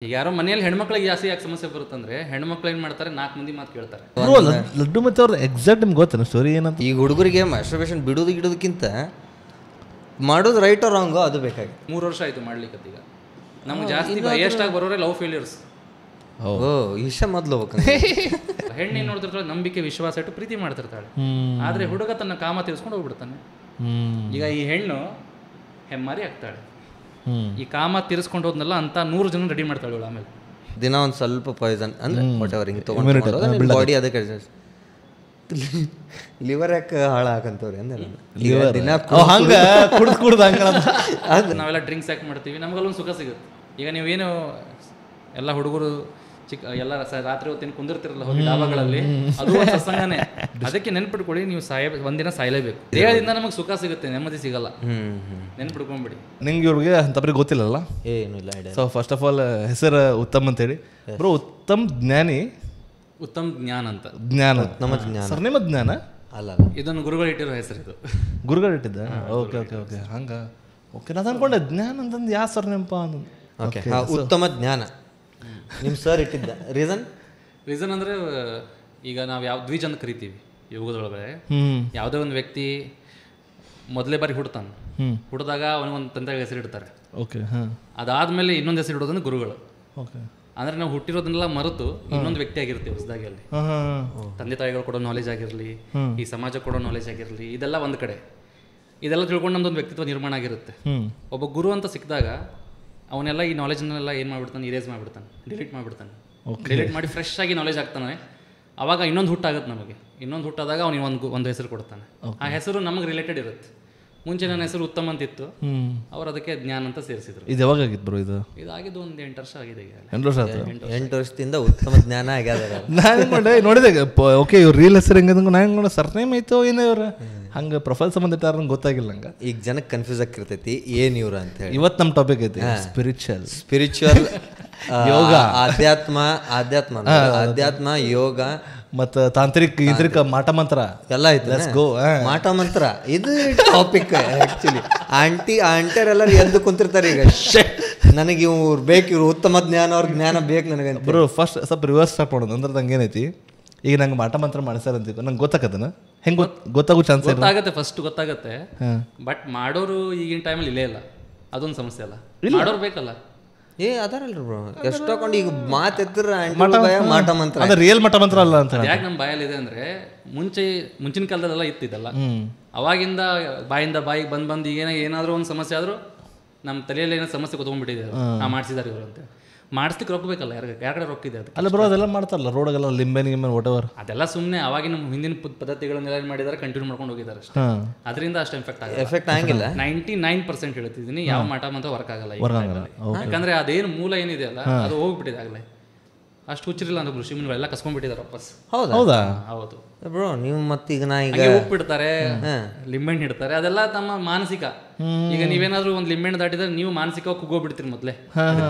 ಈಗ ಯಾರೋ ಮನೆಯಲ್ಲಿ ಹೆಣ್ಮಕ್ಳಿಗೆ ಜಾಸ್ತಿ ಯಾಕೆ ಸಮಸ್ಯೆ ಬರುತ್ತಂದ್ರೆ ಹೆಣ್ಮಕ್ಳು ಏನು ಮಾಡ್ತಾರೆ 4 ಮಂದಿ ಮಾತು ಕೇಳ್ತಾರೆ. ಲಡ್ಡು ಮತ್ತೆ ಅವ್ರ ಎಕ್ಸಾಕ್ಟ್ ನಿಮ್ಗೆ ಗೊತ್ತೇನು ಸ್ಟೋರಿ ಏನಂತ? ಈಗ ಹುಡುಗರಿಗೆ ಮಾಸ್ಟರ್ಬೇಷನ್ ಬಿಡೋದಕ್ಕಿಂತ ಮಾಡೋದು ರೈಟ್ ಆರ್ ರಾಂಗೋ ಅದು ಬೇಕಾಗಿ 3 ವರ್ಷ ಆಯಿತು ಮಾಡ್ಲಿಕ್ಕೆ. ಈಗ ನಮ್ಗೆ ಜಾಸ್ತಿ ಎಷ್ಟಾಗಿ ಬರೋರೆ ಲವ್ ಫೇಲ್ಯೂರ್ಸ್. ಓ ಈಶ ಮೊದಲು ಹೆಣ್ಣು ನೋಡ್ತಿರ್ತಾಳೆ, ನಂಬಿಕೆ ವಿಶ್ವಾಸ ಇಟ್ಟು ಪ್ರೀತಿ ಮಾಡ್ತಿರ್ತಾಳೆ. ಆದರೆ ಹುಡುಗ ತನ್ನ ಕಾಮ ತೀರಿಸ್ಕೊಂಡು ಹೋಗ್ಬಿಡ್ತಾನೆ. ಈಗ ಈ ಹೆಣ್ಣು ಹೆಮ್ಮಾರಿ ಆಗ್ತಾಳೆ. ಈ ಕಾಮ ತೀರಿಸ್ಕೊಂಡು ಹೋದ್ನಲ್ಲ ಅಂತ 100 ಜನ ರೆಡಿ ಮಾಡ್ತಾಳೆ ಇವಳು. ಆಮೇಲೆ ದಿನ ಒಂದು ಸ್ವಲ್ಪ ಪಾಯ್ಸನ್ ಅಂದ್ರೆ ವಾಟ್ ಎವರ್ ಹಿಂಗೆ ತೊಗೊಂಡು ಬಾಡಿ ಅದಕ್ಕೆ ಲಿವರ್ ಯಾಕೆ ಹಾಳಾಕಂತವ್ರಿ ಅಂದ್ರೆ ದಿನ ಹಂಗೆ ಕುಡ್ದು ಹಂಗೆ ನಾವೆಲ್ಲ ಡ್ರಿಂಕ್ಸ್ ಯಾಕೆ ಮಾಡ್ತೀವಿ, ನಮಗಲ್ಲೊಂದು ಸುಖ ಸಿಗುತ್ತೆ. ಈಗ ನೀವೇನು ಎಲ್ಲ ಹುಡುಗರು ಎಲ್ಲ ರಾತ್ರಿ ಹೊತ್ತಿನ ಕುಂದಿರ್ತಿರಲ್ಲ ಹೋಗಿ ಡಾಬಾಗಳಲ್ಲಿ, ಅದು ಒಂದು ಸತ್ಸಂಗನೇ. ಅದಕ್ಕೆ ನೆನ್ಪಿಟ್ಕೊಳ್ಳಿ, ನೀವು ಒಂದಿನ ಸಾಯಲೇಬೇಕು. ದೇಹದಿಂದ ನಮಗೆ ಸುಖ ಸಿಗುತ್ತೆ, ನೆಮ್ಮದಿ ಸಿಗಲ್ಲ. ನೆನ್ಪಿಟ್ಕೊಂಡ್ಬಿಡಿ. ನಿಂಗೆ ಇವ್ರಿಗೆ ಅಂತಪ್ರಿಗೆ ಗೊತ್ತಿಲ್ಲಲ್ಲ? ಏನು ಇಲ್ಲ. ಸೊ ಫಸ್ಟ್ ಆಫ್ ಆಲ್ ಹೆಸರು ಉತ್ತಮ್ ಅಂತೇಳಿ. ಬ್ರೋ ಉತ್ತಮ್ ಜ್ಞಾನಿ, ಉತ್ತಮ್ ಜ್ಞಾನ ಅಂತ. ಜ್ಞಾನ ನಮ್ಮ ಜ್ಞಾನ ಸರ್, ನಿಮ್ಮ ಜ್ಞಾನ ಅಲ್ಲ, ಇದನ್ನು ಗುರುಗಳು ಇಟ್ಟಿರೋ ಹೆಸರು. ಇದು ಗುರುಗಳು ಇಟ್ಟಿದ್ದ? ಓಕೆ ಓಕೆ ಓಕೆ ಹಂಗೆ. ಓಕೆ, ನಾನು ಅನ್ಕೊಂಡೆ ಜ್ಞಾನ ಅಂತಂದು ಯಾವ ಸರ್ ನೆನಪ ಅಂತ. ಓಕೆ, ಉತ್ತಮ ಜ್ಞಾನ ನಿಮ್ಮ ಸರ್ ಇಟ್ಟಿದ್ದ. ರೀಸನ್ ಅಂದರೆ ಈಗ ನಾವು ಯಾವ ದ್ವಿಜ ಅಂತ ಕರಿತೀವಿ ಯೋಗದೊಳಗೆ. ಯಾವುದೇ ಒಂದು ವ್ಯಕ್ತಿ ಮೊದಲೇ ಬಾರಿ ಹುಡ್ತಾನೆ, ಹುಟ್ಟಿದಾಗ ಅವನಿಗೊಂದು ತಂದೆಗೆ ಹೆಸರು ಇಡ್ತಾರೆ. ಓಕೆ, ಹಾಂ. ಅದಾದಮೇಲೆ ಇನ್ನೊಂದು ಹೆಸರು ಇಡೋದಂದ್ರೆ ಗುರುಗಳು. ಓಕೆ, ಅಂದರೆ ನಾವು ಹುಟ್ಟಿರೋದನ್ನೆಲ್ಲ ಮರೆತು ಇನ್ನೊಂದು ವ್ಯಕ್ತಿ ಆಗಿರ್ತೀವಿ ಹೊಸದಾಗಿ. ಅಲ್ಲಿ ತಂದೆ ತಾಯಿಗಳು ಕೊಡೋ ನಾಲೆಜ್ ಆಗಿರಲಿ, ಈ ಸಮಾಜ ಕೊಡೋ ನಾಲೆಜ್ ಆಗಿರಲಿ, ಇದೆಲ್ಲ ಒಂದು ಕಡೆ. ಇದೆಲ್ಲ ತಿಳ್ಕೊಂಡು ನಮ್ದೊಂದು ವ್ಯಕ್ತಿತ್ವ ನಿರ್ಮಾಣ ಆಗಿರುತ್ತೆ. ಒಬ್ಬ ಗುರು ಅಂತ ಸಿಕ್ಕಿದಾಗ ಅವನೆಲ್ಲ ಈ ನಾಲೆಜ್ನೆಲ್ಲ ಏನು ಮಾಡಿಬಿಡ್ತಾನೆ, ಇರೇಸ್ ಮಾಡಿಬಿಡ್ತಾನೆ, ಡಿಲೀಟ್ ಮಾಡಿಬಿಡ್ತಾನೆ. ಡಿಲೀಟ್ ಮಾಡಿ ಫ್ರೆಶ್ ಆಗಿ ನಾಲೆಜ್ ಆಗ್ತಾನೆ. ಆವಾಗ ಇನ್ನೊಂದು ಹುಟ್ಟಾಗುತ್ತೆ ನಮಗೆ. ಇನ್ನೊಂದು ಹುಟ್ಟಾದಾಗ ಅವನಿಗೆ ಒಂದು ಹೆಸರು ಕೊಡ್ತಾನೆ. ಆ ಹೆಸರು ನಮಗೆ ರಿಲೇಟೆಡ್ ಇರುತ್ತೆ. ಮುಂಚೆ ನನ್ನ ಹೆಸರು ಉತ್ತಮ ಅಂತಿತ್ತು, ಅವ್ರು ಅದಕ್ಕೆ ಜ್ಞಾನ ಅಂತ ಸೇರಿಸಿದ್ರು. ಇದು ಯಾವಾಗ ಆಗಿತ್ತು ಬ್ರೋ? ಇದಾಗಿದ್ದು ಒಂದು 8 ವರ್ಷ ಆಗಿದೆ. ಈಗ 8 ವರ್ಷ ಆಯ್ತು. 8 ವರ್ಷದಿಂದ ಉತ್ತಮ ಜ್ಞಾನ ಆಗ್ಯದ. ನಾನು ನೋಡಿದೆ. ಓಕೆ, ಇವ್ರು ರಿಯಲ್ ಹೆಸರು ಹೆಂಗೆ ನಾನು ಸರ್ನೇಮ್ ಐತೋ ಏನೋ ಇವ್ರು ಹಂಗೆ ಪ್ರೊಫೈಲ್ ಸಂಬಂಧ ಇಟ್ಟಾರ ನಂಗೆ ನಂಗೆ. ಈಗ ಜನಕ್ಕೆ ಕನ್ಫ್ಯೂಸ್ ಆಗಿರ್ತೈತಿ ಏನು ಇವ್ರು ಅಂತ ಹೇಳಿ. ಇವತ್ತು ನಮ್ಮ ಟಾಪಿಕ್ ಐತಿ ಸ್ಪಿರಿಚುವಲ್ ಯೋಗ, ಆಧ್ಯಾತ್ಮ ಯೋಗ ಮತ್ತು ತಾಂತ್ರಿಕ ಮಾಟ ಮಂತ್ರ ಎಲ್ಲ ಐತಿ. ಮಾಟ ಮಂತ್ರ ಇದು ಟಾಪಿಕ್ ಆ್ಯಕ್ಚುಲಿ. ಆಂಟಿಯರೆಲ್ಲರೂ ಎದ್ದು ಕುಂತಿರ್ತಾರೆ ಈಗ, ನನಗೆ ಇವ್ರು ಬೇಕು, ಇವ್ರು ಉತ್ತಮ ಜ್ಞಾನ, ಅವ್ರ ಜ್ಞಾನ ಬೇಕು ನನಗೆ. ಬರೋ ಫಸ್ಟ್ ಸ್ವಲ್ಪ ರಿವರ್ಸ್ ಸ್ಟಾರ್ಟ್ ಮಾಡೋದು ಅಂದ್ರೆ ನಂಗೆ ಏನೈತಿ, ಈಗ ನಂಗೆ ಮಾಟ ಮಂತ್ರ ಮಾಡಿಸ್ಯಾರ ಅಂತಿತ್ತು, ನಂಗೆ ಗೊತ್ತಾಗತ್ತನ ಹೆಂಗೆ ಗೊತ್ತಾಗೋ ಚಾನ್ಸ್ ಗೊತ್ತಾಗುತ್ತೆ. ಫಸ್ಟ್ ಗೊತ್ತಾಗುತ್ತೆ, ಬಟ್ ಮಾಡೋರು ಈಗಿನ ಟೈಮಲ್ಲಿ ಇಲ್ಲೇ ಇಲ್ಲ. ಅದೊಂದು ಸಮಸ್ಯೆ ಅಲ್ಲ, ಮಾಡೋರು ಬೇಕಲ್ಲ. ಅದಾರಲ್ರಿ ಬ್ರೋ, ಎಷ್ಟೊಂದು ಈಗ ಮಾತೆತ್ತಿರ ಮಾಟ ಮಂತ್ರ, ಅದು ರಿಯಲ್ ಮಾಟ ಮಂತ್ರ ಅಲ್ಲ ಅಂತ. ಯಾಕೆ ನಮ್ಮ ಬಾಯಲ್ಲಿದೆ ಅಂದರೆ ಮುಂಚಿನ ಕಾಲದಲ್ಲೆಲ್ಲ ಇತ್ತಿದ್ದಲ್ಲ. ಅವಾಗಿಂದ ಬಾಯಿಂದ ಬಾಯಿಗೆ ಬಂದು ಈಗ ಏನಾದರೂ ಒಂದು ಸಮಸ್ಯೆ ಆದರೂ ನಮ್ಮ ತಲೆಯಲ್ಲಿ ಏನೋ ಸಮಸ್ಯೆ ಗೊತ್ಕೊಂಡ್ಬಿಟ್ಟಿದೆ, ಮಾಡಿಸಿದಾರೆ ಇವರು ಅಂತ. ಮಾಡಿಸ್ಲಿಕ್ಕೆ ರೊಕ್ಕ ಬೇಕಲ್ಲ, ಯಾರ ಕಡೆ ರೊಕ್ಕ ಇದೆ? ಅಲ್ಲ ಬರೋ, ಅದೆಲ್ಲ ಮಾಡ್ತಾರಲ್ಲ ರೋಡ್ಗೆಲ್ಲ ಲಿಂಬೆನ್ ವಾಟ್ ಎವರ್, ಅದೆಲ್ಲ ಸುಮ್ಮನೆ ಅವಾಗಿನ ಹಿಂದಿನ ಪದ್ಧತಿಗಳನ್ನೆಲ್ಲ ಏನು ಮಾಡಿದ್ದಾರೆ, ಕಂಟಿನ್ಯೂ ಮಾಡ್ಕೊಂಡು ಹೋಗಿದ್ದಾರೆ ಅಷ್ಟೇ. ಅದರಿಂದ ಅಷ್ಟು ಎಫೆಕ್ಟ್ ಆಗಿಲ್ಲ. 99% ಹೇಳ್ತಿದ್ದೀನಿ, ಯಾವ ಮಾಟ ಮಂತ್ರ ವರ್ಕ್ ಆಗಲ್ಲ. ಯಾಕಂದ್ರೆ ಅದೇನು ಮೂಲ ಏನಿದೆ ಅಲ್ಲ, ಅದು ಹೋಗ್ಬಿಟ್ಟಿದೆ ಆಗಲೇ. ಅಷ್ಟು ಹುಚ್ಚಿರಲಿಲ್ಲ ಅಂದ್ರೆ ಋಷಿಮುನಿಗಳೆಲ್ಲ ಕಸ್ಕೊಂಡ್ಬಿಟ್ಟಿದ್ದಾರೆ ವಾಪಸ್. ಹೌದಾ? ಹೌದು ಬ್ರೋ. ನೀವು ಮತ್ತೀಗ ನಾ ಈಗ ಉಪ್ಪಿಡ್ತಾರೆ, ಲಿಂಬೆಹಣ್ಣು ಇಡ್ತಾರೆ, ಅದೆಲ್ಲ ತಮ್ಮ ಮಾನಸಿಕ. ಈಗ ನೀವೇನಾದ್ರೂ ಒಂದು ಲಿಂಬೆಹಣ್ಣು ದಾಟಿದ್ರೆ ನೀವು ಮಾನಸಿಕವಾಗಿ ಕುಗ್ಗೋಗ್ಬಿಡ್ತೀರಿ ಮೊದಲೇ.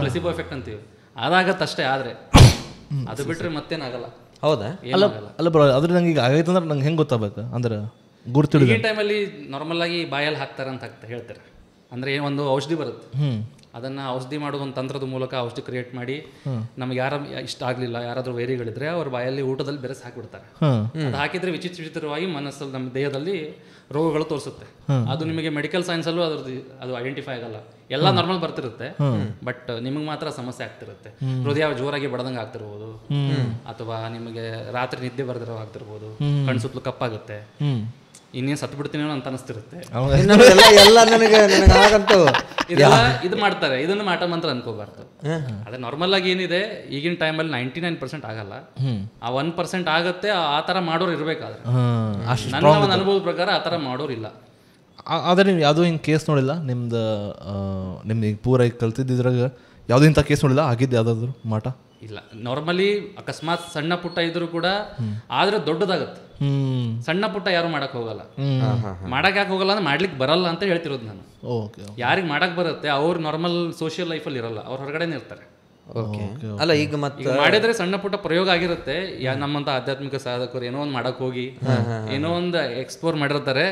ಪ್ಲೆಸಿಬೋ ಎಫೆಕ್ಟ್ ಅಂತೀವಿ, ಅದಾಗತ್ತಷ್ಟೇ. ಆದರೆ ಅದು ಬಿಟ್ರೆ ಮತ್ತೇನಾಗಲ್ಲ. ಹೌದಾ? ಅಲ್ಲ ಬ್ರೋ, ಅದ್ರ ನಂಗೆ ಈಗ ಆಗೈತೆ ಅಂದ್ರೆ ನಂಗೆ ಹೆಂಗೆ ಗೊತ್ತಾಗಬೇಕು ಅಂದ್ರೆ ಗುರ್ತು ಈ ಟೈಮಲ್ಲಿ ನಾರ್ಮಲ್ ಆಗಿ ಬಾಯಲ್ಲಿ ಹಾಕ್ತಾರೆ ಅಂತ ಹೇಳ್ತಾರೆ. ಅಂದರೆ ಒಂದು ಔಷಧಿ ಬರುತ್ತೆ, ಅದನ್ನು ಔಷಧಿ ಮಾಡೋದು ಒಂದು ತಂತ್ರದ ಮೂಲಕ ಔಷಧಿ ಕ್ರಿಯೇಟ್ ಮಾಡಿ ನಮ್ಗೆ ಯಾರು ಇಷ್ಟ ಆಗಲಿಲ್ಲ, ಯಾರಾದರೂ ವೈರಿಗಳಿದ್ರೆ ಅವ್ರ ಬಾಯಲ್ಲಿ ಊಟದಲ್ಲಿ ಬೆರೆಸಿ ಹಾಕಿಬಿಡ್ತಾರೆ. ಅದು ಹಾಕಿದ್ರೆ ವಿಚಿತ್ರವಾಗಿ ಮನಸ್ಸಲ್ಲಿ, ನಮ್ಮ ದೇಹದಲ್ಲಿ ರೋಗಗಳು ತೋರಿಸುತ್ತೆ. ಅದು ನಿಮಗೆ ಮೆಡಿಕಲ್ ಸೈನ್ಸಲ್ಲೂ ಅದು ಐಡೆಂಟಿಫೈ ಆಗಲ್ಲ. ಎಲ್ಲ ನಾರ್ಮಲ್ ಬರ್ತಿರುತ್ತೆ, ಬಟ್ ನಿಮಗೆ ಮಾತ್ರ ಸಮಸ್ಯೆ ಆಗ್ತಿರುತ್ತೆ. ಹೃದಯ ಜೋರಾಗಿ ಬಡದಂಗೆ ಆಗ್ತಿರ್ಬೋದು, ಅಥವಾ ನಿಮಗೆ ರಾತ್ರಿ ನಿದ್ದೆ ಬರ್ದಿರೋ ಆಗ್ತಿರ್ಬೋದು, ಕಣ್ಣು ಸುತ್ತಲೂ ಕಪ್ಪಾಗುತ್ತೆ, ಇನ್ನೇನು ಸತ್ತು ಬಿಡ್ತೀನಿ ಅಂತ ಅನಿಸ್ತಿರುತ್ತೆ. ಎಲ್ಲ ನನಗೆ ಆಗಂತವು ಇದು ಮಾಡ್ತಾರೆ. ಇದನ್ನು ಮಾಟ ಮಂತ್ರ ಅನ್ಕೋಬಾರ್ದು. ಅದೇ ನಾರ್ಮಲ್ ಆಗಿ ಏನಿದೆ ಈಗಿನ ಟೈಮಲ್ಲಿ 99% ಆಗಲ್ಲ. ಆ 1% ಆಗುತ್ತೆ. ಆ ಥರ ಮಾಡೋರು ಇರಬೇಕಾದ್ರೆ, ನನ್ನ ಒಂದು ಅನುಭವದ ಪ್ರಕಾರ ಆ ಥರ ಮಾಡೋರಿಲ್ಲ. ಆದರೆ ನೀವು ಯಾವುದೋ ಹಿಂಗೆ ಕೇಸ್ ನೋಡಿಲ್ಲ ನಿಮ್ಗೆ ಪೂರ ಈಗ ಕಲ್ತಿದ್ದಿದ್ರಾಗ ಯಾವುದೋ ಇಂಥ ಕೇಸ್ ನೋಡಿಲ್ಲ ಆಗಿದ್ದು ಯಾವುದಾದ್ರು ಮಾಟ? ಇಲ್ಲ, ನಾರ್ಮಲಿ ಅಕಸ್ಮಾತ್ ಸಣ್ಣ ಪುಟ್ಟ ಇದ್ರು ಕೂಡ, ಆದ್ರೆ ದೊಡ್ಡದಾಗತ್ತೆ. ಸಣ್ಣ ಪುಟ್ಟ ಯಾರು ಮಾಡಕ್ ಹೋಗಲ್ಲ. ಮಾಡಕ್ ಯಾಕೆ ಹೋಗಲ್ಲ ಅಂದ್ರೆ ಮಾಡ್ಲಿಕ್ಕೆ ಬರಲ್ಲ ಅಂತ ಹೇಳ್ತಿರೋದು ನಾನು. ಯಾರಿಗೆ ಮಾಡಕ್ ಬರುತ್ತೆ ಅವ್ರು ನಾರ್ಮಲ್ ಸೋಷಿಯಲ್ ಲೈಫಲ್ಲಿ ಇರಲ್ಲ, ಅವ್ರು ಹೊರಗಡೆನೇ ಇರ್ತಾರೆ. ಓಕೆ. ಅಲ್ಲ ಈಗ ಮತ್ತೆ ಮಾಡಿದ್ರೆ ಸಣ್ಣ ಪುಟ್ಟ ಪ್ರಯೋಗ ಆಗಿರುತ್ತೆ. ನಮ್ಮಂತ ಆಧ್ಯಾತ್ಮಿಕ ಸಾಧಕರು ಏನೋ ಒಂದು ಮಾಡಕ್ ಹೋಗಿ ಏನೋ ಒಂದು ಎಕ್ಸ್ಪ್ಲೋರ್ ಮಾಡಿರ್ತಾರೆ,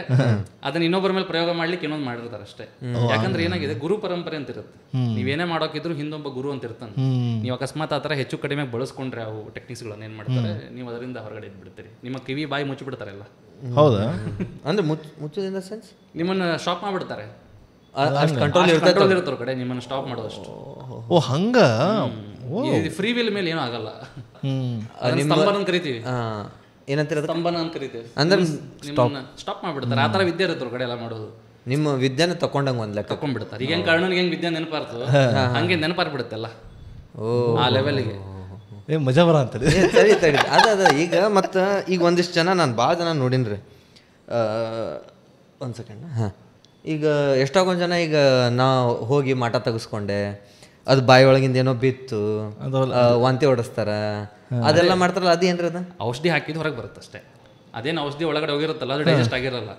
ಅದನ್ನ ಇನ್ನೊಬ್ಬರ ಮೇಲೆ ಪ್ರಯೋಗ ಮಾಡ್ಲಿಕ್ಕೆ ಇನ್ನೊಂದು ಮಾಡಿರ್ತಾರೆ ಅಷ್ಟೇ. ಯಾಕಂದ್ರೆ ಏನಾಗಿದೆ, ಗುರು ಪರಂಪರೆ ಅಂತ ಇರುತ್ತೆ. ನೀವೇನೇ ಮಾಡೋಕಿದ್ರು ಹಿಂದೊಬ್ಬ ಗುರು ಅಂತ ಇರ್ತಾನೆ. ನೀವು ಅಕಸ್ಮಾತ್ ಆ ಥರ ಹೆಚ್ಚು ಕಡಿಮೆ ಬಳಸ್ಕೊಂಡ್ರೆ ಅವು ಟೆಕ್ನಿಕ್ಸ್ಗಳನ್ನ ಏನ್ ಮಾಡ್ತಾರೆ, ನೀವು ಅದರಿಂದ ಹೊರಗಡೆ ಇದ್ಬಿಡ್ತೀರಿ. ನಿಮ್ಮ ಕಿವಿ ಬಾಯಿ ಮುಚ್ಚಿಬಿಡ್ತಾರೆ ಎಲ್ಲ. ಹೌದಾ? ಅಂದ್ರೆ ಮುಚ್ಚೋದಿಂದ ಸೆನ್ಸ್ ನಿಮ್ಮನ್ನ ಸ್ಟಾಪ್ ಮಾಡ್ಬಿಡ್ತಾರೆ. ಕಂಟ್ರೋಲ್ ಕಂಟ್ರೋಲ್ ಇರುತ್ತೆ ಕಡೆ ನಿಮ್ಮನ್ನ ಸ್ಟಾಪ್ ಮಾಡೋದಷ್ಟು. ಓ ಹಂಗ ಫ್ರೀ ವಿಲ್ ಮೇಲೆ ಏನೂ ಆಗಲ್ಲ. ಸ್ತಂಭನ ಅಂತ ಕರಿತೀವಿ. ಏನಂತೀರ ಸ್ತಂಭನ ಅಂತ ಕರಿತೀವಿ. ಅಂದ್ರೆ ನಿಮ್ಮನ್ನ ಸ್ಟಾಪ್ ಮಾಡ್ಬಿಡ್ತಾರೆ. ಆ ಥರ ವಿದ್ಯೆ ಇರುತ್ತೆ ಕಡೆ ಎಲ್ಲ ಮಾಡೋದು. ನಿಮ್ಮ ವಿದ್ಯಾನ ತಕೊಂಡಂಗ ಒಂದ್ ಲೆಕ್ಕ ತಕೊಂಡ್ಬಿಡ್ತಾರೆ. ಈಗ ಹೆಂಗ್ ಕರ್ಣನಿಗೆ ಹೆಂಗ್ ವಿದ್ಯೆ ನೆನಪಾರ್ತು ಹಂಗೆ ನೆನಪಾರ್ಬಿಡುತ್ತಲ್ಲ ಆ ಲೆವೆಲ್ಗೆ. ಮಜಾ ಬರ ಅಂತಾರೆ. ಸರಿ ಅದ ಈಗ ಮತ್ತು ಈಗ ಒಂದಿಷ್ಟು ಜನ ನಾನು ಭಾಳ ಜನ ನೋಡಿನ್ರಿ. ಒಂದು ಸೆಕೆಂಡ್. ಹಾಂ, ಈಗ ಎಷ್ಟೊಂದು ಜನ ಈಗ ನಾ ಹೋಗಿ ಮಾಟ ತೆಗೆಸ್ಕೊಂಡೆ, ಅದು ಬಾಯಿ ಒಳಗಿಂದ ಏನೋ ಬಿತ್ತು, ವಾಂತಿ ಹೊಡಿಸ್ತಾರ, ಅದೆಲ್ಲ ಮಾಡ್ತಾರಲ್ಲ, ಅದು ಏನ್ರಿ ಅದು? ಔಷಧಿ ಹಾಕಿದ್ದು ಹೊರಗೆ ಬರುತ್ತೆ ಅಷ್ಟೇ. ಅದೇನು ಔಷಧಿ ಒಳಗಡೆ ಹೋಗಿರುತ್ತಲ್ಲ, ಅದು ಡೈಜೆಸ್ಟ್ ಆಗಿರಲ್ಲ,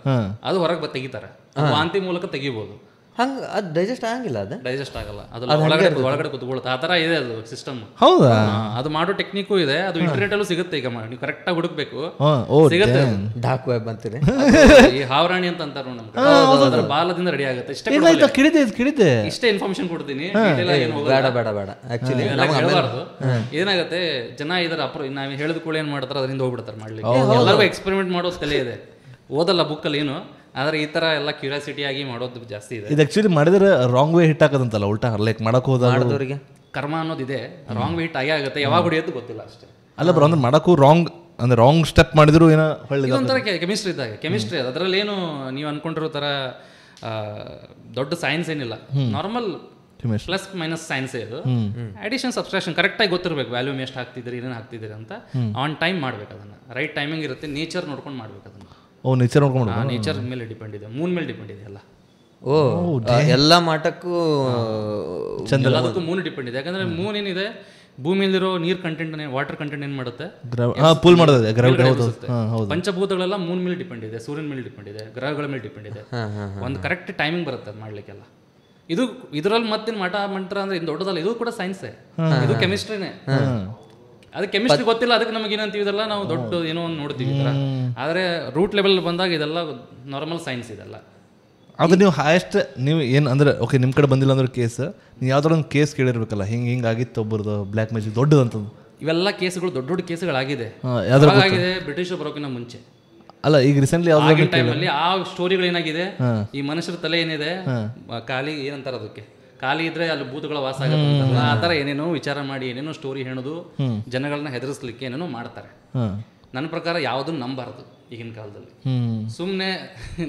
ಅದು ಹೊರಗೆ ತೆಗಿತಾರೆ. ವಾಂತಿ ಮೂಲಕ ತೆಗಿಬೋದು. ಹಂಗೆ ಅದು ಡೈಜೆಸ್ಟ್ ಆಗಂಗಿಲ್ಲ? ಅದು ಡೈಜೆಸ್ಟ್ ಆಗಲ್ಲ, ಅದು ಒಳಗಡೆ ಕುತ್ಕೊಳ್ಳುತ್ತೆ. ಆ ಥರ ಇದೆ ಅದು ಸಿಸ್ಟಮ್. ಹೌದಾ? ಅದು ಮಾಡೋ ಟೆಕ್ನಿಕ್ಕು ಇದೆ. ಅದು ಇಂಟರ್ನೆಟಲ್ಲೂ ಸಿಗುತ್ತೆ. ಈಗ ನೀವು ಕರೆಕ್ಟಾಗಿ ಹುಡುಕ್ಬೇಕು, ಸಿಗುತ್ತೆ. ಡಾಕ್ ವೆಬ್ ಅಂತೀರಿ. ಈ ಹಾವರಾಣಿ ಅಂತ ಅಂತಾರೆ ನಮ್ಮ ಕಡೆ, ಬಾಲದಿಂದ ರೆಡಿ ಆಗುತ್ತೆ. ಇಷ್ಟೇ ಇನ್ಫಾರ್ಮೇಶನ್ ಕೊಡ್ತೀನಿ. ಬೇಡ ಆಕ್ಚುಲಿ ಹೇಳಬಾರ್ದು. ಏನಾಗುತ್ತೆ, ಜನ ಇದರ ನಾವು ಹೇಳಿದ ಕೂಡ ಏನ್ ಮಾಡ್ತಾರೆ, ಅದರಿಂದ ಹೋಗ್ಬಿಡ್ತಾರೆ ಮಾಡ್ಲಿಕ್ಕೆ. ಎಲ್ಲರಿಗೂ ಎಕ್ಸ್ಪೆರಿಮೆಂಟ್ ಮಾಡೋದು ತಲೆ ಇದೆ, ಓದಲ್ಲ ಬುಕ್ಕಲ್ಲಿ ಏನು. ಆದ್ರೆ ಈ ತರ ಎಲ್ಲ ಕ್ಯೂರಿಯಾಸಿಟಿ ಆಗಿ ಮಾಡೋದು ಜಾಸ್ತಿ ಇದೆ. ಇದು ಆಕ್ಚುಲಿ ಮಾಡಿದ್ರೆ ರಾಂಗ್ ವೇ ಹಿಟ್ ಹಾಕೋದಂತಲ್ಲ, ಉಲ್ಟಾ ಲೈಕ್ ಮಾಡಕ್ ಹೋದವರಿಗೆ ಕರ್ಮ ಅನ್ನೋದಿದೆ. ರಾಂಗ್ ವೇ ಹಿಟ್ ಆಗೇ ಆಗುತ್ತೆ. ಯಾವಾಗ ಹೊಡಿಯೋದು ಗೊತ್ತಿಲ್ಲ ಅಷ್ಟೇ. ಅಲ್ಲ ಬ್ರೋ, ಅಂದ್ರೆ ಮಾಡಕ್ಕೂ ರಾಂಗ್ ಅಂದ್ರೆ ರಾಂಗ್ ಸ್ಟೆಪ್ ಮಾಡಿದ್ರು ಏನೋ ಇದೊಂಥರ ಕೆಮಿಸ್ಟ್ರಿ ಇದ್ದಾಗ. ಕೆಮಿಸ್ಟ್ರಿ ಅದರಲ್ಲಿ ಏನು ನೀವು ಅನ್ಕೊಂಡಿರೋ ಥರ ದೊಡ್ಡ ಸೈನ್ಸ್ ಏನಿಲ್ಲ. ನಾರ್ಮಲ್ ಪ್ಲಸ್ ಮೈನಸ್ ಸೈನ್ಸೇ ಇದು. ಅಡಿಷನ್ ಸಬ್ಸ್ಟ್ರಾಕ್ಷನ್ ಕರೆಕ್ಟಾಗಿ ಗೊತ್ತಿರಬೇಕು. ವ್ಯಾಲ್ಯೂಮ್ ಎಷ್ಟು ಹಾಕ್ತಿದ್ದೀರಿ, ಏನೇನು ಹಾಕ್ತಿದ್ದೀರಿ ಅಂತ ಆನ್ ಟೈಮ್ ಮಾಡ್ಬೇಕು. ಅದನ್ನು ರೈಟ್ ಟೈಮಿಂಗ್ ಇರುತ್ತೆ. ನೇಚರ್ ನೋಡ್ಕೊಂಡು ಮಾಡ್ಬೇಕು ಅದನ್ನು. ನೇಚರ್ ನೋಡ್ಕೊಂಡು ನೇಚರ್ ಮೇಲೆ ಡಿಪೆಂಡ್ ಇದೆ, ಮೂನ್ ಮೇಲೆ ಡಿಪೆಂಡ್ ಇದೆ ಎಲ್ಲ. ಎಲ್ಲ ಮಾಟಕ್ಕೂ ಎಲ್ಲದಕ್ಕೂ ಮೂನ್ ಡಿಪೆಂಡ್ ಇದೆ. ಯಾಕಂದ್ರೆ ಮೂನ್ ಏನಿದೆ, ಭೂಮಿಯಲ್ಲಿರೋ ನೀರ್ ಕಂಟೆಂಟ್, ವಾಟರ್ ಕಂಟೆಂಟ್ ಏನ್ ಮಾಡುತ್ತೆ, ಪೂಲ್ ಮಾಡುತ್ತೆ. ಪಂಚಭೂತಗಳೆಲ್ಲ ಮೂನ್ ಮೇಲೆ ಡಿಪೆಂಡ್ ಇದೆ, ಸೂರ್ಯನ ಮೇಲೆ ಡಿಪೆಂಡ್ ಇದೆ, ಗ್ರಹಗಳ ಮೇಲೆ ಡಿಪೆಂಡ್ ಇದೆ. ಒಂದು ಕರೆಕ್ಟ್ ಟೈಮಿಂಗ್ ಬರುತ್ತೆ ಅದು ಮಾಡ್ಲಿಕ್ಕೆಲ್ಲ. ಇದು ಇದರಲ್ಲಿ ಮತ್ತೇನು ಮಠ ಮಂತ್ರ ಅಂದ್ರೆ ಇದು ದೊಡ್ಡದಲ್ಲ, ಇದು ಕೂಡ ಸೈನ್ಸೇ, ಇದು ಕೆಮಿಸ್ಟ್ರಿನೇ. ಅದು ಕೆಮಿಸ್ಟ್ರಿ ಗೊತ್ತಿಲ್ಲ, ಅದಕ್ಕೆ ನಮಗೆ ಏನಂತೀವಿ ಇದೆಲ್ಲ ನಾವು ದೊಡ್ಡ ಏನೋ ಒಂದು ನೋಡ್ತೀವಿ ಈ ಥರ. ಆದರೆ ರೂಟ್ ಲೆವೆಲ್ ಬಂದಾಗ ಇದೆಲ್ಲ ನಾರ್ಮಲ್ ಸೈನ್ಸ್ ಇದೆಲ್ಲ. ಅದು ನೀವು ಹೈಯೆಸ್ಟ್ ನೀವು ಏನು ಅಂದ್ರೆ ಓಕೆ, ನಿಮ್ಮ ಕಡೆ ಬಂದಿಲ್ಲ ಅಂದ್ರೆ ಕೇಸ್, ನೀವು ಯಾವ್ದಾದ್ರು ಒಂದು ಕೇಸ್ ಕೇಳಿರ್ಬೇಕಲ್ಲ, ಹಿಂಗೆ ಆಗಿತ್ತು ಒಬ್ಬರದು ಬ್ಲ್ಯಾಕ್ ಮ್ಯಾಜಿಕ್ ದೊಡ್ಡದಂತದ್ದು. ಇವೆಲ್ಲ ಕೇಸುಗಳು ದೊಡ್ಡ ದೊಡ್ಡ ಕೇಸುಗಳಾಗಿದೆ. ಆಗಿದೆ ಬ್ರಿಟಿಷರು ಬರೋಕಿನ್ನ ಮುಂಚೆ. ಅಲ್ಲ, ಈಗ ರೀಸೆಂಟ್ಲಿ ಆಗಿನ ಟೈಮಲ್ಲಿ ಆ ಸ್ಟೋರಿಗಳೇನಾಗಿದೆ, ಈ ಮನುಷ್ಯರ ತಲೆ ಏನಿದೆ, ಖಾಲಿ ಏನಂತಾರೆ ಅದಕ್ಕೆ, ಖಾಲಿ ಇದ್ರೆ ಅಲ್ಲಿ ಭೂತಗಳ ವಾಸ ಆಗುತ್ತೆ, ಆ ಥರ ಏನೇನೋ ವಿಚಾರ ಮಾಡಿ ಏನೇನೋ ಸ್ಟೋರಿ ಹೇಳೋದು, ಜನಗಳನ್ನ ಹೆದರಿಸ್ಲಿಕ್ಕೆ ಏನೇನೋ ಮಾಡ್ತಾರೆ. ನನ್ನ ಪ್ರಕಾರ ಯಾವುದನ್ನು ನಂಬಾರ್ದು ಈಗಿನ ಕಾಲದಲ್ಲಿ. ಸುಮ್ಮನೆ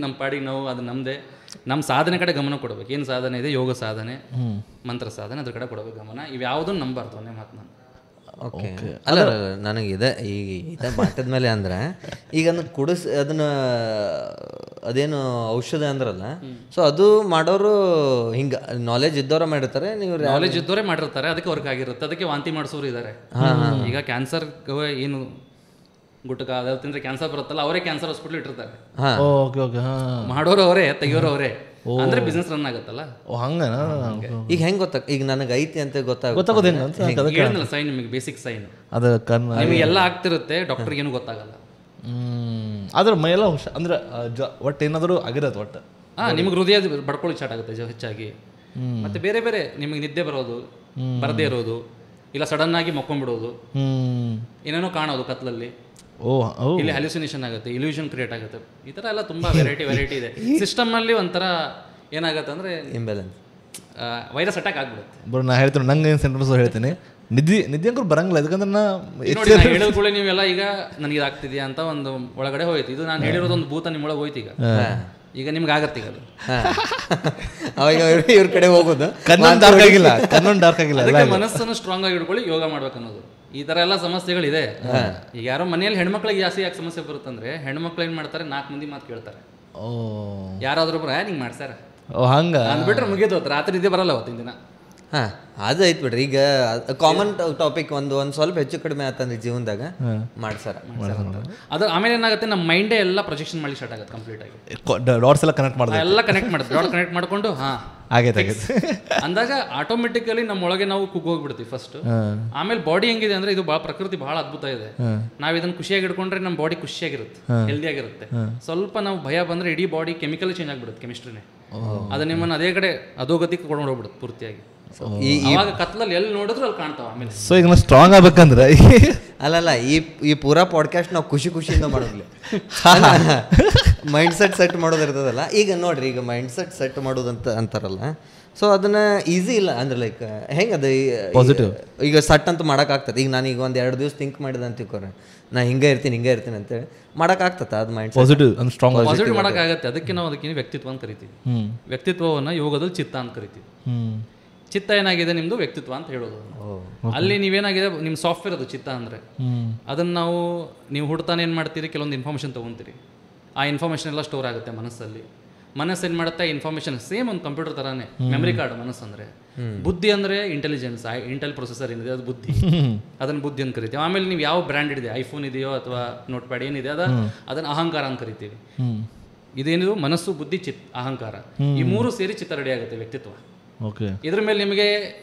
ನಮ್ಮ ಪಾಡಿಗೆ ನಾವು ಅದು ನಮ್ಮದೇ, ನಮ್ಮ ಸಾಧನೆ ಕಡೆ ಗಮನ ಕೊಡ್ಬೇಕು. ಏನು ಸಾಧನೆ ಇದೆ, ಯೋಗ ಸಾಧನೆ, ಮಂತ್ರ ಸಾಧನೆ, ಅದ್ರ ಕಡೆ ಕೊಡ್ಬೇಕು ಗಮನ. ಇವು ಯಾವುದನ್ನು ನಂಬಾರ್ದು ಅನ್ನೋ ಮಾತು ನಾನು. ಓಕೆ. ಅಲ್ಲ ನನಗಿದೆ ಈಗ ಇದು ಮಾತಾದ ಮೇಲೆ ಅಂದ್ರೆ ಈಗ ಅದನ್ನ ಅದೇನು ಔಷಧ ಅಂದ್ರಲ್ಲ, ಸೊ ಅದು ಮಾಡೋರು ಹಿಂಗೆ ನಾಲೆಜ್ ಇದ್ದವ್ರ ಮಾಡಿರ್ತಾರೆ. ನೀವು ನಾಲೆಜ್ ಇದ್ದವರೇ ಮಾಡಿರ್ತಾರೆ, ಅದಕ್ಕೆ ವರ್ಕ್ ಆಗಿರುತ್ತೆ. ಅದಕ್ಕೆ ವಾಂತಿ ಮಾಡಿಸೋರು ಇದ್ದಾರೆ. ಈಗ ಕ್ಯಾನ್ಸರ್ ಏನು ಗುಟ್ಕ ಅದಾವ ತಿಂದ್ರೆ ಕ್ಯಾನ್ಸರ್ ಬರುತ್ತಲ್ಲ, ಅವರೇ ಕ್ಯಾನ್ಸರ್ ಹಾಸ್ಪಿಟಲ್ ಇಟ್ಟಿರ್ತಾರೆ. ಮಾಡೋರು ಅವರೇ, ತೆಗಿಯೋರು ಅವರೇ. ಅಂದ್ರೆ ಬಿಸ್ನೆಸ್ ರನ್ ಆಗುತ್ತಲ್ಲ. ಈಗ ಹೆಂಗ್ ಈಗ ನನಗೆ ಐತಿ ಅಂತ ಗೊತ್ತಾಗೋದೇನು ಸೈನ್, ನಿಮಗೆ ಬೇಸಿಕ್ ಸೈನ್ ನಿಮಗೆ ಎಲ್ಲ ಆಗ್ತಿರುತ್ತೆ, ಡಾಕ್ಟರ್ಗೆ ಏನು ಗೊತ್ತಾಗಲ್ಲ. ಅದ್ರ ಮೈಯೆಲ್ಲ ಅಂದ್ರೆ ಒಟ್ಟು ಏನಾದರೂ ಆಗಿರತ್ತೆ ಒಟ್ಟು. ನಿಮ್ಗೆ ಹೃದಯ ಬಡ್ಕೊಳ್ಳಿ ಸ್ಟಾರ್ಟ್ ಆಗುತ್ತೆ ಹೆಚ್ಚಾಗಿ. ಮತ್ತೆ ಬೇರೆ ಬೇರೆ ನಿಮಗೆ ನಿದ್ದೆ ಬರೋದು, ಬರದೇ ಇರೋದು, ಇಲ್ಲ ಸಡನ್ ಆಗಿ ಮಕ್ಕೊಂಡ್ಬಿಡೋದು, ಏನೇನೋ ಕಾಣೋದು ಕತ್ಲಲ್ಲಿ, ಇಲ್ಲಿ ಹ್ಯಾಲ್ಯೂಸಿನೇಷನ್ ಆಗುತ್ತೆ, ಇಲ್ಯೂಷನ್ ಕ್ರಿಯೇಟ್ ಆಗುತ್ತೆ. ಈ ಥರ ಎಲ್ಲ ತುಂಬ ವೆರೈಟಿ ಇದೆ. ಸಿಸ್ಟಮ್ನಲ್ಲಿ ಒಂಥರ ಏನಾಗುತ್ತೆ ಅಂದರೆ ಇಂಬ್ಯಾಲೆನ್ಸ್, ವೈರಸ್ ಅಟ್ಯಾಕ್ ಆಗ್ಬಿಡುತ್ತೆ. ಬರೋ ನಾ ಹೇಳ್ತೀನಿ, ನಂಗೆ ಏನು ಸೆಂಟೆನ್ಸ್ ಹೇಳ್ತೀನಿ, ನಿದ್ದೆ ಅಂಕೂ ಬರಂಗಿಲ್ಲ. ಯಾಕಂದ್ರೆ ನಾನು ಹೇಳಿದ ಕೂಡ ನೀವೆಲ್ಲ ಈಗ ನನಗೆ ಇದಾಗ್ತಿದೆಯಾ ಅಂತ ಒಂದು ಒಳಗಡೆ ಹೋಯ್ತು. ಇದು ನಾನು ಹೇಳಿರೋದು ಒಂದು ಭೂತ ನಿಮ್ಮೊಳಗೆ ಹೋಯ್ತು. ಈಗ ನಿಮ್ಗೆ ಆಗತ್ತೆ, ಈಗ ಅದು ಅವಾಗ ಇವ್ರ ಕಡೆ ಹೋಗೋದು ಕನ್ನೊಂದು ಡಾರ್ಕ್ ಆಗಿಲ್ಲ. ಅದಕ್ಕೆ ಮನಸ್ಸನ್ನು ಸ್ಟ್ರಾಂಗ್ ಆಗಿ ಇಟ್ಕೊಳ್ಳಿ, ಯೋಗ ಮಾಡ್ಬೇಕು ಅನ್ನೋದು. ಈ ಥರ ಎಲ್ಲ ಸಮಸ್ಯೆಗಳಿದೆ. ಈಗ ಯಾರೋ ಮನೆಯಲ್ಲಿ ಹೆಣ್ಮಕ್ಳಿಗೆ ಜಾಸ್ತಿ ಯಾಕೆ ಸಮಸ್ಯೆ ಬರುತ್ತಂದ್ರೆ, ಹೆಣ್ಮಕ್ಳು ಏನು ಮಾಡ್ತಾರೆ, 4 ಮಂದಿ ಮಾತು ಕೇಳ್ತಾರೆ. ಯಾರಾದ್ರೂ ಹಿಂಗೆ ಮಾಡ್ಸಾರ ಹಂಗ ಅಂದ್ಬಿಟ್ರೆ ಮುಗಿದು ರಾತ್ರಿ ಇದೇ ಬರಲ್ಲ ಅವತ್ತಿನ ದಿನ. ಅದು ಐತ್ ಬಿಡ್ರಿ. ಈಗ ಕಾಮನ್ ಟಾಪಿಕ್ ಒಂದು ಸ್ವಲ್ಪ ಹೆಚ್ಚು ಕಡಿಮೆ ಆತಂದ್ರೆ ಜೀವನದಾಗ ಮಾಡ್ಸಾರ. ಅದು ಆಮೇಲೆ ಏನಾಗುತ್ತೆ, ನಮ್ಮ ಮೈಂಡೇ ಎಲ್ಲ ಪ್ರೊಜೆಕ್ಷನ್ ಮಾಡಿ ಸ್ಟಾರ್ಟ್ ಆಗುತ್ತೆ ಕಂಪ್ಲೀಟ್ ಆಗಿ. ಡಾಟ್ಸ್ ಎಲ್ಲ ಕನೆಕ್ಟ್ ಮಾಡುತ್ತೆ, ಎಲ್ಲ ಕನೆಕ್ಟ್ ಮಾಡುತ್ತೆ. ಡಾಟ್ ಕನೆಕ್ಟ್ ಮಾಡ್ಕೊಂಡು ಆಗೈತೆ ಅಂದಾಗ ಆಟೋಮೆಟಿಕಲಿ ನಮ್ಮೊಳಗೆ ನಾವು ಕುಗ್ಗೋಗ್ಬಿಡ್ತೀವಿ ಫಸ್ಟ್. ಆಮೇಲೆ ಬಾಡಿ ಹೆಂಗಿದೆ ಅಂದ್ರೆ ಇದು ಭಾಳ ಪ್ರಕೃತಿ ಬಹಳ ಅದ್ಭುತ ಇದೆ. ನಾವ್ ಇದನ್ನ ಖುಷಿಯಾಗಿ ಇಟ್ಕೊಂಡ್ರೆ ನಮ್ಮ ಬಾಡಿ ಖುಷಿಯಾಗಿರುತ್ತೆ, ಹೆಲ್ದಿ ಆಗಿರುತ್ತೆ. ಸ್ವಲ್ಪ ನಾವು ಭಯ ಬಂದ್ರೆ ಇಡೀ ಬಾಡಿ ಕೆಮಿಕಲ್ ಚೇಂಜ್ ಆಗ್ಬಿಡುತ್ತೆ, ಕೆಮಿಸ್ಟ್ರಿನೇ. ಅದು ನಿಮ್ಮನ್ನ ಅದೇ ಕಡೆ ಅಧೋಗತಿಗೆ ಕೊಂಡೋಗಿ ಹೋಗ್ಬಿಡುತ್ತೆ ಪೂರ್ತಿಯಾಗಿ. ಅವಾಗ ಕತ್ಲಲ್ಲಿ ಎಲ್ಲಿ ನೋಡಿದ್ರು ಅಲ್ಲಿ ಕಾಣ್ತಾವ ಆಮೇಲೆ. ಸೊ ಈಗ ನಾವು ಸ್ಟ್ರಾಂಗ್ ಆಗ್ಬೇಕಂದ್ರೆ ಅಲ್ಲಲ್ಲ ಈ ಪೂರಾ ಪಾಡ್ಕಾಸ್ಟ್ ನಾವು ಖುಷಿಯಿಂದ ಮಾಡೋದ್ಲಿ ಮೈಂಡ್ ಸೆಟ್ ಮಾಡೋದಿರ್ತದಲ್ಲ. ಈಗ ನೋಡ್ರಿ, ಈಗ ಮೈಂಡ್ ಸೆಟ್ ಮಾಡೋದಂತ ಅಂತಾರಲ್ಲ, ಸೊ ಅದನ್ನ ಈಸಿ ಇಲ್ಲ ಅಂದ್ರೆ ಲೈಕ್ ಹೆಂಗೆ ಅದು ಪಾಸಿಟಿವ್ ಈಗ ಸಟ್ ಅಂತ ಮಾಡೋಕ್ಕಾಗ್ತದೆ. ಈಗ ನಾನು ಈಗ ಒಂದು 2 ದಿವಸ ಥಿಂಕ್ ಮಾಡಿದೆ ಅಂತ ತಿಳ್ಕೊರೆ, ನಾ ಹಿಂಗೆ ಇರ್ತೀನಿ ಅಂತೇಳಿ ಮಾಡೋಕ್ಕಾಗ್ತದೆ. ಅದು ಮೈಂಡ್ ಪಾಸಿಟಿವ್ ಅಂದ್ರೆ ಸ್ಟ್ರಾಂಗ್ ಪಾಸಿಟಿವ್ ಮಾಡೋಕ್ಕಾಗತ್ತೆ. ಅದಕ್ಕೆ ನಾವು ಅದಕ್ಕೆ ವ್ಯಕ್ತಿತ್ವ ಅಂತ ಕರಿತೀವಿ. ವ್ಯಕ್ತಿತ್ವವನ್ನು ಯೋಗದಲ್ಲಿ ಚಿತ್ತ ಅಂತ ಕರಿತೀವಿ. ಚಿತ್ತ ಏನಾಗಿದೆ ನಿಮ್ದು ವ್ಯಕ್ತಿತ್ವ ಅಂತ ಹೇಳೋದು. ಅಲ್ಲಿ ನೀವೇನಾಗಿದೆ ನಿಮ್ಮ ಸಾಫ್ಟ್ವೇರ್ ಅದು ಚಿತ್ತ ಅಂದರೆ. ಅದನ್ನು ನೀವು ಹುಡ್ತಾನೆ ಏನು ಮಾಡ್ತೀರಿ, ಕೆಲವೊಂದು ಇನ್ಫಾರ್ಮೇಷನ್ ತೊಗೊತೀರಿ. ಆ ಇನ್ಫಾರ್ಮೇಷನ್ ಎಲ್ಲ ಸ್ಟೋರ್ ಆಗುತ್ತೆ ಮನಸ್ಸಲ್ಲಿ. ಮನಸ್ಸು ಏನು ಮಾಡುತ್ತೆ, ಇನ್ಫಾರ್ಮೇಷನ್ ಸೇಮ್ ಒಂದು ಕಂಪ್ಯೂಟರ್ ಥರನೇ ಮೆಮರಿ ಕಾರ್ಡ್ ಮನಸ್ಸು ಅಂದರೆ. ಬುದ್ಧಿ ಅಂದರೆ ಇಂಟೆಲಿಜೆನ್ಸ್, ಇಂಟೆಲ್ ಪ್ರೊಸೆಸರ್ ಏನಿದೆ ಅದು ಬುದ್ಧಿ, ಅದನ್ನು ಬುದ್ಧಿ ಅಂತ ಕರಿತೀವಿ. ಆಮೇಲೆ ನೀವು ಯಾವ ಬ್ರ್ಯಾಂಡ್ ಇದೆ, ಐಫೋನ್ ಇದೆಯೋ ಅಥವಾ ನೋಟ್ ಪ್ಯಾಡ್ ಏನಿದೆ ಅದನ್ನು ಅಹಂಕಾರ ಅಂತ ಕರಿತೀವಿ. ಇದೇನಿದು ಮನಸ್ಸು, ಬುದ್ಧಿ, ಅಹಂಕಾರ, ಈ 3 ಸೇರಿ ಚಿತ್ತ ರೆಡಿ ಆಗುತ್ತೆ ವ್ಯಕ್ತಿತ್ವ. ಇದ್ರ ಮೇಲೆ ನಿಮಗೆ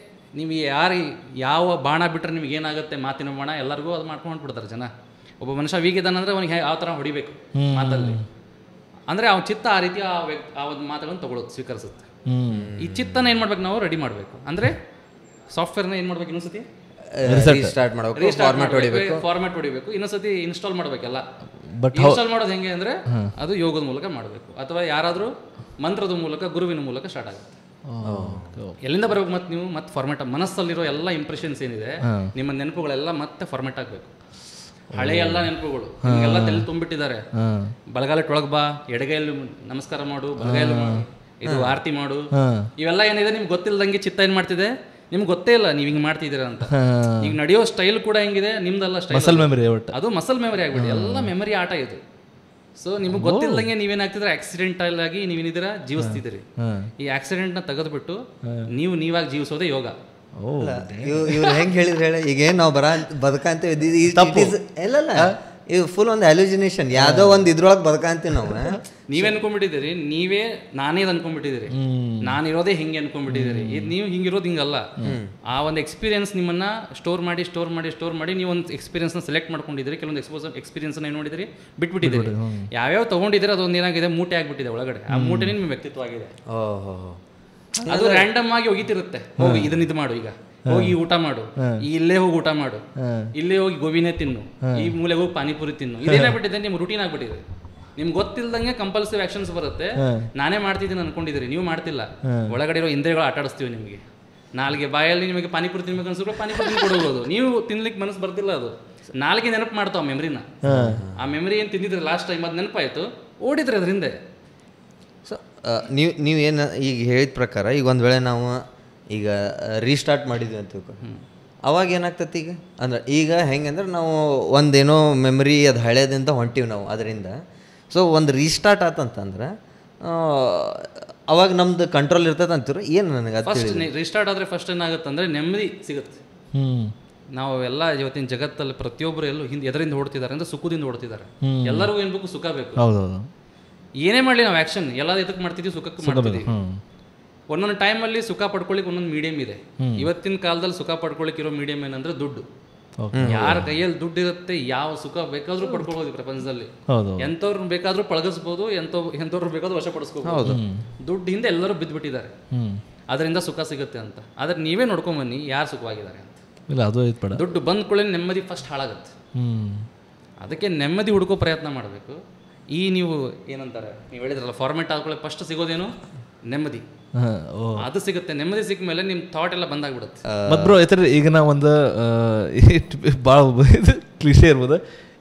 ನೀವು ಯಾವ ಬಾಣ ಬಿಟ್ಟರೆ ನಿಮ್ಗೆ ಏನಾಗುತ್ತೆ, ಮಾತಿನ ಬಾಣ ಎಲ್ಲರಿಗೂ ಅದು ಮಾಡ್ಕೊಂಡು ಬಿಡ್ತಾರೆ ಜನ. ಒಬ್ಬ ಮನುಷ್ಯ ವೀಗಿದ್ದಾನಂದ್ರೆ ಅವನಿಗೆ ಯಾವ ಥರ ಹೊಡಿಬೇಕು ಮಾತಲ್ಲಿ, ಅಂದರೆ ಅವ್ನ ಚಿತ್ತ ಆ ರೀತಿ ಆ ಒಂದು ಮಾತುಗಳನ್ನು ತಗೊಳ್ಳೋದು ಸ್ವೀಕರಿಸುತ್ತೆ. ಈ ಚಿತ್ತನ ಏನು ಮಾಡ್ಬೇಕು, ನಾವು ರೆಡಿ ಮಾಡಬೇಕು. ಅಂದರೆ ಸಾಫ್ಟ್ವೇರ್ನ ಏನು ಮಾಡ್ಬೇಕು, ಇನ್ನೊಂದ್ಸತಿ ಫಾರ್ಮ್ಯಾಟ್ ಹೊಡಿಬೇಕು, ಇನ್ನೊಂದ್ಸತಿ ಇನ್ಸ್ಟಾಲ್ ಮಾಡಬೇಕೆಲ್ಲ. ಇನ್ಸ್ಟಾಲ್ ಮಾಡೋದು ಹೆಂಗೆ ಅಂದರೆ ಅದು ಯೋಗದ ಮೂಲಕ ಮಾಡಬೇಕು, ಅಥವಾ ಯಾರಾದರೂ ಮಂತ್ರದ ಮೂಲಕ, ಗುರುವಿನ ಮೂಲಕ ಸ್ಟಾರ್ಟ್ ಆಗುತ್ತೆ. ಎಲ್ಲಿಂದ ಬರ್ಬೇಕು ಮತ್ತೆ ನೀವು ಮತ್ತೆ ಫಾರ್ಮ್ಯಾಟ್, ಮನಸ್ಸಲ್ಲಿರೋ ಎಲ್ಲ ಇಂಪ್ರೆಷನ್ಸ್ ಏನಿದೆ, ನಿಮ್ಮ ನೆನಪುಗಳೆಲ್ಲ ಮತ್ತೆ ಫಾರ್ಮ್ಯಾಟ್ ಆಗಬೇಕು. ಹಳೆ ಎಲ್ಲ ನೆನಪುಗಳು ಎಲ್ಲ ತಲೆ ತುಂಬಿಟ್ಟಿದ್ದಾರೆ. ಬಲಗಾಲಟ್ಟೊಳಗೆ ಬಾ, ಎಡಗೈಯಲ್ಲಿ ನಮಸ್ಕಾರ ಮಾಡು, ಬಲಗೈಯಲ್ಲಿ ಇದು ಆರತಿ ಮಾಡು, ಇವೆಲ್ಲ ಏನಿದೆ ನಿಮ್ಗೆ ಗೊತ್ತಿಲ್ಲದಂಗೆ ಚಿತ್ತ ಏನು ಮಾಡ್ತಿದೆ, ನಿಮ್ಗೆ ಗೊತ್ತೇ ಇಲ್ಲ ನೀವು ಹಿಂಗೆ ಮಾಡ್ತಿದ್ದೀರಾ ಅಂತ. ಈಗ ನಡೆಯೋ ಸ್ಟೈಲ್ ಕೂಡ ಹೆಂಗಿದೆ, ನಿಮ್ದೆಲ್ಲ ಸ್ಟೈಲ್ ಅದು ಮಸಲ್ ಮೆಮರಿ ಆಗ್ಬಿಡಿ, ಎಲ್ಲ ಮೆಮರಿ ಆಟ ಇದು. ಸೊ ನಿಮ್ಗೆ ಗೊತ್ತಿಲ್ಲದಂಗೆ ನೀವೇನಾಗ್ತಿದ್ರೆ ಆಕ್ಸಿಡೆಂಟಲ್ ಆಗಿ ನೀವೇನಿದ್ದೀರಾ ಜೀವಿಸ್ತಿದ್ದೀರಿ. ಈ ಆಕ್ಸಿಡೆಂಟ್ನ ತೆಗೆದುಬಿಟ್ಟು ನೀವಾಗಿ ಜೀವಿಸೋದೇ ಯೋಗ. ಇವ್ರು ಹೆಂಗೆ ಹೇಳಿದ್ರೆ ಹೇಳಿ, ಈಗೇನು ನಾವು ಬದುಕಂತೀವಿ ಇಲ್ಲ, ಇದು ಫುಲ್ ಒಂದು ಅಲ್ಯೂಜಿನೇಷನ್, ಯಾವುದೋ ಒಂದು ಇದ್ರೊಳಗೆ ಬದುಕಂತೀವಿ ನಾವು. ನೀವೇ ಅನ್ಕೊಂಡ್ಬಿಟ್ಟಿದ್ದೀರಿ, ನೀವೇ ನಾನೇ ಅನ್ಕೊಂಡ್ಬಿಟ್ಟಿದ್ದೀರಿ, ನಾನಿರೋದೇ ಹಿಂಗೆ ಅನ್ಕೊಂಡ್ಬಿಟ್ಟಿದ್ದೀರಿ. ಇದು ನೀವು ಹಿಂಗಿರೋದು ಹಿಂಗಲ್ಲ. ಆ ಒಂದು ಎಕ್ಸ್ಪೀರಿಯನ್ಸ್ ನಿಮ್ಮನ್ನ ಸ್ಟೋರ್ ಮಾಡಿ ನೀವು ಒಂದು ಎಕ್ಸ್ಪೀರಿಯನ್ಸ್ನ ಸೆಲೆಕ್ಟ್ ಮಾಡ್ಕೊಂಡಿದ್ದೀರಿ. ಕೆಲವೊಂದು ಎಕ್ಸ್ಪೀರಿಯನ್ಸ್ನ ಏನು ನೋಡಿದಿರಿ, ಬಿಟ್ಬಿಟ್ಟಿದ್ದೀರಿ. ಯಾವ್ಯಾವ ತೊಗೊಂಡಿದ್ದೀರಿ ಅದೊಂದು ಏನಾಗಿದೆ, ಮೂಟೆ ಆಗಿಬಿಟ್ಟಿದೆ ಒಳಗಡೆ. ಆ ಮೂಟೆನೇ ನಿಮ್ಮ ವ್ಯಕ್ತಿತ್ವ ಆಗಿದೆ. ಅದು ರ್ಯಾಂಡಮ್ ಆಗಿ ಹೋಗಿತಿರುತ್ತೆ. ಹೋಗಿ ಇದನ್ನ ಇದು ಮಾಡು, ಈಗ ಹೋಗಿ ಊಟ ಮಾಡು, ಇಲ್ಲೇ ಹೋಗಿ ಊಟ ಮಾಡು, ಇಲ್ಲೇ ಹೋಗಿ ಗೋಬಿನೇ ತಿನ್ನು, ಈ ಮೂಲೆಗೆ ಹೋಗಿ ಪಾನಿಪುರಿ ತಿನ್ನು. ಇದೇನಾಗ್ಬಿಟ್ಟಿದೆ, ನಿಮ್ಮ ರೂಟೀನ್ ಆಗ್ಬಿಟ್ಟಿದೆ. ನಿಮ್ಗೆ ಗೊತ್ತಿಲ್ದಂಗೆ ಕಂಪಲ್ಸರಿ ಆಕ್ಷನ್ಸ್ ಬರುತ್ತೆ. ನಾನೇ ಮಾಡ್ತಿದ್ದೀನಿ ಅನ್ಕೊಂಡಿದ್ದೀರಿ, ನೀವು ಮಾಡ್ತಿಲ್ಲ. ಒಳಗಡೆ ಇರೋ ಇಂದ್ರಿಯಗಳು ಆಟ ಆಡಿಸ್ತೀವಿ ನಿಮಗೆ. ನಾಲ್ಗೆ ಬಾಯಲ್ಲಿ ನಿಮಗೆ ಪಾನಿಪುರಿ ತಿನ್ಬೇಕು ಅನ್ಸಿದ್ರೆ ಪಾನಿಪುರಿ ಕೊಡೋದು, ನೀವು ತಿನ್ಲಿಕ್ಕೆ ಮನಸ್ಸು ಬರ್ತಿಲ್ಲ. ಅದು ನಾಲ್ಗೆ ನೆನಪು ಮಾಡ್ತಾವ ಮೆಮ್ರಿನ. ಆ ಮೆಮ್ರಿ ಏನು ತಿಂದಿದ್ರೆ ಲಾಸ್ಟ್ ಟೈಮ್ ಅದು ನೆನಪಾಯ್ತು, ಓಡಿದ್ರೆ ಅದ್ರ ಹಿಂದೆ. ಸೊ ನೀವೇನು ಈಗ ಹೇಳಿದ ಪ್ರಕಾರ ಈಗ ಒಂದು ವೇಳೆ ನಾವು ಈಗ ರೀಸ್ಟಾರ್ಟ್ ಮಾಡಿದ್ವಿ ಅಂತ ಅವಾಗ ಏನಾಗ್ತತಿ ಈಗ ಅಂದ್ರೆ, ಈಗ ಹೆಂಗೆ ಅಂದ್ರೆ ನಾವು ಒಂದೇನೋ ಮೆಮರಿ ಅದು ಹಳೇದಿಂದ ಹೊಂಟೀವಿ ನಾವು ಅದರಿಂದ. ಸೊ ಒಂದು ರೀಸ್ಟಾರ್ಟ್ ಆತಂತಂದ್ರೆ ಅವಾಗ ನಮ್ದು ಕಂಟ್ರೋಲ್ ಇರ್ತದೆ ಅಂತೀರ ಏನು ನನಗೆ ಫಸ್ಟ್ ರೀಸ್ಟಾರ್ಟ್ ಆದರೆ ಫಸ್ಟ್ ಏನಾಗುತ್ತೆ ಅಂದರೆ ನೆಮ್ಮದಿ ಸಿಗುತ್ತೆ. ನಾವು ಎಲ್ಲ ಇವತ್ತಿನ ಜಗತ್ತಲ್ಲಿ ಪ್ರತಿಯೊಬ್ಬರು ಎಲ್ಲೂ ಎದರಿಂದ ಓಡ್ತಿದ್ದಾರೆ ಅಂದರೆ ಸುಖದಿಂದ ಓಡ್ತಿದ್ದಾರೆ. ಎಲ್ಲರಿಗೂ ಏನು ಬೇಕು, ಸುಖ ಬೇಕು. ಏನೇ ಮಾಡಲಿ ನಾವು ಆ್ಯಕ್ಷನ್ ಎಲ್ಲ ಇದಕ್ಕೆ ಮಾಡ್ತಿದ್ದೀವಿ, ಸುಖಕ್ಕೆ ಮಾಡ್ತಿದ್ದೀವಿ. ಒಂದೊಂದು ಟೈಮಲ್ಲಿ ಸುಖ ಪಡ್ಕೊಳ್ಳಿಕ್ಕೆ ಒಂದೊಂದು ಮೀಡಿಯಮ್ ಇದೆ. ಇವತ್ತಿನ ಕಾಲದಲ್ಲಿ ಸುಖ ಪಡ್ಕೊಳ್ಳಿಕ್ಕೆ ಇರೋ ಮೀಡಿಯಮ್ ಏನಂದ್ರೆ ದುಡ್ಡು. ಯಾರ ಕೈಯಲ್ಲಿ ದುಡ್ಡು ಇರುತ್ತೆ, ಯಾವ ಸುಖ ಬೇಕಾದ್ರೂ ಪಡ್ಕೊಳ್ಬೋದು ಪ್ರಪಂಚದಲ್ಲಿ. ಎಂಥವ್ರು ಬೇಕಾದ್ರೂ ಪಳಗಿಸ್ಬೋದು, ಎಂಥವ್ರು ಬೇಕಾದ್ರೂ ವಶಪಡಿಸ್ಕೋಬಹುದು. ದುಡ್ಡು ಹಿಂದೆ ಎಲ್ಲರೂ ಬಿದ್ದುಬಿಟ್ಟಿದ್ದಾರೆ, ಅದರಿಂದ ಸುಖ ಸಿಗುತ್ತೆ ಅಂತ. ಆದ್ರೆ ನೀವೇ ನೋಡ್ಕೊಂಬನ್ನಿ ಯಾರು ಸುಖವಾಗಿದ್ದಾರೆ ಅಂತ. ದುಡ್ಡು ಬಂದ್ಕೊಳ್ಳಿ ನೆಮ್ಮದಿ ಫಸ್ಟ್ ಹಾಳಾಗುತ್ತೆ. ಅದಕ್ಕೆ ನೆಮ್ಮದಿ ಹುಡುಕೋ ಪ್ರಯತ್ನ ಮಾಡಬೇಕು. ಈ ನೀವು ಏನಂತಾರೆ, ನೀವು ಹೇಳಿದ್ರಲ್ಲ ಫಾರ್ಮೆಟ್ ಆದ್ಕೊಳ್ಳಿ ಫಸ್ಟ್ ಸಿಗೋದೇನು, ನೆಮ್ಮದಿ. ಅದು ಸಿಗುತ್ತೆ. ನೆಮ್ಮದಿ ಸಿಕ್ಕ ಮೇಲೆ ನಿಮ್ಮ ಥಾಟ್ ಎಲ್ಲ ಬಂದಾಗ್ಬಿಡುತ್ತೆ. ಮತ್ತು ಬ್ರೋ ಐತ್ರಿ ಈಗ ನಾ ಒಂದು ಭಾಳ ಇದು ಕ್ಲಿಷೇ ಇರ್ಬೋದು.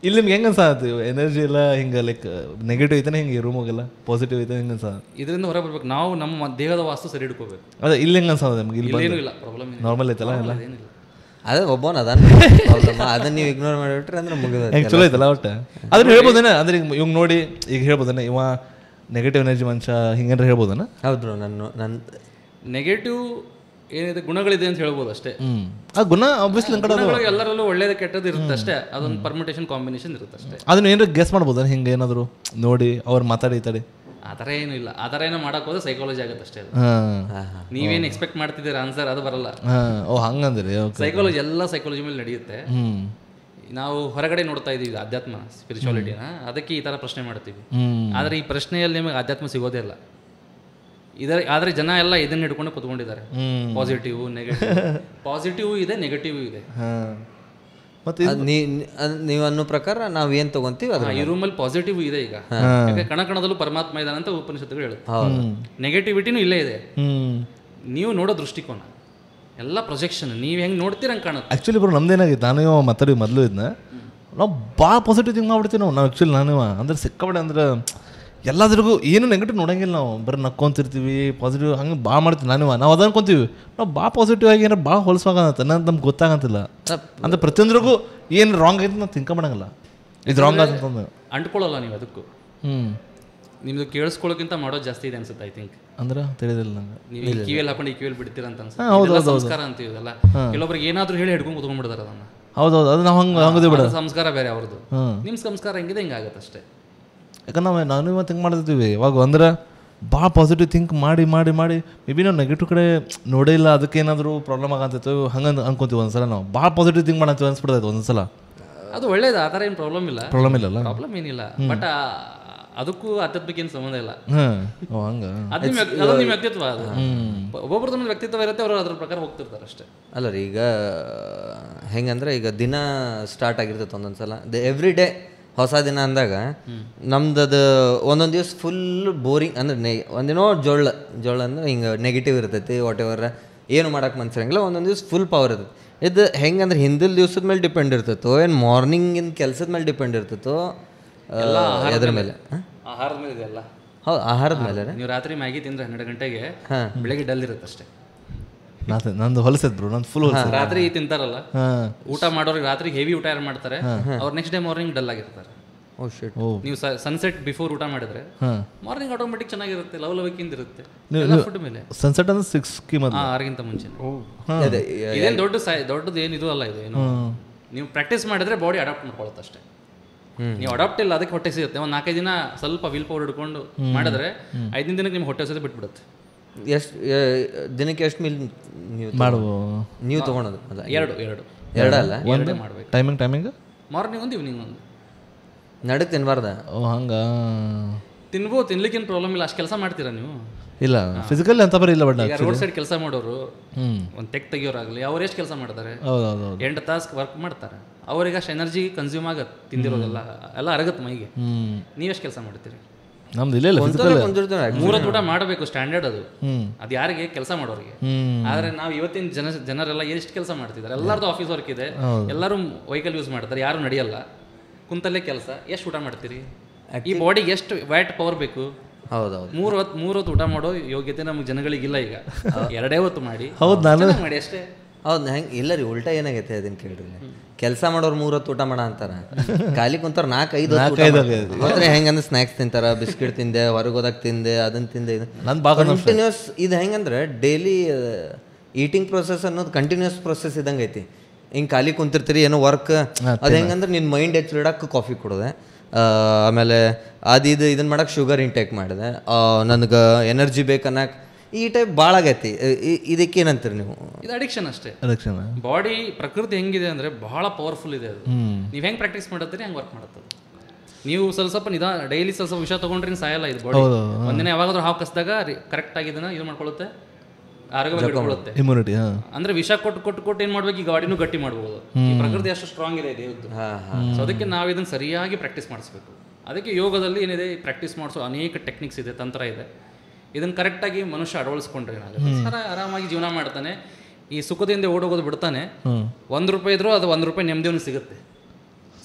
ಇಲ್ಲಿ ನಿಮ್ಗೆ ಹೆಂಗೆ ಅನ್ಸಾತಿ ಎನರ್ಜಿ ಎಲ್ಲ ಹಿಂಗೆ ಲೈಕ್ ನೆಗೆಟಿವ್ ಐತಾನೆ, ಹಿಂಗೆ ರೂಮ್ ಹೋಗಿಲ್ಲ ಪಾಸಿಟಿವ್ ಐತೆ, ಹೆಂಗೆ ಅನ್ಸ ಇದರಿಂದ ಹೊರ ಬರ್ಬೇಕು. ನಾವು ನಮ್ಮ ದೇಹದ ವಾಸ್ತು ಸರಿ ಇಟ್ಕೋಬೇಕು. ಅದೇ ಇಲ್ಲಿ ಹೆಂಗೆ ಅನ್ಸೋದು ನಮ್ಗೆ? ಇಲ್ಲಿ ಏನೂ ಇಲ್ಲ, ಪ್ರಾಬ್ಲಮ್ ನಾರ್ಮಲ್ ಐತಲ್ಲ ಎಲ್ಲ, ಏನಿಲ್ಲ. ಅದೇ ಒಬ್ಬನ ಅದನ್ನ ನೀವು ಇಗ್ನೋರ್ ಮಾಡಿಬಿಟ್ರೆ ಅಂದ್ರೆ ಮುಗಿದ ಹೆಂಗೆ ಚಲೋ ಐತಲ್ಲ ಒಟ್ಟು. ಅದನ್ನ ಹೇಳ್ಬೋದೇನೆ ಅಂದ್ರೆ ಇವಾಗ ನೋಡಿ ಈಗ ಹೇಳ್ಬೋದೇನೆ ಇವ ನೆಗೆಟಿವ್ ಎನರ್ಜಿ ಮನುಷ್ಯ ಹಿಂಗೇನಾರ ಹೇಳ್ಬೋದನ? ಹೌದು, ನನ್ನ ನೆಗೆಟಿವ್ ಏನಿದೆ ಗುಣಗಳಿದೆ ಅಂತ ಹೇಳ್ಬೋದು ಅಷ್ಟೇ. ಆ ಗುಣ ಆಬ್ವಿಯಸ್ಲಿ ಎಲ್ಲರಲ್ಲೂ ಒಳ್ಳೇದು ಕೆಟ್ಟದ್ದು ಇರುತ್ತೆ ಅಷ್ಟೇ. ಅದೊಂದು ಪರ್ಮಿಟೇಷನ್ ಕಾಂಬಿನೇಷನ್ ಇರುತ್ತೆ ಅಷ್ಟೇ. ಅದನ್ನ ಏನಾರು ಗೆಸ್ ಮಾಡ್ಬೋದ ಹಿಂಗೆ ಏನಾದ್ರು ನೋಡಿ ಅವ್ರು ಮಾತಾಡಿ ಆ ಥರ ಏನೂ ಇಲ್ಲ. ಆ ಥರ ಏನೋ ಮಾಡೋಕೆ ಹೋದ್ರೆ ಸೈಕಾಲಜಿ ಆಗುತ್ತೆ ಅಷ್ಟೇ. ಅದು ಹಾಂ ನೀವೇನು ಎಕ್ಸ್ಪೆಕ್ಟ್ ಮಾಡ್ತಿದ್ದೀರಾ ಆನ್ಸರ್ ಅದು ಬರಲ್ಲ. ಹಾಂ ಓ ಹಂಗಂದ್ರಿ. ಸೈಕಾಲಜಿ ಎಲ್ಲ ಸೈಕಾಲಜಿ ಮೇಲೆ ನಡೆಯುತ್ತೆ. ನಾವು ಹೊರಗಡೆ ನೋಡ್ತಾ ಇದ್ದೀವಿ ಅಧ್ಯಾತ್ಮ ಸ್ಪಿರಿಚುವಾಲಿಟಿನ, ಅದಕ್ಕೆ ಈ ಥರ ಪ್ರಶ್ನೆ ಮಾಡ್ತೀವಿ. ಆದರೆ ಈ ಪ್ರಶ್ನೆಯಲ್ಲಿ ನಿಮಗೆ ಅಧ್ಯಾತ್ಮ ಸಿಗೋದೇ ಇಲ್ಲ. ಆದರೆ ಜನ ಎಲ್ಲ ಇದನ್ನ ಹಿಡ್ಕೊಂಡು ಕೂತ್ಕೊಂಡಿದ್ದಾರೆ. ಪಾಸಿಟಿವ್ ನೆಗೆಟಿವ್, ಪಾಸಿಟಿವ್ ಇದೆ ನೆಗೆಟಿವ್ ಇದೆ. ಮತ್ತೆ ನೀವು ಅನ್ನೋ ಪ್ರಕಾರ ನಾವು ಏನು ತಗೊಂತೀವಿ ಅದ್ರ ಈ ರೂಮಲ್ಲಿ ಪಾಸಿಟಿವ್ ಇದೆ. ಈಗ ಕಣ ಕಣದಲ್ಲೂ ಪರಮಾತ್ಮ ಇದ್ದಾನೆ ಅಂತ ಉಪನಿಷತ್ತುಗಳು ಹೇಳುತ್ತೆ. ನೆಗೆಟಿವಿಟಿನೂ ಇಲ್ಲೇ ಇದೆ. ನೀವು ನೋಡೋ ದೃಷ್ಟಿಕೋನ ಎಲ್ಲ ಪ್ರೊಜೆಕ್ಷನ್, ನೀವು ಹೆಂಗೆ ನೋಡ್ತೀರ ಹಂಗೆ ಕಾಣುತ್ತೆ. ಆ್ಯಕ್ಚುಲಿ ಬ್ರೋ ನಮ್ದೇನಾಗಿತ್ತು, ನಾನು ಮಾತಾಡಿ ಮೊದಲು ಇದನ್ನ ನಾವು ಭಾಳ ಪಾಸಿಟಿವ್ ಥಿಂಕ್ ಮಾಡ್ಬಿಡ್ತೀವಿ ನಾವು ಆ್ಯಕ್ಚುಲಿ. ನಾನು ಅಂದ್ರೆ ಸಿಕ್ಕಾಬಡೆ ಅಂದ್ರೆ ಎಲ್ಲದ್ರಿಗೂ ಏನು ನೆಗೆಟಿವ್ ನೋಡಂಗಿಲ್ಲ ನಾವು, ಬರೀ ನಕ್ಕೊಂತಿರ್ತೀವಿ. ಪಾಸಿಟಿವ್ ಹಂಗೆ ಭಾಳ ಮಾಡ್ತೀವಿ ನಾವು ಅದು ಅನ್ಕೊಂತೀವಿ. ನಾವು ಭಾಳ ಪಾಸಿಟಿವ್ ಆಗಿ ಏನಾರು ಭಾಳ ಹೋಲಿಸುವಾಗತ್ತೆ ನಮ್ಗೆ ಗೊತ್ತಾಗಂತಿಲ್ಲ. ಅಂದ್ರೆ ಪ್ರತಿಯೊಂದ್ರಿಗೂ ಏನು ರಾಂಗ್ ಐತೆ ನಾವು ತಿಂಕ ಮಾಡಂಗಿಲ್ಲ, ಇದು ರಾಂಗ್ ಆಗಂತಂದು ಅಂಟ್ಕೊಳ್ಳಲ್ಲ ನೀವು ಅದಕ್ಕೂ. ನಿಮ್ದು ಕೇಳಿಸ್ಕೊಳ್ಳೋಕ್ಕಿಂತ ಮಾಡೋದು ಜಾಸ್ತಿ ಇದೆ ಅನ್ಸುತ್ತೆ ಐ ಥಿಂಕ್. ಅಂದ್ರೆ ತಿಳಿದಿಲ್ಲ ನಂಗೆ. ನೀವು ಈ ಕಿವಿಯಲ್ಲಿ ಹಾಕೊಂಡು ಈ ಕಿವಿಯಲ್ಲಿ ಬಿಡ್ತೀರ ಅಂತ ಅನ್ಸುತ್ತೆ. ಸಂಸ್ಕಾರ ಅಂತೀವಿ ಇದೆಲ್ಲ. ಕೆಲವೊಬ್ರಿಗೆ ಏನಾದರೂ ಹೇಳಿ ಹಿಡ್ಕೊಂಡು ಕುತ್ಕೊಂಡ್ಬಿಡ್ತಾರೆ ಅದನ್ನು. ಹೌದೌದು, ಅದು ನಾವು ಹಂಗೆ ಬಿಡ ಸಂಸ್ಕಾರ ಬೇರೆ ಅವ್ರದ್ದು. ನಿಮ್ಮ ಸಂಸ್ಕಾರ ಹೆಂಗಿದೆ ಹಿಂಗಾಗತ್ತೆ ಅಷ್ಟೇ. ಯಾಕಂದ್ರೆ ನಾನು ಇವತ್ತು ಥಿಂಕ್ ಮಾಡ್ತಿರ್ತೀವಿ ಇವಾಗ ಅಂದ್ರೆ ಭಾಳ ಪಾಸಿಟಿವ್ ಥಿಂಕ್ ಮಾಡಿ ಮಾಡಿ ಮಾಡಿ ಮೇ ಬಿ ನಾವು ನೆಗೆಟಿವ್ ಕಡೆ ನೋಡೇ ಇಲ್ಲ, ಅದಕ್ಕೆ ಏನಾದರೂ ಪ್ರಾಬ್ಲಮ್ ಆಗಂತೈತೆ ಹಂಗೆ ಅನ್ಕೊಂತೀವಿ. ಒಂದ್ಸಲ ನಾವು ಭಾಳ ಪಾಸಿಟಿವ್ ಥಿಂಕ್ ಮಾಡಂತೀವಿ ಅನ್ಸ್ಬಿಡ್ತೈತೆ ಒಂದ್ಸಲ. ಅದು ಒಳ್ಳೇದು, ಆ ಥರ ಏನು ಪ್ರಾಬ್ಲಮ್ ಇಲ್ಲ. ಇಲ್ಲಲ್ಲ, ಪ್ರಾಬ್ಲಮ್ ಏನಿಲ್ಲ. ಬಟ್ ಅದಕ್ಕೂ ಆಧ್ಯಾತ್ಮಕ್ಕೆ ಏನು ಸಂಬಂಧ ಇಲ್ಲ. ಹಂಗೆ ಅದು ನಿಮ್ಮ ವ್ಯಕ್ತಿತ್ವ. ಅದು ಒಬ್ಬೊಬ್ರದ್ದು ವ್ಯಕ್ತಿತ್ವ ಇರುತ್ತೆ, ಅವರು ಅದ್ರ ಪ್ರಕಾರ ಹೋಗ್ತಿರ್ತಾರೆ ಅಷ್ಟೇ. ಅಲ್ಲ ರೀ, ಈಗ ಹೆಂಗಂದ್ರೆ ಈಗ ದಿನ ಸ್ಟಾರ್ಟ್ ಆಗಿರ್ತೈತೆ ಒಂದೊಂದ್ಸಲ ಎವ್ರಿ ಡೇ ಹೊಸ ದಿನ ಅಂದಾಗ ನಮ್ದು ಒಂದೊಂದು ದಿವಸ ಫುಲ್ ಬೋರಿಂಗ್ ಅಂದ್ರೆ ಒಂದಿನೋ ಜೋಳ ಅಂದ್ರೆ ಹಿಂಗೆ ನೆಗೆಟಿವ್ ಇರ್ತೈತಿ. ವಾಟ್ ಎವರ್ ಏನು ಮಾಡೋಕೆ ಮನ್ಸಿರಂಗಿಲ್ಲ. ಒಂದೊಂದು ದಿವಸ ಫುಲ್ ಪವರ್ ಇರ್ತೈತಿ. ಇದು ಹೆಂಗಂದ್ರೆ ಹಿಂದಿನ ದಿವ್ಸದ ಮೇಲೆ ಡಿಪೆಂಡ್ ಇರ್ತೈತೋ ಏನು ಮಾರ್ನಿಂಗಿನ ಕೆಲಸದ ಮೇಲೆ ಡಿಪೆಂಡ್ ಇರ್ತೈತೋ ಅದ್ರ ಮೇಲೆ, ಆಹಾರದ ಮೇಲೆ ಇದೆ ಎಲ್ಲ. ಹೌದು, ಆಹಾರದ ಮೇಲೆ. ನೀವು ರಾತ್ರಿ ಮ್ಯಾಗಿ ತಿಂದ್ರೆ 12 ಗಂಟೆಗೆ ಬೆಳಗ್ಗೆ ಡಲ್ ಇರುತ್ತೆ ಅಷ್ಟೇ. ನಂದು ಹೊಲಸದ್ ಬ್ರೋ, ನಂದು ಫುಲ್ ಹೊಲಸ. ರಾತ್ರಿ ತಿಂತಾರಲ್ಲ, ಊಟ ಮಾಡೋರಿಗೆ ರಾತ್ರಿ ಹೆವಿ ಊಟ ಯಾರು ಮಾಡ್ತಾರೆ ಅವ್ರು ನೆಕ್ಸ್ಟ್ ಡೇ ಮಾರ್ನಿಂಗ್ ಡಲ್ ಆಗಿರ್ತಾರೆ. ನೀವು ಸನ್ಸೆಟ್ ಬಿಫೋರ್ ಊಟ ಮಾಡಿದ್ರೆ ಮಾರ್ನಿಂಗ್ ಆಟೋಮೆಟಿಕ್ ಚೆನ್ನಾಗಿರುತ್ತೆ, ಲವಲವಿಕೆಯಿಂದ ಇರುತ್ತೆ ಫುಡ್ ಮೇಲೆ. ಸನ್ಸೆಟ್ ಅಂದ್ರೆ 6 6ಗಿಂತ ಮುಂಚೆ. ಇದೇನು ದೊಡ್ಡದು ಏನಿದು ಅಲ್ಲ ಇದು. ಏನು ನೀವು ಪ್ರಾಕ್ಟೀಸ್ ಮಾಡಿದ್ರೆ ಬಾಡಿ ಅಡಾಪ್ಟ್ ಮಾಡ್ಕೊಳ್ಳುತ್ತೆ ಅಷ್ಟೇ. ನೀವು ಅಡಾಪ್ಟ್ ಇಲ್ಲ, ಅದಕ್ಕೆ ಹೊಟ್ಟೆ ಸಿಗುತ್ತೆ. ಒಂದು 4-5 ದಿನ ಸ್ವಲ್ಪ ವಿಲ್ ಪವರ್ ಹಿಡ್ಕೊಂಡು ಮಾಡಿದ್ರೆ 5ನೇ ದಿನಕ್ಕೆ ನಿಮ್ಗೆ ಹೊಟ್ಟೆ ಸಹ ಬಿಟ್ಬಿಡುತ್ತೆ. ಎಷ್ಟು ದಿನಕ್ಕೆ ಎಷ್ಟು ಮೀಲ್ ನೀವು ತೊಗೊಳೋದು? ಅಲ್ಲ, ಎರಡಲ್ಲ, ಒಂದು ಮಾಡಬೇಕು. ಟೈಮಿಂಗ್ ಮಾರ್ನಿಂಗ್ ಒಂದು ಈವ್ನಿಂಗ್ ಒಂದು. ನಡಕ್ಕೆ ತಿನ್ಬಾರ್ದ? ಓ ಹಂಗೆ ತಿನ್ಬೋದು, ತಿನ್ಲಿಕ್ಕೇನು ಪ್ರಾಬ್ಲಮ್ ಇಲ್ಲ. ಅಷ್ಟು ಕೆಲಸ ಮಾಡ್ತೀರಾ ನೀವು? ಇಲ್ಲ, ಫಿಸಿಕಲ್ ಅಂತ ಬರೀ ಇಲ್ಲ. ಬಟ್ ರೋಡ್ ಸೈಡ್ ಕೆಲಸ ಮಾಡೋರು, ಒಂದು ತೆಗಿಯೋರಾಗಲಿ, ಅವ್ರು ಎಷ್ಟು ಕೆಲಸ ಮಾಡ್ತಾರೆ? 8 ತಾಸು ವರ್ಕ್ ಮಾಡ್ತಾರೆ. ಅವ್ರಿಗೆ ಅಷ್ಟು ಎನರ್ಜಿ ಕನ್ಸ್ಯೂಮ್ ಆಗತ್ತೆ, ತಿಂದಿರೋದೆಲ್ಲ ಎಲ್ಲ ಅರಗತ್ತೆ ಮೈಗೆ. ನೀವೆಷ್ಟು ಕೆಲಸ ಮಾಡ್ತೀರಿ? ನಮ್ದು ಇಲ್ಲ, 3 ಊಟ ಮಾಡಬೇಕು, ಸ್ಟ್ಯಾಂಡರ್ಡ್ ಅದು. ಅದು ಯಾರಿಗೆ? ಕೆಲಸ ಮಾಡೋರಿಗೆ. ಆದ್ರೆ ನಾವು ಇವತ್ತಿನ ಜನರೆಲ್ಲ ಎಷ್ಟು ಕೆಲಸ ಮಾಡ್ತಿದ್ದಾರೆ? ಎಲ್ಲರದು ಆಫೀಸ್ ವರ್ಕ್ ಇದೆ, ಎಲ್ಲರೂ ವೆಹಿಕಲ್ ಯೂಸ್ ಮಾಡ್ತಾರೆ, ಯಾರು ನಡೆಯಲ್ಲ, ಕುಂತಲ್ಲೇ ಕೆಲಸ. ಎಷ್ಟು ಊಟ ಮಾಡ್ತೀರಿ? ಈ ಬಾಡಿಗೆ ಎಷ್ಟು ವ್ಯಾಟ್ ಪವರ್ ಬೇಕು? ಹೌದೌದು. 3 ಹೊತ್ತು ಊಟ ಮಾಡೋ ಯೋಗ್ಯತೆ ನಮ್ಗೆ ಜನಗಳಿಗಿಲ್ಲ ಈಗ. 2 ಹೊತ್ತು ಮಾಡಿ ಮಾಡಿ ಅಷ್ಟೇ. ಹೌದು, ಹೆಂಗೆ ಇಲ್ಲ ರೀ, ಉಲ್ಟಾ ಏನಾಗೈತೆ ಅದನ್ನು ಕೇಳ್ರಿ. ಕೆಲಸ ಮಾಡೋರು 3 ಹೊತ್ತು ಊಟ ಮಾಡ ಅಂತಾರ, ಖಾಲಿ ಕುಂತಾರ 4-5 ಹೊತ್ತು. ಹೆಂಗಂದ್ರೆ ಸ್ನ್ಯಾಕ್ಸ್ ತಿಂತಾರ, ಬಿಸ್ಕಿಟ್ ತಿಂದೆ, ಹೊರಗೆ ಹೋದಾಗ ತಿಂದೆ, ಅದನ್ನ ತಿಂದೆ. ಕಂಟಿನ್ಯೂಸ್ ಇದು ಹೆಂಗಂದ್ರೆ ಡೈಲಿ ಈಟಿಂಗ್ ಪ್ರೊಸೆಸ್ ಅನ್ನೋದು ಕಂಟಿನ್ಯೂಸ್ ಪ್ರೊಸೆಸ್ ಇದ್ದಂಗೆ ಐತಿ. ಹಿಂಗೆ ಖಾಲಿ ಕುಂತಿರ್ತೀರಿ, ಏನೋ ವರ್ಕ್. ಅದು ಹೆಂಗಂದ್ರೆ ನಿನ್ನ ಮೈಂಡ್ ಹೆಚ್ಚಿಡಕ್ಕೆ ಕಾಫಿ ಕೊಡೋದೆ, ಆಮೇಲೆ ಇದನ್ನ ಮಾಡಕ್ಕೆ ಶುಗರ್ ಇಂಟೇಕ್ ಮಾಡಿದೆ, ನನಗೆ ಎನರ್ಜಿ ಬೇಕನ್ನಕ್ಕೆ ಈ ಟೈಪ್ ಭಾಳ ಆಗೈತಿ. ಇದಕ್ಕೆ ಏನಂತೀರಿ ನೀವು? ಇದು ಅಡಿಕ್ಷನ್ ಅಷ್ಟೇ. ಬಾಡಿ ಪ್ರಕೃತಿ ಹೆಂಗಿದೆ ಅಂದರೆ ಭಾಳ ಪವರ್ಫುಲ್ ಇದೆ ಅದು. ನೀವು ಹೆಂಗೆ ಪ್ರಾಕ್ಟೀಸ್ ಮಾಡತ್ತೀರಿ ಹಂಗೆ ವರ್ಕ್ ಮಾಡುತ್ತೆ. ನೀವು ಸ್ವಲ್ಪ ಡೈಲಿ ಸ್ವಲ್ಪ ವಿಷ ತೊಗೊಂಡ್ರೆ ಸಾಯಲ್ಲ ಇದು ಬಾಡಿ. ಒಂದಿನ ಯಾವಾಗಾದ್ರೂ ಹಾವು ಕಸಿದಾಗ ಕರೆಕ್ಟ್ ಆಗಿದ್ದನ್ನ ಇದು ಮಾಡ್ಕೊಳ್ಳುತ್ತೆ, ಆರೋಗ್ಯ ಇಟ್ಕೊಳ್ಳುತ್ತೆ. ಇಮ್ಯುನಿಟಿ ಅಂದ್ರೆ ವಿಷ ಕೊಟ್ಟು ಏನು ಮಾಡ್ಬೇಕು, ಈ ಗಾಡಿನೂ ಗಟ್ಟಿ ಮಾಡ್ಬೋದು. ಪ್ರಕೃತಿ ಅಷ್ಟು ಸ್ಟ್ರಾಂಗ್ ಇದೆ ದೇವ್ದು. ಸೊ ಅದಕ್ಕೆ ನಾವು ಇದನ್ನು ಸರಿಯಾಗಿ ಪ್ರಾಕ್ಟೀಸ್ ಮಾಡಿಸ್ಬೇಕು. ಅದಕ್ಕೆ ಯೋಗದಲ್ಲಿ ಏನಿದೆ, ಪ್ರಾಕ್ಟೀಸ್ ಮಾಡಿಸೋ ಅನೇಕ ಟೆಕ್ನಿಕ್ಸ್ ಇದೆ, ತಂತ್ರ ಇದೆ. ಇದನ್ನು ಕರೆಕ್ಟಾಗಿ ಮನುಷ್ಯ ಅಳವಡಿಸ್ಕೊಂಡ್ರೆ ಏನಾಗುತ್ತೆ, ಆರಾಮಾಗಿ ಜೀವನ ಮಾಡ್ತಾನೆ. ಈ ಸುಖದಿಂದ ಓಡೋಗೋದು ಬಿಡ್ತಾನೆ. ₹1 ಇದ್ರೂ ಅದು ₹1 ನೆಮ್ಮದಿ ಅವನಿಗೆ ಸಿಗುತ್ತೆ.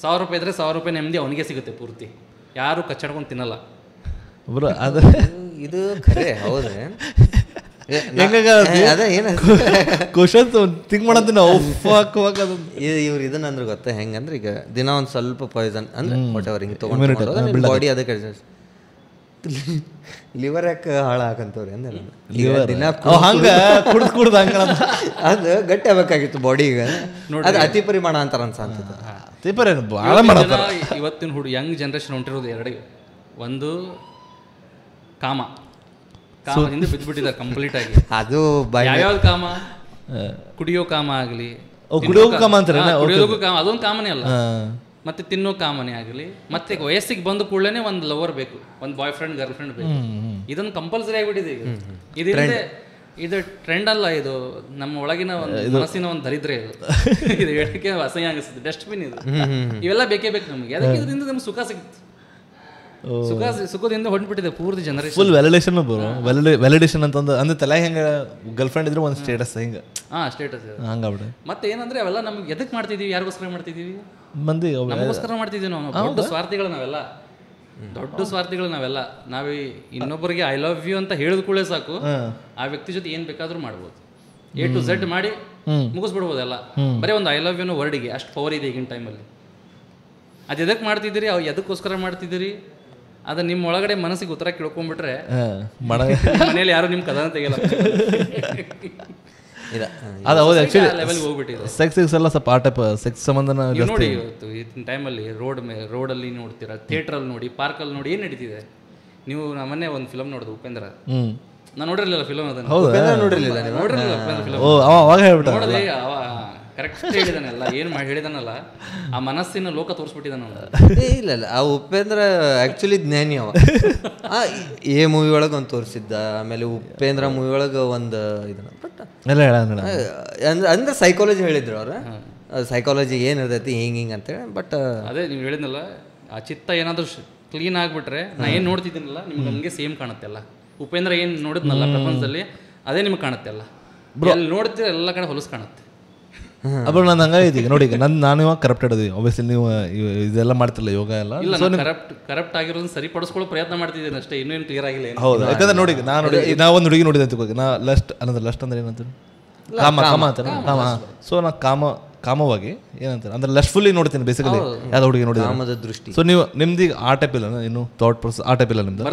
₹1000 ಇದ್ರೆ ₹1000 ನೆಮ್ಮದಿ ಅವನಿಗೆ ಸಿಗುತ್ತೆ ಪೂರ್ತಿ. ಯಾರು ಕಚ್ಚಾಡ್ಕೊಂಡು ತಿನ್ನಲ್ಲ. ಇದು ಖರೆ ಹೌದು. ಇವ್ರು ಇದನ್ನ ಅಂದ್ರೆ ಗೊತ್ತಾ ಹೆಂಗಂದ್ರೆ, ಈಗ ದಿನ ಒಂದು ಸ್ವಲ್ಪ ಪಾಯ್ಸನ್ ಅಂದ್ರೆ ವಾಟ್ ಎವರ್ ಹಿಂಗೆ ತೊಗೊಂಡು ಬಾಡಿ ಅದಕ್ಕೆ ಲಿವರ್ ಯಾಕೆ ಹಾಳಾಕಂತವ್ರಿ ಅಂದ್ರೆ ಅದು ಗಟ್ಟಿ ಆಗ್ಬೇಕಾಗಿತ್ತು ಬಾಡಿಗೆ. ಅದು ಅತಿ ಪರಿಮಾಣ ಅಂತಾರ ಅನ್ಸಂತ. ಇವತ್ತಿನ ಯಂಗ್ ಜನ್ರೇಷನ್ ಹೊಂಟಿರೋದು 2. ಒಂದು ಕಾಮ ಕಾಮದಿಂದ ಬಿದ್ದುಬಿಟ್ಟಿದ್ದಾರೆ ಕಂಪ್ಲೀಟ್ ಆಗಿ. ಅದು ಯಾವ್ಯಾವ್ದು ಕಾಮ? ಕುಡಿಯೋ ಕಾಮ ಆಗಲಿ, ಕುಡಿಯೋಕು ಕಾಮ ಅಂತಾರೆ, ಕುಡಿಯೋದಕ್ಕೂ ಕಾಮ, ಅದೊಂದು ಕಾಮನೇ ಅಲ್ಲ. ಮತ್ತೆ ತಿನ್ನೋ ಕಾಮನೇ ಆಗಲಿ, ಮತ್ತೆ ವಯಸ್ಸಿಗೆ ಬಂದ ಕೂಡಲೇ ಒಂದು ಲವರ್ ಬೇಕು, ಒಂದು ಬಾಯ್ ಫ್ರೆಂಡ್ ಗರ್ಲ್ ಫ್ರೆಂಡ್ ಬೇಕು. ಇದೊಂದು ಕಂಪಲ್ಸರಿ ಆಗಿಬಿಟ್ಟಿದೆ ಈಗ. ಇದು ಟ್ರೆಂಡ್ ಅಲ್ಲ, ಇದು ನಮ್ಮ ಒಳಗಿನ ಒಂದು ಮನಸ್ಸಿನ ಒಂದು ದರಿದ್ರೆ ಇದು. ಇದು ಹೇಳಕ್ಕೆ ಅಸಹ್ಯ ಅನಿಸುತ್ತೆ. ಡಸ್ಟ್ಬಿನ್ ಇದು. ಇವೆಲ್ಲ ಬೇಕೇ ಬೇಕು ನಮಗೆ. ಅದಕ್ಕೆ ಇದರಿಂದ ನಮ್ಗೆ ಸುಖ ಸಿಗುತ್ತೆ. ಸುಖದಿಂದ ಹೊಂಟ್ಬಿಟ್ಟಿದೆ ಪೂರ್ತಿ ಜನರೇಷನ್. ಫುಲ್ ವ್ಯಾಲಿಡೇಷನ್ ವ್ಯಾಲಿಡೇಷನ್ ಅಂತಂದು ಅಂದ್ರೆ ತಲೆ ಹೆಂಗೆ ಗರ್ಲ್ ಫ್ರೆಂಡ್ ಇದ್ರೆ ಒಂದು ಸ್ಟೇಟಸ್ ಹಿಂಗೆ ಸ್ಟೇಟಸ್ ಹಂಗಾಗ್ಬಿಡ. ಮತ್ತೆ ಏನಂದ್ರೆ ಅವೆಲ್ಲ ನಮ್ಗೆ ಎದಕ್ಕೆ ಮಾಡ್ತಿದೀವಿ? ಯಾರಿಗೋಸ್ಕರ ಮಾಡ್ತಿದೀವಿ? ಮಂದಿ ನಮಗೋಸ್ಕರ ಮಾಡ್ತಿದೀವಿ ನಾವು. ದೊಡ್ಡ ಸ್ವಾರ್ಥಿಗಳು ನಾವೆಲ್ಲ, ದೊಡ್ಡ ಸ್ವಾರ್ಥಿಗಳು ನಾವೆಲ್ಲ. ನಾವೇ ಇನ್ನೊಬ್ಬರಿಗೆ ಐ ಲವ್ ಯು ಅಂತ ಹೇಳಿದ ಕೂಡಲೇ ಸಾಕು, ಆ ವ್ಯಕ್ತಿ ಜೊತೆ ಏನ್ ಬೇಕಾದ್ರೂ ಮಾಡ್ಬೋದು. A to Z ಮಾಡಿ ಮುಗಿಸ್ಬಿಡ್ಬೋದೆಲ್ಲ. ಬರೀ ಒಂದು ಐ ಲವ್ ಯು ಅನ್ನೋ ವರ್ಡಿಗೆ ಅಷ್ಟು ಪವರ್ ಇದೆ ಈಗಿನ ಟೈಮಲ್ಲಿ. ಅದು ಎದಕ್ಕೆ ಮಾಡ್ತಿದ್ದೀರಿ, ಅವು ಎದಕ್ಕೋಸ್ಕರ ಮಾಡ್ತಿದ್ದೀರಿ, ಅದು ನಿಮ್ಮ ಒಳಗಡೆ ಮನಸ್ಸಿಗೆ ಉತ್ತರ ಕೇಳ್ಕೊಂಡ್ಬಿಟ್ರೆ ಮನೇಲಿ ಯಾರು ನಿಮ್ಮ ಕದನ ತೆಗಿಯಲ್ಲ. ಅದು ಹೌದು. ಆ್ಯಕ್ಚುಲಿ ಲೆವೆಲ್ಗೆ ಹೋಗ್ಬಿಟ್ಟಿದೆ. ಸೆಕ್ಸ್ ಎಲ್ಲ ಸ್ವಲ್ಪ ಆ ಟೈಪ್ ಸೆಕ್ಸ್ ಸಂಬಂಧನ ನೋಡಿ. ಇವತ್ತು ಈಗಿನ ಟೈಮಲ್ಲಿ ರೋಡಲ್ಲಿ ನೋಡ್ತೀರಾ, ಥಿಯೇಟ್ರಲ್ಲಿ ನೋಡಿ, ಪಾರ್ಕಲ್ಲಿ ನೋಡಿ, ಏನು ನಡೀತಿದೆ. ನೀವು ಮೊನ್ನೆ ಒಂದು ಫಿಲಮ್ ನೋಡಿದೆ, ಉಪೇಂದ್ರ. ನಾನು ನೋಡಿರಲಿಲ್ಲ ಫಿಲಮ್, ಅದನ್ನು ನೋಡಿರಲಿಲ್ಲ ಉಪೇಂದ್ರ ಫಿಲಮ್. ನೋಡದೆ ಕರೆಕ್ಟ್ ಹೇಳಿದಾನಲ್ಲ, ಏನು ಮಾಡಿ ಹೇಳಿದಾನಲ್ಲ, ಆ ಮನಸ್ಸಿನ ಲೋಕ ತೋರಿಸ್ಬಿಟ್ಟಿದ್ದಾನ. ಇಲ್ಲ ಆ ಉಪೇಂದ್ರ ಆ್ಯಕ್ಚುಲಿ ಜ್ಞಾನಿ ಅವ. ಎ ಮೂವಿ ಒಳಗೆ ಒಂದು ತೋರಿಸಿದ್ದ, ಆಮೇಲೆ ಉಪೇಂದ್ರ ಮೂವಿ ಒಳಗೆ ಒಂದು ಇದನ್ನ ಬಟ್ ಅಂದ್ರೆ ಸೈಕಾಲಜಿ ಹೇಳಿದ್ರು ಅವ್ರು. ಸೈಕಾಲಜಿ ಏನಿರ್ತೈತಿ ಹಿಂಗೆ ಅಂತೇಳಿ. ಬಟ್ ಅದೇ ನೀವು ಹೇಳಿದ್ನಲ್ಲ, ಆ ಚಿತ್ತ ಏನಾದರೂ ಕ್ಲೀನ್ ಆಗಿಬಿಟ್ರೆ ನಾ ಏನು ನೋಡ್ತಿದ್ದೀನಲ್ಲ ನಿಮ್ಗೆ ಹಂಗೆ ಸೇಮ್ ಕಾಣುತ್ತೆ ಅಲ್ಲ. ಉಪೇಂದ್ರ ಏನು ನೋಡಿದ್ನಲ್ಲ ಪ್ರಪಂಚದಲ್ಲಿ ಅದೇ ನಿಮ್ಗೆ ಕಾಣುತ್ತೆ ಅಲ್ಲ. ಅಲ್ಲಿ ನೋಡ್ತೀರ ಎಲ್ಲ ಕಡೆ ಹೊಲಸು ಕಾಣುತ್ತೆ. ಅಬ್ರು ನಾನು ಹಂಗಾಗಿದ್ದೀಗ ನೋಡಿ. ಈಗ ನಾನು ಇವಾಗ ಕರಪ್ಟೆಡ್ ಅದೀವಿ. ಆಬ್ವಿಯಸ್ಲಿ ನೀವು ಇದೆಲ್ಲ ಮಾಡ್ತಿಲ್ಲ, ಯೋಗ ಎಲ್ಲ. ಇಲ್ಲ, ಕರಪ್ಟ್ ಆಗಿರೋದನ್ನ ಸರಿಪಡಿಸ್ಕೊಳ್ಳೋ ಪ್ರಯತ್ನ ಮಾಡ್ತಿದ್ದೀನಿ ಅಷ್ಟೇ, ಇನ್ನೇನು ಕ್ಲಿಯರ್ ಆಗಿಲ್ಲ. ಹೌದು, ಯಾಕಂದ್ರೆ ನೋಡಿ ನಾವು ಒಂದು ಹುಡುಗಿ ನೋಡಿದೆ ಅಂತ ನಾ ಲಸ್ಟ್ ಅಂದ್ರೆ ಏನಂತಾರೆ, ಕಾಮ ಅಂತಾರೆ. ಕಾಮ. ಸೊ ನಾ ಕಾಮವಾಗಿ ಏನಂತಾರೆ ಅಂದ್ರೆ ಲಸ್ಟ್ಫುಲ್ಲಿ ನೋಡ್ತೀನಿ ಬೇಸಿಕಲಿ ಯಾವ್ದು ಹುಡುಗಿ ನೋಡಿದ್ರೆ ದೃಷ್ಟಿ. ಸೊ ನೀವು ನಿಮ್ದೀಗ ಆ ಟೈಪ್ ಇಲ್ಲ, ಇನ್ನು ಥಾಟ್ ಪ್ರೊಸೆಸ್ ಆ ಟೈಪ್ ಇಲ್ಲ ನಿಮ್ದು?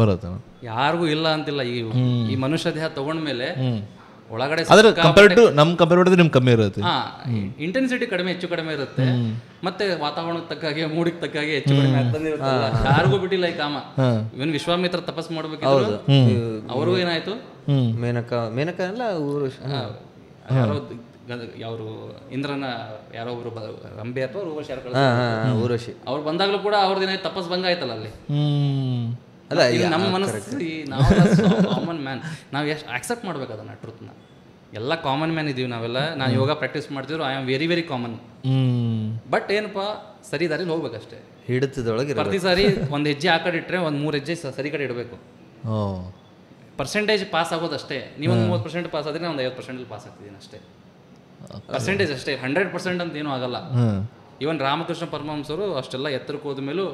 ಬರುತ್ತೆ. ಯಾರಿಗೂ ಇಲ್ಲ ಅಂತಿಲ್ಲ. ಈ ಮನುಷ್ಯ ದೇಹ ತಗೊಂಡ್ಮೇಲೆ ಒಳಗಡೆ ನಮ್ಮ ಕಂಪೇರ್ ನಿಮ್ ಕಮ್ಮಿ ಇರುತ್ತೆ. ಇಂಟೆನ್ಸಿಟಿ ಕಡಿಮೆ, ಹೆಚ್ಚು ಕಡಿಮೆ ಇರುತ್ತೆ. ಮತ್ತೆ ವಾತಾವರಣಕ್ಕೆ ತಕ್ಕಾಗೆ, ಮೂಡಿಗೆ ತಕ್ಕಾಗೆ ಹೆಚ್ಚು ಕಡಿಮೆ ಆಗ್ತಾನೆ ಇರುತ್ತೆ. ಯಾರಿಗೂ ಬಿಟ್ಟಿಲ್ಲ ಈ ಕಾಮ. ಇವನ್ ವಿಶ್ವಾಮಿತ್ರ ತಪಸ್ ಮಾಡ್ಬೇಕಿದ್ರು, ಅವರು ಏನಾಯ್ತು, ಮೇನಕ ಎಲ್ಲ ಯಾರು ಇಂದ್ರನ ಯಾರೋ ಒಬ್ರು ರಂಬೆ ಅಥವಾ ಊರ್ವಶಿ ಅವ್ರು ಬಂದಾಗ್ಲೂ ಕೂಡ ಅವ್ರದ್ದು ಏನಾಯ್ತು, ತಪಸ್ ಭಂಗ ಆಯ್ತಲ್ಲ ಅಲ್ಲಿ. ಅಲ್ಲ, ನಮ್ಮ ಮನಸ್ಸು ಕಾಮನ್ ಮ್ಯಾನ್, ನಾವು ಎಷ್ಟು ಆಕ್ಸೆಪ್ಟ್ ಮಾಡ್ಬೇಕು ಅದನ್ನ, ಟ್ರೂತ್ನ. ಎಲ್ಲ ಕಾಮನ್ ಮ್ಯಾನ್ ಇದೀವಿ ನಾವೆಲ್ಲ. ನಾನು ಯೋಗ ಪ್ರಾಕ್ಟೀಸ್ ಮಾಡ್ತಿದ್ರು, I am very very common. But ಏನಪ್ಪ, ಸರಿ ದಾರಿಲಿ ಹೋಗ್ಬೇಕಷ್ಟೇ. ಹಿಡಿತದೊಳಗೆ ಪ್ರತಿ ಸಾರಿ ಒಂದು ಹೆಜ್ಜೆ ಆ ಕಡೆ ಇಟ್ಟರೆ ಒಂದು 3 ಹೆಜ್ಜೆ ಸರಿ ಕಡೆ ಇಡಬೇಕು. ಪರ್ಸೆಂಟೇಜ್ ಪಾಸ್ ಆಗೋದಷ್ಟೇ. ನೀವೊಂದು 30% ಪಾಸ್ ಆದ್ರೆ ಒಂದು 50% ಪಾಸ್ ಆಗ್ತಿದ್ದೀನಿ ಅಷ್ಟೇ. ಪರ್ಸೆಂಟೇಜ್ ಅಷ್ಟೇ, 100% ಅಂತ ಏನೂ ಆಗಲ್ಲ. ಈವನ್ ರಾಮಕೃಷ್ಣ ಪರಮಹಂಸರು ಅಷ್ಟೆಲ್ಲ ಎತ್ತರಕ್ಕೆ ಹೋದ ಮೇಲೂ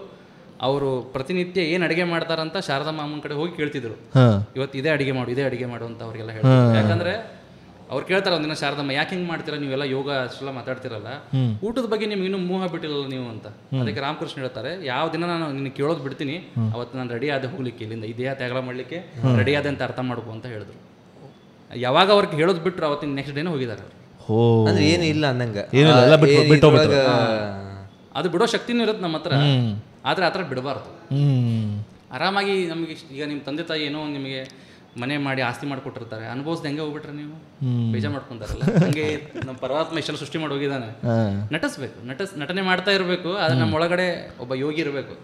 ಅವರು ಪ್ರತಿನಿತ್ಯ ಏನು ಅಡುಗೆ ಮಾಡ್ತಾರಂತ ಶಾರದಾ ಮಾಮನ ಕಡೆ ಹೋಗಿ ಕೇಳ್ತಿದ್ರು. ಇವತ್ತು ಇದೇ ಅಡುಗೆ ಮಾಡು ಅಂತ ಅವ್ರಿಗೆಲ್ಲ ಹೇಳ್ತಾರೆ. ಯಾಕಂದ್ರೆ ಅವ್ರು ಕೇಳ್ತಾರೆ ಒಂದಿನ, ಶಾರದಮ್ಮ ಯಾಕೆ ಹಿಂಗೆ ಮಾಡ್ತೀರಾ ನೀವೆಲ್ಲ, ಯೋಗ ಅಷ್ಟೆಲ್ಲ ಮಾತಾಡ್ತಿರಲ್ಲ, ಊಟದ ಬಗ್ಗೆ ನಿಮ್ಗೆ ಇನ್ನೂ ಮೋಹ ಬಿಟ್ಟಿರಲ್ಲ ನೀವು ಅಂತ. ಅದಕ್ಕೆ ರಾಮಕೃಷ್ಣ ಹೇಳ್ತಾರೆ, ಯಾವ ದಿನ ನಾನು ನಿನ್ನ ಕೇಳೋದು ಬಿಡ್ತೀನಿ ಅವತ್ತು ನಾನು ರೆಡಿ ಆದ ಹೋಗ್ಲಿಕ್ಕೆ, ಇಲ್ಲಿಂದ ಈ ದೇಹ ತ್ಯಾಗ ಮಾಡಲಿಕ್ಕೆ ರೆಡಿ ಆದ ಅಂತ ಅರ್ಥ ಮಾಡ್ಕೊ ಅಂತ ಹೇಳಿದ್ರು. ಯಾವಾಗ ಅವ್ರಿಗೆ ಹೇಳೋದು ಬಿಟ್ಟರು ಅವತ್ತಿನ ನೆಕ್ಸ್ಟ್ ಡೇನೇ ಹೋಗಿದ್ದಾರೆ. ಅಂದ್ರೆ ಏನು ಇಲ್ಲ ಅಂದಂಗೆ, ಅದು ಬಿಡೋ ಶಕ್ತಿನೂ ಇರುತ್ತೆ ನಮ್ಮ ಹತ್ರ, ಆದರೆ ಆ ಥರ ಬಿಡಬಾರ್ದು. ಆರಾಮಾಗಿ ನಮಗೆ ಈಗ ನಿಮ್ಮ ತಂದೆ ತಾಯಿ ಏನೋ ನಿಮಗೆ ಮನೆ ಮಾಡಿ ಆಸ್ತಿ ಮಾಡಿಕೊಟ್ಟಿರ್ತಾರೆ, ಅನುಭವಿಸ್ದು ಹೆಂಗೆ ಹೋಗ್ಬಿಟ್ರೆ ನೀವು ಬೇಜಾರು ಮಾಡ್ಕೊಂತಾರಲ್ಲ. ಹಂಗೆ ನಮ್ಮ ಪರಮಾತ್ಮ ಇಷ್ಟೆಲ್ಲ ಸೃಷ್ಟಿ ಮಾಡಿ ಹೋಗಿದ್ದಾನೆ. ನಟಿಸ್ಬೇಕು, ನಟನೆ ಮಾಡ್ತಾ ಇರಬೇಕು. ಆದರೆ ನಮ್ಮ ಒಳಗಡೆ ಒಬ್ಬ ಯೋಗಿ ಇರಬೇಕು.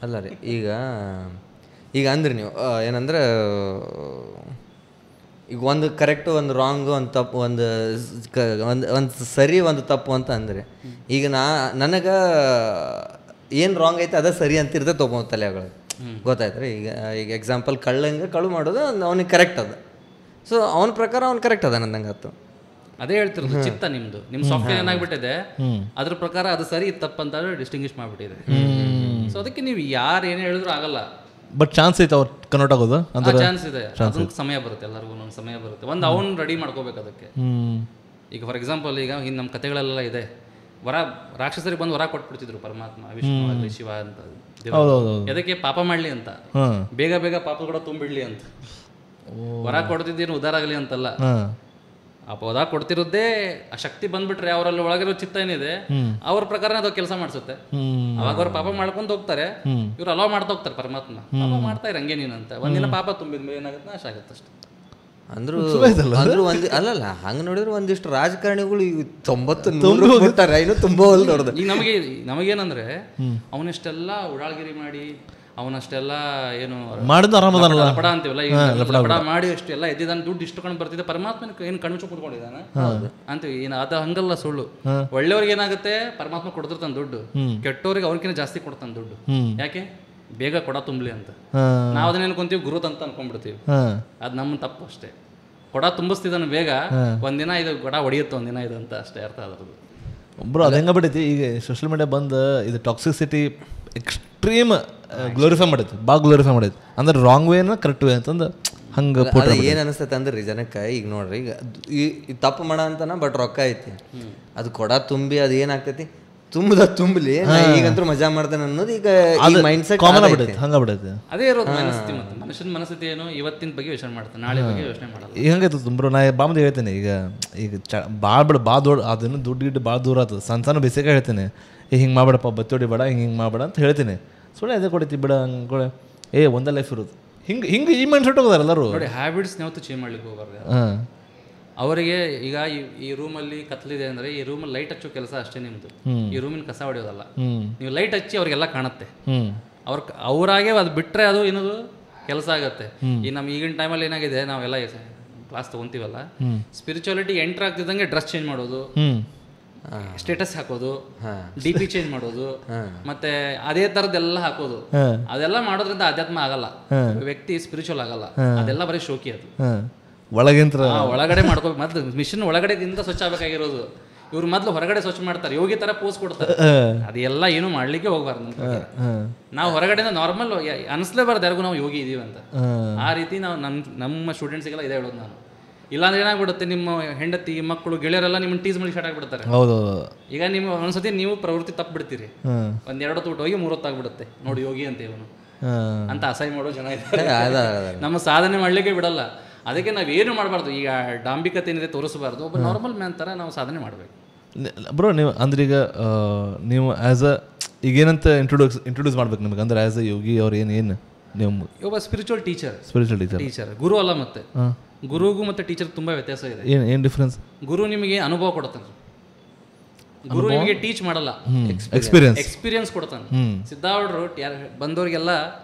ಅಲ್ಲ ರೀ, ಈಗ ಅಂದ್ರೆ ನೀವು ಏನಂದ್ರೆ ಈಗ ಒಂದು ಕರೆಕ್ಟು, ಒಂದು ರಾಂಗು, ಒಂದು ತಪ್ಪು, ಒಂದು ಸರಿ, ಒಂದು ತಪ್ಪು ಅಂತ ಅಂದರೆ, ಈಗ ನನಗೆ ಏನು ರಾಂಗ್ ಐತೆ ಅದೇ ಸರಿ ಅಂತ ಇರ್ತದೆ ತೊಗೊಂಡು ತಲೆಗಳು, ಗೊತ್ತಾಯ್ತು ರೀ. ಈಗ ಎಕ್ಸಾಂಪಲ್ ಕಳ್ಳು ಮಾಡೋದು ಅವ್ನಿಗೆ ಕರೆಕ್ಟ್ ಅದ. ಸೊ ಅವನ ಪ್ರಕಾರ ಅವ್ನು ಕರೆಕ್ಟ್ ಅದ ನಂದಂಗೆ ಆಯ್ತು. ಅದೇ ಹೇಳ್ತಿರೋದು, ಚಿತ್ತ ನಿಮ್ಮ ಸಾಫ್ಟ್ವೇರ್ ಏನಾಗ್ಬಿಟ್ಟಿದೆ, ಅದ್ರ ಪ್ರಕಾರ ಅದು ಸರಿ ತಪ್ಪು ಅಂತ ಡಿಸ್ಟಿಂಗ್ವಿಷ್ ಮಾಡಿಬಿಟ್ಟಿದೆ. ಸೊ ಅದಕ್ಕೆ ನೀವು ಯಾರು ಏನೇ ಹೇಳಿದ್ರು ಆಗಲ್ಲ. ಬಟ್ ಚಾನ್ಸ್ ಐತೆ ಅವ್ರು ಕನ್ವರ್ಟ್ ಆಗೋದು ಅಂತ ಚಾನ್ಸ್ ಇದೆ. ಅದಕ್ಕೆ ಸಮಯ ಬರುತ್ತೆ, ಎಲ್ಲರಿಗೂ ಒಂದೊಂದು ಸಮಯ ಬರುತ್ತೆ. ಒಂದು ಅವ್ನು ರೆಡಿ ಮಾಡ್ಕೋಬೇಕು ಅದಕ್ಕೆ. ಈಗ ಫಾರ್ ಎಕ್ಸಾಂಪಲ್, ಈಗ ನಮ್ಮ ಕಥೆಗಳೆಲ್ಲ ಇದೆ, ರಾಕ್ಷಸರಿಗೆ ಬಂದು ವರ ಕೊಟ್ಬಿಡ್ತಿದ್ರು ಪರಮಾತ್ಮ, ವಿಷ್ಣು ಆಗಲಿ ಶಿವ ಅಂತ. ಅದಕ್ಕೆ ಪಾಪ ಮಾಡಲಿ ಅಂತ, ಬೇಗ ಪಾಪ ಕೂಡ ತುಂಬಿಡ್ಲಿ ಅಂತ ವರ ಕೊಡ್ತಿದ್ದೇನು, ಉದಾರ ಆಗಲಿ ಅಂತಲ್ಲ. ಆ ಪದ ಕೊಡ್ತಿರೋದೇ ಆ ಶಕ್ತಿ ಬಂದ್ಬಿಟ್ರೆ ಅವರಲ್ಲಿ ಒಳಗಿರೋ ಚಿತ್ತ ಏನಿದೆ ಅವ್ರ ಪ್ರಕಾರ ಅದು ಕೆಲಸ ಮಾಡಿಸುತ್ತೆ. ಅವಾಗ ಅವ್ರು ಪಾಪ ಮಾಡ್ಕೊಂಡು ಹೋಗ್ತಾರೆ, ಇವ್ರು ಅಲೋ ಮಾಡ್ತಾ ಹೋಗ್ತಾರೆ ಪರಮಾತ್ಮ ಪಾಪ ಮಾಡ್ತಾ ಇರ ಹಂಗೆ ನೀನಂತ. ಒಂದಿನ ಪಾಪ ತುಂಬಿದ ಏನಾಗುತ್ತೆ ನಾಶ ಆಗುತ್ತೆ ಅಷ್ಟೇ. ಅಂದ್ರೂ ಅಲ್ಲಲ್ಲ ಹಂಗೆ ನೋಡಿದ್ರೆ ಒಂದಿಷ್ಟು ರಾಜಕಾರಣಿಗಳು 90 ಬಿಡ್ತಾರೆ, ಇನ್ನು ತುಂಬ ಹೊಲ್ದವ್ರದ್ದು. ಈಗ ನಮಗೇನಂದ್ರೆ ಅವನಿಷ್ಟೆಲ್ಲ ಉಡಾಳ್ಗಿರಿ ಮಾಡಿ ಅವನಷ್ಟೆಲ್ಲ ಏನು ಮಾಡಿದ್ದು ಆರಾಮದಾನಲ್ಲ ಲಪಡ ಅಂತೀವಲ್ಲ, ಈಗ ಲಪಡ ಮಾಡಿ ಅಷ್ಟು ಎಲ್ಲ ಎದ್ದಿದ್ದಾನೆ, ದುಡ್ಡು ಇಷ್ಟು ಕಣ್ ಬರ್ತಿದೆ, ಪರಮಾತ್ಮನ ಏನು ಕಣ್ಣು ಕುತ್ಕೊಂಡಿದ್ದಾನೆ ಅಂತೀವಿ. ಏನು ಅದು ಹಂಗಲ್ಲ, ಸುಳ್ಳು. ಒಳ್ಳೆಯವ್ರಿಗೆ ಏನಾಗುತ್ತೆ ಪರಮಾತ್ಮ ಕೊಡ್ತಿರ್ತಾನೆ ದುಡ್ಡು, ಕೆಟ್ಟವ್ರಿಗೆ ಅವ್ರಿಗಿಂತ ಜಾಸ್ತಿ ಕೊಡ್ತಾನೆ ದುಡ್ಡು. ಯಾಕೆ? ಬೇಗ ಕೊಡ ತುಂಬಲಿ ಅಂತ. ನಾವು ಅದನ್ನ ಅನ್ಕೊಂತೀವಿ ಗುರುತ್ ಅಂತ ಅನ್ಕೊಂಡ್ಬಿಡ್ತೀವಿ, ಅದು ನಮ್ಮ ತಪ್ಪು ಅಷ್ಟೇ. ಕೊಡ ತುಂಬಿಸ್ತಿದ್ದಾನೆ ಬೇಗ, ಒಂದಿನ ಇದು ಕೊಡ ಹೊಡಿಯುತ್ತೆ ಒಂದಿನ ಇದು ಅಂತ ಅಷ್ಟೇ ಅರ್ಥ ಅದ್ರದ್ದು. ಒಬ್ರು ಅದು ಹೆಂಗ ಬಿಡೈತಿ ಈಗ ಸೋಷಿಯಲ್ ಮೀಡಿಯಾ ಬಂದು ಇದು ಟಾಕ್ಸಿಸಿಟಿ ಎಕ್ಸ್ಟ್ರೀಮ್ ಗ್ಲೋರಿಫೈ ಮಾಡೈತಿ, ಭಾಳ ಗ್ಲೋರಿಫೈ ಮಾಡೈತಿ. ಅಂದ್ರೆ ರಾಂಗ್ ವೇನ ಕರೆಕ್ಟ್ ವೇ ಅಂತಂದು ಹಂಗೆ ಏನು ಅನಿಸ್ತೈತೆ ಅಂದ್ರೆ ರೀ ಜನಕ್ಕೆ, ಈಗ ನೋಡ್ರಿ ಈಗ ಈ ತಪ್ಪು ಮಾಡ ಅಂತಾನ ಬಟ್ ರೊಕ್ಕ ಐತಿ, ಅದು ಕೊಡ ತುಂಬಿ ಅದು ಏನಾಗ್ತೈತಿ ತುಂಬಲಿ ಈಗಂತೂ ಮಜಾ ಮಾಡ್ತಾನೆ ಅನ್ನೋದು ಈಗ ಮೈಂಡ್ ಸೆಟ್ ಹಂಗಾಗ್ಬಿಡೈತಿ. ಅದೇ ಇರೋದು ಮನಸ್ಥಿತಿ. ಮತ್ತೆ ಮನುಷ್ಯನ ಮನಸ್ಥಿತಿ ಏನು, ಇವತ್ತಿನ ಬಗ್ಗೆ ಯೋಚನೆ ಮಾಡ್ತಾನೆ, ನಾಳೆ ಬಗ್ಗೆ ಯೋಚನೆ ಮಾಡಲ್ಲ. ಈಗ ಹಂಗೈತೆ ತುಂಬ್ರು. ನಾ ಬಾಮದಿ ಹೇಳ್ತೇನೆ ಈಗ ಭಾಳ ದೊಡ್ಡ ಅದನ್ನು ದುಡ್ಡು ಗಿಡ್ಡು ಭಾಳ ದೂರ ಆಗ್ತದೆ. ಸಣ್ಣ ಬೇಸಿಗೆ ಹೇಳ್ತೇನೆ, ಹಿಂಗೆ ಮಾಡ್ಬೇಡಪ್ಪ, ಬತ್ತಿ ಹೊಡಿಬೇಡ, ಹಿಂಗೆ ಮಾಡ್ಬೇಡ ಅಂತ ಹೇಳ್ತೀನಿ. ಸುಳ್ಳು ಅದೇ ಕೊಡೈತಿ ಬಿಡ, ಹಂಗೆ ಒಂದೇ ಲೈಫ್ ಇರೋದು. ಹಿಂಗೆ ಈ ಮೈಂಡ್ ಸೆಟ್ ಹೋಗೋದಾರ ಎಲ್ಲರೂ. ನೋಡಿ, ಹ್ಯಾಬಿಟ್ಸ್ ಯಾವತ್ತೂ ಚೇಂಜ್ ಮಾಡ್ಲಿಕ್ಕೆ ಹೋಗ್ಬಾರ್ದು. ಅವರಿಗೆ ಈಗ ಈ ರೂಮಲ್ಲಿ ಕತ್ಲಿದೆ ಅಂದ್ರೆ ಈ ರೂಮಲ್ಲಿ ಲೈಟ್ ಹಚ್ಚೋ ಕೆಲಸ ಅಷ್ಟೇ ನಿಮ್ದು. ಈ ರೂಮಿನ ಕಸ ಹೊಡೆಯೋದಲ್ಲ. ನೀವು ಲೈಟ್ ಹಚ್ಚಿ ಅವ್ರಿಗೆಲ್ಲ ಕಾಣುತ್ತೆ, ಅವರಾಗೆ ಅದು ಬಿಟ್ರೆ ಅದು ಏನದು ಕೆಲಸ ಆಗುತ್ತೆ. ಈ ನಮ್ಮ ಈಗಿನ ಟೈಮಲ್ಲಿ ಏನಾಗಿದೆ, ನಾವೆಲ್ಲ ಕ್ಲಾಸ್ ತಗೊಂತೀವಲ್ಲ, ಸ್ಪಿರಿಚುಯಾಲಿಟಿ ಎಂಟರ್ ಆಗ್ತಿದ್ದಂಗೆ ಡ್ರೆಸ್ ಚೇಂಜ್ ಮಾಡೋದು, ಸ್ಟೇಟಸ್ ಹಾಕೋದು, DP ಚೇಂಜ್ ಮಾಡೋದು, ಮತ್ತೆ ಅದೇ ತರದ್ದೆಲ್ಲ ಹಾಕೋದು. ಅದೆಲ್ಲ ಮಾಡೋದ್ರಿಂದ ಅಧ್ಯಾತ್ಮ ಆಗಲ್ಲ, ವ್ಯಕ್ತಿ ಸ್ಪಿರಿಚುವಲ್ ಆಗಲ್ಲ. ಅದೆಲ್ಲ ಬರೀ ಶೋಕಿ. ಅದು ಒಳಗಡೆ ಮಾಡ್ಕೋಬೇಕು. ಮೊದ್ಲು ಮಿಷನ್ ಒಳಗಡೆದಿಂದ ಸ್ವಚ್ಛ ಆಗ್ಬೇಕಾಗಿರೋದು. ಇವ್ರು ಮೊದ್ಲು ಹೊರಗಡೆ ಸ್ವಚ್ಛ ಮಾಡ್ತಾರೆ, ಯೋಗಿ ತರ ಪೋಸ್ ಕೊಡ್ತಾರೆ. ಅದೆಲ್ಲ ಏನು ಮಾಡ್ಲಿಕ್ಕೆ ಹೋಗ್ಬಾರ್ದು. ನಾವು ಹೊರಗಡೆಯಿಂದ ನಾರ್ಮಲ್ ಅನಿಸ್ಲೇಬಾರ್ದು ಯಾರಿಗೂ ನಾವು ಯೋಗಿ ಇದೀವಿ ಅಂತ. ಆ ರೀತಿ ನಾವು ನಮ್ಮ ಸ್ಟೂಡೆಂಟ್ಸಿಗೆಲ್ಲ ಇದೇ ಹೇಳೋದು ನಾನು. ಇಲ್ಲಾಂದ್ರೆ ಏನಾಗ್ಬಿಡುತ್ತೆ, ನಿಮ್ಮ ಹೆಂಡತಿ ಮಕ್ಕಳು ಗೆಳೆಯರೆಲ್ಲ ನಿಮ್ಮನ್ನ ಟೀಸ್ ಮಾಡಿ ಸ್ಟಾರ್ಟ್ ಆಗ್ಬಿಡ್ತಾರೆ. ಈಗ ನಿಮ್ಮ ಒಂದ್ಸತಿ ನೀವು ಪ್ರವೃತ್ತಿ ತಪ್ಪು ಬಿಡ್ತೀರಿ, ಒಂದೆರಡು ಊಟ ಹೋಗಿ 3 ಹೊತ್ತಾಗ್ಬಿಡುತ್ತೆ, ನೋಡಿ ಯೋಗಿ ಅಂತ ಇವನು ಅಂತ ಅಸಹ್ಯ ಮಾಡೋ ಜನ ಇದ್ದಾರೆ. ನಮ್ಮ ಸಾಧನೆ ಮಾಡ್ಲಿಕ್ಕೆ ಬಿಡಲ್ಲ. ಅದಕ್ಕೆ ನಾವೇನು ಮಾಡಬಾರ್ದು, ಈಗ ಡಾಂಬಿಕತೆ ಏನಿದೆ ತೋರಿಸಬಾರ್ದು. ಒಬ್ಬ ನಾರ್ಮಲ್ ಮ್ಯಾನ್ ಥರ ನಾವು ಸಾಧನೆ ಮಾಡಬೇಕು. ಬ್ರೋ, ನೀವು ಅಂದ್ರೆ ಈಗ ನೀವು ಆ್ಯಸ್ ಅ ಈಗೇನಂತ ಇಂಟ್ರೊಡ್ಯೂಸ್ ಮಾಡ್ಬೇಕು ನಿಮಗೆ, ಅಂದ್ರೆ ಆ್ಯಸ್ ಅ ಯೋಗಿ ಅವ್ರು ಏನು ನೀವು ಒಬ್ಬ ಸ್ಪಿರಿಚುವಲ್ ಟೀಚರ್ ಗುರು ಅಲ್ಲ. ಮತ್ತೆ ಗುರುಗೂ ಮತ್ತೆ ಟೀಚರ್ ತುಂಬ ವ್ಯತ್ಯಾಸ ಇದೆ. ಏನು ಡಿಫ್ರೆನ್ಸ್? ಗುರು ನಿಮಗೆ ಅನುಭವ ಕೊಡ್ತಾನೆ, ಗುರು ನಿಮಗೆ ಟೀಚ್ ಮಾಡಲ್ಲ, ಎಕ್ಸ್ಪೀರಿಯನ್ಸ್ ಕೊಡ್ತಾನೆ. ಸಿದ್ಧಾರೂಢರು ಬಂದವ್ರಿಗೆಲ್ಲ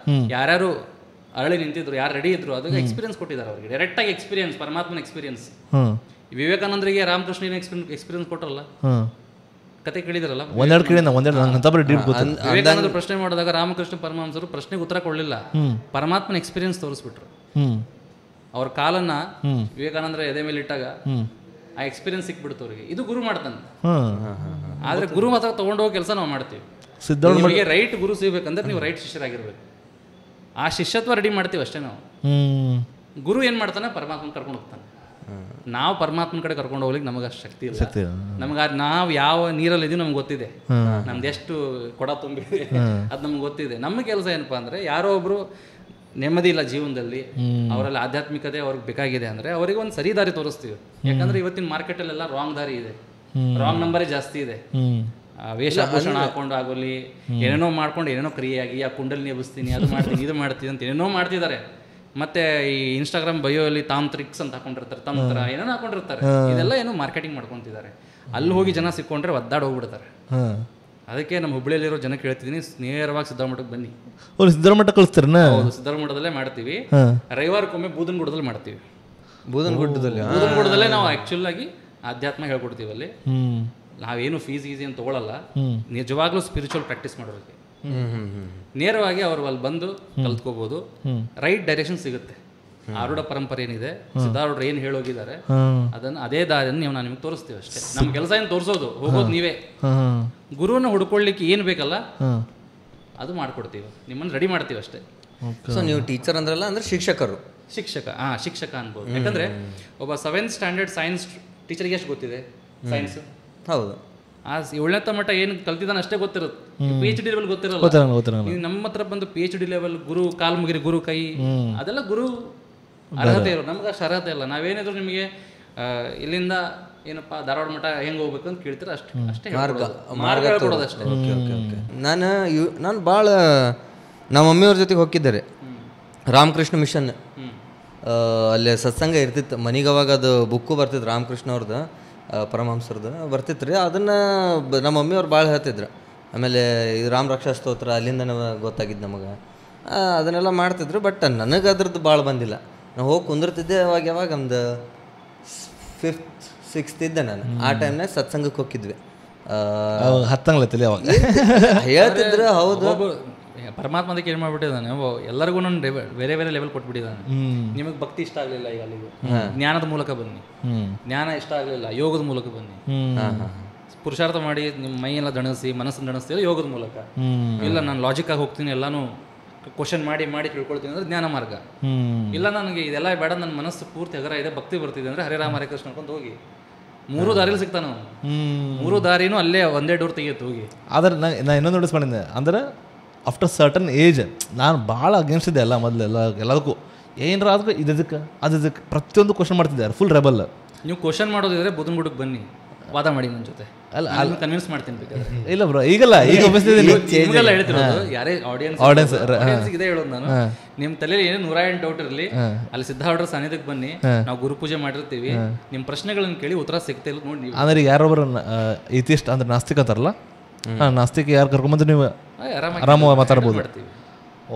ಯಾರ್ಯಾರು ಅರಳಿ ನಿಂತಿದ್ರು, ಯಾರು ರೆಡಿ ಇದ್ರು, ಅದಕ್ಕೆ ಎಕ್ಸ್ಪೀರಿಯನ್ಸ್ ಕೊಟ್ಟಿದ್ದಾರೆ ಅವ್ರಿಗೆ, ಡೈರೆಕ್ಟ್ ಆಗಿ ಎಕ್ಸ್ಪೀರಿಯನ್ಸ್, ಪರಮಾತ್ಮನ ಎಕ್ಸ್ಪೀರಿಯನ್ಸ್. ವಿವೇಕಾನಂದರಿಗೆ ರಾಮಕೃಷ್ಣನ ಎಕ್ಸ್ಪೀರಿಯನ್ಸ್ ಕೊಟ್ಟರಲ್ಲ, ಕತೆ ಕೇಳಿದ್ರಲ್ಲ. ವಿವೇಕಾನಂದರು ಪ್ರಶ್ನೆ ಮಾಡಿದಾಗ ರಾಮಕೃಷ್ಣ ಪರಮಹಂಸರು ಪ್ರಶ್ನೆಗೆ ಉತ್ತರ ಕೊಡಲಿಲ್ಲ, ಪರಮಾತ್ಮನ ಎಕ್ಸ್ಪೀರಿಯನ್ಸ್ ತೋರಿಸ್ಬಿಟ್ರು. ಅವ್ರ ಕಾಲನ್ನ ವಿವೇಕಾನಂದರ ಎದೆ ಮೇಲೆ ಇಟ್ಟಾಗ ಆ ಎಕ್ಸ್ಪೀರಿಯನ್ಸ್ ಸಿಕ್ಬಿಡ್ತು ಅವ್ರಿಗೆ. ಇದು ಗುರು ಮಾಡ್ತಾನೆ. ಆದ್ರೆ ಗುರು ಮಾತ್ರ ತಗೊಂಡೋಗೋ ಕೆಲಸ ನಾವು ಮಾಡ್ತೀವಿ. ನಿಮಗೆ ರೈಟ್ ಗುರು ಸಿಗ್ಬೇಕಂದ್ರೆ ನೀವು ರೈಟ್ ಶಿಷ್ಯರಾಗಿರ್ಬೇಕು. ಆ ಶಿಷ್ಯತ್ವ ರೆಡಿ ಮಾಡ್ತೀವಿ ಅಷ್ಟೇ ನಾವು. ಗುರು ಏನ್ ಮಾಡ್ತಾನೆ, ಪರಮಾತ್ಮನ ಕರ್ಕೊಂಡು ಹೋಗ್ತಾನೆ. ನಾವು ಪರಮಾತ್ಮನ ಕಡೆ ಕರ್ಕೊಂಡು ಹೋಗ್ಲಿಕ್ಕೆ ನಮಗೆ ಅಷ್ಟು ಶಕ್ತಿ ಇಲ್ಲ. ನಮ್ಗೆ ನಾವು ಯಾವ ನೀರಲ್ಲಿ ಇದೀವಿ ನಮ್ಗೆ ಗೊತ್ತಿದೆ, ನಮ್ದು ಎಷ್ಟು ಕೊಡ ತುಂಬಿದೆ ಅದು ನಮ್ಗೆ ಗೊತ್ತಿದೆ. ನಮ್ಮ ಕೆಲಸ ಏನಪ್ಪಾ ಅಂದ್ರೆ, ಯಾರೋ ಒಬ್ರು ನೆಮ್ಮದಿ ಇಲ್ಲ ಜೀವನದಲ್ಲಿ, ಅವರಲ್ಲಿ ಆಧ್ಯಾತ್ಮಿಕತೆ ಅವ್ರಿಗೆ ಬೇಕಾಗಿದೆ ಅಂದ್ರೆ ಅವರಿಗೆ ಒಂದು ಸರಿ ದಾರಿ ತೋರಿಸ್ತೀವಿ. ಯಾಕಂದ್ರೆ ಇವತ್ತಿನ ಮಾರ್ಕೆಟಲ್ಲೆಲ್ಲ ರಾಂಗ್ ದಾರಿ ಇದೆ, ರಾಂಗ್ ನಂಬರೇ ಜಾಸ್ತಿ ಇದೆ. ವೇಷಭೂಷಣ ಹಾಕೊಂಡು ಆಗೋಲಿ, ಏನೇನೋ ಮಾಡ್ಕೊಂಡು ಏನೇನೋ ಕ್ರಿಯೆಯಾಗಿ ಆ ಕುಂಡಲಿನಿ ಎಬ್ಬಿಸ್ತೀನಿ, ಅದು ಮಾಡ್ತೀನಿ, ಇದು ಮಾಡ್ತೀನಿ ಅಂತ ಏನೇನೋ ಮಾಡ್ತಿದ್ದಾರೆ. ಮತ್ತೆ ಈ ಇನ್ಸ್ಟಾಗ್ರಾಮ್ ಬಯೋಲ್ಲಿ ತಾಂತ್ರಿಕ್ಸ್ ಅಂತ ಹಾಕೊಂಡಿರ್ತಾರೆ, ತಂತ್ರ ಏನೇನೋ ಹಾಕೊಂಡಿರ್ತಾರೆ. ಇದೆಲ್ಲ ಏನೋ ಮಾರ್ಕೆಟಿಂಗ್ ಮಾಡ್ಕೊಂತಿದ್ದಾರೆ. ಅಲ್ಲಿ ಹೋಗಿ ಜನ ಸಿಕ್ಕೊಂಡ್ರೆ ಒದ್ದಾಡಿ ಹೋಗ್ಬಿಡ್ತಾರೆ. ಅದಕ್ಕೆ ನಮ್ಮ ಹುಬ್ಬಳ್ಳಿಯಲ್ಲಿರೋ ಜನಕ್ಕೆ ಹೇಳ್ತಿದ್ದೀನಿ, ನೇರವಾಗಿ ಸಿದ್ಧಾಮಠಕ್ಕೆ ಬನ್ನಿ. ಸಿದ್ಧಾಮಠ ಕಳಿಸ್ತಾರ? ಹೌದು, ಸಿದ್ಧಾಮಠದಲ್ಲೇ ಮಾಡ್ತೀವಿ. ರವಿವಾರಕ್ಕೊಮ್ಮೆ ಬೂದನಗುಡ್ಡದಲ್ಲಿ ಮಾಡ್ತೀವಿ. ಬೂದನಗುಡ್ಡದಲ್ಲೇ ನಾವು ಆ್ಯಕ್ಚುಲ್ ಆಗಿ ಆಧ್ಯಾತ್ಮ ಹೇಳ್ಕೊಡ್ತೀವಿ. ಅಲ್ಲಿ ನಾವೇನು ಫೀಸ್ ಅಂತ ತೊಗೊಳಲ್ಲ, ನಿಜವಾಗ್ಲೂ ಸ್ಪಿರಿಚುವಲ್ ಪ್ರಾಕ್ಟೀಸ್ ಮಾಡೋರಿಗೆ. ನೇರವಾಗಿ ಅವರು ಅಲ್ಲಿ ಬಂದು ಕಲ್ತ್ಕೋಬಹುದು, ರೈಟ್ ಡೈರೆಕ್ಷನ್ ಸಿಗುತ್ತೆ. ಆರೂಢ ಪರಂಪರೆ ಏನಿದೆ, ಸಿದ್ಧಾರೂಢರು ಏನು ಹೇಳೋಗಿದ್ದಾರೆ ಅದನ್ನು ಅದೇ ದಾರಿಯನ್ನು ನೀವು ನಾನು ನಿಮಗೆ ತೋರಿಸ್ತೀವಿ ಅಷ್ಟೇ. ನಮ್ಮ ಕೆಲಸ ಏನು ತೋರಿಸೋದು, ಹೋಗೋದು ನೀವೇ. ಗುರುವನ್ನ ಹುಡ್ಕೊಳ್ಳಿಕ್ಕೆ ಏನು ಬೇಕಲ್ಲ ಅದು ಮಾಡ್ಕೊಡ್ತೀವಿ, ನಿಮ್ಮನ್ನು ರೆಡಿ ಮಾಡ್ತೀವಿ ಅಷ್ಟೇ. ಸೊ ನೀವು ಟೀಚರ್ ಅಂದ್ರಲ್ಲ, ಅಂದ್ರೆ ಶಿಕ್ಷಕ ಅನ್ಬೋದು. ಯಾಕಂದ್ರೆ ಒಬ್ಬ 7th ಸ್ಟ್ಯಾಂಡರ್ಡ್ ಸೈನ್ಸ್ ಟೀಚರ್ಗೆ ಎಷ್ಟು ಗೊತ್ತಿದೆ ಸೈನ್ಸ್? ಹೌದು, ಆ 7ನೇ ಮಟ್ಟ ಏನು ಕಲ್ತಿದ್ದಾನೆ ಅಷ್ಟೇ ಗೊತ್ತಿರುತ್ತೆ. PhD ಲೆವೆಲ್ ಗೊತ್ತಿರಲ್ಲ. ನಮ್ಮ ಹತ್ರ ಬಂದು PhD ಲೆವೆಲ್ ಗುರು ಕಾಲು ಮುಗಿರಿ, ಗುರು ಕೈ, ಅದೆಲ್ಲ ಗುರು ಅರ್ಹತೆ ಇರೋ. ನಮ್ಗೆ ಅಷ್ಟು ಅರ್ಹತೆ ಇಲ್ಲ. ನಾವೇನಿದ್ರು ನಿಮಗೆ ಇಲ್ಲಿಂದ ಏನಪ್ಪ ಧಾರವಾಡ ಮಠ ಹೆಂಗೆ ಹೋಗ್ಬೇಕು ಅಂತ ಕೇಳ್ತಾರೆ, ಅಷ್ಟೇ ಮಾರ್ಗ ಕೊಡೋದು ಅಷ್ಟೇ. ನಾನು ಭಾಳ ನಮ್ಮ ಮಮ್ಮಿಯವ್ರ ಜೊತೆಗೆ ಹೋಗಿದ್ದಾರೆ ರಾಮಕೃಷ್ಣ ಮಿಷನ್. ಅಲ್ಲೇ ಸತ್ಸಂಗ ಇರ್ತಿತ್ತು ಮನೆಗೆ. ಅವಾಗ ಅದು ಬುಕ್ಕು ಬರ್ತಿತ್ತು ರಾಮಕೃಷ್ಣ ಅವ್ರದ್ದು, ಪರಮಹಂಸರದ್ದು ಬರ್ತಿತ್ತು ರೀ. ಅದನ್ನು ನಮ್ಮ ಮಮ್ಮಿಯವ್ರು ಭಾಳ ಹೇಳ್ತಿದ್ರು. ಆಮೇಲೆ ಇದು ರಾಮ ರಕ್ಷಾ ಸ್ತೋತ್ರ ಅಲ್ಲಿಂದ ಗೊತ್ತಾಗಿದ್ದು ನಮಗೆ. ಅದನ್ನೆಲ್ಲ ಮಾಡ್ತಿದ್ರು. ಬಟ್ ನನಗೆ ಅದ್ರದ್ದು ಭಾಳ ಬಂದಿಲ್ಲ. ನಾವು ಹೋಗಿ ಕುಂದಿರ್ತಿದ್ದೆ. ಯಾವಾಗ ಒಂದು 5th 6th ಇದ್ದೆ ನಾನು. ಆ ಟೈಮ್ನಾಗ ಸತ್ಸಂಗಕ್ಕೆ ಹೋಗಿದ್ವಿ. ಹತ್ತಂಗ್ಲತ್ತಿಲ್ಲ ಅವಾಗ ಹೇಳ್ತಿದ್ರು. ಹೌದು, ಪರಮಾತ್ಮ ಅದಕ್ಕೆ ಏನು ಮಾಡ್ಬಿಟ್ಟಿದ್ದಾನೆ, ಎಲ್ಲರಿಗೂ ನಾನು ಬೇರೆ ಬೇರೆ ಲೆವೆಲ್ ಕೊಟ್ಬಿಟ್ಟಿದ್ದಾನೆ. ನಿಮಗೆ ಭಕ್ತಿ ಇಷ್ಟ ಆಗಲಿಲ್ಲ, ಈಗ ಅಲ್ಲಿಗೂ ಜ್ಞಾನದ ಮೂಲಕ ಬನ್ನಿ. ಜ್ಞಾನ ಇಷ್ಟ ಆಗಲಿಲ್ಲ, ಯೋಗದ ಮೂಲಕ ಬನ್ನಿ. ಪುರುಷಾರ್ಥ ಮಾಡಿ ನಿಮ್ಮ ಮೈಯೆಲ್ಲ ದಣಿಸಿ ಮನಸ್ಸನ್ನು ದಣಿಸ್ತೀವಿ ಯೋಗದ ಮೂಲಕ. ಇಲ್ಲ ನಾನು ಲಾಜಿಕ್ಕಾಗಿ ಹೋಗ್ತೀನಿ, ಎಲ್ಲಾನು ಕ್ವಶನ್ ಮಾಡಿ ತಿಳ್ಕೊಳ್ತೀನಿ ಅಂದ್ರೆ ಜ್ಞಾನ ಮಾರ್ಗ. ಇಲ್ಲ ನನಗೆ ಇದೆಲ್ಲ ಬೇಡ, ನನ್ನ ಮನಸ್ಸು ಪೂರ್ತಿ ಹಗರ ಇದೆ, ಭಕ್ತಿ ಬರ್ತಿದೆ ಅಂದರೆ ಹರೇ ರಾಮ ಹರೇ ಕೃಷ್ಣ ಅನ್ಕೊಂಡು ಹೋಗಿ. 3 ದಾರಿಲಿ ಸಿಗ್ತಾನೆ ಅವನು. 3 ದಾರಿನೂ ಅಲ್ಲೇ ಒಂದೇ ಡೋರ್ ತೆಗಿಯತ್ತು ಹೋಗಿ. ಆದ್ರೆ ನಾ ಇನ್ನೊಂದು ನೋಟಿಸ್ ಮಾಡಿದ್ದೆ, ಅಂದ್ರೆ ಆಫ್ಟರ್ ಸರ್ಟನ್ ಏಜ್ ನಾನು ಭಾಳ ಅಗೇನ್ಸ್ಟ್ ಇದ್ದೆ ಎಲ್ಲ ಮೊದಲೆಲ್ಲ ಎಲ್ಲದಕ್ಕೂ. ಏನಾರ ಆದ್ರೆ ಇದಕ್ಕೆ ಅದಕ್ಕೆ ಪ್ರತಿಯೊಂದು ಕ್ವಶನ್ ಮಾಡ್ತಿದ್ದಾರೆ, ಫುಲ್ ರೆಬಲ್. ನೀವು ಕ್ವಶನ್ ಮಾಡೋದಿದ್ರೆ ಬುಧನ್ಗುಡಕ್ಕೆ ಬನ್ನಿ, ವಾದ ಮಾಡಿ ನನ್ನ ಜೊತೆ, ಅಲ್ಲ ಕನ್ವಿನ್ಸ್ ಮಾಡ್ತೀನಿ ಬೇಕಾದ್ರೆ. ಇಲ್ಲ ಬ್ರೋ, ಈಗಲ್ಲ ಈಗ ನಿಮಗೆಲ್ಲ ಹೇಳ್ತಿರೋದು, ಯಾರೇ ಆಡಿಯನ್ಸ್ ಇದೇ ಹೇಳೋದು ನಾನು. ನಿಮ್ಮ ತಲೆಯಲ್ಲಿ ಏನು 108 ಡೌಟ್ ಇರಲಿ, ಅಲ್ಲಿ ಸಿದ್ಧಾರ್ಢರ ಸಾನ್ನಿಧ್ಯಕ್ಕೆ ಬನ್ನಿ, ನಾವು ಗುರು ಪೂಜೆ ಮಾಡಿರ್ತೀವಿ. ನಿಮ್ಮ ಪ್ರಶ್ನೆಗಳನ್ನ ಕೇಳಿ ಉತ್ತರ ಸಿಗ್ತಾ ಇಲ್ಲ ನೋಡಿ. ಅಂದ್ರೆ ಯಾರೊಬ್ಬರು ಇತಿಷ್ಟ ಅಂದ್ರೆ ನಾಸ್ತಿಕ ಅಂತಾರಲ್ಲ, ನಾಸ್ತಿಕ ಯಾರು ಕರ್ಕೊಂಬಂದ್ರೆ ನೀವು ಆರಾಮಾಗಿ ಮಾತಾಡ್ಬೋದು.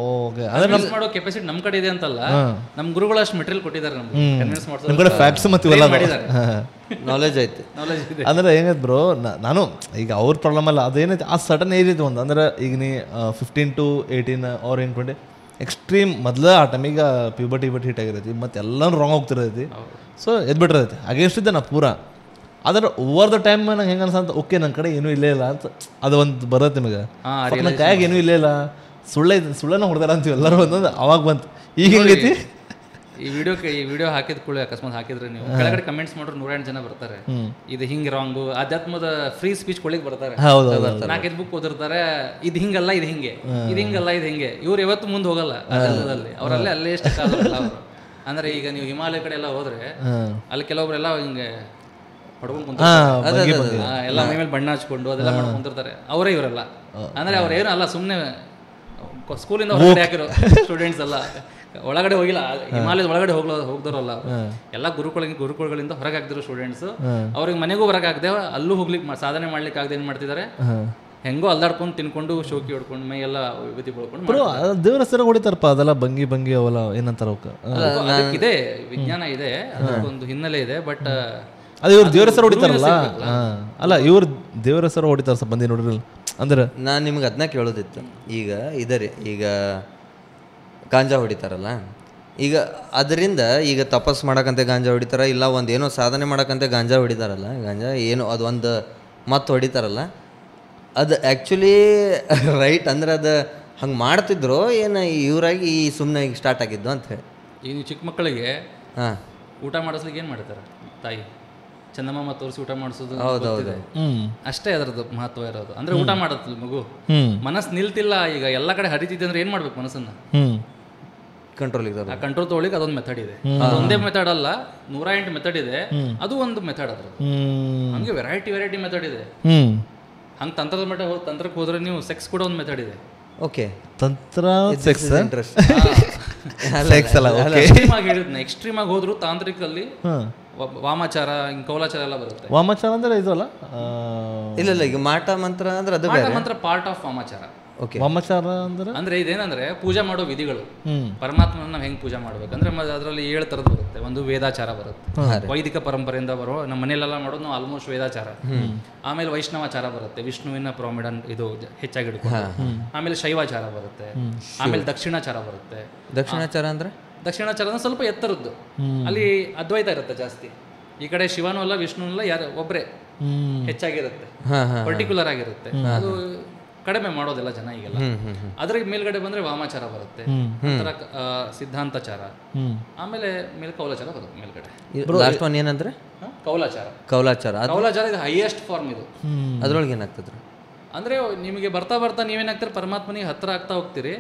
ಓಕೆ, ಅದ್ರ ಮಾಡೋ ಕೆಪಾಸಿಟಿ ನಮ್ಮ ಕಡೆ ಇದೆ ಅಂತಲ್ಲ, ನಮ್ಮ ಗುರುಗಳು ಅಷ್ಟು ಮೆಟೀರಿಯಲ್ ಕೊಟ್ಟಿದ್ದಾರೆ ನಮ್ಗೆ ಕನ್ವಿನ್ಸ್ ನಿಮ್ಮ ಕಡೆ ಫ್ಯಾಕ್ಟ್ಸ್ ಮತ್ತು ನಾಲೆಜ್ ಐತೆ. ಅಂದ್ರೆ ಹೆಂಗೈತೆ ಬ್ರೋ, ನಾನು ಈಗ ಅವ್ರ ಪ್ರಾಬ್ಲಮ್ ಅಲ್ಲ, ಅದೇನೈತೆ ಆ ಸಡನ್ ಏಜ್ ಐತೆ ಒಂದು. ಅಂದ್ರೆ ಈಗ ನೀ 15 to 18 ಅವ್ರ ಏನು 20 ಎಕ್ಸ್ಟ್ರೀಮ್ ಮೊದಲು ಆ ಟೈಮಿಗೆ ಪ್ಯೂಬರ್ಟಿ ಹಿಟ್ ಆಗಿರೈತಿ, ಮತ್ತು ಎಲ್ಲನೂ ರಾಂಗ್ ಹೋಗ್ತಿರೈತಿ. ಸೊ ಎದ್ಬಿಟ್ಟಿರೈತಿ ಅಗೇನ್ಸ್ಟ್ ಇದ್ದೆ ನಾ ಪೂರ. ಆದ್ರೆ ಓವರ್ ದ ಟೈಮ್ ನಂಗೆ ಹೆಂಗೆ ಅನ್ಸಂತ, ಓಕೆ ನನ್ನ ಕಡೆ ಏನೂ ಇಲ್ಲೇ ಇಲ್ಲ ಅಂತ ಅದು ಒಂದು ಬರುತ್ತೆ ನಿಮಗೆ. ನನ್ನ ಕೈಯಾಗ ಏನೂ ಇಲ್ಲೇ ಇಲ್ಲ, ಸುಳ್ಳನ್ನು ಹೊಡೆದಾರ ಅಂತೀವಿ ಎಲ್ಲರೂ ಒಂದೊಂದು. ಅವಾಗ ಬಂತು. ಈಗ ಹೆಂಗೈತಿ ಈ ವಿಡಿಯೋ ಹಾಕಿದ ಕೂಡ ಅಕಸ್ಮಾತ್ ಹಾಕಿದ್ರೆ ನೀವು ಕೆಳಗಡೆ ಕಮೆಂಟ್ಸ್ ಮಾಡ್ರೆ 108 ಜನ ಬರ್ತಾರೆ. ಇದು ಹಿಂಗೆ ರಾಂಗು, ಅಧ್ಯಾತ್ಮದ ಫ್ರೀ ಸ್ಪೀಚ್ ಕೊಡ್ಲಿಕ್ಕೆ ಬರ್ತಾರೆ. 4-5 ಬುಕ್ ಓದಿರ್ತಾರೆ, ಇದು ಹಿಂಗಲ್ಲ ಇದು ಹಿಂಗೆ, ಇದು ಹಿಂಗಲ್ಲ ಇದು ಹಿಂಗೆ. ಇವ್ರು ಯಾವತ್ತು ಮುಂದೆ ಹೋಗಲ್ಲ ಅದರಲ್ಲಿ, ಅವರಲ್ಲೇ ಅಲ್ಲೇ ಎಷ್ಟು ಕಾಲಲ್ಲ ಅವರು. ಅಂದ್ರೆ ಈಗ ನೀವು ಹಿಮಾಲಯ ಕಡೆ ಎಲ್ಲ ಹೋದ್ರೆ ಅಲ್ಲಿ ಕೆಲವೊಬ್ರೆಲ್ಲ ಹಿಂಗೆ ಹೊಡ್ಕೊಂಡು ಕುಂತಿರ್ತಾರೆ, ಎಲ್ಲ ಮೈ ಮೇಲೆ ಬಣ್ಣ ಹಚ್ಕೊಂಡು ಅದೆಲ್ಲ ಮಾಡ್ಕೊಂಡು ಕುಂತಿರ್ತಾರೆ. ಅವರೇ ಇವರೆಲ್ಲ. ಅಂದ್ರೆ ಅವ್ರೇನು ಅಲ್ಲ, ಸುಮ್ಮನೆ ಸ್ಕೂಲಿಂದ ಹೊರಗಡೆ ಹಾಕಿರೋ ಸ್ಟೂಡೆಂಟ್ಸ್ ಎಲ್ಲ, ಒಳಗಡೆ ಹೋಗಿಲ್ಲ, ಹಿಮಾಲಯದ ಒಳಗಡೆ ಹೋಗ್ದವ್ರಲ್ಲ. ಎಲ್ಲ ಗುರುಕುಳಗಳಿಂದ ಹೊರಗೆ ಹಾಕ್ತಿರೋ ಸ್ಟೂಡೆಂಟ್ಸ್. ಅವ್ರಿಗೆ ಮನೆಗೂ ಹೊರಗಾಗದೆ, ಅಲ್ಲೂ ಹೋಗ್ಲಿಕ್ಕೆ ಸಾಧನೆ ಮಾಡ್ಲಿಕ್ಕೆ ಆಗದೆ ಏನ್ ಮಾಡ್ತಿದ್ದಾರೆ, ಹೆಂಗೋ ಅಲ್ದಾಡ್ಕೊಂಡು ತಿನ್ಕೊಂಡು ಶೋಕಿ ಹೊಡ್ಕೊಂಡು ಮೈ ಎಲ್ಲ ವಿಭೂತಿ ಬೆಳ್ಕೊಂಡು ದೇವ್ರ ಹೆಸರು ಹೊಡಿತಾರಪ್ಪ. ಅದೆಲ್ಲ ಬಂಗಿ ಅವಲ್ಲ ಏನಂತಾರ, ಇದೆ ವಿಜ್ಞಾನ ಇದೆ, ಅದಕ್ಕೊಂದು ಹಿನ್ನೆಲೆ ಇದೆ. ಬಟ್ ಅದು ಇವ್ರು ದೇವ್ರ ಹೆಸರು ಹೊಡಿತಾರಲ್ಲ, ಅಲ್ಲ ಇವ್ರು ದೇವ್ರ ಹೆಸರು ಹೊಡಿತಾರ ಸ್ವಲ್ಪ ಮಂದಿ ನೋಡಿರಲ್ಲ. ಅಂದ್ರೆ ನಾನು ನಿಮ್ಗೆ ಅದನ್ನ ಕೇಳೋದಿತ್ತು. ಈಗ ಇದರಿ ಈಗ ಗಾಂಜಾ ಹೊಡಿತಾರಲ್ಲ, ಈಗ ಅದರಿಂದ ಈಗ ತಪಸ್ ಮಾಡಕ್ಕಂತೆ ಗಾಂಜಾ ಹೊಡಿತಾರ, ಇಲ್ಲ ಒಂದು ಏನೋ ಸಾಧನೆ ಮಾಡಕ್ಕಂತೆ ಗಾಂಜಾ ಹೊಡಿತಾರಲ್ಲ, ಗಾಂಜಾ ಏನೋ ಅದು ಒಂದು ಮತ್ತೆ ಹೊಡಿತಾರಲ್ಲ, ಅದು ಆ್ಯಕ್ಚುಲಿ ರೈಟ್ ಅಂದ್ರೆ ಅದು ಹಂಗೆ ಮಾಡ್ತಿದ್ರು ಏನು ಇವರಾಗಿ ಈ ಸುಮ್ಮನೆ ಈಗ ಸ್ಟಾರ್ಟ್ ಆಗಿದ್ದು ಅಂತ ಹೇಳಿ. ಈಗ ನೀವು ಚಿಕ್ಕ ಮಕ್ಕಳಿಗೆ ಊಟ ಮಾಡಿಸ್ಲಿಕ್ಕೆ ಏನು ಮಾಡ್ತಾರೆ, ತಾಯಿ ಚಂದಮಾಮ ತೋರಿಸಿ ಊಟ ಮಾಡಿಸೋದು. ಹೌದೌದು, ಅಷ್ಟೇ ಅದರದ್ದು ಮಹತ್ವ ಇರೋದು. ಅಂದ್ರೆ ಊಟ ಮಾಡತ್ತಲ್ಲ ಮಗು, ಮನಸ್ಸು ನಿಲ್ತಿಲ್ಲ, ಈಗ ಎಲ್ಲ ಕಡೆ ಹರಿತಿದೆ ಅಂದ್ರೆ ಏನ್ ಮಾಡ್ಬೇಕು, ಮನಸ್ಸನ್ನ ಕಂಟ್ರೋಲ್ ತೊಗೊಳಿಕ್ಕೆ ಅದೊಂದು ಮೆಥಡ್ ಇದೆ. ಅದೊಂದೇ ಮೆಥಡ್ ಅಲ್ಲ, 108 ಮೆಥಡ್ ಇದೆ. ಅದು ಒಂದು ಮೆಥಡ್ ಅದ್ರ. ಹಂಗೆ ವೆರೈಟಿ ಮೆಥಡ್ ಇದೆ. ಹಂಗೆ ತಂತ್ರಕ್ಕೆ ಹೋದ್ರೆ ನೀವು ಸೆಕ್ಸ್ ಕೂಡ ಒಂದು ಮೆಥಡ್ ಇದೆ. ಓಕೆ, ತಂತ್ರ ಸೆಕ್ಸ್ ಎಕ್ಸ್ಟ್ರೀಮ್ ಆಗಿ ಹೋದ್ರು ತಾಂತ್ರಿಕಲ್ಲಿ ವಾಮಾಚಾರ, ಕೌಲಾಚಾರ ಎಲ್ಲ ಬರುತ್ತೆ. ವಾಮಾಚಾರ ಅಂದ್ರೆ ಇದಲ್ಲ, ಇಲ್ಲ ಈಗ ಮಾಟ ಮಂತ್ರ ಅಂದ್ರೆ ಅದು ಮಂತ್ರ ಪಾರ್ಟ್ ಆಫ್ ವಾಮಾಚಾರ. ಓಕೆ, ವಾಮಾಚಾರ ಅಂದ್ರೆ ಇದೇನಂದ್ರೆ ಪೂಜೆ ಮಾಡೋ ವಿಧಿಗಳು. ಪರಮಾತ್ಮನ ನಾವು ಹೆಂಗ್ ಪೂಜೆ ಮಾಡ್ಬೇಕಂದ್ರೆ ಅದರಲ್ಲಿ 7 ಥರದ್ದು ಬರುತ್ತೆ. ಒಂದು ವೇದಾಚಾರ ಬರುತ್ತೆ, ವೈದಿಕ ಪರಂಪರೆಯಿಂದ ಬರೋ, ನಮ್ಮ ಮನೆಯಲ್ಲೆಲ್ಲ ಮಾಡೋದು ನಾವು ಆಲ್ಮೋಸ್ಟ್ ವೇದಾಚಾರ. ಆಮೇಲೆ ವೈಷ್ಣವಾಚಾರ ಬರುತ್ತೆ, ವಿಷ್ಣುವಿನ ಪ್ರಾಮಿಡೆಂಟ್ ಇದು ಹೆಚ್ಚಾಗಿ ಹಿಡ್ಕೊಂಡು. ಆಮೇಲೆ ಶೈವಾಚಾರ ಬರುತ್ತೆ. ಆಮೇಲೆ ದಕ್ಷಿಣಾಚಾರ ಬರುತ್ತೆ. ದಕ್ಷಿಣಾಚಾರ ಅಂದ್ರೆ ಸ್ವಲ್ಪ ಎತ್ತರದ್ದು, ಅಲ್ಲಿ ಅದ್ವೈತ ಇರುತ್ತೆ ಜಾಸ್ತಿ. ಈ ಕಡೆ ಶಿವನೂ ಅಲ್ಲ ವಿಷ್ಣು ಅಲ್ಲ, ಯಾರು ಒಬ್ಬರೇ ಹೆಚ್ಚಾಗಿರುತ್ತೆ, ಪರ್ಟಿಕ್ಯುಲರ್ ಆಗಿರುತ್ತೆ. ಅದು ಕಡಿಮೆ ಮಾಡೋದಿಲ್ಲ ಜನ ಈಗೆಲ್ಲ. ಅದ್ರ ಮೇಲ್ಗಡೆ ಬಂದ್ರೆ ವಾಮಾಚಾರ ಬರುತ್ತೆ, ನಂತರ ಸಿದ್ಧಾಂತಚಾರ, ಆಮೇಲೆ ಕೌಲಾಚಾರ ಬರುತ್ತೆ ಮೇಲ್ಗಡೆ. ಲಾಸ್ಟ್ ಒನ್ ಏನಂದ್ರೆ ಕೌಲಾಚಾರ. ಕೌಲಾಚಾರ ಇದು ಹೈಯೆಸ್ಟ್ ಫಾರ್ಮ್. ಇದು ಅದ್ರೊಳಗೆ ಏನಾಗ್ತದ್ರಿ? ಅಂದ್ರೆ ನಿಮಗೆ ಬರ್ತಾ ಬರ್ತಾ ನೀವೇನಾಗ್ತೀರಿ ಪರಮಾತ್ಮನಿಗೆ ಹತ್ರ ಆಗ್ತಾ ಹೋಗ್ತೀರಿ.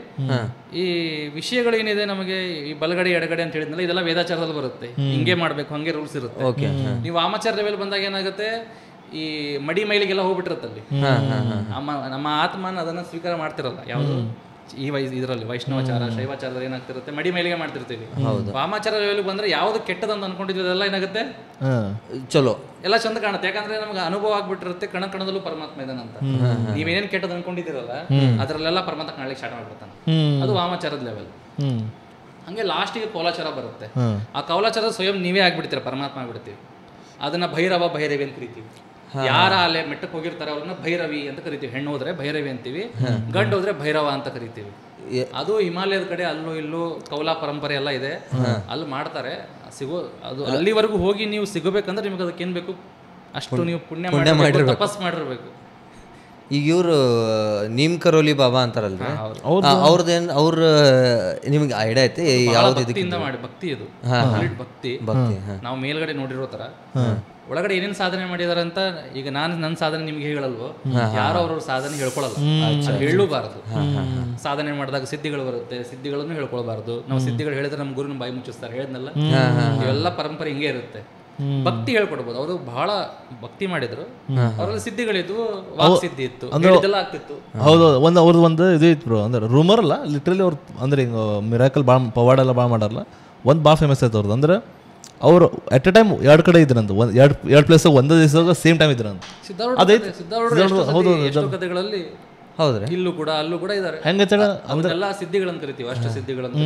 ಈ ವಿಷಯಗಳೇನಿದೆ ನಮಗೆ ಈ ಬಲಗಡೆ ಎಡಗಡೆ ಅಂತ ಹೇಳಿದ್ನಲ್ಲ, ಇದೆಲ್ಲ ವೇದಾಚಾರದಲ್ಲಿ ಬರುತ್ತೆ. ಹಿಂಗೆ ಮಾಡ್ಬೇಕು, ಹಂಗೆ ರೂಲ್ಸ್ ಇರುತ್ತೆ. ನೀವು ವಾಮಾಚಾರ ಲೆವೆಲ್ ಬಂದಾಗ ಏನಾಗುತ್ತೆ, ಈ ಮಡಿ ಮೈಲಿಗೆಲ್ಲ ಹೋಗ್ಬಿಟ್ಟಿರುತ್ತಲ್ಲಿ. ನಮ್ಮ ಆತ್ಮನ ಅದನ್ನ ಸ್ವೀಕಾರ ಮಾಡ್ತಿರಲ್ಲ. ಯಾವುದು ಈ ಇದರಲ್ಲಿ ವೈಷ್ಣವಾಚಾರ ಶೈವಾಚಾರದಲ್ಲಿ ಏನಾಗ್ತಿರುತ್ತೆ, ಮಡಿ ಮೈಲಿಗೆ ಮಾಡ್ತಿರ್ತೀವಿ. ವಾಮಾಚಾರ ಲೆವೆಲ್ ಬಂದ್ರೆ ಯಾವ್ದು ಕೆಟ್ಟದಂತ ಅನ್ಕೊಂಡಿದ್ವಿ ಅದೆಲ್ಲ ಏನಾಗುತ್ತೆ ಚಲೋ ಎಲ್ಲ ಚಂದ ಕಾಣುತ್ತೆ. ಯಾಕಂದ್ರೆ ನಮ್ಗೆ ಅನುಭವ ಆಗ್ಬಿಟ್ಟಿರುತ್ತೆ, ಕಣ ಕಣದಲ್ಲೂ ಪರಮಾತ್ಮ ಇದಾನಂತ. ನೀವೇನೇನ್ ಕೆಟ್ಟದ್ ಅನ್ಕೊಂಡಿದ್ದೀರಲ್ಲ ಅದ್ರಲ್ಲೆಲ್ಲ ಪರಮಾತ್ಮ ಕಾಣ್ಲಿಕ್ಕೆ ಸ್ಟಾರ್ಟ್ ಮಾಡ್ಬಿಡ್ತಾನೆ. ಅದು ವಾಮಾಚಾರದ ಲೆವೆಲ್. ಹಂಗೆ ಲಾಸ್ಟಿಗೆ ಕೌಲಾಚಾರ ಬರುತ್ತೆ. ಆ ಕೌಲಾಚಾರ ಸ್ವಯಂ ನೀವೇ ಆಗ್ಬಿಡ್ತೀರ, ಪರಮಾತ್ಮ ಆಗ್ಬಿಡ್ತೀವಿ. ಅದನ್ನ ಭೈರವ ಭೈರವಿ ಅಂತ ಕರಿತೀವಿ. ಯಾರ ಅಲ್ಲೇ ಮೆಟ್ಟಕ್ಕೆ ಹೋಗಿರ್ತಾರೆ ಅವ್ರನ್ನ ಭೈರವಿ ಅಂತ ಕರಿತೀವಿ. ಹೆಣ್ಣು ಹೋದ್ರೆ ಭೈರವಿ ಅಂತೀವಿ, ಗಂಡು ಹೋದ್ರೆ ಭೈರವ ಅಂತ ಕರಿತೀವಿ. ಅದು ಹಿಮಾಲಯದ ಕಡೆ ಅಲ್ಲೂ ಇಲ್ಲೂ ಕೌಲಾ ಪರಂಪರೆ ಎಲ್ಲ ಇದೆ, ಅಲ್ಲಿ ಮಾಡ್ತಾರೆ. ಅದು ಅಲ್ಲಿವರೆಗೂ ಹೋಗಿ ನೀವು ಸಿಗಬೇಕಂದ್ರೆ ನಿಮ್ಗೆ ಅದಕ್ಕೆ ಏನ್ ಬೇಕು, ಅಷ್ಟು ನೀವು ಪುಣ್ಯ ಮಾಡಿರ್ಬೇಕು, ತಪಸ್ ಮಾಡಿರ್ಬೇಕು. ಈಗ ಇವರು ನೀಮ್ ಕರೋಲಿ ಬಾಬಾ ಅಂತಾರಲ್ರಿ, ಅವ್ರದ್ದೇನು ಅವ್ರ ನಿಮ್ಗೆ ಐಡಿಯಾ ಐತೆ ಯಾವ್ದು ಭಕ್ತಿಯಿಂದ ಮಾಡಿ? ಭಕ್ತಿ ಇದು ಭಕ್ತಿ. ನಾವು ಮೇಲ್ಗಡೆ ನೋಡಿರೋ ತರ ಒಳಗಡೆ ಏನೇನ್ ಸಾಧನೆ ಮಾಡಿದಾರೆ ಅಂತ ಈಗ ನನ್ನ ಸಾಧನೆ ನಿಮ್ಗೆ ಹೇಳಲ್ವೋ, ಯಾರೋ ಅವ್ರವ್ರ ಸಾಧನೆ ಹೇಳ್ಕೊಳಲ್ಲ, ಹೇಳಬಾರದು. ಸಾಧನೆ ಮಾಡಿದಾಗ ಸಿದ್ಧಿಗಳು ಬರುತ್ತೆ, ಸಿದ್ಧಿಗಳನ್ನು ಹೇಳ್ಕೊಳ್ಬಾರ್ದು. ನಾವು ಸಿದ್ಧಿಗಳು ಹೇಳಿದ್ರೆ ನಮ್ಮ ಗುರುನ ಬಾಯಿ ಮುಚ್ಚಿಸ್ತಾರೆ, ಹೇಳಿದ್ನಲ್ಲ. ಇವೆಲ್ಲ ಪರಂಪರೆ ಹಿಂಗೆ ಇರುತ್ತೆ. ಭಕ್ತಿ ಹೇಳ್ಕೊಡ್ಬೋದು. ಅವರು ಬಹಳ ಭಕ್ತಿ ಮಾಡಿದ್ರು, ಅವರಲ್ಲಿ ಸಿದ್ಧಿಗಳಿದ್ವು, ವಾಕ್ ಸಿದ್ಧಿ ಇತ್ತು, ಇದೆಲ್ಲ ಆಗ್ತಿತ್ತು. ಹೌದು. ಅವ್ರದ್ದು ಒಂದು ಇದು ಇತ್ತು ಬ್ರೋ, ಅಂದ್ರೆ ರೂಮರ್ ಅಲ್ಲ, ಲಿಟ್ರಲಿ ಅವ್ರು ಅಂದ್ರೆ ಹಿಂಗ ಮಿರಾಕಲ್ ಭಾಳ ಪವಾಡ ಎಲ್ಲ ಭಾಳ ಮಾಡಲ್ಲ. ಒಂದು ಭಾಳ ಫೇಮಸ್ ಆಯ್ತು ಅವ್ರದ್ದು. ಅಂದ್ರೆ ಅವರು ಎಟ್ ಎ ಟೈಮ್ ಎರಡು ಕಡೆ ಇದ್ರಂತ, ಎರಡು ಪ್ಲೇಸ್ ಒಂದೇ ದಿವಸ ಸೇಮ್ ಟೈಮ್ ಇದ್ರಂತ. ಕಥೆಗಳಲ್ಲಿ ಹೌದ್ರಿ, ಇಲ್ಲೂ ಕೂಡ ಅಲ್ಲೂ ಕೂಡ ಇದಾರೆ. ಹೆಂಗೈತಲ್ಲ ಎಲ್ಲ ಸಿದ್ಧಿಗಳಂತ ಕರಿತೀವಿ, ಅಷ್ಟ ಸಿದ್ಧಿಗಳಂತ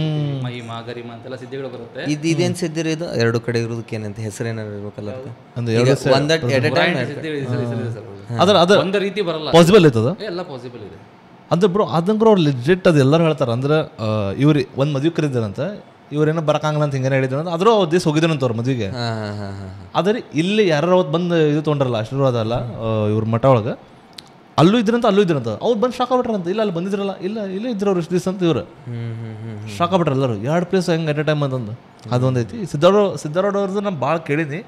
ಮಹಿಮಾ ಗರಿಮಾ ಅಂತೆಲ್ಲ ಸಿದ್ಧಿಗಳು ಬರುತ್ತೆ. ಇದೇನ್ ಸಿದ್ಧಿರಿ ಇದು? ಎರಡು ಕಡೆ ಇರೋದಕ್ಕೆ ಏನಂತ ಹೆಸರೇನಾರು ಇರ್ಬೇಕಲ್ಲ? ಒಂದೇ ರೀತಿ ಬರಲ್ಲ, ಪಾಸಿಬಲ್ ಐತದ, ಎಲ್ಲ ಪಾಸಿಬಲ್ ಇದೆ. ಅಂದ್ರೆ ಬ್ರೋ ಅದಂಗ್ರು ಅವ್ರು ಲೆಜಿಟ್ ಅದು ಎಲ್ಲರೂ ಹೇಳ್ತಾರೆ. ಅಂದ್ರೆ ಇವ್ರು ಒಂದು ಮದುವೆ ಕರೀತಾರಂತ, ಇವ್ರೇನೋ ಬರಕಾಂಗಲ್ಲ ಅಂತ ಹಿಂಗೇನೋ ಹೇಳಿದ್ರು. ಆದ್ರೂ ಅವ್ರು ದಿವಸ ಹೋಗಿದ್ರಂತ ಅವ್ರ ಮದುವೆಗೆ. ಆದರೆ ಇಲ್ಲಿ ಯಾರು ಅವತ್ತು ಬಂದು ಇದು ತೊಗೊಂಡ್ರಲ್ಲ, ಆಶೀರ್ವಾದ ಅಲ್ಲ ಇವ್ರ ಮಠ ಒಳಗೆ, ಅಲ್ಲೂ ಇದ್ರಂತ ಅವ್ರು ಬಂದು ಶಾಕ್ ಆಗ್ಬಿಟ್ರಂತ. ಇಲ್ಲ ಅಲ್ಲಿ ಬಂದಿದ್ರಲ್ಲ, ಇಲ್ಲ ಇದ್ರು ಅವ್ರು ಇಷ್ಟು ದಿವಸ ಅಂತ. ಇವ್ರು ಶಾಕ್ ಆಗ್ಬಿಟ್ರೆ ಎಲ್ಲರೂ, ಎರಡು ಪ್ಲೇಸ್ ಹೆಂಗೆ ಎಟ್ ಎ ಟೈಮ್ ಅಂತಂದು. ಅದೊಂದೈತಿ. ಸಿದ್ಧಾರೂಢ ಅವ್ರದ್ದು ನಾನು ಭಾಳ ಕೇಳೀನಿ.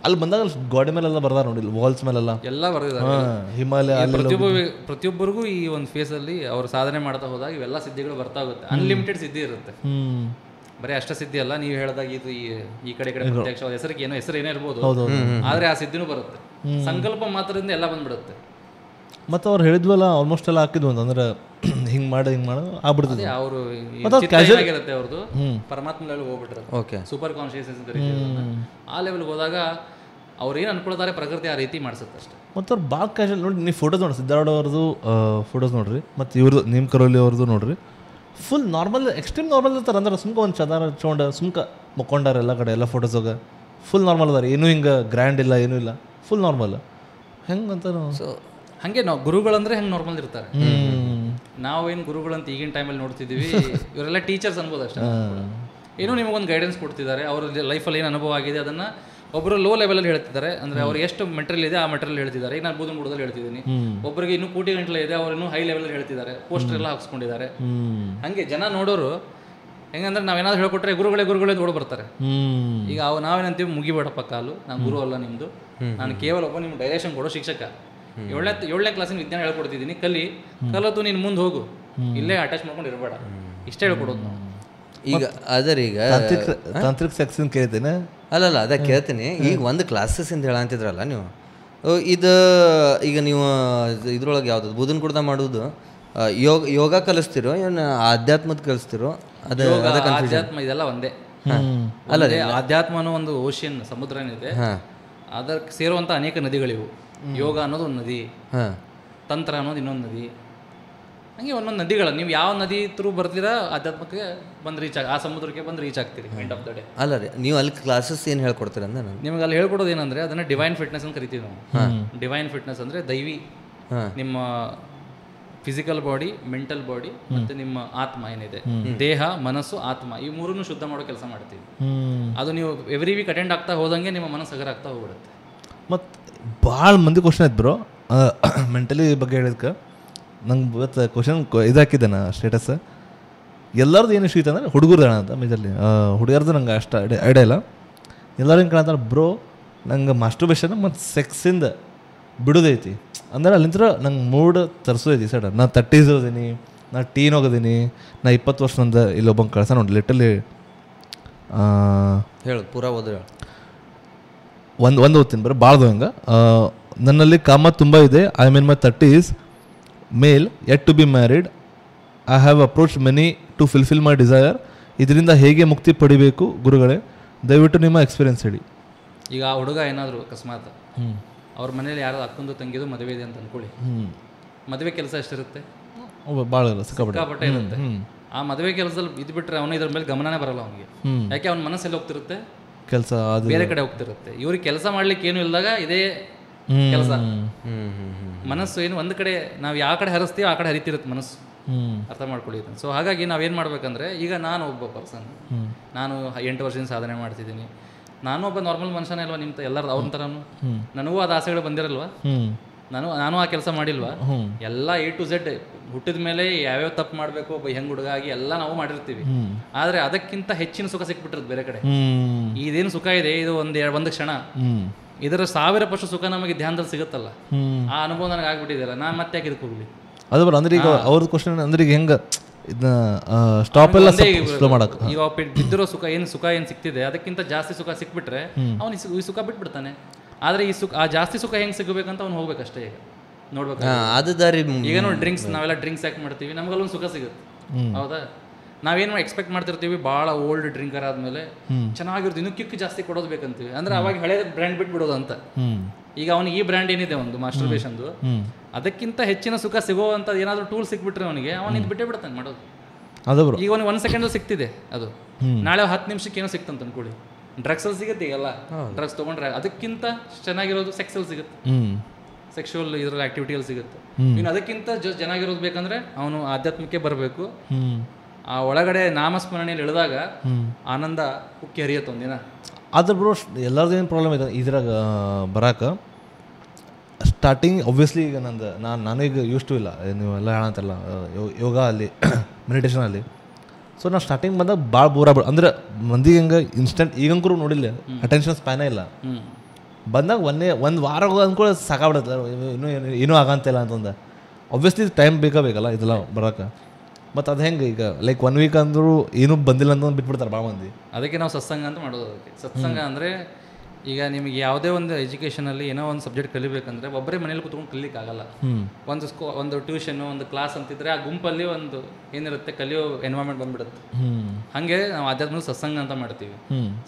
ಅಲ್ಲಿ ಬಂದಾಗ ಗೋಡೆ ಮೇಲೆಲ್ಲ ಬರ್ದಾರ ನೋಡಿ, ವಾಲ್ಸ್ ಮೇಲೆಲ್ಲ ಎಲ್ಲ ಬರ್ದಿದ್ದಾರೆ. ಹಿಮಾಲಯ ಪ್ರತಿಯೊಬ್ಬರಿಗೂ ಈ ಒಂದು ಫೇಸ್ ಅಲ್ಲಿ ಅವ್ರು ಸಾಧನೆ ಮಾಡ್ತಾ ಹೋದಾಗ ಇವೆಲ್ಲ ಸಿದ್ಧಿಗಳು ಬರ್ತಾ ಹೋಗುತ್ತೆ. ಅನ್ಲಿಮಿಟೆಡ್ ಸಿದ್ಧಿ ಇರುತ್ತೆ. ಬರೀ ಅಷ್ಟ ಸಿದ್ಧಿ ಅಲ್ಲ, ನೀವು ಹೇಳಿದಾಗ ಇದು ಈ ಕಡೆ ಪ್ರತ್ಯಕ್ಷ ಹೆಸರಿಗೆ ಏನೋ ಹೆಸರು ಏನೇ ಇರ್ಬೋದು, ಆದ್ರೆ ಆ ಸಿದ್ಧಿನೂ ಬರುತ್ತೆ. ಸಂಕಲ್ಪ ಮಾತ್ರದಿಂದ ಎಲ್ಲ ಬಂದ್ಬಿಡುತ್ತೆ. ಮತ್ತು ಅವ್ರು ಹೇಳಿದ್ವಲ್ಲ ಆಲ್ಮೋಸ್ಟ್ ಎಲ್ಲ ಹಾಕಿದ್ವು ಅಂತಂದ್ರೆ ಹಿಂಗೆ ಮಾಡು ಆಗ್ಬಿಡ್ತದೆ. ಅವರು ಆಗಿರುತ್ತೆ ಅವ್ರದ್ದು ಪರಮಾತ್ಮ ಲೆವೆಲ್ ಹೋಗ್ಬಿಟ್ರೆ, ಸೂಪರ್ ಕಾನ್ಶಿಯಸ್ನೆಸ್ ಆ ಲೆವೆಲ್ಗೆ ಹೋದಾಗ ಅವ್ರು ಏನು ಅನ್ಕೊಳ್ತಾರೆ ಪ್ರಕೃತಿ ಆ ರೀತಿ ಮಾಡಿಸುತ್ತೆ ಅಷ್ಟೇ. ಮತ್ತು ಅವ್ರು ಭಾಳ ಕ್ಯಾಶುವಲ್ ನೋಡಿ. ನೀವು ಫೋಟೋಸ್ ನೋಡಿ, ಸಿದ್ಧಾರೂಢ ಅವ್ರದ್ದು ಫೋಟೋಸ್ ನೋಡ್ರಿ, ಮತ್ತು ಇವ್ರದ್ದು ನೀಮ್ ಕರೋಲಿ ಅವ್ರದ್ದು ನೋಡ್ರಿ, ಫುಲ್ ನಾರ್ಮಲ್, ಎಕ್ಸ್ಟ್ರೀಮ್ ನಾರ್ಮಲ್ ಇರ್ತಾರೆ. ಅಂದ್ರೆ ಸುಮ್ಕ ಒಂದು ಚದಾರ ಹಚ್ಕೊಂಡು ಸುಮ್ಕ ಮಕ್ಕೊಂಡಾರ ಎಲ್ಲ ಕಡೆ ಎಲ್ಲ ಫೋಟೋಸಾಗ ಫುಲ್ ನಾರ್ಮಲ್ ಅದಾರೆ. ಏನೂ ಹಿಂಗೆ ಗ್ರ್ಯಾಂಡ್ ಇಲ್ಲ, ಏನೂ ಇಲ್ಲ, ಫುಲ್ ನಾರ್ಮಲ್. ಹೆಂಗಂತ ಹಂಗೆ ನಾವು ಗುರುಗಳಂದ್ರೆ ಹೆಂಗೆ ನಾರ್ಮಲ್ ಇರ್ತಾರೆ. ನಾವೇನು ಗುರುಗಳಂತ ಈಗಿನ ಟೈಮಲ್ಲಿ ನೋಡ್ತಿದ್ದೀವಿ, ಇವರೆಲ್ಲ ಟೀಚರ್ಸ್ ಅನ್ಬೋದು ಅಷ್ಟೇ. ಏನೋ ನಿಮಗೊಂದು ಗೈಡೆನ್ಸ್ ಕೊಡ್ತಿದ್ದಾರೆ, ಅವ್ರ ಲೈಫಲ್ಲಿ ಏನು ಅನುಭವ ಆಗಿದೆ ಅದನ್ನು ಒಬ್ಬರು ಲೋ ಲೆವೆಲಲ್ಲಿ ಹೇಳ್ತಿದ್ದಾರೆ. ಅಂದರೆ ಅವ್ರಿಗೆ ಎಷ್ಟು ಮೆಟೀರಿಯಲ್ ಇದೆ ಆ ಮೆಟೀರಿಯಲ್ ಹೇಳ್ತಿದ್ದಾರೆ. ಈಗ ನಾನು ಬೂದನ್ ಬುಡದಲ್ಲಿ ಹೇಳ್ತಿದ್ದೀನಿ, ಒಬ್ಬರಿಗೆ ಇನ್ನೂ ಕೋಟಿ ಗಂಟಲೆ ಇದೆ, ಅವ್ರು ಇನ್ನೂ ಹೈ ಲೆವೆಲಲ್ಲಿ ಹೇಳ್ತಿದ್ದಾರೆ, ಪೋಸ್ಟರ್ ಎಲ್ಲ ಹಾಕ್ಸ್ಕೊಂಡಿದ್ದಾರೆ. ಹಂಗೆ ಜನ ನೋಡೋರು ಹೆಂಗಂದ್ರೆ ನಾವೇನಾದ್ರು ಹೇಳ್ಕೊಟ್ರೆ ಗುರುಗಳೇ ಓಡ್ ಬರ್ತಾರೆ. ಈಗ ನಾವೇನಂತೀವಿ, ಮುಗಿಬೇಡಪ್ಪ ಕಾಲು, ನಾನು ಗುರು ಅಲ್ಲ ನಿಮ್ಮದು, ನಾನು ಕೇವಲ ಒಬ್ಬ ನಿಮ್ಗೆ ಡೈರೆಕ್ಷನ್ ಕೊಡೋ ಶಿಕ್ಷಕ. 7ನೇ ಕ್ಲಾಸಿನ ವಿಜ್ಞಾನ ಹೇಳ್ಕೊಡ್ತಿದ್ದೀನಿ, ಕಲಿತು ನೀನು ಮುಂದೆ ಹೋಗು, ಇಲ್ಲೇ ಅಟ್ಯಾಚ್ ಮಾಡ್ಕೊಂಡು ಇರಬೇಡ, ಇಷ್ಟೇ ಹೇಳ್ಕೊಡೋದು ನಾವು. ಈಗ ಅದರ ಈಗ ತಾಂತ್ರಿಕ ಸೆಕ್ಷನ್ ಕೇಳ್ತೇನೆ ಅಲ್ಲಲ್ಲ, ಅದ ಕೇಳ್ತೀನಿ. ಈಗ ಒಂದು ಕ್ಲಾಸಸ್ ಅಂತ ಹೇಳಂತಿದ್ರಲ್ಲ ನೀವು, ಇದು ಈಗ ನೀವು ಇದ್ರೊಳಗೆ ಯಾವ್ದು ಬುಧನ್ ಕುಡ್ದ ಮಾಡೋದು ಯೋಗ ಕಲಿಸ್ತಿರೋ ಏನು ಆಧ್ಯಾತ್ಮದ ಕಲಿಸ್ತಿರೋ? ಆಧ್ಯಾತ್ಮ ಇದೆಲ್ಲ ಒಂದೇ ಅಲ್ಲ. ಆಧ್ಯಾತ್ಮ ಅನ್ನೋ ಒಂದು ಓಷಿಯನ್ ಸಮುದ್ರ ಏನಿದೆ, ಅದಕ್ಕೆ ಸೇರುವಂಥ ಅನೇಕ ನದಿಗಳಿವು. ಯೋಗ ಅನ್ನೋದು ಒಂದು ನದಿ, ತಂತ್ರ ಅನ್ನೋದು ಇನ್ನೊಂದು ನದಿ. ಹಂಗೆ ಒಂದೊಂದು ನದಿಗಳು, ನೀವು ಯಾವ ನದಿ ಥ್ರೂ ಬರ್ತೀರಾ ಆಧ್ಯಾತ್ಮಕ್ಕೆ ಬಂದು ರೀಚ್ ಆ ಸಮುದ್ರಕ್ಕೆ ಬಂದು ರೀಚ್ ಆಗ್ತೀರಿ ಎಂಡ್ ಆಫ್ ದ ಡೇ. ಅಲ್ಲ ರೀ, ನೀವು ಅಲ್ಲಿ ಕ್ಲಾಸಸ್ ಏನು ಹೇಳ್ಕೊಡ್ತೀರ ಅಂದ್ರೆ ನಿಮ್ಗೆ ಅಲ್ಲಿ ಹೇಳ್ಕೊಡೋದು ಏನಂದರೆ ಅದನ್ನು ಡಿವೈನ್ ಫಿಟ್ನೆಸ್ ಅಂತ ಕರಿತೀವಿ ನಾವು. ಡಿವೈನ್ ಫಿಟ್ನೆಸ್ ಅಂದರೆ ದೈವಿ, ನಿಮ್ಮ ಫಿಸಿಕಲ್ ಬಾಡಿ, ಮೆಂಟಲ್ ಬಾಡಿ ಮತ್ತು ನಿಮ್ಮ ಆತ್ಮ ಏನಿದೆ, ದೇಹ ಮನಸ್ಸು ಆತ್ಮ, ಈ ಮೂರನ್ನು ಶುದ್ಧ ಮಾಡೋ ಕೆಲಸ ಮಾಡ್ತೀವಿ. ಅದು ನೀವು ಎವ್ರಿ ವೀಕ್ ಅಟೆಂಡ್ ಆಗ್ತಾ ಹೋದಂಗೆ ನಿಮ್ಮ ಮನಸ್ಸು ಹಗರ ಆಗ್ತಾ ಹೋಗ್ಬಿಡುತ್ತೆ. ಮತ್ತು ಭಾಳ ಮಂದಿ ಕ್ವಶನ್ ಆಯ್ತು ಬ್ರೋ ಮೆಂಟಲಿ ಬಗ್ಗೆ ಹೇಳಿದ್ಕೆ. ನಂಗೆ ಇವತ್ತು ಕ್ವಶನ್ ಇದಾಕಿದ್ದೆ ನಾ ಸ್ಟೇಟಸ್. ಎಲ್ಲರದ್ದು ಏನು ಇಶ್ಯೂ ಇತ್ತು ಅಂದರೆ ಹುಡುಗರು ಅಂತ ಮೇಜರ್ಲಿ, ಹುಡುಗರದು ನಂಗೆ ಅಷ್ಟು ಐಡಿಯಾ ಇಲ್ಲ. ಎಲ್ಲರೂ ಏನು ಕೇಳ್ತಾರೆ ಬ್ರೋ, ನಂಗೆ ಮಾಸ್ಟರ್ಬೇಷನ್ ಮತ್ತು ಸೆಕ್ಸಿಂದ ಬಿಡೋದೈತಿ, ಅಂದ್ರೆ ಅಲ್ಲಿಂದ ನಂಗೆ ಮೂಡ್ ತರಿಸೋದಿ ಸೈಡ್ ನಾ 30s ಓದೀನಿ, ನಾ ಟೀನ್ ಹೋಗೋದೀನಿ, ನಾ 20 ವರ್ಷದಿಂದ ಇಲ್ಲೊಬ್ಬಂಗೆ ಕಳ್ಸ ನೋಡಿ ಲಿಟಲಿ ಹೇಳು ಪೂರಾ ಓದ್ರೆ ಒಂದು ಓದ್ತೀನಿ ಬರೀ ಭಾಳದು ಹಂಗೆ. ನನ್ನಲ್ಲಿ ಕಾಮ ತುಂಬ ಇದೆ. I mean my 30s male yet to be married. I have approach many to fulfil my desire. ಇದರಿಂದ ಹೇಗೆ ಮುಕ್ತಿ ಪಡಿಬೇಕು ಗುರುಗಳೇ, ದಯವಿಟ್ಟು ನಿಮ್ಮ ಎಕ್ಸ್ಪೀರಿಯನ್ಸ್ ಹೇಳಿ. ಈಗ ಆ ಹುಡುಗ ಏನಾದರೂ ಅಕಸ್ಮಾತ್ ಅವ್ರ ಮನೇಲಿ ಯಾರೋ ಅಕ್ಕಂದು ತಂಗಿದು ಮದುವೆ ಇದೆ ಅಂತ ಅನ್ಕೊಳ್ಳಿ. ಮದುವೆ ಕೆಲಸ ಎಷ್ಟಿರುತ್ತೆ? ಭಾಳ ಸಿಕ್ಕಾಪಟ್ಟೆ ಇರುತ್ತೆ. ಆ ಮದುವೆ ಕೆಲಸದಲ್ಲಿ ಇದ್ಬಿಟ್ರೆ ಅವನು ಇದ್ರ ಮೇಲೆ ಗಮನನೇ ಬರಲ್ಲ ಅವನಿಗೆ. ಯಾಕೆ ಅವ್ನ ಮನಸ್ಸಲ್ಲಿ ಹೋಗ್ತಿರುತ್ತೆ, ಕೆಲಸ ಬೇರೆ ಕಡೆ ಹೋಗ್ತಿರುತ್ತೆ. ಇವ್ರಿಗೆ ಕೆಲಸ ಮಾಡ್ಲಿಕ್ಕೆ ಏನು ಇಲ್ದಾಗ ಇದೇ ಕೆಲಸ. ಮನಸ್ಸು ಏನು ಒಂದು ಕಡೆ ನಾವು ಯಾವ ಕಡೆ ಹರಿಸ್ತೀವಿ ಆ ಕಡೆ ಹರಿತಿರುತ್ತೆ ಮನಸ್ಸು. ಅರ್ಥ ಮಾಡ್ಕೊಳ್ಳಿ. ಸೊ ಹಾಗಾಗಿ ನಾವೇನು ಮಾಡ್ಬೇಕಂದ್ರೆ, ಈಗ ನಾನು ಒಬ್ಬ ಪರ್ಸನ್, ನಾನು 8 ವರ್ಷದಿಂದ ಸಾಧನೆ ಮಾಡ್ತಿದ್ದೀನಿ. ನಾನು ಒಬ್ಬ ನಾರ್ಮಲ್ ಮನುಷ್ಯನೇ ಅಲ್ವಾ, ನಿಮ್ಮ ಎಲ್ಲರ ಅವ್ರ ಥರನು ನನಗೂ ಅದು ಆಸೆಗಳು ಬಂದಿರಲ್ವಾ, ನಾನು ಆ ಕೆಲಸ ಮಾಡಿಲ್ವಾ? ಎಲ್ಲ A to Z ಹುಟ್ಟಿದ ಮೇಲೆ ಯಾವ್ಯಾವ ತಪ್ಪು ಮಾಡಬೇಕು, ಒಬ್ಬ ಹೆಂಗ್ ಹುಡುಗ ಆಗಿ ಎಲ್ಲ ನಾವು ಮಾಡಿರ್ತೀವಿ. ಆದರೆ ಅದಕ್ಕಿಂತ ಹೆಚ್ಚಿನ ಸುಖ ಸಿಕ್ಬಿಟ್ಟಿರುತ್ತೆ ಬೇರೆ ಕಡೆ. ಇದೇನು ಸುಖ ಇದೆ ಇದು ಒಂದು ಕ್ಷಣ, ಇದರ 1000% ಸುಖ ನಮಗೆ ಧ್ಯಾನದಲ್ಲಿ ಸಿಗುತ್ತಲ್ಲ, ಆ ಅನುಭವ ನನಗೆ ಆಗ್ಬಿಟ್ಟಿದೆಯಲ್ಲ, ನಾನು ಮತ್ತೆ ಯಾಕೆ ಇದಕ್ಕೆ ಹೋಗ್ಲಿ? ಅದು ಬರ ಅಂದ್ರೆ ಈಗ ಅವ್ರದ್ದು ಕ್ವಶನ್ ಅಂದ್ರೆ ಈಗ ಹೆಂಗ ಇದನ್ನ ಸ್ಟಾಪ್ ಎಲ್ಲ ಸ್ಲೋ ಮಾಡಕ್ಕೆ, ಈಗ ಬಿದ್ದಿರೋ ಸುಖ ಏನು ಸಿಕ್ತಿದೆ ಅದಕ್ಕಿಂತ ಜಾಸ್ತಿ ಸುಖ ಸಿಕ್ಬಿಟ್ರೆ ಅವನು ಈ ಸುಖ ಬಿಟ್ಬಿಡ್ತಾನೆ. ಆದರೆ ಆ ಜಾಸ್ತಿ ಸುಖ ಹೆಂಗೆ ಸಿಗಬೇಕಂತ ಅವ್ನು ಹೋಗ್ಬೇಕಷ್ಟೇ. ಈಗ ನೋಡ್ಬೇಕು ಅದು ದಾರಿ. ಈಗ ನೋಡಿ ನಾವೆಲ್ಲ ಡ್ರಿಂಕ್ಸ್ ಯಾಕೆ ಮಾಡ್ತೀವಿ, ನಮಗಲ್ಲೊಂದು ಸುಖ ಸಿಗುತ್ತೆ. ಹೌದಾ? ನಾವೇನು ಎಕ್ಸ್ಪೆಕ್ಟ್ ಮಾಡ್ತಿರ್ತೀವಿ, ಭಾಳ ಓಲ್ಡ್ ಡ್ರಿಂಕರ್ ಆದ್ಮೇಲೆ ಚೆನ್ನಾಗಿರುತ್ತೆ, ಇನ್ನೂ ಕಿಕ್ ಜಾಸ್ತಿ ಕೊಡೋದು ಬೇಕಂತೀವಿ. ಅಂದ್ರೆ ಅವಾಗ ಹಳೆ ಬ್ರ್ಯಾಂಡ್ ಬಿಟ್ಬಿಡೋದು ಅಂತ. ಈಗ ಅವನಿಗೆ ಈ ಬ್ರ್ಯಾಂಡ್ ಏನಿದೆ ಒಂದು ಮಾಸ್ಟರ್ಬೇಷನ್ದು, ಅದಕ್ಕಿಂತ ಹೆಚ್ಚಿನ ಸುಖ ಸಿಗೋವಂಥ ಏನಾದರೂ ಟೂಲ್ ಸಿಕ್ಬಿಟ್ರೆ ಅವನಿಗೆ ಇದು ಬಿಟ್ಟೇ ಬಿಡ್ತಾನೆ ಮಾಡೋದು. ಈಗ ಅವನಿಗೆ 1 ಸೆಕೆಂಡ್ ಸಿಕ್ತಿದೆ ಅದು, ನಾಳೆ 10 ನಿಮಿಷಕ್ಕೆ ಏನೋ ಸಿಕ್ತಂತ ಅನ್ಕೊಳ್ಳಿ. ಡ್ರಗ್ಸಲ್ಲಿ ಸಿಗುತ್ತೆ ಈಗೆಲ್ಲ, ಡ್ರಗ್ಸ್ ತೊಗೊಂಡ್ರೆ ಅದಕ್ಕಿಂತ ಚೆನ್ನಾಗಿರೋದು ಸೆಕ್ಸಲ್ಲಿ ಸಿಗುತ್ತೆ, ಸೆಕ್ಷುವಲ್ ಇದರಲ್ಲಿ ಆಕ್ಟಿವಿಟಿಯಲ್ಲಿ ಸಿಗುತ್ತೆ. ಇನ್ನು ಅದಕ್ಕಿಂತ ಚೆನ್ನಾಗಿರೋದು ಬೇಕಂದ್ರೆ ಅವನು ಆಧ್ಯಾತ್ಮಕ್ಕೆ ಬರಬೇಕು. ಆ ಒಳಗಡೆ ನಾಮಸ್ಮರಣೆಯಲ್ಲಿ ಇಳಿದಾಗ ಆನಂದ ಉಕ್ಕಿ ಹರಿಯುತ್ತೆ ಒಂದಿನ. ಅದ್ರ ಬ್ರೋ ಎಲ್ಲರದ್ದು ಏನು ಪ್ರಾಬ್ಲಮ್ ಇದೆ ಇದ್ರಾಗ ಬರಾಕ. ಸ್ಟಾರ್ಟಿಂಗ್ ಒಬ್ವಿಯಸ್ಲಿ ಈಗ ನನಗೆ ಯೂಸ್ ಟು ಇಲ್ಲ, ನೀವೆಲ್ಲ ಹೇಳಂತಲ್ಲ ಯೋಗ ಅಲ್ಲಿ ಮೆಡಿಟೇಷನಲ್ಲಿ. ಸೊ ನಾವು ಸ್ಟಾರ್ಟಿಂಗ್ ಬಂದಾಗ ಭಾಳ ಬೋರ್ ಆಗ್ಬಿಡು. ಅಂದ್ರೆ ಮಂದಿಗೆ ಹಂಗೆ ಇನ್ಸ್ಟೆಂಟ್ ಈಗಂಕರು ನೋಡಿಲ್ಲ, ಅಟೆನ್ಷನ್ ಸ್ಪ್ಯಾನೇ ಇಲ್ಲ. ಬಂದಾಗ ಒಂದು ವಾರ ಅಂದ್ಕೊಳ್ಳಿ ಸಾಕಾಗ್ಬಿಡುತ್ತೆ, ಏನೂ ಆಗಂತಿಲ್ಲ ಅಂತಂದ. ಒಬ್ವಿಯಸ್ಲಿ ಟೈಮ್ ಬೇಕಲ್ಲ ಇದೆಲ್ಲ ಬರೋಕೆ. ಮತ್ತು ಅದು ಹೆಂಗೆ ಈಗ ಲೈಕ್ 1 ವೀಕ್ ಅಂದರೂ ಏನೂ ಬಂದಿಲ್ಲ ಅಂತ ಬಿಟ್ಬಿಡ್ತಾರೆ ಭಾಳ ಮಂದಿ. ಅದಕ್ಕೆ ನಾವು ಸತ್ಸಂಗ ಅಂತ ಮಾಡೋದು. ಅದಕ್ಕೆ ಸತ್ಸಂಗ ಅಂದರೆ ಈಗ ನಿಮಗೆ ಯಾವುದೇ ಒಂದು ಎಜುಕೇಷನಲ್ಲಿ ಏನೋ ಒಂದು ಸಬ್ಜೆಕ್ಟ್ ಕಲಿಬೇಕಂದ್ರೆ ಒಬ್ಬರೇ ಮನೇಲಿ ಕೂತ್ಕೊಂಡು ಕಲಿಲಿಕ್ಕಾಗಲ್ಲ. ಒಂದು ಟ್ಯೂಷನ್ನು, ಒಂದು ಕ್ಲಾಸ್ ಅಂತಿದ್ರೆ ಆ ಗುಂಪಲ್ಲಿ ಒಂದು ಏನಿರುತ್ತೆ ಕಲಿಯೋ ಎನ್ವೈರ್ಮೆಂಟ್ ಬಂದ್ಬಿಡುತ್ತೆ. ಹಾಗೆ ನಾವು ಅಧ್ಯಾತ್ಮ ಸತ್ಸಂಗ ಅಂತ ಮಾಡ್ತೀವಿ.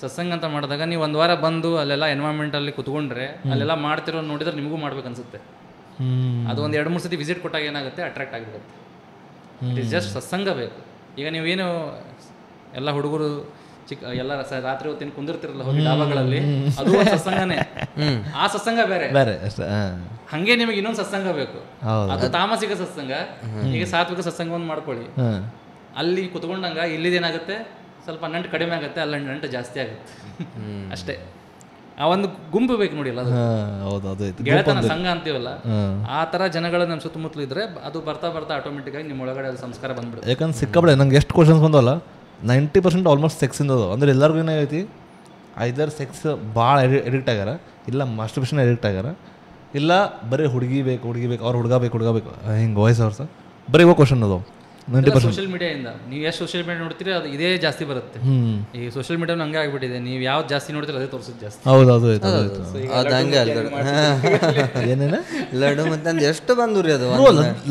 ಸತ್ಸಂಗ ಅಂತ ಮಾಡಿದಾಗ ನೀವು 1 ವಾರ ಬಂದು ಅಲ್ಲೆಲ್ಲ ಎನ್ವೈರ್ಮೆಂಟಲ್ಲಿ ಕೂತ್ಕೊಂಡ್ರೆ ಅಲ್ಲೆಲ್ಲ ಮಾಡ್ತಿರೋ ನೋಡಿದ್ರೆ ನಿಮಗೂ ಮಾಡ್ಬೇಕು ಅನ್ಸುತ್ತೆ. ಅದು ಒಂದು 2-3 ಸತಿ ವಿಸಿಟ್ ಕೊಟ್ಟಾಗ ಏನಾಗುತ್ತೆ, ಅಟ್ರಾಕ್ಟ್ ಆಗಿಬಿಡುತ್ತೆ. ಇಟ್ ಇಸ್ ಜಸ್ಟ್ ಸತ್ಸಂಗ ಬೇಕು. ಈಗ ನೀವೇನು ಎಲ್ಲ ಹುಡುಗರು ಎಲ್ಲ ರಾತ್ರಿ ಹೊತ್ತಿನ ಕುಂದಿರ್ತಿರಲ್ಲ ಹೋಗಿ ಡಾಬಾಗಳಲ್ಲಿ, ಅದು ಒಂದು ಸತ್ಸಂಗನೇ. ಆ ಸತ್ಸಂಗ ಬೇರೆ. ಹಂಗೆ ನಿಮಗೆ ಇನ್ನೊಂದು ಸತ್ಸಂಗ ಬೇಕು, ಅದು ತಾಮಸಿಕ ಸತ್ಸಂಗ. ಈಗ ಸಾತ್ವಿಕ ಸತ್ಸಂಗ ಒಂದು ಮಾಡ್ಕೊಳ್ಳಿ, ಅಲ್ಲಿ ಕುತ್ಕೊಂಡಂಗ ಇಲ್ಲಿದೇನಾಗುತ್ತೆ, ಸ್ವಲ್ಪ ನಂಟು ಕಡಿಮೆ ಆಗುತ್ತೆ, ಅಲ್ಲಿ ನಂಟು ಜಾಸ್ತಿ ಆಗುತ್ತೆ ಅಷ್ಟೇ. ಆ ಒಂದು ಗುಂಪು ಬೇಕು ನೋಡಿ, ಅಲ್ಲ ಗೆಳೆತನ ಸಂಘ ಅಂತೀವಲ್ಲ, ಆ ಥರ ಜನಗಳು ನಮ್ಮ ಸುತ್ತಮುತ್ತಲು ಇದ್ರೆ ಅದು ಬರ್ತಾ ಆಟೋಮೆಟಿಕ್ ಆಗಿ ನಿಮ್ಮ ಒಳಗಡೆ ಅದು ಸಂಸ್ಕಾರ ಬಂದ್ಬಿಡುತ್ತೆ. ಯಾಕಂದ್ರೆ ಸಿಕ್ಕಾಬಿಡೆ ನಂಗೆ ಎಷ್ಟು ಕ್ವಶನ್ಸ್ ಬಂದವಲ್ಲ, 90% ಆಲ್ಮೋಸ್ಟ್ ಸೆಕ್ಸಿಂದ ಅದು. ಅಂದ್ರೆ ಎಲ್ಲರಿಗೂ ಏನಾಗೈತಿ, ಐದರ್ ಸೆಕ್ಸ್ ಭಾಳ ಎಡಿಕ್ಟ್ ಆಗ್ಯಾರ, ಇಲ್ಲ ಮಾಸ್ಟರ್ಬೇಷನ್ ಎಡಿಕ್ಟ್ ಆಗ್ಯಾರ, ಇಲ್ಲ ಬರೀ ಹುಡುಗಿ ಬೇಕು ಅವ್ರು ಹುಡುಗ ಬೇಕು ಹಿಂಗೆ ವಾಯ್ಸ್ ಅವ್ರ ಬರೀ ಇವಾಗ ಕ್ವಶನ್ ಅದು 90%. ಸೋಷಿಯಲ್ ಮೀಡಿಯಾದಿಂದ ನೀವು ಎಷ್ಟು ಸೋಷಿಯಲ್ ಮೀಡಿಯಾ ನೋಡ್ತೀರಿ ಅದು ಇದೇ ಜಾಸ್ತಿ ಬರುತ್ತೆ. ಈ ಸೋಷಿಯಲ್ ಮೀಡಿಯಾ ಹಂಗೆ ಆಗಿಬಿಟ್ಟಿದೆ, ನೀವು ಯಾವ್ದು ಜಾಸ್ತಿ ನೋಡ್ತೀರಿ ಅದೇ ತೋರಿಸೋದು ಜಾಸ್ತಿ. ಹೌದು ಅದು ಹಂಗೆ ಅಲ್ಲ. ಏನೇನ ಲಡ್ಡು ಮತ್ತೆ ಎಷ್ಟು ಬಂದು ರೀ ಅದು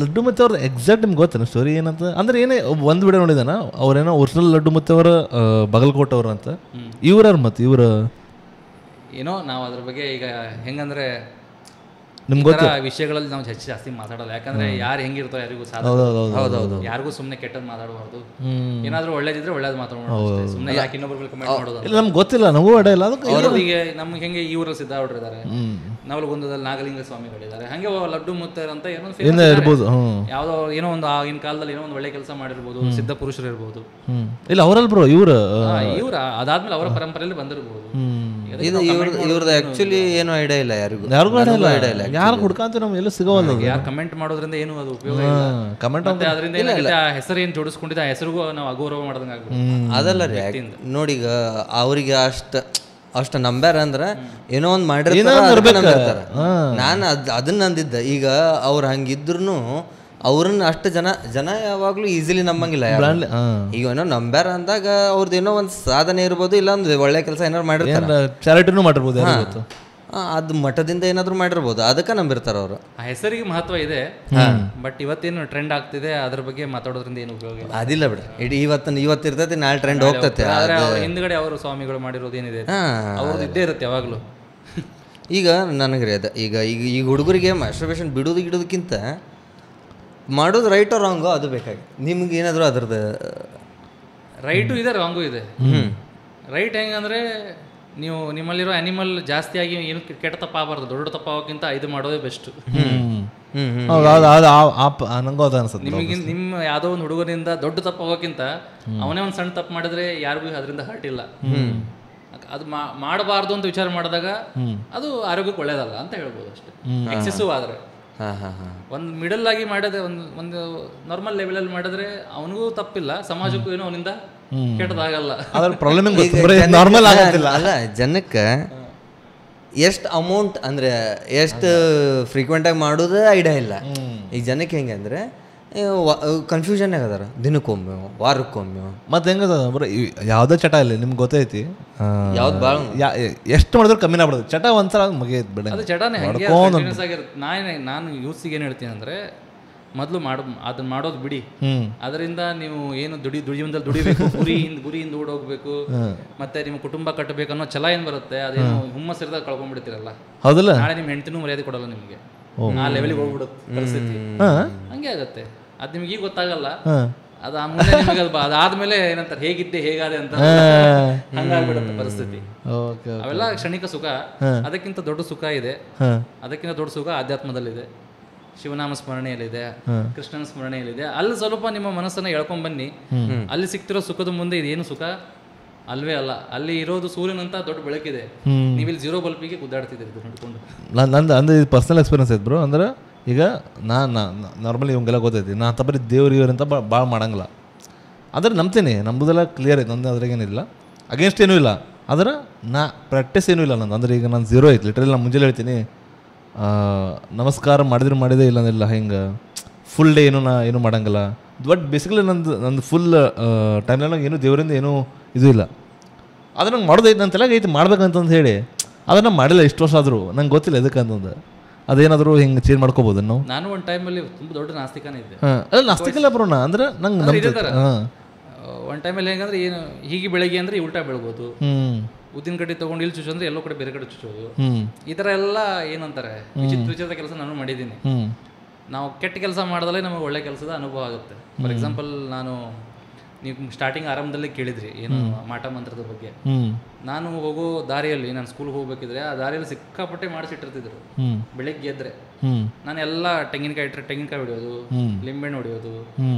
ಲಡ್ಡು ಮತ್ತೆ ಅವ್ರದ್ದು ಎಕ್ಸಾಕ್ಟ್ ನಿಮ್ಗೆ ಗೊತ್ತೇನ ಸ್ಟೋರಿ ಏನಂತ? ಅಂದ್ರೆ ಏನೇ ಒಂದು ವಿಡಿಯೋ ನೋಡಿದಾನ, ಅವ್ರೇನೋ ಒರಿಜಿನಲ್ ಲಡ್ಡು ಮತ್ತೆ ಅವರ ಬಾಗಲಕೋಟೆ ಅವ್ರ ಅಂತ. ಇವ್ರ ಮತ್ತೆ ಇವ್ರ ಏನೋ ನಾವು ಅದ್ರ ಬಗ್ಗೆ ಈಗ ಹೆಂಗಂದ್ರೆ ನಿಮ್ಗೆ ವಿಷಯಗಳಲ್ಲಿ ನಾವು ಜಾಸ್ತಿ ಮಾತಾಡಲ್ಲ. ಯಾಕಂದ್ರೆ ಯಾರು ಹೆಂಗಿರ್ತಾರೋ ಯಾರಿಗೂ ಹೌದೌದು, ಯಾರಿಗೂ ಸುಮ್ಮನೆ ಕೆಟ್ಟದ್ದು ಮಾತಾಡಬಾರ್ದು. ಏನಾದ್ರೂ ಒಳ್ಳೇದಿದ್ರೆ ಒಳ್ಳೇದು ಮಾತಾಡೋದು, ಸುಮ್ಮನೆ ಯಾಕೆ ಇನ್ನೊಬ್ಬರು ಕಮೆಂಟ್ ಮಾಡೋದು ನಮ್ಗೆ ಗೊತ್ತಿಲ್ಲ, ನಮಗೂ ಅಡ ಇಲ್ಲ. ಈಗ ನಮ್ಗೆ ಹೆಂಗೆ ಈ ಊರಲ್ಲಿ ಸಿದ್ದಾವಡ್ರು ಇದ್ದಾರೆ, ನವಲಗುಂದದಲ್ಲಿ ನಾಗಲಿಂಗ ಸ್ವಾಮಿಗಳಿದ್ದಾರೆ, ಹಂಗೆ ಲಡ್ಡು ಮುತ್ತರ್ ಅಂತ ಏನೋ ಇರ್ಬೋದು. ಯಾವುದೋ ಏನೋ ಒಂದು ಆಗಿನ ಕಾಲದಲ್ಲಿ ಏನೋ ಒಂದು ಒಳ್ಳೆ ಕೆಲಸ ಮಾಡಿರ್ಬೋದು, ಸಿದ್ಧ ಪುರುಷರು ಇರ್ಬೋದು. ಇಲ್ಲ ಅವರಲ್ಲಿ ಬ್ರೋ ಇವ್ರ ಅದಾದ್ಮೇಲೆ ಅವರ ಪರಂಪರೆಯಲ್ಲಿ ಬಂದಿರ್ಬೋದು. ಇವ್ರದ್ದು ಆಕ್ಚುಲಿ ಏನೂ ಐಡಿಯಾ ಇಲ್ಲ, ಯಾರಿಗೂ ಐಡಿಯಾ ಇಲ್ಲ. ಯಾರು ಹುಡ್ಕಂತ ನಮ್ಗೆ ಎಲ್ಲೂ ಸಿಗೋವಲ್ಲ. ಯಾರು ಕಮೆಂಟ್ ಮಾಡೋದ್ರಿಂದ ಏನು ಅದು ಉಪಯೋಗ ಇಲ್ಲ. ಕಮೆಂಟ್ ಅದರಿಂದ ಏನಾಗುತ್ತೆ, ಆ ಹೆಸರು ಏನು ಜೋಡಿಸ್ಕೊಂಡಿದ್ದ ಆ ಹೆಸರಿಗೂ ನಾವು ಅಗೌರವ ಮಾಡ್ದಂಗೆ ಆಗ್ಬೋದು. ಅದಲ್ಲ ರೀ ನೋಡಿ, ಈಗ ಅವರಿಗೆ ಅಷ್ಟು ಅಷ್ಟು ನಂಬ್ಯಾರ ಅಂದ್ರೆ ಏನೋ ಒಂದು ಮಾಡಿರ್ತಾರೆ. ನಾನು ಅದನ್ನ ಅಂದಿದ್ದೆ. ಈಗ ಅವ್ರು ಹಂಗಿದ್ರು ಅವ್ರನ್ನ ಅಷ್ಟು ಜನ ಯಾವಾಗ್ಲೂ ಈಸಿಲಿ ನಂಬಂಗಿಲ್ಲ. ಈಗ ಏನೋ ನಂಬ್ಯಾರ ಅಂದಾಗ ಅವ್ರದ್ದು ಏನೋ ಒಂದು ಸಾಧನೆ ಇರ್ಬೋದು, ಇಲ್ಲ ಒಂದು ಒಳ್ಳೆ ಕೆಲಸ ಏನಾದ್ರು ಮಾಡಿರ್ತಾರೆ, ಚಾರಿಟಿನೂ ಮಾಡಿರ್ಬೋದು, ಅದು ಮಠದಿಂದ ಏನಾದ್ರು ಮಾಡಿರ್ಬೋದು, ಅದಕ್ಕೆ ನಂಬಿರ್ತಾರ ಅವರು. ಆ ಹೆಸರಿಗೆ ಮಹತ್ವ ಇದೆ, ಬಟ್ ಇವತ್ತೇನು ಟ್ರೆಂಡ್ ಆಗ್ತಿದೆ ಅದ್ರ ಬಗ್ಗೆ ಮಾತಾಡೋದ್ರಿಂದ ಏನು ಉಪಯೋಗ ಇಲ್ಲ. ಅದಿಲ್ಲ ಬಿಡ್ರಿ, ಇವತ್ತಿರ್ತೈತಿ, ನಾಳೆ ಟ್ರೆಂಡ್ ಹೋಗ್ತೈತೆ. ಹಿಂದ್ಗಡೆ ಅವರು ಸ್ವಾಮಿಗಳು ಮಾಡಿರೋದು ಏನಿದೆ ಅವ್ರದ್ದು ಇದ್ದೇ ಇರುತ್ತೆ ಯಾವಾಗಲೂ. ಈಗ ನನಗೆ ರೀ ಅದ ಈಗ ಹುಡುಗರಿಗೆ ಮಾಸ್ಟರ್ಬೇಷನ್ ಬಿಡೋದಕ್ಕಿಂತ ಮಾಡೋದು ರೈಟೋ ರಾಂಗೋ ಅದು ಬೇಕಾಗಿ. ನಿಮ್ಗೆ ಏನಾದರೂ ಅದ್ರದ್ದು ರೈಟು ಇದೆ, ರಾಂಗು ಇದೆ. ರೈಟ್ ಹೆಂಗಂದ್ರೆ ನೀವು ನಿಮ್ಮಲ್ಲಿರೋ ಆ್ಯನಿಮಲ್ ಜಾಸ್ತಿಯಾಗಿ ಏನು ಕೆಟ್ಟ ತಪ್ಪ ಆಗಬಾರ್ದು, ದೊಡ್ಡ ತಪ್ಪ ಆಗೋಕ್ಕಿಂತ ಇದು ಮಾಡೋದೇ ಬೆಸ್ಟ್. ನಂಗೂ ಅದು ಅನ್ಸುತ್ತೆ. ನಿಮಗೆ ನಿಮ್ಮ ಯಾವುದೋ ಒಂದು ಹುಡುಗನಿಂದ ದೊಡ್ಡ ತಪ್ಪು ಹೋಗೋಕ್ಕಿಂತ ಅವನೇ ಒಂದು ಸಣ್ಣ ತಪ್ಪು ಮಾಡಿದ್ರೆ ಯಾರಿಗೂ ಅದರಿಂದ ಹರ್ಟ್ ಇಲ್ಲ. ಅದು ಮಾಡಬಾರ್ದು ಅಂತ ವಿಚಾರ ಮಾಡಿದಾಗ ಅದು ಆರೋಗ್ಯಕ್ಕೆ ಒಳ್ಳೇದಲ್ಲ ಅಂತ ಹೇಳ್ಬೋದು ಅಷ್ಟೇ. ಎಕ್ಸೆಸಿವ್ ಆದರೆ ಒಂದು ಮಿಡಲ್ ಆಗಿ ಮಾಡಿದ್ರೆ, ಒಂದು ನಾರ್ಮಲ್ ಲೆವೆಲಲ್ಲಿ ಮಾಡಿದ್ರೆ ಅವನಿಗೂ ತಪ್ಪಿಲ್ಲ, ಸಮಾಜಕ್ಕೂ ಏನೋ ಅವನಿಂದ ಕೆಟ್ಟದಾಗಲ್ಲ. ಅಲ್ಲ, ಜನಕ್ಕೆ ಎಷ್ಟು ಅಮೌಂಟ್ ಅಂದರೆ ಎಷ್ಟು ಫ್ರೀಕ್ವೆಂಟಾಗಿ ಮಾಡೋದು ಐಡಿಯಾ ಇಲ್ಲ. ಈಗ ಜನಕ್ಕೆ ಹೆಂಗೆ ಅಂದರೆ ಕನ್ಫ್ಯೂಷನ್ ಆಗದಾರ, ದಿನಕ್ಕೊಮ್ಮೆ ವಾರಕ್ಕೊಮ್ಮೆ ಮತ್ತೆ ಹೆಂಗದ ಬರ ಯಾವುದೇ ಚಟ ಇಲ್ಲ. ನಿಮ್ಗೆ ಗೊತ್ತೈತಿ ಯಾವ್ದು ಭಾಳ ಎಷ್ಟು ಮಾಡಿದ್ರು ಕಮ್ಮಿನ ಬಿಡೋದು ಚಟ, ಒಂದ್ಸಲ ಮುಗಿಯತ್ ಬಿಡ, ಅದು ಚಟನೇ ಆಗಿರುತ್ತೆ. ನಾನು ಯೂತ್ಸಿಗೆ ಏನು ಹೇಳ್ತೀನಿ ಅಂದರೆ, ಮೊದಲು ಅದನ್ನ ಮಾಡೋದು ಬಿಡಿ. ಅದರಿಂದ ನೀವು ಏನು ಜೀವನದಲ್ಲಿ ದುಡಿಬೇಕು, ಗುರಿಯಿಂದ ಓಡೋಗ್ಬೇಕು, ಮತ್ತೆ ನಿಮ್ಮ ಕುಟುಂಬ ಕಟ್ಟಬೇಕು ಅನ್ನೋ ಛಲ ಏನು ಬರುತ್ತೆ, ಅದೇನು ಹುಮ್ಮಸ್ಸಿರದಾಗ ಕಳ್ಕೊಂಡ್ಬಿಡ್ತೀರಲ್ಲ. ಹೌದಲ್ಲ, ನಾಳೆ ನಿಮ್ಮ ಹೆಂಡತಿನೂ ಮರ್ಯಾದೆ ಕೊಡಲ್ಲ ನಿಮಗೆ, ಆ ಲೆವೆಲ್ಗೆ ಹೋಗ್ಬಿಡುತ್ತೆ ಪರಿಸ್ಥಿತಿ. ಹಂಗೆ ಆಗತ್ತೆ. ಅದು ನಿಮ್ಗೆ ಈಗ ಗೊತ್ತಾಗಲ್ಲ, ಅದು ಮುಂದೆ ನಿಮಗೆ ಅದಾದ್ಮೇಲೆ ಏನಂತಾರೆ ಹೇಗಿದ್ದೆ ಹೇಗಾದೆ ಅಂತ ಹಂಗಾಗ್ಬಿಡುತ್ತೆ ಪರಿಸ್ಥಿತಿ. ಅವೆಲ್ಲ ಕ್ಷಣಿಕ ಸುಖ. ಅದಕ್ಕಿಂತ ದೊಡ್ಡ ಸುಖ ಇದೆ, ಅದಕ್ಕಿಂತ ದೊಡ್ಡ ಸುಖ ಆಧ್ಯಾತ್ಮದಲ್ಲಿದೆ, ಶಿವನಾಮ ಸ್ಮರಣೆಯಲ್ಲಿದೆ, ಕೃಷ್ಣನ ಸ್ಮರಣೆಯಲ್ಲಿದೆ. ಅಲ್ಲಿ ಸ್ವಲ್ಪ ನಿಮ್ಮ ಮನಸ್ಸನ್ನ ಎಳ್ಕೊಂಡ್ ಬನ್ನಿ. ಅಲ್ಲಿ ಸಿಗ್ತಿರೋ ಸುಖದ ಮುಂದೆ ಇದೇನು ಸುಖ ಅಲ್ವೇ ಅಲ್ಲ. ಅಲ್ಲಿ ಇರೋದು ಸೂರ್ಯನಂತ ದೊಡ್ಡ ಬೆಳಕಿದೆ, ನೀವಿಲ್ಲಿ 0 ಬಲ್ಪಿಗೆ ಗುದ್ದಾಡ್ತಿದ್ದೀರಿ ನೋಡ್ಕೊಂಡು. ನಂದು ಅಂದ್ರೆ ಇದು ಪರ್ಸನಲ್ ಎಕ್ಸ್ಪೀರಿಯನ್ಸ್ ಐತೆ ಬ್ರೋ. ಅಂದ್ರೆ ಈಗ ನಾನು ನಾರ್ಮಲಿ ಇವಂಗೆಲ್ಲ ಗೊತ್ತೈತಿ, ನಾ ಅಂತ ಬರೀ ದೇವ್ರಿವ್ರಂತ ಭಾಳ ಮಾಡಂಗಿಲ್ಲ. ಆದರೆ ನಂಬ್ತೀನಿ, ನಂಬುದೆಲ್ಲ ಕ್ಲಿಯರ್ ಐತೆ, ನಂದು ಅದ್ರಾಗೇನಿಲ್ಲ, ಅಗೇನ್ಸ್ಟ್ ಏನೂ ಇಲ್ಲ. ಆದ್ರೆ ನಾ ಪ್ರಾಕ್ಟೀಸ್ ಏನೂ ಇಲ್ಲ ನಂದು. ಅಂದ್ರೆ ಈಗ ನಾನು 0 ಐತಿ ಲಿಟ್ರಲಿ. ನಾನು ಮುಂಜಾನೆ ಹೇಳ್ತೀನಿ ನಮಸ್ಕಾರ ಮಾಡಿದೆ ಇಲ್ಲ ಹಿಂಗೆ ಫುಲ್ ಡೇ ಏನು ಮಾಡಂಗಿಲ್ಲ. ಬಟ್ ಬೇಸಿಕಲಿ ನಂದು ಫುಲ್ ಟೈಮ್ನಾಗ ಏನು ದೇವರಿಂದ ಏನೂ ಇದು ಇಲ್ಲ. ಅದು ನಂಗೆ ಮಾಡೋದೈತೆ, ನನ್ನ ತಲೆಗೆ ಐತಿ ಮಾಡ್ಬೇಕಂತಂದು ಹೇಳಿ, ಅದನ್ನು ಮಾಡಿಲ್ಲ ಇಷ್ಟು ವರ್ಷ ಆದರೂ. ನಂಗೆ ಗೊತ್ತಿಲ್ಲ ಎದಕ್ಕಂತಂದು. ಅದೇನಾದರೂ ಹಿಂಗೆ ಚೇಂಜ್ ಮಾಡ್ಕೋಬೋದು ನಾವು. ನಾನು ಒಂದು ಟೈಮಲ್ಲಿ ತುಂಬ ದೊಡ್ಡ ನಾಸ್ತಿಕನೇ ಇದ್ದೆ. ಅಲ್ಲ ನಾಸ್ತಿಕಲ್ಲ ಬರೋಣ ಅಂದ್ರೆ ನಂಗೆ ಒಂದು ಟೈಮಲ್ಲಿ ಹೆಂಗಂದ್ರೆ ಏನು ಹೀಗೆ ಬೆಳಗ್ಗೆ ಅಂದರೆ ಉಲ್ಟಾ ಬೆಳಬೋದು, ಉದ್ದಿನ ಕಡೆ ತೊಗೊಂಡು ಇಲ್ಲಿ ಚುಚ್ಚೋದ್ರೆ ಎಲ್ಲೋ ಕಡೆ ಬೇರೆ ಕಡೆ ಚುಚ್ಚೋದು, ಈ ಥರ ಎಲ್ಲ ಏನಂತಾರೆ ವಿಚಿತ್ರ ಕೆಲಸ ನಾನು ಮಾಡಿದ್ದೀನಿ. ನಾವು ಕೆಟ್ಟ ಕೆಲಸ ಮಾಡಿದಲ್ಲೇ ನಮಗೆ ಒಳ್ಳೆ ಕೆಲಸದ ಅನುಭವ ಆಗುತ್ತೆ. ಫಾರ್ ಎಕ್ಸಾಂಪಲ್, ನೀವು ಸ್ಟಾರ್ಟಿಂಗ್ ಆರಂಭದಲ್ಲಿ ಕೇಳಿದ್ರಿ ಏನು ಮಾಟ ಮಂತ್ರದ ಬಗ್ಗೆ. ನಾನು ಹೋಗೋ ದಾರಿಯಲ್ಲಿ, ನಾನು ಸ್ಕೂಲ್ಗೆ ಹೋಗ್ಬೇಕಿದ್ರೆ ಆ ದಾರಿಯಲ್ಲಿ ಸಿಕ್ಕಾಪಟ್ಟೆ ಮಾಡಿಸಿಟ್ಟಿರ್ತಿದ್ರು. ಬೆಳಿಗ್ಗೆ ಎದ್ರೆ ನಾನು ಎಲ್ಲ ತೆಂಗಿನಕಾಯಿ ಹೊಡಿಯೋದು, ಲಿಂಬೆಹಣ್ಣು ಹೊಡಿಯೋದು,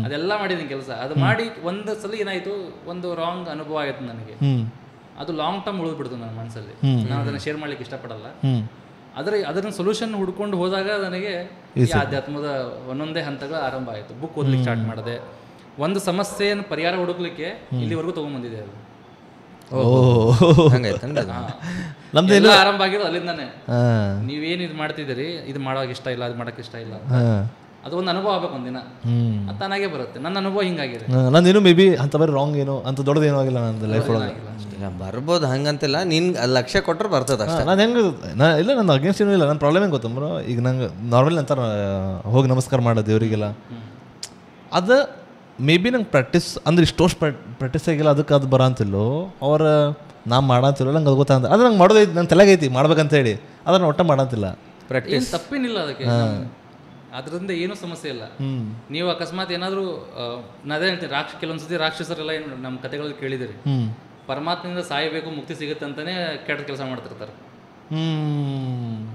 ಅದೆಲ್ಲ ಮಾಡಿದ್ದೀನಿ ಕೆಲಸ. ಅದು ಮಾಡಿ ಒಂದು ಸಲ ಏನಾಯ್ತು, ಒಂದು ರಾಂಗ್ ಅನುಭವ ಆಯ್ತು ನನಗೆ. ಅದು ಲಾಂಗ್ ಟರ್ಮ್ ಉಳಿದ್ಬಿಡ್ತು ನನ್ನ ಮನಸ್ಸಲ್ಲಿ. ನಾನು ಅದನ್ನು ಶೇರ್ ಮಾಡ್ಲಿಕ್ಕೆ ಇಷ್ಟಪಡಲ್ಲ. ಅದನ್ನ ಸೊಲ್ಯೂಷನ್ ಹುಡ್ಕೊಂಡು ಹೋದಾಗ ನನಗೆ ಈ ಆಧ್ಯಾತ್ಮದ ಒಂದೊಂದೇ ಹಂತಗಳು ಆರಂಭ ಆಯಿತು. ಬುಕ್ ಓದ್ಲಿಕ್ಕೆ ಸ್ಟಾರ್ಟ್ ಮಾಡಿದೆ. ಒಂದು ಸಮಸ್ಯೆಯನ್ನು ಪರಿಹಾರ ಹುಡುಕ್ಲಿಕ್ಕೆ ಇಲ್ಲಿವರೆಗೂ ತಗೊಂಡ್ಬಂದಿದೆ ಅದು. ನಮ್ದು ಆರಂಭ ಆಗಿರೋದು ಅಲ್ಲಿಂದಾನೆ. ನೀವೇನು ಇದು ಮಾಡ್ತಿದ್ದೀರಿ, ಇದು ಮಾಡೋಕೆ ಇಷ್ಟ ಇಲ್ಲ, ಅದು ಮಾಡೋಕೆ ಇಷ್ಟ ಇಲ್ಲ, ಅದು ಒಂದು ಅನುಭವ ಆಗ್ಬೇಕು ಒಂದಿನ, ಅದು ತಾನಾಗೆ ಬರುತ್ತೆ. ನನ್ನ ಅನುಭವ ಹಿಂಗಾಗಿದೆ. ನಂದೇನು ಮೇ ಬಿ ಅಂತ ಬರೀ ರಾಂಗ್ ಏನೋ ಅಂತ ದೊಡ್ಡದೇನೋ ಆಗಿಲ್ಲ ನಂದು ಲೈಫ್ ಒಳಗೆ. ಬರ್ಬೋದು ಹಂಗಂತಿಲ್ಲ, ನಿನ್ ಲಕ್ಷ್ಯ ಕೊಟ್ಟರೆ ಬರ್ತದೆ ಅಷ್ಟೇ. ನಾನು ಹೆಂಗೆ ಇಲ್ಲ, ನಂದು ಅಗೇನ್ಸ್ಟ್ ಏನೂ ಇಲ್ಲ. ನನ್ನ ಪ್ರಾಬ್ಲಮ್ ಏನು ಗೊತ್ತಂಬ್ರೋ, ಈಗ ನಂಗೆ ನಾರ್ಮಲಿ ಅಂತಾರೆ ಹೋಗಿ ನಮಸ್ಕಾರ ಮಾಡೋದು ದೇವರಿಗೆಲ್ಲ. ಅದು ಮೇ ಬಿ ನಂಗೆ ಪ್ರಾಕ್ಟೀಸ್ ಅಂದ್ರೆ ಇಷ್ಟೋಷ್ಟು ಪ್ರಾಕ್ಟೀಸ್ ಆಗಿಲ್ಲ, ಅದಕ್ಕೆ ಅದು ಬರೋಂತಿಲ್ಲೋ ಅವ್ರ ನಾ ಮಾಡಂತಿಲ್ಲ, ನಂಗೆ ಅದು ಗೊತ್ತಾಗ. ಅದು ನಂಗೆ ಮಾಡೋದೈತಿ, ನನ್ನ ತಲೆಗೈತಿ ಮಾಡ್ಬೇಕಂತ ಹೇಳಿ, ಅದನ್ನು ಒಟ್ಟ ಮಾಡಂತಿಲ್ಲ. ಪ್ರಾಕ್ಟೀಸ್ ತಪ್ಪೇನಿಲ್ಲ ಅದಕ್ಕೆ, ಅದರಿಂದ ಏನೂ ಸಮಸ್ಯೆ ಇಲ್ಲ. ನೀವು ಅಕಸ್ಮಾತ್ ಏನಾದರೂ ನಾನೇ ಹೇಳ್ತೀನಿ, ಕೆಲವೊಂದ್ಸತಿ ರಾಕ್ಷಸರೆಲ್ಲ ಏನು ನಮ್ಮ ಕಥೆಗಳಲ್ಲಿ ಕೇಳಿದಿರಿ, ಪರಮಾತ್ಮದಿಂದ ಸಾಯಬೇಕು ಮುಕ್ತಿ ಸಿಗುತ್ತೆ ಅಂತಾನೆ ಕೆಟ್ಟ ಕೆಲಸ ಮಾಡ್ತಿರ್ತಾರೆ.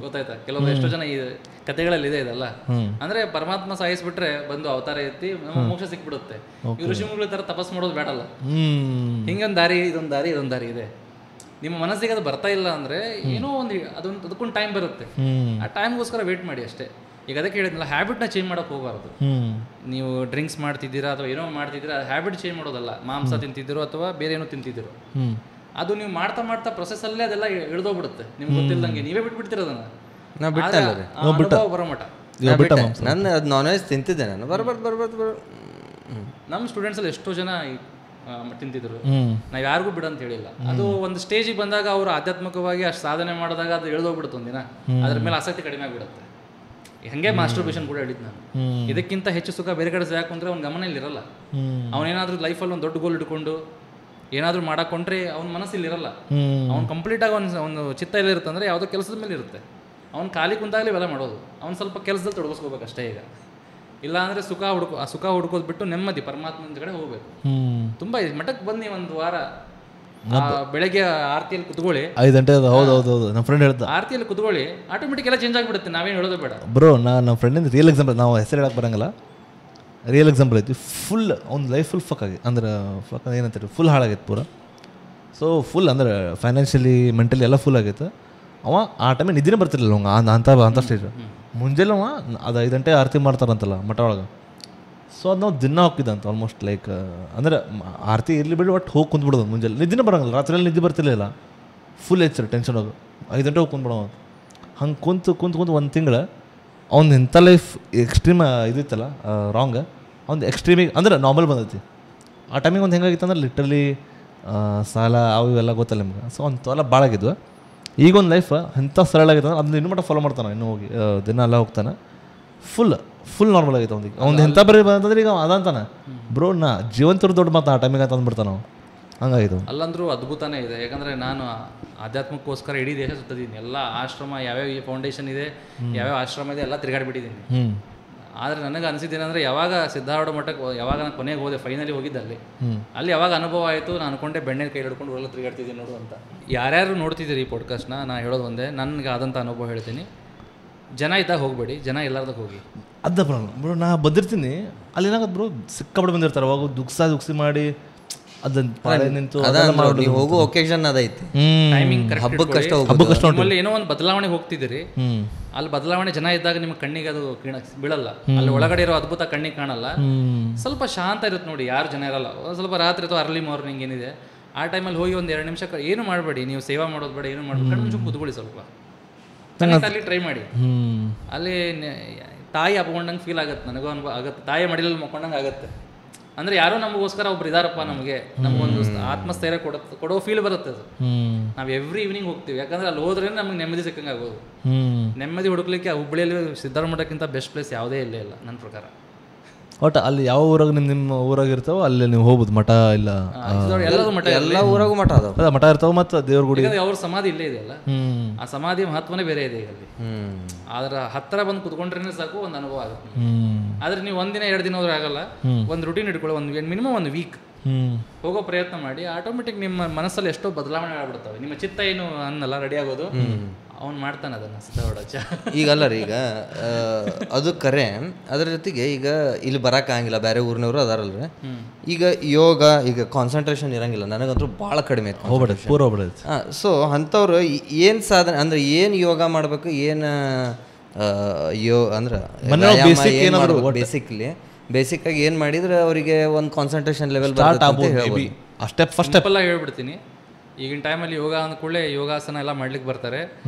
ಗೊತ್ತಾಯ್ತಾ? ಕೆಲವೊಂದು ಎಷ್ಟೋ ಜನ ಈ ಕಥೆಗಳಲ್ಲಿ ಇದೆ ಇದೆಲ್ಲ. ಅಂದ್ರೆ ಪರಮಾತ್ಮ ಸಾಯಿಸ್ಬಿಟ್ರೆ ಬಂದು ಅವತಾರ ಎತ್ತಿ ಮೋಕ್ಷ ಸಿಕ್ಬಿಡುತ್ತೆ. ಈ ಋಷಿಮುಗಳ ತರ ತಪಸ್ ಮಾಡೋದು ಬೇಡಲ್ಲ. ಹಿಂಗೊಂದು ದಾರಿ, ಇದೊಂದು ದಾರಿ ಇದೆ. ನಿಮ್ಮ ಮನಸ್ಸಿಗೆ ಅದು ಬರ್ತಾ ಇಲ್ಲ ಅಂದ್ರೆ ಏನೋ ಒಂದು ಅದಕ್ಕೊಂದು ಟೈಮ್ ಬರುತ್ತೆ. ಆ ಟೈಮ್ಗೋಸ್ಕರ ವೇಟ್ ಮಾಡಿ ಅಷ್ಟೇ. ಈಗ ಅದಕ್ಕೆ ಹೇಳಿದ್ನಲ್ಲ, ಹ್ಯಾಬಿಟ್ನ ಚೇಂಜ್ ಮಾಡೋಕೆ ಹೋಗಬಾರ್ದು. ನೀವು ಡ್ರಿಂಕ್ಸ್ ಮಾಡ್ತಿದ್ದೀರಾ ಅಥವಾ ಏನೋ ಮಾಡ್ತಿದ್ದೀರಾ, ಹ್ಯಾಬಿಟ್ ಚೇಂಜ್ ಮಾಡೋದಲ್ಲ. ಮಾಂಸ ತಿಂತಿದ್ದೀರೋ ಅಥವಾ ಬೇರೆ ಏನೋ ತಿಂತಿದ್ದೀರೋ, ಅದು ನೀವು ಮಾಡ್ತಾ ಮಾಡ್ತಾ ಪ್ರೊಸೆಸ್ಸಲ್ಲೇ ಅದೆಲ್ಲ ಇಳ್ದೋಗ್ಬಿಡುತ್ತೆ ನಿಮ್ಗೆ ಗೊತ್ತಿಲ್ಲದಂಗೆ, ನೀವೇ ಬಿಟ್ಬಿಡ್ತೀರ ಅದನ್ನು. ನಾವು ಬಿಟ್ಟಲ್ಲ ರೀ, ಅನುಭವ ಬರೋ ಮಟ್ಟ. ನಾನು ಅದು ನಾನ್ ವೆಜ್ ತಿಂತಿದ್ದೆ, ನಾನು ಬರ್ಬಾರ್ದು. ನಮ್ಮ ಸ್ಟೂಡೆಂಟ್ಸಲ್ಲಿ ಎಷ್ಟೋ ಜನ ತಿಂತಿದ್ರು, ನಾವು ಯಾರಿಗೂ ಬಿಡು ಅಂತ ಹೇಳಿಲ್ಲ. ಅದು ಒಂದು ಸ್ಟೇಜಿಗೆ ಬಂದಾಗ ಅವರು ಆಧ್ಯಾತ್ಮಿಕವಾಗಿ ಅಷ್ಟು ಸಾಧನೆ ಮಾಡಿದಾಗ ಅದು ಇಳ್ದೋಗ್ಬಿಡುತ್ತೆ ಒಂದಿನ, ಅದ್ರ ಮೇಲೆ ಆಸಕ್ತಿ ಕಡಿಮೆ ಆಗಿಬಿಡುತ್ತೆ. ಹಂಗೆ ಮಾಸ್ಟರ್ಬೇಷನ್ ಕೂಡ ಹೇಳಿದ್ದು ನಾನು. ಇದಕ್ಕಿಂತ ಹೆಚ್ಚು ಸುಖ ಬೇರೆ ಕಡೆ ಸಿಗಾಕು ಅಂದರೆ ಅವ್ನ ಗಮನ ಇಲ್ಲಿರಲ್ಲ. ಅವನೇನಾದ್ರೂ ಲೈಫಲ್ಲಿ ಒಂದು ದೊಡ್ಡ ಗೋಲ್ ಇಟ್ಕೊಂಡು ಏನಾದರೂ ಮಾಡಾಕೊಂಡ್ರೆ ಅವ್ನ ಮನಸ್ಸಿಲ್ಲಿರಲ್ಲ. ಅವ್ನು ಕಂಪ್ಲೀಟಾಗಿ ಒಂದು ಚಿತ್ತ ಇರುತ್ತೆ ಅಂದರೆ ಯಾವುದೋ ಕೆಲಸದ ಮೇಲೆ ಇರುತ್ತೆ. ಅವ್ನು ಖಾಲಿ ಕುಂತಾಗಲೇ ಇವೆಲ್ಲ ಮಾಡೋದು. ಅವ್ನು ಸ್ವಲ್ಪ ಕೆಲಸದಲ್ಲಿ ತೊಡಗಿಸ್ಕೋಬೇಕಷ್ಟೇ. ಈಗ ಇಲ್ಲ ಅಂದರೆ ಸುಖ ಹುಡ್ಕೋದು ಬಿಟ್ಟು ನೆಮ್ಮದಿ ಪರಮಾತ್ಮನ ಕಡೆ ಹೋಗ್ಬೇಕು. ತುಂಬ ಮಠಕ್ಕೆ ಬನ್ನಿ, ಒಂದು ವಾರ ಬೆಳಗ್ಗೆ ಆರತಿಯಲ್ಲಿ ಕುತ್ಕೊಳ್ಳಿ, 5 ಗಂಟೆ. ಹೌದು ನಮ್ಮ ಫ್ರೆಂಡ್ ಹೇಳ್ದ, ಆರತಿಯಲ್ಲಿ ಕುತ್ಕೊಳ್ಳಿ, ಆಟೋಮೆಟಿಕ್ ಎಲ್ಲ ಚೇಂಜ್ ಆಗಿಬಿಡುತ್ತೆ. ನಾವೇನು ಹೇಳೋದು ಬೇಡ ಬ್ರೋ. ನಮ್ಮ ಫ್ರೆಂಡಿಂದ ರಿಯಲ್ ಎಕ್ಸಾಂಪಲ್, ನಾವು ಹೆಸರು ಹೇಳಕ್ಕೆ ಬರಂಗಿಲ್ಲ, ರಿಯಲ್ ಎಕ್ಸಾಂಪಲ್ ಐತಿ. ಫುಲ್ ಅವ್ನ ಲೈಫ್ ಫುಲ್ ಫಕ್ ಆಗಿ, ಅಂದ್ರೆ ಫಕ್ ಏನಂತಾರೆ, ಫುಲ್ ಹಾಳಾಗೈತೆ ಪೂರ. ಸೊ ಫುಲ್ ಅಂದ್ರೆ ಫೈನಾನ್ಷಿಯಲಿ ಮೆಂಟಲಿ ಎಲ್ಲ ಫುಲ್ ಆಗೈತೆ. ಅವ ಆ ಟೈಮಿಗೆ ನಿದ್ದಿನೇ ಬರ್ತಿರ್ಲಿಲ್ಲ ಅವಂಗ ಅಂತ ಸ್ಟೇಜ್. ಮುಂಜಾನೆ ಅವ ಅದು 5 ಗಂಟೆ ಆರತಿ ಮಾಡ್ತಾರಂತಲ್ಲ ಮಠ ಒಳಗೆ. ಸೊ ಅದು ನಾವು ದಿನ ಹೋಗಿದ್ದಂತ ಆಲ್ಮೋಸ್ಟ್ ಲೈಕ್, ಅಂದ್ರೆ ಆರತಿ ಇರಲಿ ಬಿಡಿ ಒಟ್ಟು ಹೋಗಿ ಕುಂತ್ಬಿಡೋದು. ಮುಂಜಾನೆ ನಿದ್ದಿನೇ ಬರೋಂಗಿಲ್ಲ, ರಾತ್ರಿಯಲ್ಲಿ ನಿದ್ದೆ ಬರ್ತಿರ್ಲಿಲ್ಲ, ಫುಲ್ ಹೆಚ್ಚು ಟೆನ್ಷನ್ ಹೋಗಿ 5 ಗಂಟೆ ಹೋಗಿ ಕುಂತ್ಬಿಡೋ. ಹಂಗೆ ಕುಂತು 1 ತಿಂಗಳು ಅವ್ನು ಇಂಥ ಲೈಫ್ ಎಕ್ಸ್ಟ್ರೀಮ್ ಇದಿತ್ತಲ್ಲ ರಾಂಗ್, ಅವ್ನು ಎಕ್ಸ್ಟ್ರೀಮಿಗೆ ಅಂದ್ರೆ ನಾರ್ಮಲ್ ಬಂದೈತಿ. ಆ ಟೈಮಿಗೆ ಒಂದು ಹೆಂಗಾಗಿತ್ತು ಅಂದ್ರೆ ಲಿಟ್ರಲಿ ಸಾಲ ಅವು ಇವೆಲ್ಲ ಗೊತ್ತಲ್ಲ ನಿಮ್ಗೆ. ಸೊ ಅಂಥವೆಲ್ಲ ಭಾಳ ಆಗಿದ್ವು. ಈಗೊಂದು ಲೈಫ್ ಎಂಥ ಸರಳ ಆಗೈತೆ ಅಂದ್ರೆ ಅದನ್ನ ಇನ್ನೂ ಮಟ್ಟ ಫಾಲೋ ಮಾಡ್ತಾನೆ, ಇನ್ನೂ ಹೋಗಿ ದಿನ ಎಲ್ಲ ಹೋಗ್ತಾನೆ. ಫುಲ್ ನಾರ್ಮಲ್ ಆಗೈತೆ ಅವ್ನಿಗೆ. ಅವ್ನು ಎಂಥ ಬರೀ ಬಂತಂದ್ರೆ ಈಗ ಅದಂತಾನೆ, ಬ್ರೋ ನಾ ಜೀವಂತರು ದೊಡ್ಡ ಮಾತು ಆ ಟೈಮಿಗೆ ಅಂತ ಅಂದ್ಬಿಡ್ತಾನೆ ನಾವು. ಹಂಗಾಗಿತ್ತು. ಅಲ್ಲಂದ್ರೂ ಅದ್ಭುತನೇ ಇದೆ. ಯಾಕಂದರೆ ನಾನು ಆಧ್ಯಾತ್ಮಕ್ಕೋಸ್ಕರ ಇಡೀ ದೇಶ ಸುತ್ತಿದ್ದೀನಿ. ಎಲ್ಲ ಆಶ್ರಮ ಯಾವ್ಯಾವ ಫೌಂಡೇಶನ್ ಇದೆ, ಯಾವ್ಯಾವ ಆಶ್ರಮ ಇದೆ ಎಲ್ಲ ತಿರುಗಾಡಿಬಿಟ್ಟಿದ್ದೀನಿ. ಆದರೆ ನನಗೆ ಅನಿಸಿದ್ದೇನೆಂದರೆ, ಯಾವಾಗ ಸಿದ್ಧಾರೂಢ ಮಠಕ್ಕೆ ಯಾವಾಗ ನಾನು ಕೊನೆಗೆ ಹೋದೆ, ಫೈನಲಿ ಹೋಗಿದ್ದಲ್ಲಿ, ಅಲ್ಲಿ ಯಾವಾಗ ಅನುಭವ ಆಯಿತು, ನಾನು ಅನ್ಕೊಂಡೆ ಬೆಣ್ಣೆ ಕೈ ಹಿಡ್ಕೊಂಡು ಎಲ್ಲ ತಿರುಗಾಡ್ತಿದ್ದೀನಿ ನೋಡು ಅಂತ. ಯಾರ್ಯಾರು ನೋಡ್ತಿದ್ದೀರಿ ಈ ಪಾಡ್ಕಾಸ್ಟ್ನ, ನಾನು ಹೇಳೋದು ಒಂದೇ, ನನಗೆ ಆದಂಥ ಅನುಭವ ಹೇಳ್ತೀನಿ. ಜನ ಇದ್ದಾಗ ಹೋಗಬೇಡಿ, ಜನ ಎಲ್ಲಾರ್ದಾಗ ಹೋಗಿ. ಅದ ಬ್ರೋ ನಾ ಬಂದಿರ್ತೀನಿ, ಅಲ್ಲಿ ಏನಾಗತ್ತೆ ಬ್ರೋ, ಸಿಕ್ಕಾಬಿಟ್ಟು ಬಂದಿರ್ತಾರೆ. ಅವಾಗ ದುಗ್ಸಿ ಮಾಡಿ ಅದನ್ನ ನಿಂತು ಹೋಗೋ ಒಕೇಶನ್ ಅದೈತಿ, ಟೈಮಿಂಗ್ ಹಬ್ಬಕ್ಕಷ್ಟ ನಿಮ್ಮಲ್ಲಿ ಏನೋ ಒಂದು ಬದಲಾವಣೆ ಹೋಗ್ತಿದ್ದೀರಿ, ಅಲ್ಲಿ ಬದಲಾವಣೆ ಜನ ಇದ್ದಾಗ ನಿಮ್ಮ ಕಣ್ಣಿಗೆ ಅದು ಬೀಳಲ್ಲ. ಅಲ್ಲಿ ಒಳಗಡೆ ಇರೋ ಅದ್ಭುತ ಕಣ್ಣಿಗೆ ಕಾಣಲ್ಲ. ಸ್ವಲ್ಪ ಶಾಂತ ಇರುತ್ತೆ ನೋಡಿ, ಯಾರು ಜನ ಇರಲ್ಲ. ಸ್ವಲ್ಪ ರಾತ್ರಿ ಅಥವಾ ಅರ್ಲಿ ಮಾರ್ನಿಂಗ್ ಏನಿದೆ ಆ ಟೈಮಲ್ಲಿ ಹೋಗಿ ಒಂದು 2 ನಿಮಿಷ ಏನು ಮಾಡಬೇಡಿ, ನೀವು ಸೇವಾ ಮಾಡೋದು ಬೇಡ, ಏನು ಮಾಡಬೇಡಿ, ಕಣ್ಣು ಮುಚ್ಚು ಕೂತ್ಕೊಳ್ಳಿ, ಸ್ವಲ್ಪ ಅಲ್ಲಿ ಟ್ರೈ ಮಾಡಿ. ಅಲ್ಲಿ ತಾಯಿ ಅಪ್ಕೊಂಡಂಗೆ ಫೀಲ್ ಆಗುತ್ತೆ, ನನಗೂ ಅನುಭವ ಆಗುತ್ತೆ. ತಾಯಿ ಮಡಿಲಲ್ಲಿ ಮಕ್ಕೊಂಡಂಗೆ ಆಗುತ್ತೆ. ಅಂದರೆ ಯಾರೋ ನಮಗೋಸ್ಕರ ಒಬ್ರು ಇದಾರಪ್ಪ, ನಮಗೊಂದು ಆತ್ಮಸ್ಥೈರ್ಯ ಕೊಡೋ ಫೀಲ್ ಬರುತ್ತೆ ಅದು. ನಾವು ಎವ್ರಿ ಈವ್ನಿಂಗ್ ಹೋಗ್ತೀವಿ, ಯಾಕಂದ್ರೆ ಅಲ್ಲಿ ಹೋದ್ರೆ ನಮಗೆ ನೆಮ್ಮದಿ ಸಿಕ್ಕಂಗೆ ಆಗೋದು. ನೆಮ್ಮದಿ ಹುಡುಕ್ಲಿಕ್ಕೆ ಹುಬ್ಬಳ್ಳಿಯಲ್ಲಿ ಸಿದ್ಧಾರೂಢ ಮಠಕ್ಕಿಂತ ಬೆಸ್ಟ್ ಪ್ಲೇಸ್ ಯಾವುದೇ ಇಲ್ಲೇ ಇಲ್ಲ ನನ್ನ ಪ್ರಕಾರ. ಒಟ್ಟು ಅಲ್ಲಿ ಯಾವ ಊರಾಗ ನಿಮ್ಮ ಊರಾಗ ಇರ್ತಾವ ಅಲ್ಲಿ ನೀವು ಹೋಗ್ಬೋದು. ಮಠ ಇಲ್ಲ, ಎಲ್ಲ ಊರಾಗೂ ಮಠ ಅದಾವ, ಮಠ ಇರ್ತಾವ. ಮತ್ತು ದೇವ್ರ ಗುಡಿ, ಅವ್ರ ಸಮಾಧಿ ಇಲ್ಲೇ ಇದೆಯಲ್ಲ, ಆ ಸಮಾಧಿ ಮಹತ್ವನೇ ಬೇರೆ ಇದೆ ಈಗ ಅಲ್ಲಿ. ಅದರ ಹತ್ತಿರ ಬಂದು ಕುತ್ಕೊಂಡ್ರೆ ಸಾಕು, ಒಂದು ಅನುಭವ ಆಗುತ್ತೆ. ಆದ್ರೆ ನೀವು 1 ದಿನ 2 ದಿನ ಹೋದ್ರೆ ಆಗಲ್ಲ. ಒಂದು ರೂಟೀನ್ ಇಟ್ಕೊಳ್ಳಿ, ಮಿನಿಮಮ್ 1 ವೀಕ್ ಹೋಗೋ ಪ್ರಯತ್ನ ಮಾಡಿ. ಆಟೋಮೆಟಿಕ್ ನಿಮ್ಮ ಮನಸ್ಸಲ್ಲಿ ಎಷ್ಟೋ ಬದಲಾವಣೆ ಆಗ್ಬಿಡ್ತವೆ. ನಿಮ್ಮ ಚಿತ್ತ ಏನು ಅನ್ನಲ್ಲ ರೆಡಿ ಆಗೋದು, ಅವ್ನು ಮಾಡ್ತಾನೆ ಅದನ್ನು ಸಿದ್ಧಾರೂಢ. ಈಗಲ್ಲ ರೀ, ಈಗ ಅದು ಕರೆ. ಅದ್ರ ಜೊತೆಗೆ ಈಗ ಇಲ್ಲಿ ಬರೋಕ್ಕಾಗಿಲ್ಲ, ಬೇರೆ ಊರಿನವರು ಅದಾರಲ್ರಿ. ಈಗ ಯೋಗ, ಈಗ ಕಾನ್ಸಂಟ್ರೇಷನ್ ಇರಂಗಿಲ್ಲ, ನನಗಂತೂ ಭಾಳ ಕಡಿಮೆ ಐತೆ. ಸೊ ಅಂಥವ್ರು ಏನು ಸಾಧನೆ ಅಂದ್ರೆ ಏನು ಯೋಗ ಮಾಡಬೇಕು, ಏನು ಅಂದ್ರೆ ಬೇಸಿಕ್ಕಾಗಿ ಏನು ಮಾಡಿದ್ರೆ ಅವರಿಗೆ ಒಂದು ಕಾನ್ಸಂಟ್ರೇಷನ್ ಲೆವೆಲ್ ಸ್ಟೆಪ್ ಎಲ್ಲ ಹೇಳ್ಬಿಡ್ತೀನಿ. ಈಗಿನ ಟೈಮಲ್ಲಿ ಯೋಗ ಅಂದ ಕೂಡಲೇ ಯೋಗಾಸನ ಎಲ್ಲ ಮಾಡ್ಲಿಕ್ಕೆ ಬರ್ತಾರೆ.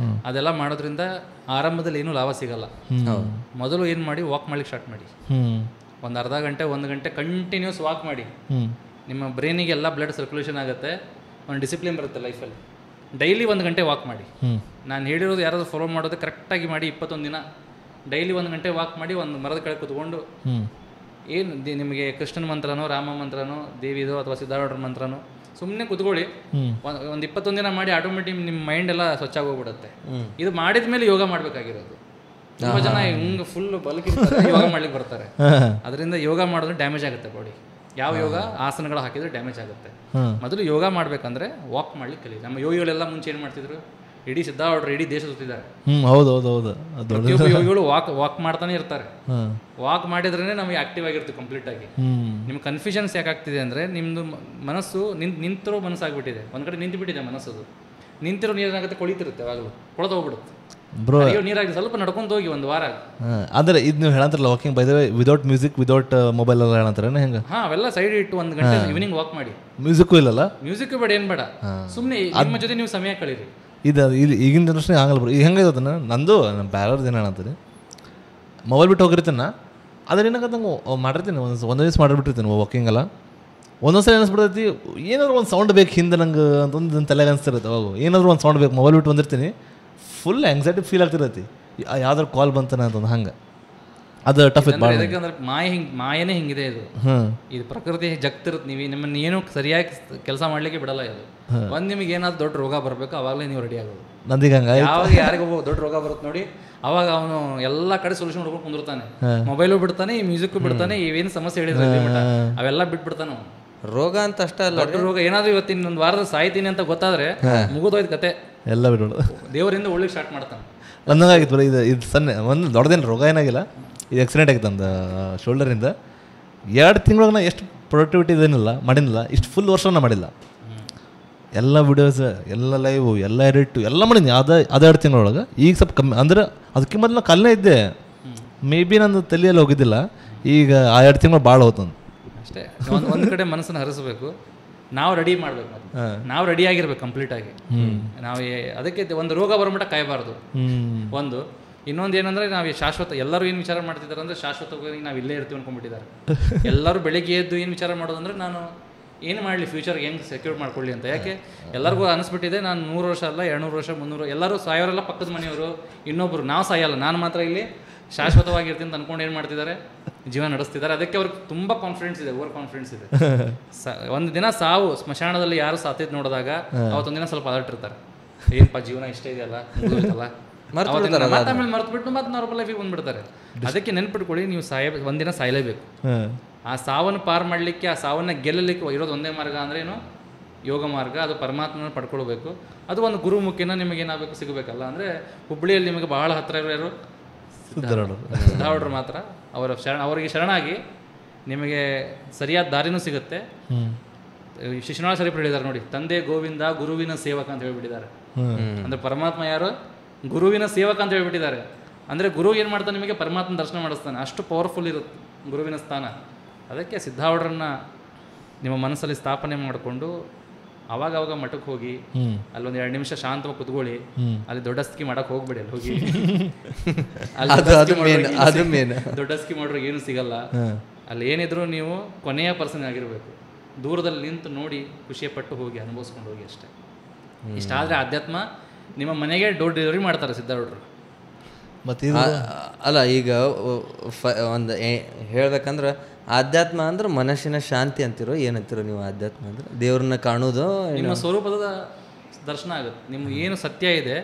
ಅದೆಲ್ಲ ಮಾಡೋದ್ರಿಂದ ಆರಂಭದಲ್ಲಿ ಏನೂ ಲಾಭ ಸಿಗಲ್ಲ. ಮೊದಲು ಏನು ಮಾಡಿ, ವಾಕ್ ಮಾಡ್ಲಿಕ್ಕೆ ಸ್ಟಾರ್ಟ್ ಮಾಡಿ. ಒಂದು ಅರ್ಧ ಗಂಟೆ 1 ಗಂಟೆ ಕಂಟಿನ್ಯೂಸ್ ವಾಕ್ ಮಾಡಿ. ನಿಮ್ಮ ಬ್ರೈನಿಗೆ ಎಲ್ಲ ಬ್ಲಡ್ ಸರ್ಕ್ಯುಲೇಷನ್ ಆಗುತ್ತೆ, ಒಂದು ಡಿಸಿಪ್ಲಿನ್ ಬರುತ್ತೆ ಲೈಫಲ್ಲಿ. ಡೈಲಿ 1 ಗಂಟೆ ವಾಕ್ ಮಾಡಿ. ನಾನು ಹೇಳಿರೋದು ಯಾರಾದರೂ ಫಾಲೋ ಮಾಡೋದು ಕರೆಕ್ಟಾಗಿ ಮಾಡಿ. 21 ದಿನ ಡೈಲಿ 1 ಗಂಟೆ ವಾಕ್ ಮಾಡಿ. ಒಂದು ಮರದ ಕೆಳಗೆ ಕೂತ್ಕೊಂಡು ಏನು ನಿಮಗೆ ಕೃಷ್ಣನ ಮಂತ್ರನೋ, ರಾಮ ಮಂತ್ರನೋ, ದೇವಿದೋ ಅಥವಾ ಸಿದ್ಧಾರೂಢರ ಮಂತ್ರನೋ ಸುಮ್ಮನೆ ಕುತ್ಕೊಳ್ಳಿ. ಒಂದು 21 ದಿನ ಮಾಡಿ. ಆಟೋಮೆಟಿಕ್ ನಿಮ್ಮ ಮೈಂಡ್ ಎಲ್ಲ ಸ್ವಚ್ಛ ಆಗೋಗ್ಬಿಡುತ್ತೆ. ಇದು ಮಾಡಿದ ಮೇಲೆ ಯೋಗ ಮಾಡಬೇಕಾಗಿರೋದು. ತುಂಬ ಜನ ಹಿಂಗೆ ಫುಲ್ ಬಲ್ಕಿರ್ತಾರೆ, ಯೋಗ ಮಾಡ್ಲಿಕ್ಕೆ ಬರ್ತಾರೆ. ಅದರಿಂದ ಯೋಗ ಮಾಡಿದ್ರೆ ಡ್ಯಾಮೇಜ್ ಆಗುತ್ತೆ ಬಾಡಿ. ಯಾವ ಯೋಗ ಆಸನಗಳು ಹಾಕಿದ್ರೆ ಡ್ಯಾಮೇಜ್ ಆಗುತ್ತೆ. ಮೊದಲು ಯೋಗ ಮಾಡ್ಬೇಕಂದ್ರೆ ವಾಕ್ ಮಾಡ್ಲಿಕ್ಕೆ ಕಲಿ. ನಮ್ಮ ಯೋಗಿಗಳೆಲ್ಲ ಮುಂಚೆ ಏನು ಮಾಡ್ತಿದ್ರು, ಇಡೀ ಸಿದ್ಧಾರೂಢರು ಇಡೀ ದೇಶ ಸುತ್ತಿದ್ದಾರೆ. ಪ್ರತಿಯೊಬ್ಬ ಯೋಗಿಗಳು ವಾಕ್ ಮಾಡ್ತಾನೆ ಇರ್ತಾರೆ. ವಾಕ್ ಮಾಡಿದ್ರೇ ನಮಗೆ ಆಕ್ಟಿವ್ ಆಗಿರುತ್ತೆ ಕಂಪ್ಲೀಟ್ ಆಗಿ. ನಿಮ್ಗೆ ಕನ್ಫ್ಯೂಷನ್ಸ್ ಯಾಕಾಗ್ತಿದೆ ಅಂದರೆ, ನಿಮ್ಮದು ಮನಸ್ಸು ನಿಂತಿರೋ ಮನಸ್ಸಾಗ್ಬಿಟ್ಟಿದೆ. ಒಂದು ಕಡೆ ನಿಂತು ಬಿಟ್ಟಿದೆ ಮನಸ್ಸು. ನಿಂತಿರೋ ನೀರೇನಾಗುತ್ತೆ, ಕೊಳಿತಿರುತ್ತೆ, ಯಾವಾಗಲೂ ಕೊಳೆದೋಗ್ಬಿಡುತ್ತೆ. ಬ್ರೋ ನೀರಾಗಿ ಸ್ವಲ್ಪ ನಡ್ಕೊಂಡು ಹೋಗಿ ಒಂದು ವಾರ. ಅಂದರೆ ಇದು ನೀವು ಹೇಳಂತಾರಲ್ಲ walking by the way without music without mobile ಎಲ್ಲ ಹೇಳಂತಾರೆ ಹೆಂಗೆ? ಹಾಂ, ಅವೆಲ್ಲ ಸೈಡ್ ಇಟ್ಟು 1 ಗಂಟೆ ಈವ್ನಿಂಗ್ ವಾಕ್ ಮಾಡಿ. ಮ್ಯೂಸಿಕ್ಕು ಇಲ್ಲಲ್ಲ? ಮ್ಯೂಸಿಕ್ ಬೇಡ, ಏನು ಬೇಡ, ಸುಮ್ಮನೆ ನಿಮ್ಮ ಜೊತೆ ನೀವು ಸಮಯ ಕಳೀರಿ. ಇದು ಇಲ್ಲಿ ಈಗಿನ ಜನರೇಷನ್ ಆಗಲ್ಲ ಬ್ರೋ. ಈಗ ಹೆಂಗೆ ಗೊತ್ತಾನ, ನಂದು ನಮ್ಮ ಬೇರೆಯವ್ರದ್ದು ಏನು ಹೇಳಂತೀರಿ, ಮೊಬೈಲ್ ಬಿಟ್ಟು ಹೋಗಿರ್ತೀನಿ ಅದ್ರ ಏನಾಗತ್ತಂಗೆ ಮಾಡಿರ್ತೀನಿ, ಒಂದು ದಿವಸ ಮಾಡಿಬಿಟ್ಟಿರ್ತೀನಿ ವಾಕಿಂಗೆಲ್ಲ. ಒಂದೊಂದ್ಸಲ ಏನಿಸ್ಬಿಡ್ತೈತಿ ಏನಾದ್ರು ಒಂದು ಸೌಂಡ್ ಬೇಕು ಹಿಂದೆ ನಂಗೆ ಅಂತಂದು ನನ್ನ ತಲೆಗೆ ಅನಿಸ್ತಿರುತ್ತೆ. ಅವಾಗ ಏನಾದರೂ ಒಂದು ಸೌಂಡ್ ಬೇಕು, ಮೊಬೈಲ್ ಬಿಟ್ಟು ಬಂದಿರ್ತೀನಿ, ಫುಲ್ ಆಂಗ್ಸೈಟಿ ಫೀಲ್ ಆಗ್ತಿರತ್ತೆ. ಯಾವ್ದಾರು ಕಾಲ್ ಬಂತಾನೆ ಅಂತಂದು ಹಂಗೆ ಅದು ಟಫ್ ಇತ್ತು ಭಾಳ. ಯಾಕಂದ್ರೆ ಮಾಯನೇ ಹಿಂಗಿದೆ ಇದು. ಇದು ಪ್ರಕೃತಿ ಜಗ್ತಿರುತ್ತೆ. ನೀವು ನಿಮ್ಮನ್ನು ಏನು ಸರಿಯಾಗಿ ಕೆಲಸ ಮಾಡ್ಲಿಕ್ಕೆ ಬಿಡಲ್ಲ ಇದು. ಒಂದು ನಿಮಗೆ ಏನಾದ್ರು ದೊಡ್ಡ ರೋಗ ಬರಬೇಕು, ಅವಾಗಲೇ ನೀವು ರೆಡಿ ಆಗೋದು. ನಂದೀಗ ಹಂಗೆ ಯಾವಾಗ ಯಾರಿಗೂ ದೊಡ್ಡ ರೋಗ ಬರುತ್ತೆ ನೋಡಿ, ಅವಾಗ ಅವನು ಎಲ್ಲ ಕಡೆ ಸೊಲ್ಯೂಷನ್ ಹುಡ್ಕೊಂಡು ಕುಂದಿರ್ತಾನೆ. ಮೊಬೈಲು ಬಿಡ್ತಾನೆ, ಈ ಮ್ಯೂಸಿಕ್ ಬಿಡ್ತಾನೆ, ಇವೇನು ಸಮಸ್ಯೆ ಹೇಳಿದ್ರೆ ಅವೆಲ್ಲ ಬಿಟ್ಬಿಡ್ತಾನೆ ಅವನು. ರೋಗ ಅಂತ ಅಷ್ಟೇ ಅಲ್ಲ, ದೊಡ್ಡ ರೋಗ ಏನಾದ್ರು ಇವತ್ತಿನ ಒಂದು ವಾರದ ಸಾಯ್ತೀನಿ ಅಂತ ಗೊತ್ತಾದ್ರೆ ಮುಗಿದೋಯ್ತು ಕತೆ, ಎಲ್ಲ ಬಿಡೋದು. ದೇವರಿಂದ ಒಳ್ಳೆ ಸ್ಟಾರ್ಟ್ ಮಾಡ್ತಾನೆ. ನಂದಂಗಾಗಿತ್ತು ಬರೀ ಇದು ಸಣ್ಣ ಒಂದು ದೊಡ್ಡದೇನು ರೋಗ ಏನಾಗಿಲ್ಲ. ಇದು ಆಕ್ಸಿಡೆಂಟ್ ಆಗಿತ್ತು ಅಂದ ಶೋಲ್ಡರಿಂದ. 2 ತಿಂಗಳಾಗ ನಾ ಎಷ್ಟು ಪ್ರೊಡಕ್ಟಿವಿಟಿ ಇದೇನಿಲ್ಲ ಮಾಡಿಲ್ಲ, ಇಷ್ಟು ಫುಲ್ ವರ್ಷನ ಮಾಡಿಲ್ಲ. ಎಲ್ಲ ವಿಡಿಯೋಸ್, ಎಲ್ಲ ಲೈವು, ಎಲ್ಲ ಎಡಿಟು ಎಲ್ಲ ಮಾಡಿದ್ನಿ ಅದು 2 ತಿಂಗಳೊಳಗೆ. ಈಗ ಸ್ವಲ್ಪ ಕಮ್ಮಿ ಅಂದ್ರೆ ಅದಕ್ಕೆ ಮೊದಲು ನಾ ಕಲ್ಲೇ ಇದ್ದೆ, ಮೇ ಬಿ ನಂದು ತಲೆಯಲ್ಲಿ ಹೋಗಿದ್ದಿಲ್ಲ. ಈಗ ಆ 2 ತಿಂಗಳು ಭಾಳ ಹೋತಂದು ಅಷ್ಟೇ. ಒಂದು ಕಡೆ ಮನಸ್ಸನ್ನು ಹರಿಸಬೇಕು, ನಾವು ರೆಡಿ ಮಾಡ್ಬೇಕು, ನಾವು ರೆಡಿ ಆಗಿರ್ಬೇಕು ಕಂಪ್ಲೀಟಾಗಿ. ನಾವು ಅದಕ್ಕೆ ಒಂದು ರೋಗ ಬರೋಮಟ್ಟ ಕಾಯಬಾರ್ದು. ಒಂದು ಇನ್ನೊಂದು ಏನಂದ್ರೆ ನಾವು ಶಾಶ್ವತ ಎಲ್ಲರೂ ಏನು ವಿಚಾರ ಮಾಡ್ತಿದ್ದಾರೆ ಅಂದರೆ ಶಾಶ್ವತವಾಗಿ ನಾವು ಇಲ್ಲೇ ಇರ್ತೀವಿ ಅನ್ಕೊಂಡ್ಬಿಟ್ಟಿದ್ದಾರೆ. ಎಲ್ಲರೂ ಬೆಳಿಗ್ಗೆ ಎದ್ದು ಏನು ವಿಚಾರ ಮಾಡೋದಂದ್ರೆ ನಾನು ಏನು ಮಾಡಲಿ, ಫ್ಯೂಚರ್ಗೆ ಹೆಂಗೆ ಸೆಕ್ಯೂರ್ ಮಾಡ್ಕೊಳ್ಳಿ ಅಂತ. ಯಾಕೆ ಎಲ್ಲರಿಗೂ ಅನಿಸ್ಬಿಟ್ಟಿದೆ ನಾನು 100 ವರ್ಷ ಅಲ್ಲ 200 ವರ್ಷ 300 ಎಲ್ಲರೂ ಸಾಯೋರೆಲ್ಲ ಪಕ್ಕದ ಮನೆಯವರು, ಇನ್ನೊಬ್ಬರು. ನಾವು ಸಾಯಲ್ಲ, ನಾನು ಮಾತ್ರ ಇಲ್ಲಿ ಶಾಶ್ವತವಾಗಿರ್ತೀನಿ ಅಂತ ಅನ್ಕೊಂಡು ಏನು ಮಾಡ್ತಿದ್ದಾರೆ, ಜೀವನ ನಡೆಸ್ತಿದ್ದಾರೆ. ಅದಕ್ಕೆ ಅವ್ರಿಗೆ ತುಂಬ ಕಾನ್ಫಿಡೆನ್ಸ್ ಇದೆ, ಓವರ್ ಕಾನ್ಫಿಡೆನ್ಸ್ ಇದೆ. ಒಂದು ದಿನ ಸಾವು ಸ್ಮಶಾನದಲ್ಲಿ ಯಾರು ಸಾತಿದ್ ನೋಡಿದಾಗ ಅವತ್ತೊಂದಿನ ಸ್ವಲ್ಪ ಅಲರ್ಟಿರ್ತಾರೆ, ಏನಪ್ಪ ಜೀವನ ಇಷ್ಟ ಇದೆಯಲ್ಲ, ಮುಗಿದೋಯ್ತಲ್ಲ, ಮತ್ತೆ ಆಮೇಲೆ ಮರೆತುಬಿಟ್ಟು ಮತ್ತೆ ನಾರ್ಮಲ್ ಲೈಫಿಗೆ ಬಂದ್ಬಿಡ್ತಾರೆ. ಅದಕ್ಕೆ ನೆನ್ಪಿಟ್ಕೊಳ್ಳಿ, ನೀವು ಒಂದಿನ ಸಾಯಲೇಬೇಕು. ಆ ಸಾವನ್ನು ಪಾರು ಮಾಡಲಿಕ್ಕೆ, ಆ ಸಾವನ್ನ ಗೆಲ್ಲಲಿಕ್ಕೆ ಇರೋದು ಒಂದೇ ಮಾರ್ಗ ಅಂದ್ರೆ ಏನು, ಯೋಗ ಮಾರ್ಗ. ಅದು ಪರಮಾತ್ಮನ ಪಡ್ಕೊಳ್ಬೇಕು. ಅದು ಒಂದು ಗುರುಮುಖಿನ ನಿಮಗೇನಾಗಬೇಕು, ಸಿಗಬೇಕಲ್ಲ. ಅಂದರೆ ಹುಬ್ಬಳ್ಳಿಯಲ್ಲಿ ನಿಮಗೆ ಬಹಳ ಹತ್ತಿರ ಇರೋರು ಸಿದ್ಧಾರೂಢರು ಮಾತ್ರ. ಅವರಿಗೆ ಶರಣಾಗಿ ನಿಮಗೆ ಸರಿಯಾದ ದಾರಿನೂ ಸಿಗುತ್ತೆ. ಶಿಶುನಾಳ ಸರಿ ಹೇಳಿದ್ದಾರೆ ನೋಡಿ, ತಂದೆ ಗೋವಿಂದ ಗುರುವಿನ ಸೇವಕ ಅಂತ ಹೇಳ್ಬಿಟ್ಟಿದ್ದಾರೆ. ಅಂದರೆ ಪರಮಾತ್ಮ ಯಾರು, ಗುರುವಿನ ಸೇವಕ ಅಂತ ಹೇಳ್ಬಿಟ್ಟಿದ್ದಾರೆ. ಅಂದರೆ ಗುರು ಏನು ಮಾಡ್ತಾನೆ, ನಿಮಗೆ ಪರಮಾತ್ಮ ದರ್ಶನ ಮಾಡಿಸ್ತಾನೆ. ಅಷ್ಟು ಪವರ್ಫುಲ್ ಇರುತ್ತೆ ಗುರುವಿನ ಸ್ಥಾನ. ಅದಕ್ಕೆ ಸಿದ್ಧಾರೂಢರನ್ನ ನಿಮ್ಮ ಮನಸ್ಸಲ್ಲಿ ಸ್ಥಾಪನೆ ಮಾಡಿಕೊಂಡು ಅವಾಗ ಮಠಕ್ಕೆ ಹೋಗಿ ಅಲ್ಲೊಂದು 2 ನಿಮಿಷ ಶಾಂತವಾಗಿ ಕುತ್ಕೊಳ್ಳಿ. ಅಲ್ಲಿ ದೊಡ್ಡ ಸ್ಕಿ ಮಾಡಕ್ಕೆ ಹೋಗ್ಬೇಡಿ, ಅಲ್ಲಿ ಹೋಗಿ ದೊಡ್ಡ ಸ್ಕಿ ಮಾಡೋರಿಗೆ ಏನು ಸಿಗಲ್ಲ. ಅಲ್ಲಿ ಏನಿದ್ರು ನೀವು ಕೊನೆಯ ಪರ್ಸನ್ ಆಗಿರಬೇಕು. ದೂರದಲ್ಲಿ ನಿಂತು ನೋಡಿ ಖುಷಿಪಟ್ಟು ಹೋಗಿ ಅನುಭವಿಸ್ಕೊಂಡು ಹೋಗಿ ಅಷ್ಟೇ. ಇಷ್ಟಾದರೆ ಆಧ್ಯಾತ್ಮ ನಿಮ್ಮ ಮನೆಗೆ ಡೋರ್ ಡೆಲಿವರಿ ಮಾಡ್ತಾರೆ ಸಿದ್ಧಾರೂಢರು. ಮತ್ತು ಅಲ್ಲ, ಈಗ ಒಂದು ಹೇಳ್ಬೇಕಂದ್ರೆ ಆಧ್ಯಾತ್ಮ ಅಂದ್ರೆ ಮನಸ್ಸಿನ ಶಾಂತಿ ಅಂತಿರೋ ಏನಂತಿರೋ ನೀವು? ಆಧ್ಯಾತ್ಮ ಅಂದ್ರೆ ದೇವ್ರನ್ನ ಕಾಣೋದು, ನಿಮ್ಮ ಸ್ವರೂಪದ ದರ್ಶನ ಆಗುತ್ತೆ. ನಿಮ್ಗೆ ಏನು ಸತ್ಯ ಇದೆ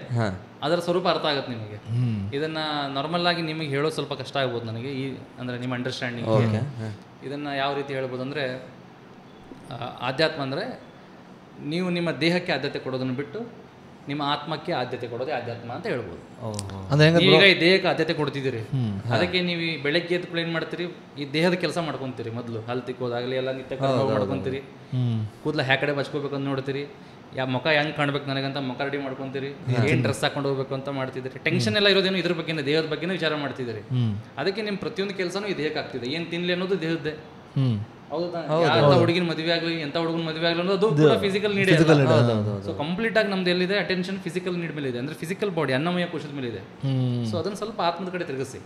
ಅದರ ಸ್ವರೂಪ ಅರ್ಥ ಆಗುತ್ತೆ ನಿಮಗೆ. ಇದನ್ನ ನಾರ್ಮಲ್ ಆಗಿ ನಿಮಗೆ ಹೇಳೋದು ಸ್ವಲ್ಪ ಕಷ್ಟ ಆಗ್ಬೋದು ನನಗೆ, ಅಂದರೆ ನಿಮ್ಮ ಅಂಡರ್ಸ್ಟ್ಯಾಂಡಿಂಗ್. ಇದನ್ನು ಯಾವ ರೀತಿ ಹೇಳ್ಬೋದು ಅಂದರೆ, ಆಧ್ಯಾತ್ಮ ಅಂದರೆ ನೀವು ನಿಮ್ಮ ದೇಹಕ್ಕೆ ಆದ್ಯತೆ ಕೊಡೋದನ್ನು ಬಿಟ್ಟು ನಿಮ್ಮ ಆತ್ಮಕ್ಕೆ ಆದ್ಯತೆ ಕೊಡೋದೇ ಆಧ್ಯಾತ್ಮ ಅಂತ ಹೇಳ್ಬೋದು. ಈಗ ಈ ದೇಹಕ್ಕೆ ಆದ್ಯತೆ ಕೊಡ್ತಿದ್ದೀರಿ, ಅದಕ್ಕೆ ನೀವು ಬೆಳಗ್ಗೆ ಎದ್ದು ಏನ್ ಮಾಡ್ತೀರಿ, ಈ ದೇಹದ ಕೆಲಸ ಮಾಡ್ಕೊಂತೀರಿ. ಮೊದಲು ಹಲ್ ತಿಕ್ಕೋದಾಗಲಿ ಎಲ್ಲ ನಿತ್ಯ ಮಾಡ್ಕೊಂತೀರಿ. ಕೂದಲ ಹ್ಯಾ ಕಡೆ ಬಚ್ಕೋಬೇಕು ಅಂತ ನೋಡ್ತೀರಿ. ಮುಖ ಹೆಂಗೆ ಕಾಣ್ಬೇಕು ನನಗಂತ ಮುಖ ರೆಡಿ ಮಾಡ್ಕೊಂತೀರಿ. ಏನು ಡ್ರೆಸ್ ಹಾಕೊಂಡು ಹೋಗ್ಬೇಕು ಅಂತ ಮಾಡ್ತಿದ್ದೀರಿ. ಟೆನ್ಷನ್ ಎಲ್ಲ ಇರೋದೇನು ಇದ್ರ ಬಗ್ಗೆ, ದೇಹದ ಬಗ್ಗೆ ವಿಚಾರ ಮಾಡ್ತಿದ್ದೀರಿ. ಅದಕ್ಕೆ ನಿಮ್ಮ ಪ್ರತಿಯೊಂದು ಕೆಲಸನೂ ಈ ದೇಹಕ್ಕೆ ಆಗ್ತಿದೆ. ಏನು ತಿನ್ಲಿ ಅನ್ನೋದು ದೇಹದ್ದೇ. ಹೌದಾ, ಹುಡುಗಿನ ಮದುವೆ ಆಗಲಿ, ಎಂತ ಹುಡುಗನ ಮದುವೆ ಆಗಲಿ ಅನ್ನೋದು ಕೂಡ ಫಿಸಿಕಲ್ ನೀಡ್. ಸೊ ಕಂಪ್ಲೀಟ್ ಆಗಿ ನಮ್ದು ಎಲ್ಲಿದೆ ಅಟೆನ್ಷನ್ ಫಿಸಿಕಲ್ ನೀಡ್ ಮೇಲೆ ಇದೆ, ಅಂದ್ರೆ ಫಿಸಿಕಲ್ ಬಾಡಿ ಅನ್ನಮಯ ಕೋಶದ ಮೇಲೆ ಇದೆ. ಸೊ ಅದನ್ನ ಸ್ವಲ್ಪ ಆತ್ಮದ ಕಡೆ ತಿರುಗಿಸಿ.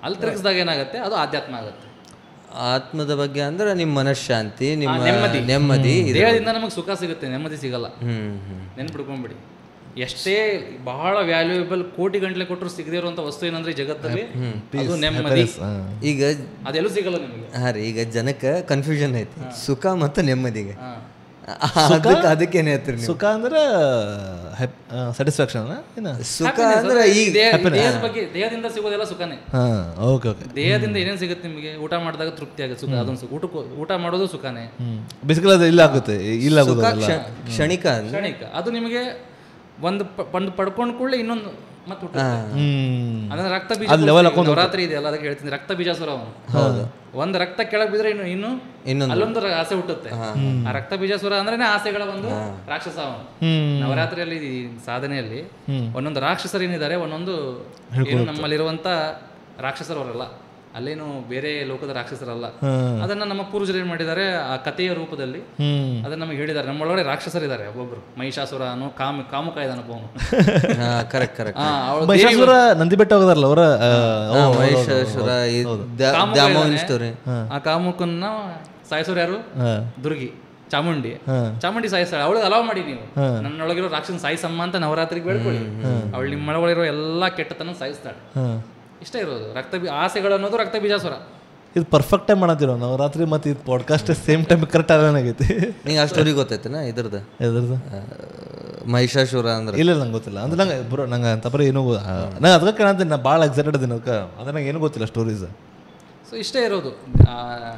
ಅಲ್ಲಿ ತಿರುಗಿಸಿದಾಗ ಏನಾಗುತ್ತೆ, ಅದು ಆಧ್ಯಾತ್ಮ ಆಗುತ್ತೆ. ಆತ್ಮದ ಬಗ್ಗೆ ಅಂದ್ರೆ ನಿಮ್ಮ ಮನಃಶಾಂತಿ, ನಿಮ್ಮ ನೆಮ್ಮದಿ. ದೇಹದಿಂದ ನಮಗೆ ಸುಖ ಸಿಗುತ್ತೆ, ನೆಮ್ಮದಿ ಸಿಗಲ್ಲ. ನೆನ್ಪಿಡ್ಕೊಂಡ್ಬಿಡಿ. ಎಷ್ಟೇ ಬಹಳ ವ್ಯಾಲ್ಯೂಯಬಲ್ ಕೋಟಿ ಗಂಟಲೆ ಕೊಟ್ಟರು ಸಿಗದೇ ಇರುವಂತ ವಸ್ತು ಏನಂದ್ರೆ ಜಗತ್ತಲ್ಲಿ ಅದು ನೆಮ್ಮದಿ. ಈಗ ಅದೆಲ್ಲೂ ಸಿಗಲ್ಲ ನಿಮಗೆ. ರೀ, ಈಗ ಜನಕ್ಕೆ ಕನ್ಫ್ಯೂಷನ್ ಐತಿ ಸುಖ ಮತ್ತು ನೆಮ್ಮದಿಗೆ. ಅದಕ್ಕೇನೆ ಹೇಳ್ತೀರಿ ನೀವು? ಸುಖ ಅಂದ್ರೆ ಸ್ಯಾಟಿಸ್ಫ್ಯಾಕ್ಷನ್, ಸುಖ ಅಂದ್ರೆ ಈ ದೇಹದ ಬಗ್ಗೆ, ದೇಹದಿಂದ ಸಿಗೋದೆಲ್ಲ ಸುಖನೇ. ದೇಹದಿಂದ ಏನೇನು ಸಿಗುತ್ತೆ ನಿಮಗೆ, ಊಟ ಮಾಡಿದಾಗ ತೃಪ್ತಿ ಆಗುತ್ತೆ, ಸುಖ. ಅದೊಂದು ಸುಖ. ಊಟ ಮಾಡೋದು ಸುಖನೇ. ಬೇಸಿಕಲಿ ಅದು ಇಲ್ಲ ಆಗುತ್ತೆ, ಇಲ್ಲ ಕ್ಷಣಿಕ. ಅದು ನಿಮಗೆ ಒಂದು ಪಡ್ಕೊಂಡು ಕೂಡಲೇ ಇನ್ನೊಂದು ಮತ್ತೆ ಹುಟ್ಟುತ್ತೆ. ಅಂದ್ರೆ ರಕ್ತ ಬೀಜ ನವರಾತ್ರಿ ಇದೆಯಲ್ಲ ಅದಕ್ಕೆ ಹೇಳ್ತೀನಿ, ರಕ್ತ ಬೀಜಾಸುರ ಅವನು. ಒಂದು ರಕ್ತ ಕೆಳಗೆ ಬಿದ್ರೆ ಇನ್ನು ಅಲ್ಲೊಂದು ಆಸೆ ಹುಟ್ಟುತ್ತೆ. ಆ ರಕ್ತ ಬೀಜಾಸುರ ಅಂದ್ರೆ ಆಸೆಗಳ ಒಂದು ರಾಕ್ಷಸ ಅವನು. ನವರಾತ್ರಿಯಲ್ಲಿ ಸಾಧನೆಯಲ್ಲಿ ಒಂದೊಂದು ರಾಕ್ಷಸರು ಏನಿದ್ದಾರೆ, ಒಂದೊಂದು ಏನು ನಮ್ಮಲ್ಲಿರುವಂತ ರಾಕ್ಷಸರು ಅವರಲ್ಲ, ಅಲ್ಲೇನು ಬೇರೆ ಲೋಕದ ರಾಕ್ಷಸರಲ್ಲ. ಅದನ್ನ ನಮ್ಮ ಪೂರ್ವಜರು ಏನ್ ಮಾಡಿದ್ದಾರೆ, ಆ ಕಥೆಯ ರೂಪದಲ್ಲಿ ಅದನ್ನ ನಮಗೆ ಹೇಳಿದ್ದಾರೆ. ನಮ್ಮೊಳಗಡೆ ರಾಕ್ಷಸರಿದ್ದಾರೆ. ಒಬ್ಬೊಬ್ರು ಮಹಿಷಾಸುರ ಅನ್ನೋ ಕಾಮುಕ ಇದಾನಪ್ಪ ಅವನು. ಮಹಿಷಾಸುರ ನಂದಿ ಬೆಟ್ಟ ಹೋಗೋದಾರಲ್ಲ ಅವರ ಆ ಕಾಮುಕನ್ನ ಸಾಯಿಸೋರು ಯಾರು? ದುರ್ಗಿ, ಚಾಮುಂಡಿ ಸಾಯಿಸ್ತಾಳೆ. ಅವಳಿಗೆ ಅಲಾವ್ ಮಾಡಿ ನೀವು ನನ್ನೊಳಗಿರೋ ರಾಕ್ಷಸ ಸಾಯಿಸಮ್ಮ ಅಂತ ನವರಾತ್ರಿಗೆ ಬೇಡ್ಕೊಳ್ಳಿ. ಅವಳು ನಿಮ್ಮೊಳಗಿರೋ ಎಲ್ಲಾ ಕೆಟ್ಟತನ ಸಾಯಿಸ್ತಾಳೆ. ಇಷ್ಟ ಇರೋದು ಆಸೆಗಳು ಅನ್ನೋದು ರಕ್ತ ಬೀಜಾಸುರ. ಇದು ಪರ್ಫೆಕ್ಟ್ ಟೈಮ್ ಮಾಡತ್ತೀರೋ ನವರಾತ್ರಿ ಮತ್ತು ಇದು ಪಾಡ್ಕಾಸ್ಟ್ ಸೇಮ್ ಟೈಮ್ ಕರೆಕ್ಟ್ ಆಗೇನಾಗೈತಿ. ನಿಂಗೆ ಆ ಸ್ಟೋರಿ ಗೊತ್ತೈತೇನ ಇದ್ರದ್ದು ಮಹಿಷಾಸುರ ಅಂದ್ರೆ? ಇಲ್ಲ ನಂಗೆ ಗೊತ್ತಿಲ್ಲ. ಅಂದ್ರೆ ನಂಗೆ ಬ್ರೋ ನಂಗೆ ಅಂತಪ್ಪ ಏನೂ ನಂಗೆ ಅದಕ್ಕೆ ಕೇಳಂತೀನಿ, ನಾನು ಭಾಳ ಎಕ್ಸೈಟೆಡ್ ಅದೀನಿ ಅದಕ್ಕೆ. ಅದೇ ನಂಗೆ ಏನೂ ಗೊತ್ತಿಲ್ಲ ಸ್ಟೋರೀಸ್. ಸೊ ಇಷ್ಟೇ ಇರೋದು.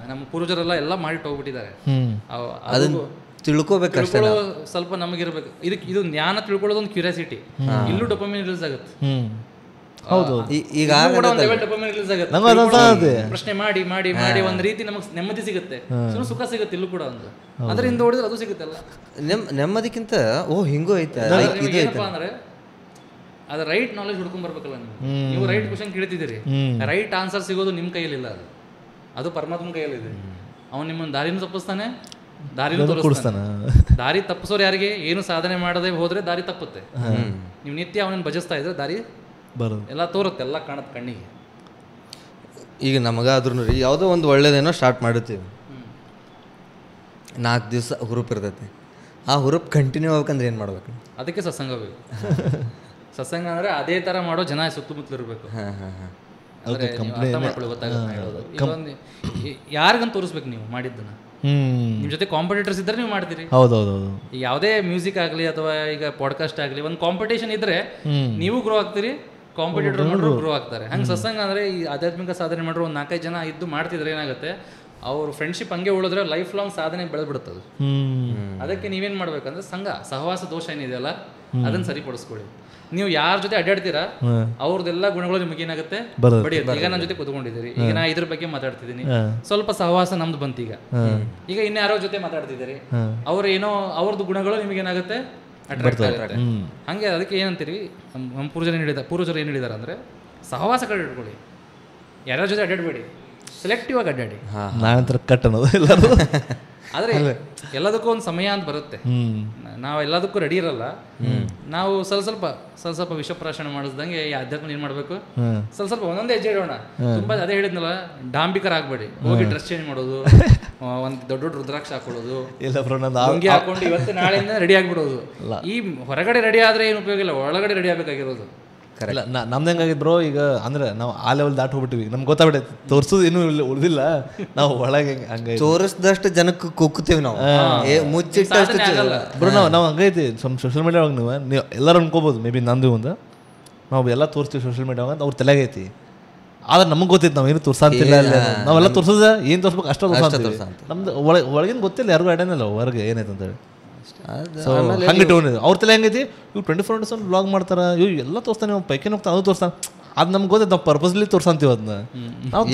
ನಮ್ಮ ಪೂರ್ವಜರೆಲ್ಲ ಎಲ್ಲ ಮಾಡಿಟ್ಟು ಹೋಗ್ಬಿಟ್ಟಿದ್ದಾರೆ. ಅದನ್ನು ತಿಳ್ಕೊಬೇಕಷ್ಟೇ, ಸ್ವಲ್ಪ ನಮಗಿರ್ಬೇಕು. ಇದು ಜ್ಞಾನ ತಿಳ್ಕೊಳ್ಳೋದು ಒಂದು ಕ್ಯೂರಿಯಾಸಿಟಿ. ಇಲ್ಲೂ ಡೋಪಮೈನ್ ರಿಲೀಸ್ ಆಗುತ್ತೆ. ಹೌದು, ಈಗ ಪ್ರಶ್ನೆ ಮಾಡಿ ಮಾಡಿ ಮಾಡಿ ಒಂದ್ ರೀತಿ ನಮಗೆ ನೆಮ್ಮದಿ ಸಿಗುತ್ತೆ, ಸುಖ ಸಿಗುತ್ತೆ. ಇಲ್ಲೂ ಕೂಡ ಒಂದು ಅದರಿಂದ ಹೊಡಿದ್ರೆ ಅದು ಸಿಗುತ್ತಲ್ಲ ನೆಮ್ಮದಿಕ್ಕಿಂತ. ಓ ಹಿಂಗೂ ಐತೆ ಏನಪ್ಪಾ ಅಂದ್ರೆ ಅದು ರೈಟ್ ನಾಲೆಜ್ ಹುಡ್ಕೊಂಡ್ ಬರ್ಬೇಕಲ್ಲ ನೀವು ರೈಟ್ ಕ್ವಶನ್ ಕೇಳ್ತಿದ್ದೀರಿ, ರೈಟ್ ಆನ್ಸರ್ ಸಿಗೋದು ನಿಮ್ ಕೈಯಲ್ಲಿಲ್ಲ, ಅದು ಪರಮಾತ್ಮನ ಕೈಯಲ್ಲಿದೆ. ಅವ್ನು ನಿಮ್ಮನ್ನ ದಾರಿನೂ ತಪ್ಪಿಸ್ತಾನೆ, ದಾರಿನೂ ತೋರಿಸ್ತಾನೆ. ದಾರಿ ತಪ್ಪಿಸೋರು ಯಾರಿಗೆ? ಏನು ಸಾಧನೆ ಮಾಡದೆ ಹೋದ್ರೆ ದಾರಿ ತಪ್ಪುತ್ತೆ. ನೀವು ನಿತ್ಯ ಅವನನ್ನು ಭಜಿಸ್ತಾ ಇದ್ರೆ ದಾರಿ ಎಲ್ಲ ತೋರುತ್ತೆ, ಎಲ್ಲ ಕಾಣುತ್ತೆ ಕಣ್ಣಿಗೆ. ಈಗ ನಮಗಾದ್ರೂ ರೀ ಯಾವುದೋ ಒಂದು ಒಳ್ಳೇದೇನೋ ಸ್ಟಾರ್ಟ್ ಮಾಡಿರ್ತೀವಿ, 4 ದಿವಸ ಹುರುಪ್ ಇರ್ತೈತಿ. ಆ ಹುರುಪ್ ಕಂಟಿನ್ಯೂ ಆಗ್ಬೇಕಂದ್ರೆ ಏನು ಮಾಡ್ಬೇಕು? ಅದಕ್ಕೆ ಸತ್ಸಂಗ ಬೇಕು. ಸತ್ಸಂಗ ಅಂದ್ರೆ ಅದೇ ತರ ಮಾಡೋ ಜನ ಸುತ್ತಮುತ್ತಲು ಇರಬೇಕು. ಯಾರಿಗಂತ ತೋರಿಸ್ಬೇಕು ನೀವು ಮಾಡಿದ್ದನ್ನ. ನಿಮ್ ಜೊತೆ ಕಾಂಪಿಟೇಟರ್ಸ್ ಇದ್ರೆ ನೀವು ಮಾಡ್ತೀರಿ. ಹೌದೌದು. ಯಾವುದೇ ಮ್ಯೂಸಿಕ್ ಆಗಲಿ ಅಥವಾ ಈಗ ಪಾಡ್ಕಾಸ್ಟ್ ಆಗಲಿ, ಒಂದು ಕಾಂಪಿಟೇಷನ್ ಇದ್ರೆ ನೀವು ಗ್ರೋ ಆಗ್ತೀರಿ, ಕಾಂಪಿಟೇಟರ್ ಮಾಡ್ರು ಗ್ರೋ ಆಗ್ತಾರೆ. ಹಂಗೆ ಸತ್ಸಂಗ ಅಂದ್ರೆ ಈ ಆಧ್ಯಾತ್ಮಿಕ ಸಾಧನೆ ಮಾಡ್ರು ಒಂದು 4-5 ಜನ ಇದ್ದು ಮಾಡ್ತಿದ್ರೆ ಏನಾಗುತ್ತೆ, ಅವ್ರ ಫ್ರೆಂಡ್ಶಿಪ್ ಹಂಗೆ ಉಳಿದ್ರೆ ಲೈಫ್ ಲಾಂಗ್ ಸಾಧನೆ ಬೆಳೆದ್ಬಿಡುತ್ತದು. ಅದಕ್ಕೆ ನೀವೇನ್ ಮಾಡ್ಬೇಕಂದ್ರೆ ಸಹವಾಸ ದೋಷ ಏನಿದೆಯಲ್ಲ ಅದನ್ನ ಸರಿಪಡಿಸ್ಕೊಳ್ಳಿ. ನೀವು ಯಾರ ಜೊತೆ ಅಡ್ಡಾಡ್ತೀರಾ ಅವ್ರದ್ದೆಲ್ಲ ಗುಣಗಳು ನಿಮಗೆ ಏನಾಗುತ್ತೆ ಬಡಿಯುತ್ತೆ. ಈಗ ನನ್ನ ಜೊತೆ ಕೂತ್ಕೊಂಡಿದ್ದೀರಿ, ಈಗ ನಾ ಇದ್ರ ಬಗ್ಗೆ ಮಾತಾಡ್ತಿದ್ದೀನಿ, ಸ್ವಲ್ಪ ಸಹವಾಸ ನಮ್ದು ಬಂತು. ಈಗ ಇನ್ಯಾರೋ ಜೊತೆ ಮಾತಾಡ್ತಿದ್ದೀರಿ, ಅವ್ರೇನೋ ಅವ್ರದ್ದು ಗುಣಗಳು ನಿಮಗೆ ಏನಾಗುತ್ತೆ ಅಟ್ರಾಕ್ಟ್ ಆಗುತ್ತೆ. ಹಂಗೆ ಅದಕ್ಕೆ ಏನಂತೀರಿ, ನಮ್ಮ ಪೂರ್ವಜರು ಏನು ಹೇಳಿದಾರೆ ಅಂದ್ರೆ ಸಹವಾಸ ಕಡೆ ಇಟ್ಕೊಳ್ಳಿ, ಯಾರ್ಯಾರ ಜೊತೆ ಅಡ್ಡಾಡಬೇಡಿ, ಸೆಲೆಕ್ಟಿವ್ ಆಗಿ ಅಡ್ಡಾಡಿ. ನಾನಂತರ ಕಟ್ ಅನ್ನೋದು ಎಲ್ಲರೂ. ಆದರೆ ಎಲ್ಲದಕ್ಕೂ ಒಂದು ಸಮಯ ಅಂತ ಬರುತ್ತೆ. ನಾವು ಎಲ್ಲದಕ್ಕೂ ರೆಡಿ ಇರಲ್ಲ. ನಾವು ಸ್ವಲ್ಪ ವಿಷಪ್ರಾಶನ ಮಾಡಿಸ್ದಂಗೆ ಈ ಅಧ್ಯಾತ್ಮ ಏನ್ ಮಾಡ್ಬೇಕು, ಸ್ವಲ್ಪ ಒಂದೊಂದೇ ಹೆಜ್ಜೆ ಇಡೋಣ. ತುಂಬಾ ಅದೇ ಹೇಳಿದ್ನಲ್ಲ, ಡಾಂಬಿಕರ್ ಆಗ್ಬೇಡಿ. ಹೋಗಿ ಡ್ರೆಸ್ ಚೇಂಜ್ ಮಾಡೋದು, ಒಂದ್ ದೊಡ್ಡ ರುದ್ರಾಕ್ಷ ಹಾಕೊಳ್ಳೋದು, ಅಂಗಿ ಹಾಕೊಂಡು ಇವತ್ತು ನಾಳೆಯಿಂದ ರೆಡಿ ಆಗ್ಬಿಡೋದು. ಈ ಹೊರಗಡೆ ರೆಡಿ ಆದ್ರೆ ಏನು ಉಪಯೋಗ ಇಲ್ಲ, ಒಳಗಡೆ ರೆಡಿ ಆಗ್ಬೇಕಾಗಿರೋದು. ನಮ್ದು ಹೆಂಗಾಗಿದ್ ಬ್ರೋ, ಈಗ ಅಂದ್ರೆ ನಾವು ಆ ಲೆವೆಲ್ ದಾಟ್ ಹೋಗ್ಬಿಟ್ಟಿವಿ, ನಮ್ಗೆ ಗೊತ್ತಾಗ್ಬಿಟ್ಟೈತಿ ತೋರ್ಸೋದು ಇನ್ನೂ ಉಳಿದಿಲ್ಲ. ನಾವು ಒಳಗೆ ಹಂಗೆ ತೋರಿಸ್ದಷ್ಟು ಜನಕ್ಕೆ ಕುಗ್ತೀವಿ ನಾವು, ಮುಚ್ಚಿಟ್ಟಷ್ಟು ಬ್ರೋ. ನಾವು ಹಂಗೈತಿ ಸೋಷಿಯಲ್ ಮೀಡಿಯಾ ಒಳಗೆ ನೀವು ಎಲ್ಲರೂ ಅನ್ಕೋಬೋದು, ಮೇ ಬಿ ನಂದು ಒಂದು ನಾವು ಎಲ್ಲ ತೋರಿಸ್ತೀವಿ ಸೋಷಿಯಲ್ ಮೀಡಿಯಾ ಅಂತ ಅವ್ರ ತಲೆಗೈತಿ. ಆದ್ರೆ ನಮಗೆ ಗೊತ್ತೈತಿ ನಾವು ಏನು ತೋರ್ಸಂತಿಲ್ಲ, ನಾವೆಲ್ಲ ತೋರ್ಸೋದ ಏನು ತೋರ್ಸ್ಬೇಕು ಅಷ್ಟೇ ತೋರ್ಸಂತೀವಿ. ನಮ್ದು ಒಳಗಿನ ಗೊತ್ತಿಲ್ಲ, ಯಾರಿಗೂ ಐಡಿಯಾನಿಲ್ಲ ಹೊರಗೆ ಏನೈತೆ ಅಂತೇಳಿ. ಹಂಗೆ ಅವ್ರ ತಲೆ ಹೆಂಗೈತಿ, ಇವು 24/7 ವ್ಲಾಗ್ ಮಾಡ್ತಾರೆ, ಇವು ಎಲ್ಲ ತೋರಿಸ್ತಾನೆ, ನಾವು ಪೈಕೇನು ಹೋಗ್ತಾನೆ ಅದು ತೋರಿಸ್ತಾನೆ. ಅದು ನಮ್ಗೆ ಗೊತ್ತೈತೆ, ನಾವು ಪರ್ಪಸ್ಲಿ ತೋರ್ಸಂತೀವಿ ಅದನ್ನ. ನಾವು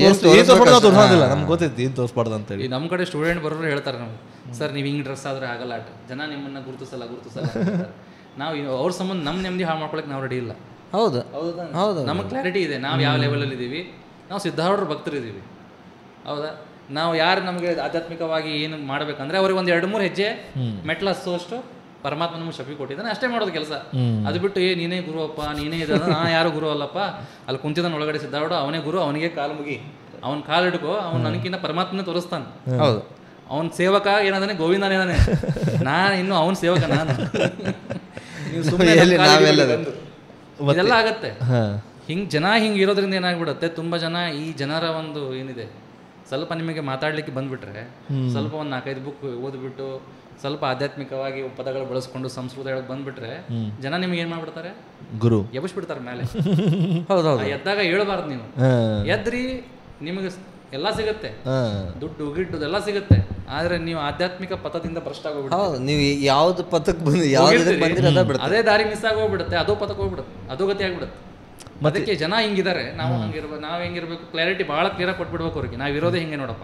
ತೋರಿಸೋದಿಲ್ಲ, ನಮ್ಗೆ ಗೊತ್ತೈತಿ ಏನು ತೋರಿಸ್ಬಾರ್ದು ಅಂತೇಳಿ. ನಮ್ಮ ಕಡೆ ಸ್ಟೂಡೆಂಟ್ ಬರೋರು ಹೇಳ್ತಾರೆ ನಮ್ಗೆ, ಸರ್ ನೀವು ಹಿಂಗೆ ಡ್ರೆಸ್ ಆದ್ರೆ ಆಗಲ್ಲ, ಜನ ನಿಮ್ಮನ್ನ ಗುರುತಿಸಲ್ಲ. ನಾವು ಅವ್ರ ಸಂಬಂಧ ನಮ್ಮ ನೆಮ್ಮದಿ ಹಾಳು ಮಾಡ್ಕೊಳಕ್ಕೆ ನಾವು ರೆಡಿ ಇಲ್ಲ. ಹೌದು, ನಮಗೆ ಕ್ಲಾರಿಟಿ ಇದೆ ನಾವು ಯಾವ ಲೆವೆಲಲ್ಲಿ ಇದ್ದೀವಿ. ನಾವು ಸಿದ್ಧಾರೂಢರ ಭಕ್ತರಿದ್ದೀವಿ, ಹೌದಾ. ನಾವು ಯಾರು ನಮಗೆ ಆಧ್ಯಾತ್ಮಿಕವಾಗಿ ಏನು ಮಾಡ್ಬೇಕಂದ್ರೆ ಅವ್ರಿಗೆ ಒಂದು 2-3 ಹೆಜ್ಜೆ ಮೆಟ್ಲು ಹಚ್ಚುವಷ್ಟು ಪರಮಾತ್ಮ ನಮ್ಗೆ ಶಕ್ತಿ ಕೊಟ್ಟಿದ್ದಾನೆ, ಅಷ್ಟೇ ಮಾಡೋದು ಕೆಲಸ. ಅದು ಬಿಟ್ಟು ನೀನೇ ಗುರು ಅಪ್ಪ, ನೀನೇ ಇದ, ನಾ ಯಾರು ಗುರು ಅಲ್ಲಪ್ಪ, ಅಲ್ಲಿ ಕುಂತಿದ್ದಾನೆ ಒಳಗಡೆ ಸಿದ್ಧಾರೂಢ, ಅವನೇ ಗುರು, ಅವನಿಗೆ ಕಾಲು ಮುಗಿ, ಅವ್ನ ಕಾಲು ಹಿಡ್ಕೋ, ಅವ್ನು ನನಗಿಂತ ಪರಮಾತ್ಮನೇ ತೋರಿಸ್ತಾನೆ. ಹೌದು, ಅವನ ಸೇವಕ ಏನದಾನೆ, ಗೋವಿಂದನೇ ಇದಾನೆ, ನಾನು ಇನ್ನು ಅವನ ಸೇವಕ ನಾನು. ನೀವು ಸುಮ್ಮನೆ ಇದೆಲ್ಲ ಆಗತ್ತೆ. ಹಿಂಗೆ ಇರೋದ್ರಿಂದ ಏನಾಗ್ಬಿಡುತ್ತೆ, ತುಂಬಾ ಜನ ಈ ಜನರ ಒಂದು ಏನಿದೆ, ಸ್ವಲ್ಪ ನಿಮಗೆ ಮಾತಾಡ್ಲಿಕ್ಕೆ ಬಂದ್ಬಿಟ್ರೆ, ಸ್ವಲ್ಪ ಒಂದು 4-5 ಬುಕ್ ಓದ್ಬಿಟ್ಟು ಸ್ವಲ್ಪ ಆಧ್ಯಾತ್ಮಿಕವಾಗಿ ಪದಗಳು ಬಳಸ್ಕೊಂಡು ಸಂಸ್ಕೃತ ಹೇಳಕ್ ಬಂದ್ಬಿಟ್ರೆ ಜನ ನಿಮ್ಗೆ ಏನ್ ಮಾಡ್ಬಿಡ್ತಾರೆ, ಗುರು ಎಬ್ಬಿಸ್ಬಿಡ್ತಾರೆ ಮೇಲೆ. ಹೌದೌದು. ಎದ್ದಾಗ ಹೇಳ್ಬಾರ್ದು ನೀವು, ಎದ್ರಿ ನಿಮಗೆ ಎಲ್ಲ ಸಿಗುತ್ತೆ, ದುಡ್ಡು ಗಿಡ್ಡು ಎಲ್ಲ ಸಿಗುತ್ತೆ. ಆದ್ರೆ ನೀವು ಆಧ್ಯಾತ್ಮಿಕ ಪಥದಿಂದ ಭ್ರಷ್ಟ ಆಗೋಗ್ಬಿಡುತ್ತೆ. ನೀವು ಯಾವ್ದು ಪಥಕ್ಕೆ ಬಂದು ಯಾವ್ದು ಬಂದಿರೋದ ಬಿಡುತ್ತೆ, ಅದೇ ದಾರಿ ಮಿಸ್ ಆಗೋಗ್ಬಿಡುತ್ತೆ, ಅದೋ ಪಥಕ್ಕೆ ಹೋಗ್ಬಿಡುತ್ತೆ, ಅದೋ ಗತಿ ಆಗ್ಬಿಡುತ್ತೆ. ಅದಕ್ಕೆ ಜನ ಹಿಂಗಿದ್ದಾರೆ, ನಾವು ಹಂಗಿರ್ಬೇಕು, ನಾವ್ ಹೆಂಗಿರ್ಬೇಕು, ಕ್ಲಾರಿಟಿ ಭಾಳ ಕ್ಲಿಯರ್ ಕೊಟ್ಬಿಡ್ಬೇಕು ಅವ್ರಿಗೆ. ನಾವ್ ಇರೋದೇ ಹಿಂಗೆ ನೋಡಪ್ಪ,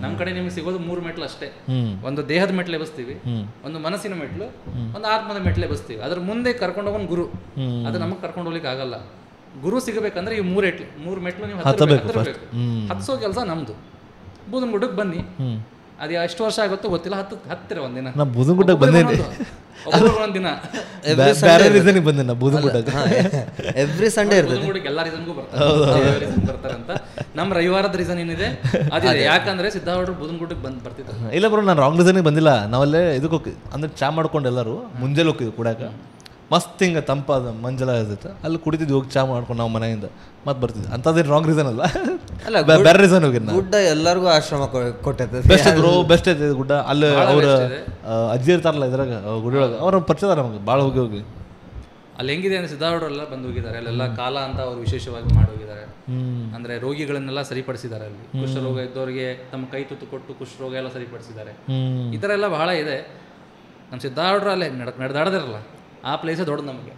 ನಮ್ ಕಡೆ ನಿಮ್ಗೆ ಸಿಗೋದು 3 ಮೆಟ್ಲು ಅಷ್ಟೇ. ಒಂದು ದೇಹದ ಮೆಟ್ಲೆ ಬಸ್ತೀವಿ, ಒಂದು ಮನಸ್ಸಿನ ಮೆಟ್ಲು, ಒಂದು ಆತ್ಮದ ಮೆಟ್ಲೆ ಬಸ್ತೀವಿ. ಅದ್ರ ಮುಂದೆ ಕರ್ಕೊಂಡು ಹೋಗೋನ್ ಗುರು, ಅದು ನಮಗ್ ಕರ್ಕೊಂಡು ಹೋಗ್ಲಿಕ್ಕೆ ಆಗಲ್ಲ. ಗುರು ಸಿಗಬೇಕಂದ್ರೆ ಈ 3 ಮೆಟ್ಲು ನೀವು ಹತ್ತಬೇಕು. ಹತ್ಸೋ ಕೆಲಸ ನಮ್ದು. ಬೂದನಗುಡ್ಡಕ್ಕೆ ಬನ್ನಿ, ಅದು ಎಷ್ಟು ವರ್ಷ ಆಗುತ್ತೋ ಗೊತ್ತಿಲ್ಲ, ಹತ್ತಿರ ಒಂದಿನ ಬೂದನಗುಡ್ಡಕ್ಕೆ ಬಂದೇನೆ, ಒಂದಿನ ಎವ್ರಿ ಸಂಡೇ ಇರ್ತದೆ. ಎಲ್ಲ ರೀಸನ್ಗೂ ಬರ್ತಾರೆ ಅಂತ. ನಮ್ಮ ರವಿವಾರದ ರೀಸನ್ ಏನಿದೆ ಅದಿದೆ, ಯಾಕಂದ್ರೆ ಸಿದ್ದಾರ್ಡ್ರು ಬೂದನಗುಡ್ಡಕ್ಕೆ ಬರ್ತಿದ್ರು. ಇಲ್ಲ ಬ್ರೋ, ನಾನು ರಾಂಗ್ ರೀಸನ್ಗೆ ಬಂದಿಲ್ಲ. ನಾವಲ್ಲೇ ಇದಕ್ಕೆ ಹೋಗಿ ಅಂದ್ರೆ ಚಾ ಮಾಡ್ಕೊಂಡು ಎಲ್ಲರೂ ಮುಂಜಾನೆ ಹೋಗಿದ್ವಿ ಕುಡಿಯಾಕ. ಮಸ್ತ್ ಹಿಂಗೆ ತಂಪಾದ ಮಂಜಲ ಇರ್ತೈತೆ, ಅಲ್ಲಿ ಕುಡಿತಿದ್ವಿ ಹೋಗಿ ಚಾ ಮಾಡ್ಕೊಂಡು ನಾವು ಮನೆಯಿಂದ ಮತ್ತೆ ಬರ್ತಿದ್ವಿ. ಅಂಥದ್ದೇನು ರಾಂಗ್ ರೀಸನ್ ಅಲ್ಲ, ಬೇರೆ ರೀಸನ್ ಹೋಗಿ. ಗುಡ್ಡ ಎಲ್ಲರಿಗೂ ಆಶ್ರಮ ಕೊಟ್ಟೈತೆ, ಬೆಸ್ಟ್ ಬ್ರೋ, ಬೆಸ್ಟ್ ಐತೆ ಗುಡ್ಡ. ಅಲ್ಲಿ ಅವ್ರ ಅಜ್ಜಿ ಇರ್ತಾರಲ್ಲ ಇದ್ರಾಗ ಗುಡಿಯೊಳಗೆ, ಅವ್ರ ಪರಿಚಯ ನಮಗೆ ಭಾಳ ಹೋಗಿ ಅಲ್ಲಿ ಹೆಂಗಿದೆ ಅಂದ್ರೆ ಸಿದ್ದಾರ್ಡ್ರೆಲ್ಲ ಬಂದು ಹೋಗಿದ್ದಾರೆ. ಅಲ್ಲೆಲ್ಲ ಕಾಲ ಅಂತ ಅವ್ರು ವಿಶೇಷವಾಗಿ ಮಾಡಿ ಹೋಗಿದ್ದಾರೆ. ಅಂದ್ರೆ ರೋಗಿಗಳನ್ನೆಲ್ಲ ಸರಿಪಡಿಸಿದ್ದಾರೆ. ಅಲ್ಲಿ ಕುಷ್ಠರೋಗ ಇದ್ದವರಿಗೆ ತಮ್ಮ ಕೈ ತುತ್ತು ಕೊಟ್ಟು ಕುಷ್ಠರೋಗ ಎಲ್ಲ ಸರಿಪಡಿಸಿದ್ದಾರೆ. ಈ ಥರ ಎಲ್ಲ ಬಹಳ ಇದೆ. ನಮ್ಮ ಸಿದ್ದಾರ್ಡ್ರು ಅಲ್ಲೇ ನಡೆದಾಡದಿರಲ್ಲ, ಆ ಪ್ಲೇಸೇ ದೊಡ್ಡದು ನಮಗೆ.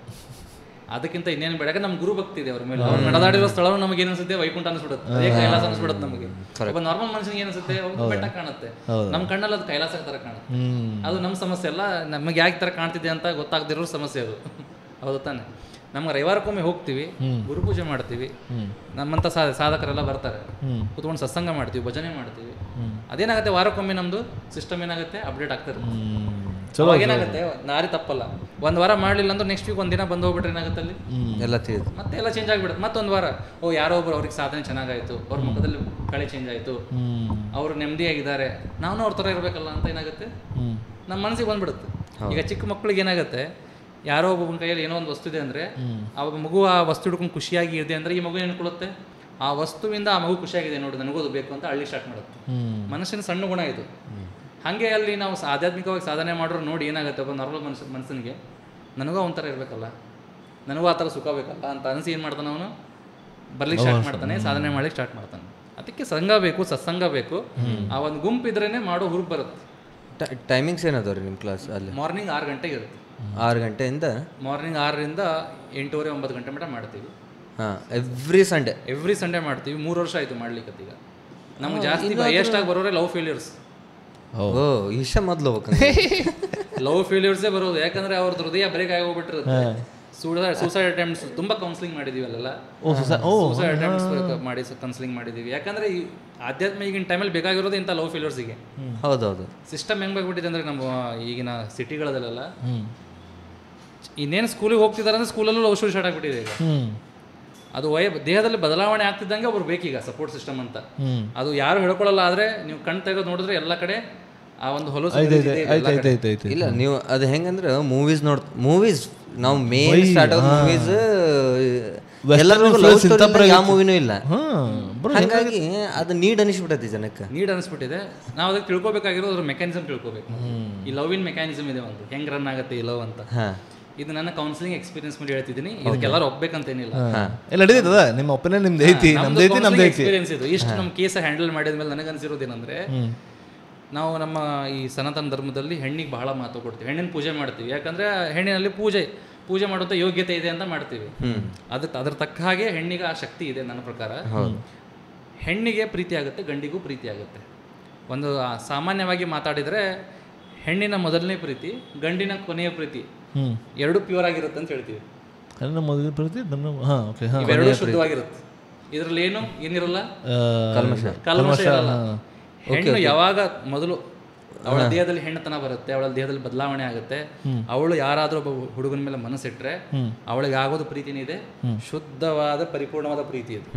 ಅದಕ್ಕಿಂತ ಇನ್ನೇನು ಬೇಡ, ನಮ್ಮ ಗುರು ಭಕ್ತಿ ಇದೆ ಅವ್ರ ಮೇಲೆ. ಅವ್ರು ನಡೆದಾಡಿರೋ ಸ್ಥಳ ನಮಗೆ ಏನು ಅನ್ಸುತ್ತೆ, ವೈಕುಂಠ ಅನ್ಸ್ಬಿಡುತ್ತೆ, ಅದೇ ಕೈಲಾಸ ಅನ್ಸ್ಬಿಡುತ್ತೆ ನಮಗೆ. ಒಬ್ಬ ನಾರ್ಮಲ್ ಮನುಷ್ಯನಿಗೆ ಏನಿಸುತ್ತೆ, ಬೆಟ್ಟ ಕಾಣುತ್ತೆ, ನಮ್ಮ ಕಣ್ಣಲ್ಲಿ ಅದು ಕೈಲಾಸ ತರ ಕಾಣುತ್ತೆ. ಅದು ನಮ್ಮ ಸಮಸ್ಯೆ ಅಲ್ಲ, ನಮಗೆ ಯಾಕೆ ತರ ಕಾಣ್ತಿದೆ ಅಂತ ಗೊತ್ತಾಗದಿರೋ ಸಮಸ್ಯೆ ಅದು. ಹೌದು ತಾನೆ? ನಮ್ಗೆ ರವಿವಾರಕ್ಕೊಮ್ಮೆ ಹೋಗ್ತೀವಿ, ಗುರುಪೂಜೆ ಮಾಡ್ತೀವಿ, ನಮ್ಮಂಥ ಸಾಧಕರೆಲ್ಲ ಬರ್ತಾರೆ, ಕುತ್ಕೊಂಡು ಸತ್ಸಂಗ ಮಾಡ್ತೀವಿ, ಭಜನೆ ಮಾಡ್ತೀವಿ. ಅದೇನಾಗುತ್ತೆ, ವಾರಕ್ಕೊಮ್ಮೆ ನಮ್ದು ಸಿಸ್ಟಮ್ ಏನಾಗುತ್ತೆ, ಅಪ್ಡೇಟ್ ಆಗ್ತಿರುತ್ತೆ. ಅವಾಗ ಏನಾಗುತ್ತೆ, ದಾರಿ ತಪ್ಪಲ್ಲ. ಒಂದು ವಾರ ಮಾಡಲಿಲ್ಲ ಅಂದ್ರೆ ನೆಕ್ಸ್ಟ್ ವೀಕ್ ಒಂದಿನ ಬಂದು ಹೋಗ್ಬಿಟ್ರೆ ಏನಾಗುತ್ತೆ, ಅಲ್ಲಿ ಎಲ್ಲ ತಿಳಿದು ಮತ್ತೆ ಎಲ್ಲ ಚೇಂಜ್ ಆಗಿಬಿಡುತ್ತೆ. ಮತ್ತೊಂದು ವಾರ ಯಾರೋ ಒಬ್ರು ಅವ್ರಿಗೆ ಸಾಧನೆ ಚೆನ್ನಾಗಾಯ್ತು, ಅವ್ರ ಮುಖದಲ್ಲಿ ಕಳೆ ಚೇಂಜ್ ಆಯಿತು, ಅವರು ನೆಮ್ಮದಿಯಾಗಿದ್ದಾರೆ, ನಾವು ಅವ್ರ ಥರ ಇರಬೇಕಲ್ಲ ಅಂತ ಏನಾಗುತ್ತೆ, ನಮ್ಮ ಮನಸ್ಸಿಗೆ ಬಂದ್ಬಿಡುತ್ತೆ. ಈಗ ಚಿಕ್ಕ ಮಕ್ಕಳಿಗೆ ಏನಾಗುತ್ತೆ, ಯಾರೋ ಒಬ್ಬನ ಕೈಯಲ್ಲಿ ಏನೋ ಒಂದು ವಸ್ತು ಇದೆ ಅಂದರೆ, ಆ ಮಗು ಆ ವಸ್ತು ಹಿಡ್ಕೊಂಡು ಖುಷಿಯಾಗಿ ಇದೆ ಅಂದರೆ, ಈ ಮಗು ಏನ್ಕೊಳ್ಳುತ್ತೆ, ಆ ವಸ್ತುವಿಂದ ಆ ಮಗು ಖುಷಿಯಾಗಿದೆ ನೋಡಿ, ನನಗೋದು ಬೇಕು ಅಂತ ಅಳ್ಳಿ ಸ್ಟಾರ್ಟ್ ಮಾಡುತ್ತೆ. ಮನಸ್ಸಿನ ಸಣ್ಣ ಗುಣ ಇದು. ಹಾಗೆ ಅಲ್ಲಿ ನಾವು ಆಧ್ಯಾತ್ಮಿಕವಾಗಿ ಸಾಧನೆ ಮಾಡೋರು ನೋಡಿ ಏನಾಗುತ್ತೆ, ಒಬ್ಬ ನಾರ್ಮಲ್ ಮನುಷ್ಯನಿಗೆ ನನಗೂ ಒಂಥರ ಇರಬೇಕಲ್ಲ, ನನಗೂ ಆ ಥರ ಸುಖ ಬೇಕಲ್ಲ ಅಂತ ಅನಿಸಿ ಏನು ಮಾಡ್ತಾನೆ, ಅವನು ಬರ್ಲಿಕ್ಕೆ ಸ್ಟಾರ್ಟ್ ಮಾಡ್ತಾನೆ, ಸಾಧನೆ ಮಾಡ್ಲಿಕ್ಕೆ ಸ್ಟಾರ್ಟ್ ಮಾಡ್ತಾನೆ. ಅದಕ್ಕೆ ಸಂಘ ಬೇಕು, ಸತ್ಸಂಗ ಬೇಕು. ಆ ಒಂದು ಗುಂಪು ಇದ್ರೇ ಮಾಡೋ ಹುರುಪು ಬರುತ್ತೆ. ಟೈಮಿಂಗ್ಸ್ ಏನದಾವ ರೀ ನಿಮ್ಮ ಕ್ಲಾಸ್? ಅಲ್ಲಿ ಮಾರ್ನಿಂಗ್ 6 ಗಂಟೆಗೆ ಇರುತ್ತೆ. 6 ಗಂಟೆಯಿಂದ ಮಾರ್ನಿಂಗ್ 6ರಿಂದ 8:30, 9 ಗಂಟೆ ಮಟ್ಟ ಮಾಡ್ತೀವಿ. ಹಾಂ, ಎವ್ರಿ ಸಂಡೇ ಮಾಡ್ತೀವಿ. 3 ವರ್ಷ ಆಯಿತು ಮಾಡ್ಲಿಕ್ಕೆ. ಈಗ ನಮ್ಗೆ ಜಾಸ್ತಿ ಎಷ್ಟಾಗಿ ಬರೋರೆ ಲವ್ ಫೇಲ್ಯೂರ್ಸ್. ಈಶ ಮೊದಲು ಲವ್ ಫೇಲ್ಯೂರ್ಸೇ ಬರೋದು, ಯಾಕಂದ್ರೆ ಅವ್ರದ್ದು ಹೃದಯ ಬ್ರೇಕ್ ಆಗಿ ಹೋಗ್ಬಿಟ್ಟಿರುತ್ತೆ. ಸೂಸೈಡ್ ಅಟೆಂಪ್ಟ್ಸ್ ತುಂಬ ಕೌನ್ಸಿಲಿಂಗ್ ಮಾಡಿದೀವಿ ಅಲ್ಲೆಲ್ಲ. ಸೂಸೈಡ್ ಅಟೆಂಪ್ಟ್ಸ್ ಮಾಡಿ ಕೌನ್ಸಿಲಿಂಗ್ ಮಾಡಿದೀವಿ. ಯಾಕಂದ್ರೆ ಈ ಆಧ್ಯಾತ್ಮ ಈಗಿನ ಟೈಮಲ್ಲಿ ಬೇಕಾಗಿರೋದು ಇಂಥ ಲವ್ ಫೇಲ್ಯೂರ್ಸಿಗೆ. ಹೌದೌದು. ಸಿಸ್ಟಮ್ ಹೆಂಗೆ ಆಗ್ಬಿಟ್ಟಿದೆ ಅಂದ್ರೆ ನಮ್ಮ ಈಗಿನ ಸಿಟಿಗಳಲ್ಲೆಲ್ಲ ಇನ್ನೇನು ಸ್ಕೂಲಿಗೆ ಹೋಗ್ತಿದ್ದಾರೆ ಅಂದ್ರೆ ಸ್ಕೂಲಲ್ಲೂ ಲವ್ ಸ್ಟೋರಿ ಸ್ಟಾರ್ಟ್ ಆಗ್ಬಿಟ್ಟಿದೆ ಈಗ. ಅದು ದೇಹದಲ್ಲಿ ಬದಲಾವಣೆ ಆಗ್ತಿದ್ದಂಗೆ ಒಬ್ರು ಬೇಕೀಗ ಸಪೋರ್ಟ್ ಸಿಸ್ಟಮ್ ಅಂತ. ಅದು ಯಾರು ಹೇಳ್ಕೊಳ್ಳಲ್ಲ. ಆದರೆ ನೀವು ಕಣ್ ತೆಗೆದು ನೋಡಿದ್ರೆ ಎಲ್ಲ ಕಡೆ ಆ ಒಂದು ಹೊಲಸು ಇಲ್ಲ. ನೀವು ಅದು ಹೆಂಗಂದ್ರೆ ಮೂವೀಸ್ ನಾವು ಮೇನ್ ಸ್ಟಾರ್ಟ್ ಆಗೋದು ಮೂವೀಸ್, ಎಲ್ಲರಿಗೂ ಲವ್ ಸ್ಟೋರಿ ಯಾವ ಮೂವಿನೂ ಇಲ್ಲ. ಹಾಗಾಗಿ ಅದು ನೀಡ್ ಅನಿಸ್ಬಿಟ್ಟೈತಿ ಜನಕ್ಕೆ. ನೀಡ್ ಅನಿಸ್ಬಿಟ್ಟಿದೆ. ನಾವು ಅದಕ್ಕೆ ತಿಳ್ಕೊಬೇಕಾಗಿರೋದು ಅದ್ರ ಮೆಕ್ಯಾನಿಸಮ್ ತಿಳ್ಕೊಬೇಕು. ಈ ಲವ್ವಿನ ಮೆಕ್ಯಾನಿಸಮ್ ಇದೆ ಒಂದು, ಹೆಂಗ್ ರನ್ ಆಗುತ್ತೆ ಈ ಲವ್ ಅಂತ. ಇದು ನನ್ನ ಕೌನ್ಸಿಲಿಂಗ್ ಎಕ್ಸ್ಪೀರಿಯನ್ಸ್ ಮೇಲೆ ಹೇಳ್ತಿದ್ದೀನಿ. ಇದಕ್ಕೆಲ್ಲರೂ ಒಪ್ಬೇಕಂತೇನಿಲ್ಲ. ನಿಮ್ಮ ಒಪಿನಿಯನ್ ನಿಮ್ದು ಐತಿ, ನಮ್ದು ಐತಿ, ನಮ್ದು ಎಕ್ಸ್ಪೀರಿಯನ್ಸ್ ಇದು. ಇಷ್ಟು ನಮ್ಮ ಕೇಸ್ ಹ್ಯಾಂಡಲ್ ಮಾಡಿದ್ಮೇಲೆ ನನಗನ್ಸಿರೋದೇನೆಂದ್ರೆ, ನಾವು ನಮ್ಮ ಈ ಸನಾತನ ಧರ್ಮದಲ್ಲಿ ಹೆಣ್ಣಿಗೆ ಬಹಳ ಮಹತ್ವ ಕೊಡ್ತೀವಿ. ಹೆಣ್ಣಿನ ಪೂಜೆ ಮಾಡ್ತೀವಿ. ಯಾಕಂದ್ರೆ ಹೆಣ್ಣಿನಲ್ಲಿ ಪೂಜೆ ಮಾಡುವಂಥ ಯೋಗ್ಯತೆ ಇದೆ ಅಂತ ಮಾಡ್ತೀವಿ. ಅದ್ರ ತಕ್ಕ ಹಾಗೆ ಹೆಣ್ಣಿಗೆ ಆ ಶಕ್ತಿ ಇದೆ ನನ್ನ ಪ್ರಕಾರ. ಹೆಣ್ಣಿಗೆ ಪ್ರೀತಿ ಆಗುತ್ತೆ, ಗಂಡಿಗೂ ಪ್ರೀತಿ ಆಗುತ್ತೆ. ಒಂದು ಸಾಮಾನ್ಯವಾಗಿ ಮಾತಾಡಿದರೆ ಹೆಣ್ಣಿನ ಮೊದಲನೇ ಪ್ರೀತಿ, ಗಂಡಿನ ಕೊನೆಯ ಪ್ರೀತಿ ಎರಡು ಪ್ಯೂರ್ ಆಗಿರುತ್ತೆ ಅಂತ ಹೇಳ್ತೀವಿ. ಇವೆರಡು ಶುದ್ಧವಾಗಿರುತ್ತೆ. ಇದರಲ್ಲಿ ಏನಿರಲ್ಲ, ಕಲ್ಮಶ ಇರಲ್ಲ. ಹೆಣ್ಣು ಯಾವಾಗ ಮೊದಲು ಅವಳ ದೇಹದಲ್ಲಿ ಹೆಣ್ಣತನ ಬರುತ್ತೆ, ಅವಳ ದೇಹದಲ್ಲಿ ಬದಲಾವಣೆ ಆಗುತ್ತೆ, ಅವಳು ಯಾರಾದ್ರೂ ಒಬ್ಬ ಹುಡುಗನ ಮೇಲೆ ಮನಸ್ಸಿಟ್ರೆ ಅವಳಿಗೆ ಆಗೋದು ಪ್ರೀತಿನಿದೆ, ಶುದ್ಧವಾದ ಪರಿಪೂರ್ಣವಾದ ಪ್ರೀತಿ ಇದೆ.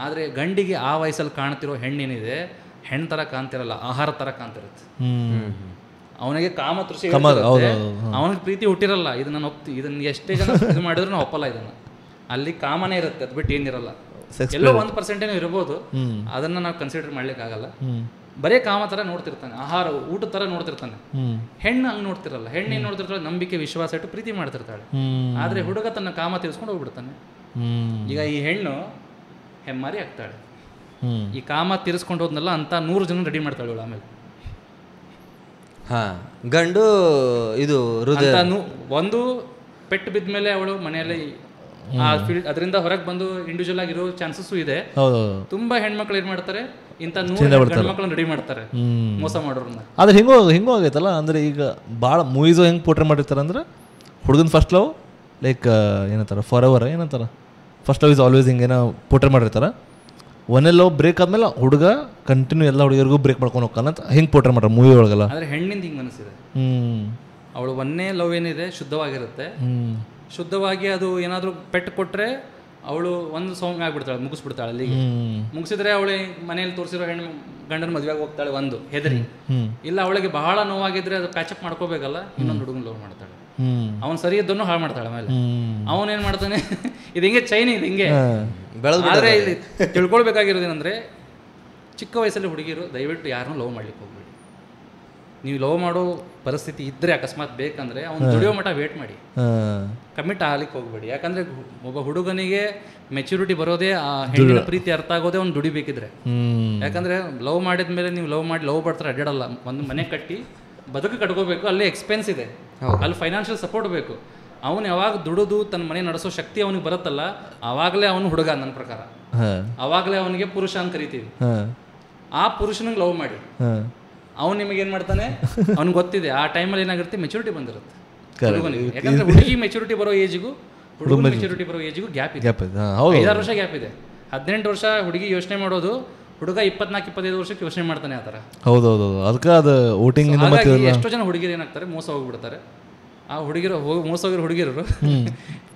ಆದ್ರೆ ಗಂಡಿಗೆ ಆ ವಯಸ್ಸಲ್ಲಿ ಕಾಣ್ತಿರೋ ಹೆಣ್ಣೇನಿದೆ, ಹೆಣ್ಣು ತರ ಕಾಣ್ತಿರಲ್ಲ, ಆಹಾರ ತರ ಕಾಣ್ತಿರುತ್ತೆ. ಅವನಿಗೆ ಕಾಮ ತೃಷಿ, ಅವನಿಗೆ ಪ್ರೀತಿ ಹುಟ್ಟಿರಲ್ಲ. ಇದು ನಾನು ಇದನ್ನ ಎಷ್ಟೇ ಜನ ಇದು ಮಾಡಿದ್ರು ನಾವು ಒಪ್ಪಲ್ಲ ಇದನ್ನ. ಅಲ್ಲಿ ಕಾಮನೇ ಇರುತ್ತೆ, ಅದು ಬಿಟ್ಟು ಏನಿರಲ್ಲ. ಎಲ್ಲೋ 1% ಇರ್ಬೋದು, ಅದನ್ನ ನಾವು ಕನ್ಸಿಡರ್ ಮಾಡ್ಲಿಕ್ಕೆ ಆಗಲ್ಲ. ಬರೇ ಕಾಮ ತರ ನೋಡ್ತಿರ್ತಾನೆ, ಆಹಾರ ಊಟದ ತರ ನೋಡ್ತಿರ್ತಾನೆ. ಹೆಣ್ಣು ಹಂಗೆ ನೋಡ್ತಿರಲ್ಲ. ಹೆಣ್ಣು ಏನ್ ನೋಡ್ತಿರ್ತಾಳೆ, ನಂಬಿಕೆ ವಿಶ್ವಾಸ ಇಟ್ಟು ಪ್ರೀತಿ ಮಾಡ್ತಿರ್ತಾಳೆ. ಆದ್ರೆ ಹುಡುಗ ತನ್ನ ಕಾಮ ತೀರಿಸ್ಕೊಂಡು ಹೋಗ್ಬಿಡ್ತಾನೆ. ಈಗ ಈ ಹೆಣ್ಣು ಹೆಮ್ಮಾರಿ ಆಗ್ತಾಳೆ. ಈ ಕಾಮ ತೀರಿಸ್ಕೊಂಡು ಹೋದ್ನಲ್ಲ ಅಂತ 100 ಜನ ರೆಡಿ ಮಾಡ್ತಾಳೆ ಅವಳು. ಆಮೇಲೆ ಗಂಡು ಇದು ಹೃದಯ ಒಂದು ಪೆಟ್ಟು ಬಿದ್ದ ಮೇಲೆ ಅವಳು ಮನೆಯಲ್ಲಿ ಆ ಫೀಲ್ಡ್ ಅದರಿಂದ ಹೊರಗೆ ಬಂದು ಇಂಡಿವಿಜುವಲ್ ಆಗಿರೋ ಚಾನ್ಸಸ್ ಇದೆ. ತುಂಬಾ ಹೆಣ್ಮಕ್ಳು ಏನ್ ಮಾಡ್ತಾರೆ, ಇಂಥ 100 ಗಂಡ್ಮಕ್ಳನ್ನ ರೆಡಿ ಮಾಡ್ತಾರೆ ಮೋಸ ಮಾಡೋರನ್ನ. ಆದ್ರೆ ಹಿಂಗೂ ಆಗೈತಲ್ಲ. ಅಂದ್ರೆ ಈಗ ಭಾಳ ಮೂವೀಸು ಹೆಂಗೆ ಪೋಟ್ರೆ ಮಾಡಿರ್ತಾರೆ ಅಂದ್ರೆ ಹುಡುಗನ ಫಸ್ಟ್ ಲವ್ ಲೈಕ್ ಏನಂತಾರ ಫಾರ್ ಎವರ್ ಏನಂತಾರ ಫಸ್ಟ್ ಲವ್ ಇಸ್ ಆಲ್ವೇಸ್ ಹಿಂಗೇನೋ ಪೋಟ್ರೆ ಮಾಡಿರ್ತಾರೆ. ಒಂದೇ ಲವ್ ಬ್ರೇಕ್ ಆದ್ಮೇಲೆ ಹುಡುಗ ಕಂಟಿನ್ಯೂ ಎಲ್ಲ ಹುಡುಗರಿಗೂ ಬ್ರೇಕ್ ಮಾಡ್ಕೊಂಡು ಹೋಗ್ತಾನೆ ಅಂತ ಹಿಂಗೆ ಪೋಟ್ರೆ ಮಾಡ್ತಾರೆ ಮೂವಿ ಒಳಗೆಲ್ಲ. ಆದ್ರೆ ಹೆಣ್ಣಿಂದ ಹಿಂಗೆ ಮನಸ್ಸಿದೆ. ಅವಳು ಒಂದೇ ಲವ್ ಏನಿದೆ ಶುದ್ಧವಾಗಿರುತ್ತೆ. ಶುದ್ಧವಾಗಿ ಅದು ಏನಾದರೂ ಪೆಟ್ಟು ಕೊಟ್ಟರೆ ಅವಳು ಒಂದು ಸಾಂಗ್ ಆಗ್ಬಿಡ್ತಾಳೆ, ಮುಗಿಸ್ಬಿಡ್ತಾಳೆ. ಅಲ್ಲಿಗೆ ಮುಗಿಸಿದ್ರೆ ಅವಳು ಮನೇಲಿ ತೋರಿಸಿರೋ ಹೆಣ್ಣು ಗಂಡನ ಮದುವೆಗೆ ಹೋಗ್ತಾಳೆ ಒಂದು ಹೆದರಿ. ಇಲ್ಲ ಅವಳಿಗೆ ಬಹಳ ನೋವಾಗಿದ್ರೆ ಅದು ಪ್ಯಾಚಪ್ ಮಾಡ್ಕೋಬೇಕಲ್ಲ, ಇನ್ನೊಂದು ಹುಡುಗನ ಲವ್ ಮಾಡ್ತಾಳೆ. ಅವನು ಸರಿ ಇದ್ದನ್ನು ಹಾಳು ಮಾಡ್ತಾಳೆ. ಆಮೇಲೆ ಅವನೇನು ಮಾಡ್ತಾನೆ, ಇದು ಹಿಂಗೆ ಚೈನ್ ಇದು ಹಿಂಗೆ. ಆದರೆ ಇಲ್ಲಿ ತಿಳ್ಕೊಳ್ಬೇಕಾಗಿರೋದೇನೆಂದರೆ, ಚಿಕ್ಕ ವಯಸ್ಸಲ್ಲಿ ಹುಡುಗಿರು ದಯವಿಟ್ಟು ಯಾರನ್ನೂ ಲವ್ ಮಾಡ್ಲಿಕ್ಕೆ ಹೋಗ್ಬೇಡಿ. ನೀವು ಲವ್ ಮಾಡೋ ಪರಿಸ್ಥಿತಿ ಇದ್ದರೆ ಅಕಸ್ಮಾತ್ ಬೇಕಂದ್ರೆ ಅವ್ನು ದುಡಿಯೋ ಮಟ್ಟ ವೇಟ್ ಮಾಡಿ, ಕಮಿಟ್ ಆಗ್ಲಿಕ್ಕೆ ಹೋಗ್ಬೇಡಿ. ಯಾಕಂದ್ರೆ ಒಬ್ಬ ಹುಡುಗನಿಗೆ ಮೆಚುರಿಟಿ ಬರೋದೇ ಆ ಹೆಣ್ಣಿನ ಪ್ರೀತಿ ಅರ್ಥ ಆಗೋದೇ ಅವ್ನು ದುಡಿಬೇಕಿದ್ರೆ. ಯಾಕಂದ್ರೆ ಲವ್ ಮಾಡಿದ್ಮೇಲೆ ನೀವು ಲವ್ ಬರ್ತಾರೆ ಅಡ್ಡಾಡಲ್ಲ. ಒಂದು ಮನೆ ಕಟ್ಟಿ ಬದುಕು ಕಟ್ಕೋಬೇಕು, ಅಲ್ಲಿ ಎಕ್ಸ್ಪೆನ್ಸ್ ಇದೆ, ಅಲ್ಲಿ ಫೈನಾನ್ಷಿಯಲ್ ಸಪೋರ್ಟ್ ಬೇಕು. ಅವನು ಯಾವಾಗ ದುಡಿದು ತನ್ನ ಮನೆ ನಡೆಸೋ ಶಕ್ತಿ ಅವನಿಗೆ ಬರುತ್ತಲ್ಲ, ಆವಾಗಲೇ ಅವನು ಹುಡುಗ. ನನ್ನ ಪ್ರಕಾರ ಆವಾಗಲೇ ಅವನಿಗೆ ಪುರುಷ ಅಂತ ಕರಿತೀವಿ. ಆ ಪುರುಷನಿಗೆ ಲವ್ ಮಾಡಿ, ಅವ್ನು ನಿಮಗೆ ಏನು ಮಾಡ್ತಾನೆ ಅವ್ನಿಗೆ ಗೊತ್ತಿದೆ ಆ ಟೈಮಲ್ಲಿ ಏನಾಗಿರುತ್ತೆ, ಮೆಚುರಿಟಿ ಬಂದಿರುತ್ತೆ ಹುಡುಗನಿಗೆ. ಯಾಕಂದ್ರೆ ಹುಡುಗಿ ಮೆಚುರಿಟಿ ಬರೋ ಏಜಿಗೂ ಹುಡುಗ ಮೆಚುರಿಟಿ ಬರೋ ಏಜಿಗೂ ಗ್ಯಾಪ್ ಇದೆ, 5-6 ವರ್ಷ ಗ್ಯಾಪ್ ಇದೆ. 18 ವರ್ಷ ಹುಡುಗಿ ಯೋಚನೆ ಮಾಡೋದು, ಹುಡುಗ 24-25 ವರ್ಷಕ್ಕೆ ಯೋಚನೆ ಮಾಡ್ತಾನೆ ಆ ಥರ. ಹೌದೌದು, ಅದಕ್ಕೆ ಅದು ವೋಟಿಂಗ್. ಎಷ್ಟೋ ಜನ ಹುಡುಗಿರು ಏನಾಗ್ತಾರೆ, ಮೋಸ ಹೋಗ್ಬಿಡ್ತಾರೆ. ಆ ಹುಡುಗಿರು ಮೋಸ ಹೋಗಿರೋ ಹುಡುಗಿರು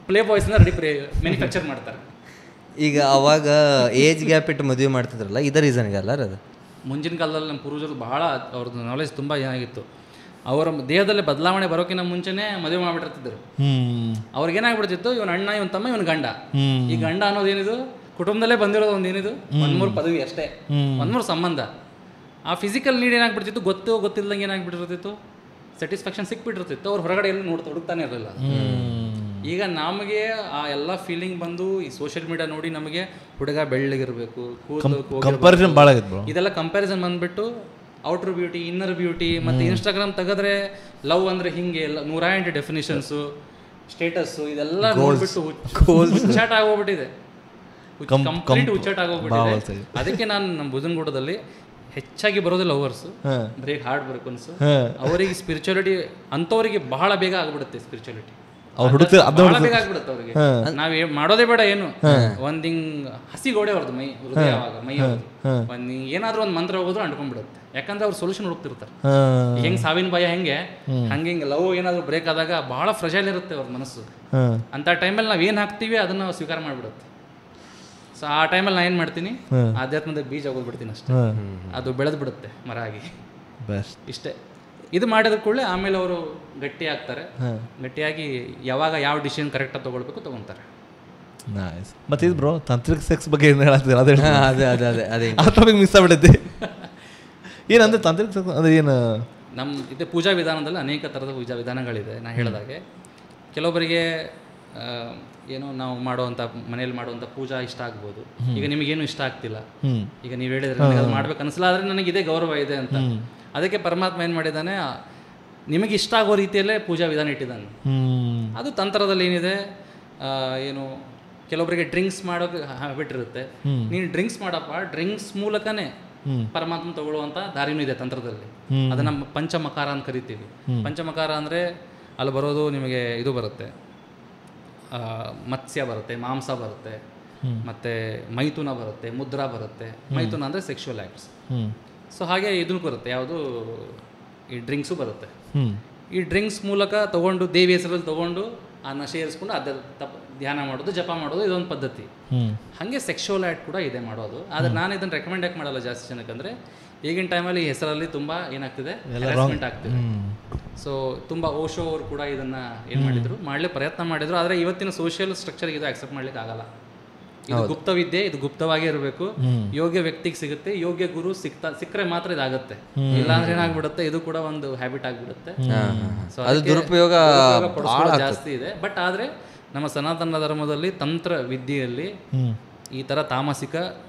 ಪ್ಲೇ ಬಾಯ್ಸ್ನ ರೆಡಿ ಮ್ಯಾನುಫ್ಯಾಕ್ಚರ್ ಮಾಡ್ತಾರೆ. ಈಗ ಅವಾಗ ಏಜ್ ಗ್ಯಾಪ್ ಇಟ್ಟು ಮದುವೆ ಮಾಡ್ತಿದ್ರಲ್ಲ, ಇದೇ ರೀಸನ್ಗೆ ಅಲ್ಲ ಅದು? ಮುಂಚಿನ ಕಾಲದಲ್ಲಿ ನಮ್ಮ ಪೂರ್ವಜರು ಬಹಳ ಅವ್ರದ್ದು ನಾಲೆಜ್ ತುಂಬ ಏನಾಗಿತ್ತು. ಅವರ ದೇಹದಲ್ಲಿ ಬದಲಾವಣೆ ಬರೋಕ್ಕಿಂತ ಮುಂಚೆನೇ ಮದುವೆ ಮಾಡಿಬಿಟ್ಟಿರ್ತಿದ್ರು. ಅವ್ರಿಗೇನಾಗ್ಬಿಡ್ತಿತ್ತು, ಇವನ್ ಅಣ್ಣ, ಇವನ್ ತಮ್ಮ, ಇವನ್ ಗಂಡ. ಈ ಗಂಡ ಅನ್ನೋದೇನಿದು ಕುಟುಂಬದಲ್ಲೇ ಬಂದಿರೋದು ಒಂದೇನಿದು 1-3 ಪದವಿ ಅಷ್ಟೇ, 1-3 ಸಂಬಂಧ. ಆ ಫಿಸಿಕಲ್ ನೀಡ್ ಏನಾಗ್ಬಿಡ್ತಿತ್ತು, ಗೊತ್ತಿಲ್ಲದಂಗೆ ಏನಾಗ್ಬಿಟ್ಟಿರ್ತಿತ್ತು, ಸ್ಯಾಟಿಸ್ಫ್ಯಾಕ್ಷನ್ ಸಿಕ್ಬಿಟ್ಟಿರ್ತಿತ್ತು. ಅವ್ರು ಹೊರಗಡೆ ಎಲ್ಲ ಹುಡುಕ್ತಾನೆ ಇರಲಿಲ್ಲ. ಈಗ ನಮಗೆ ಆ ಎಲ್ಲ ಫೀಲಿಂಗ್ ಬಂದು ಈ ಸೋಷಿಯಲ್ ಮೀಡಿಯಾ ನೋಡಿ ನಮಗೆ ಹುಡುಗ ಬೆಳ್ಳಗಿರಬೇಕು, ಕಂಪ್ಯಾರಿಸನ್ ಭಾಳ ಆಗಿದೆ. ಇದೆಲ್ಲ ಕಂಪ್ಯಾರಿಸನ್ ಬಂದ್ಬಿಟ್ಟು ಔಟರ್ ಬ್ಯೂಟಿ, ಇನ್ನರ್ ಬ್ಯೂಟಿ. ಮತ್ತು ಇನ್ಸ್ಟಾಗ್ರಾಮ್ ತೆಗೆದ್ರೆ ಲವ್ ಅಂದರೆ ಹಿಂಗೆ 108 ಡೆಫಿನಿಷನ್ಸು, ಸ್ಟೇಟಸ್ಸು, ಇದೆಲ್ಲ ನೋಡ್ಬಿಟ್ಟು ಹುಚ್ಚಾಟ ಆಗೋಗ್ಬಿಟ್ಟಿದೆ, ಕಂಪ್ಲೀಟ್ ಹುಚ್ಚಾಟ ಆಗೋಗ್ಬಿಟ್ಟಿದೆ. ಅದಕ್ಕೆ ನಾನು ನಮ್ಮ ಬುದನಗೂಡದಲ್ಲಿ ಹೆಚ್ಚಾಗಿ ಬರೋದು ಲವರ್ಸು, ಬ್ರೇಕ್ ಹಾರ್ಡ್ ಬ್ರೇಕ್ ಅನ್ಸು. ಅವರಿಗೆ ಸ್ಪಿರಿಚುಯಾಲಿಟಿ ಅಂಥವ್ರಿಗೆ ಬಹಳ ಬೇಗ ಆಗ್ಬಿಡುತ್ತೆ. ಸ್ಪಿರಿಚುಯಾಲಿಟಿ ಬಹಳ ಬೇಗ ಆಗ್ಬಿಡುತ್ತೆ ಅವ್ರಿಗೆ. ನಾವ್ ಮಾಡೋದೇ ಬೇಡ ಏನು, ಒಂದ್ ಹಿಂಗ್ ಹಸಿ ಗೋಡೆ ಅವ್ರದ್ದು ಮೈ ಹೃದಯ, ಮೈ ಒಂದ್ ಏನಾದ್ರೂ ಒಂದ್ ಮಂತ್ರ ಹೋಗೋದ್ರು ಅಂಡ್ಕೊಂಡ್ಬಿಡುತ್ತೆ. ಯಾಕಂದ್ರೆ ಅವ್ರು ಸೊಲ್ಯೂಷನ್ ಹುಡುಕ್ತಿರ್ತಾರೆ. ಹೆಂಗ್ ಸಾವಿನ ಭಯ ಹೆಂಗೆ ಹಂಗೆ ಲವ್ ಏನಾದ್ರು ಬ್ರೇಕ್ ಆದಾಗ ಬಹಳ ಫ್ರೆಜೈಲ್ ಇರುತ್ತೆ ಅವ್ರ ಮನಸ್ಸು. ಅಂತ ಟೈಮಲ್ಲಿ ನಾವ್ ಏನ್ ಹಾಕ್ತಿವಿ ಅದನ್ನ ಸ್ವೀಕಾರ ಮಾಡ್ಬಿಡುತ್ತೆ. ಸೊ ಆ ಟೈಮಲ್ಲಿ ನಾ ಏನ್ ಮಾಡ್ತೀನಿ, ಆಧ್ಯಾತ್ಮದ ಬೀಜ ಹೋಗ್ಬಿಡ್ತೀನಿ ಅಷ್ಟೇ, ಅದು ಬೆಳೆದ್ ಬಿಡುತ್ತೆ ಮರ ಆಗಿ. ಇಷ್ಟೇ. ಇದು ಮಾಡಿದ ಕೂಡಲೇ ಆಮೇಲೆ ಅವರು ಗಟ್ಟಿ ಆಗ್ತಾರೆ. ಗಟ್ಟಿಯಾಗಿ ಯಾವಾಗ ಯಾವ ಡಿಸಿಷನ್ ಕರೆಕ್ಟಾಗಿ ತೊಗೊಳ್ಬೇಕು ತೊಗೊತಾರೆ. ಮತ್ತೆ ಇದು ಬ್ರೋ, ತಾಂತ್ರಿಕ ಸೆಕ್ಸ್ ಬಗ್ಗೆ ಏನು ಹೇಳತ್ತೀರ? ಅದೇ ಮಿಸ್ ಆಗ್ಬಿಡುತ್ತೆ. ಏನಂದ್ರೆ ತಾಂತ್ರಿಕ ಸೆಕ್ಸ್ ಅಂದ್ರೆ ಏನು? ನಮ್ಮ ಇದು ಪೂಜಾ ವಿಧಾನದಲ್ಲಿ ಅನೇಕ ಥರದ ಪೂಜಾ ವಿಧಾನಗಳಿದೆ. ನಾನು ಹೇಳಿದಾಗೆ ಕೆಲವೊಬ್ಬರಿಗೆ ಏನೋ ನಾವು ಮಾಡುವಂಥ ಮನೇಲಿ ಮಾಡುವಂಥ ಪೂಜಾ ಇಷ್ಟ ಆಗ್ಬೋದು. ಈಗ ನಿಮಗೇನು ಇಷ್ಟ ಆಗ್ತಿಲ್ಲ, ಈಗ ನೀವು ಹೇಳಿದ್ರೆ ನನಗೆ ಅದು ಮಾಡ್ಬೇಕು ಅನಿಸಲ್ಲ, ಆದರೆ ನನಗಿದೆ ಗೌರವ ಇದೆ ಅಂತ. ಅದಕ್ಕೆ ಪರಮಾತ್ಮ ಏನು ಮಾಡಿದ್ದಾನೆ, ನಿಮಗೆ ಇಷ್ಟ ಆಗೋ ರೀತಿಯಲ್ಲೇ ಪೂಜಾ ವಿಧಾನ ಇಟ್ಟಿದ್ದಾನೆ. ಅದು ತಂತ್ರದಲ್ಲಿ ಏನಿದೆ, ಏನು ಕೆಲವೊಬ್ಬರಿಗೆ ಡ್ರಿಂಕ್ಸ್ ಮಾಡೋಕೆ ಹ್ಯಾಬಿಟ್ ಇರುತ್ತೆ. ನೀನು ಡ್ರಿಂಕ್ಸ್ ಮಾಡಪ್ಪ, ಡ್ರಿಂಕ್ಸ್ ಮೂಲಕನೇ ಪರಮಾತ್ಮ ತಗೊಳ್ಳುವಂಥ ದಾರಿನೂ ಇದೆ ತಂತ್ರದಲ್ಲಿ. ಅದನ್ನು ಪಂಚಮಕಾರ ಅಂತ ಕರಿತೀವಿ. ಪಂಚಮಕಾರ ಅಂದರೆ ಅಲ್ಲಿ ಬರೋದು ನಿಮಗೆ ಇದು ಬರುತ್ತೆ, ಮತ್ಸ್ಯ ಬರುತ್ತೆ, ಮಾಂಸ ಬರುತ್ತೆ, ಮತ್ತು ಮೈಥುನ ಬರುತ್ತೆ, ಮುದ್ರಾ ಬರುತ್ತೆ. ಮೈಥುನ ಅಂದರೆ ಸೆಕ್ಷುವಲ್ ಆ್ಯಕ್ಟ್ಸ್. ಸೊ ಹಾಗೆ ಇದನ್ನು ಬರುತ್ತೆ, ಯಾವುದು ಈ ಡ್ರಿಂಕ್ಸು ಬರುತ್ತೆ. ಈ ಡ್ರಿಂಕ್ಸ್ ಮೂಲಕ ತೊಗೊಂಡು ದೇವಿ ಹೆಸರಲ್ಲಿ ತೊಗೊಂಡು ಆ ನಶೆ ಏರಿಸ್ಕೊಂಡು ಅದ ಧ್ಯಾನ ಮಾಡೋದು, ಜಪ ಮಾಡೋದು, ಇದೊಂದು ಪದ್ಧತಿ. ಹಾಗೆ ಸೆಕ್ಷುವಲ್ ಆ್ಯಕ್ಟ್ ಕೂಡ ಇದೆ ಮಾಡೋದು. ಆದರೆ ನಾನು ಇದನ್ನು ರೆಕಮೆಂಡ್ ಯಾಕೆ ಮಾಡಲ್ಲ ಜಾಸ್ತಿ ಜನಕ್ಕೆ ಅಂದರೆ, ಈಗಿನ ಟೈಮಲ್ಲಿ ಈ ಹೆಸರಲ್ಲಿ ತುಂಬ ಏನಾಗ್ತಿದೆ, ಹ್ಯಾರಾಸ್ಮೆಂಟ್ ಆಗ್ತಿದೆ. ಸೊ ತುಂಬ ಓಶೋ ಅವರು ಕೂಡ ಇದನ್ನು ಏನು ಮಾಡಿದರು, ಮಾಡಲಿಕ್ಕೆ ಪ್ರಯತ್ನ ಮಾಡಿದರು. ಆದರೆ ಇವತ್ತಿನ ಸೋಷಿಯಲ್ ಸ್ಟ್ರಕ್ಚರ್ಗೆ ಇದು ಆಕ್ಸೆಪ್ಟ್ ಮಾಡ್ಲಿಕ್ಕೆ ಆಗಲ್ಲ. ಇದು ಗುಪ್ತ ವಿದ್ಯೆ, ಇದು ಗುಪ್ತವಾಗೇ ಇರಬೇಕು. ಯೋಗ್ಯ ವ್ಯಕ್ತಿಗೆ ಸಿಗುತ್ತೆ, ಯೋಗ್ಯ ಗುರು ಸಿಕ್ಕರೆ ಮಾತ್ರ ಇದಾಗುತ್ತೆ. ಇಲ್ಲಾಂದ್ರೆ ಏನಾಗ್ಬಿಡುತ್ತೆ, ಇದು ಕೂಡ ಒಂದು ಹ್ಯಾಬಿಟ್ ಆಗ್ಬಿಡುತ್ತೆ. ಸೊ ಅದು ದುರುಪಯೋಗ ಜಾಸ್ತಿ ಇದೆ. ಬಟ್ ಆದರೆ ನಮ್ಮ ಸನಾತನ ಧರ್ಮದಲ್ಲಿ ತಂತ್ರ ವಿದ್ಯೆಯಲ್ಲಿ ಈ ಥರ ತಾಮಸಿಕ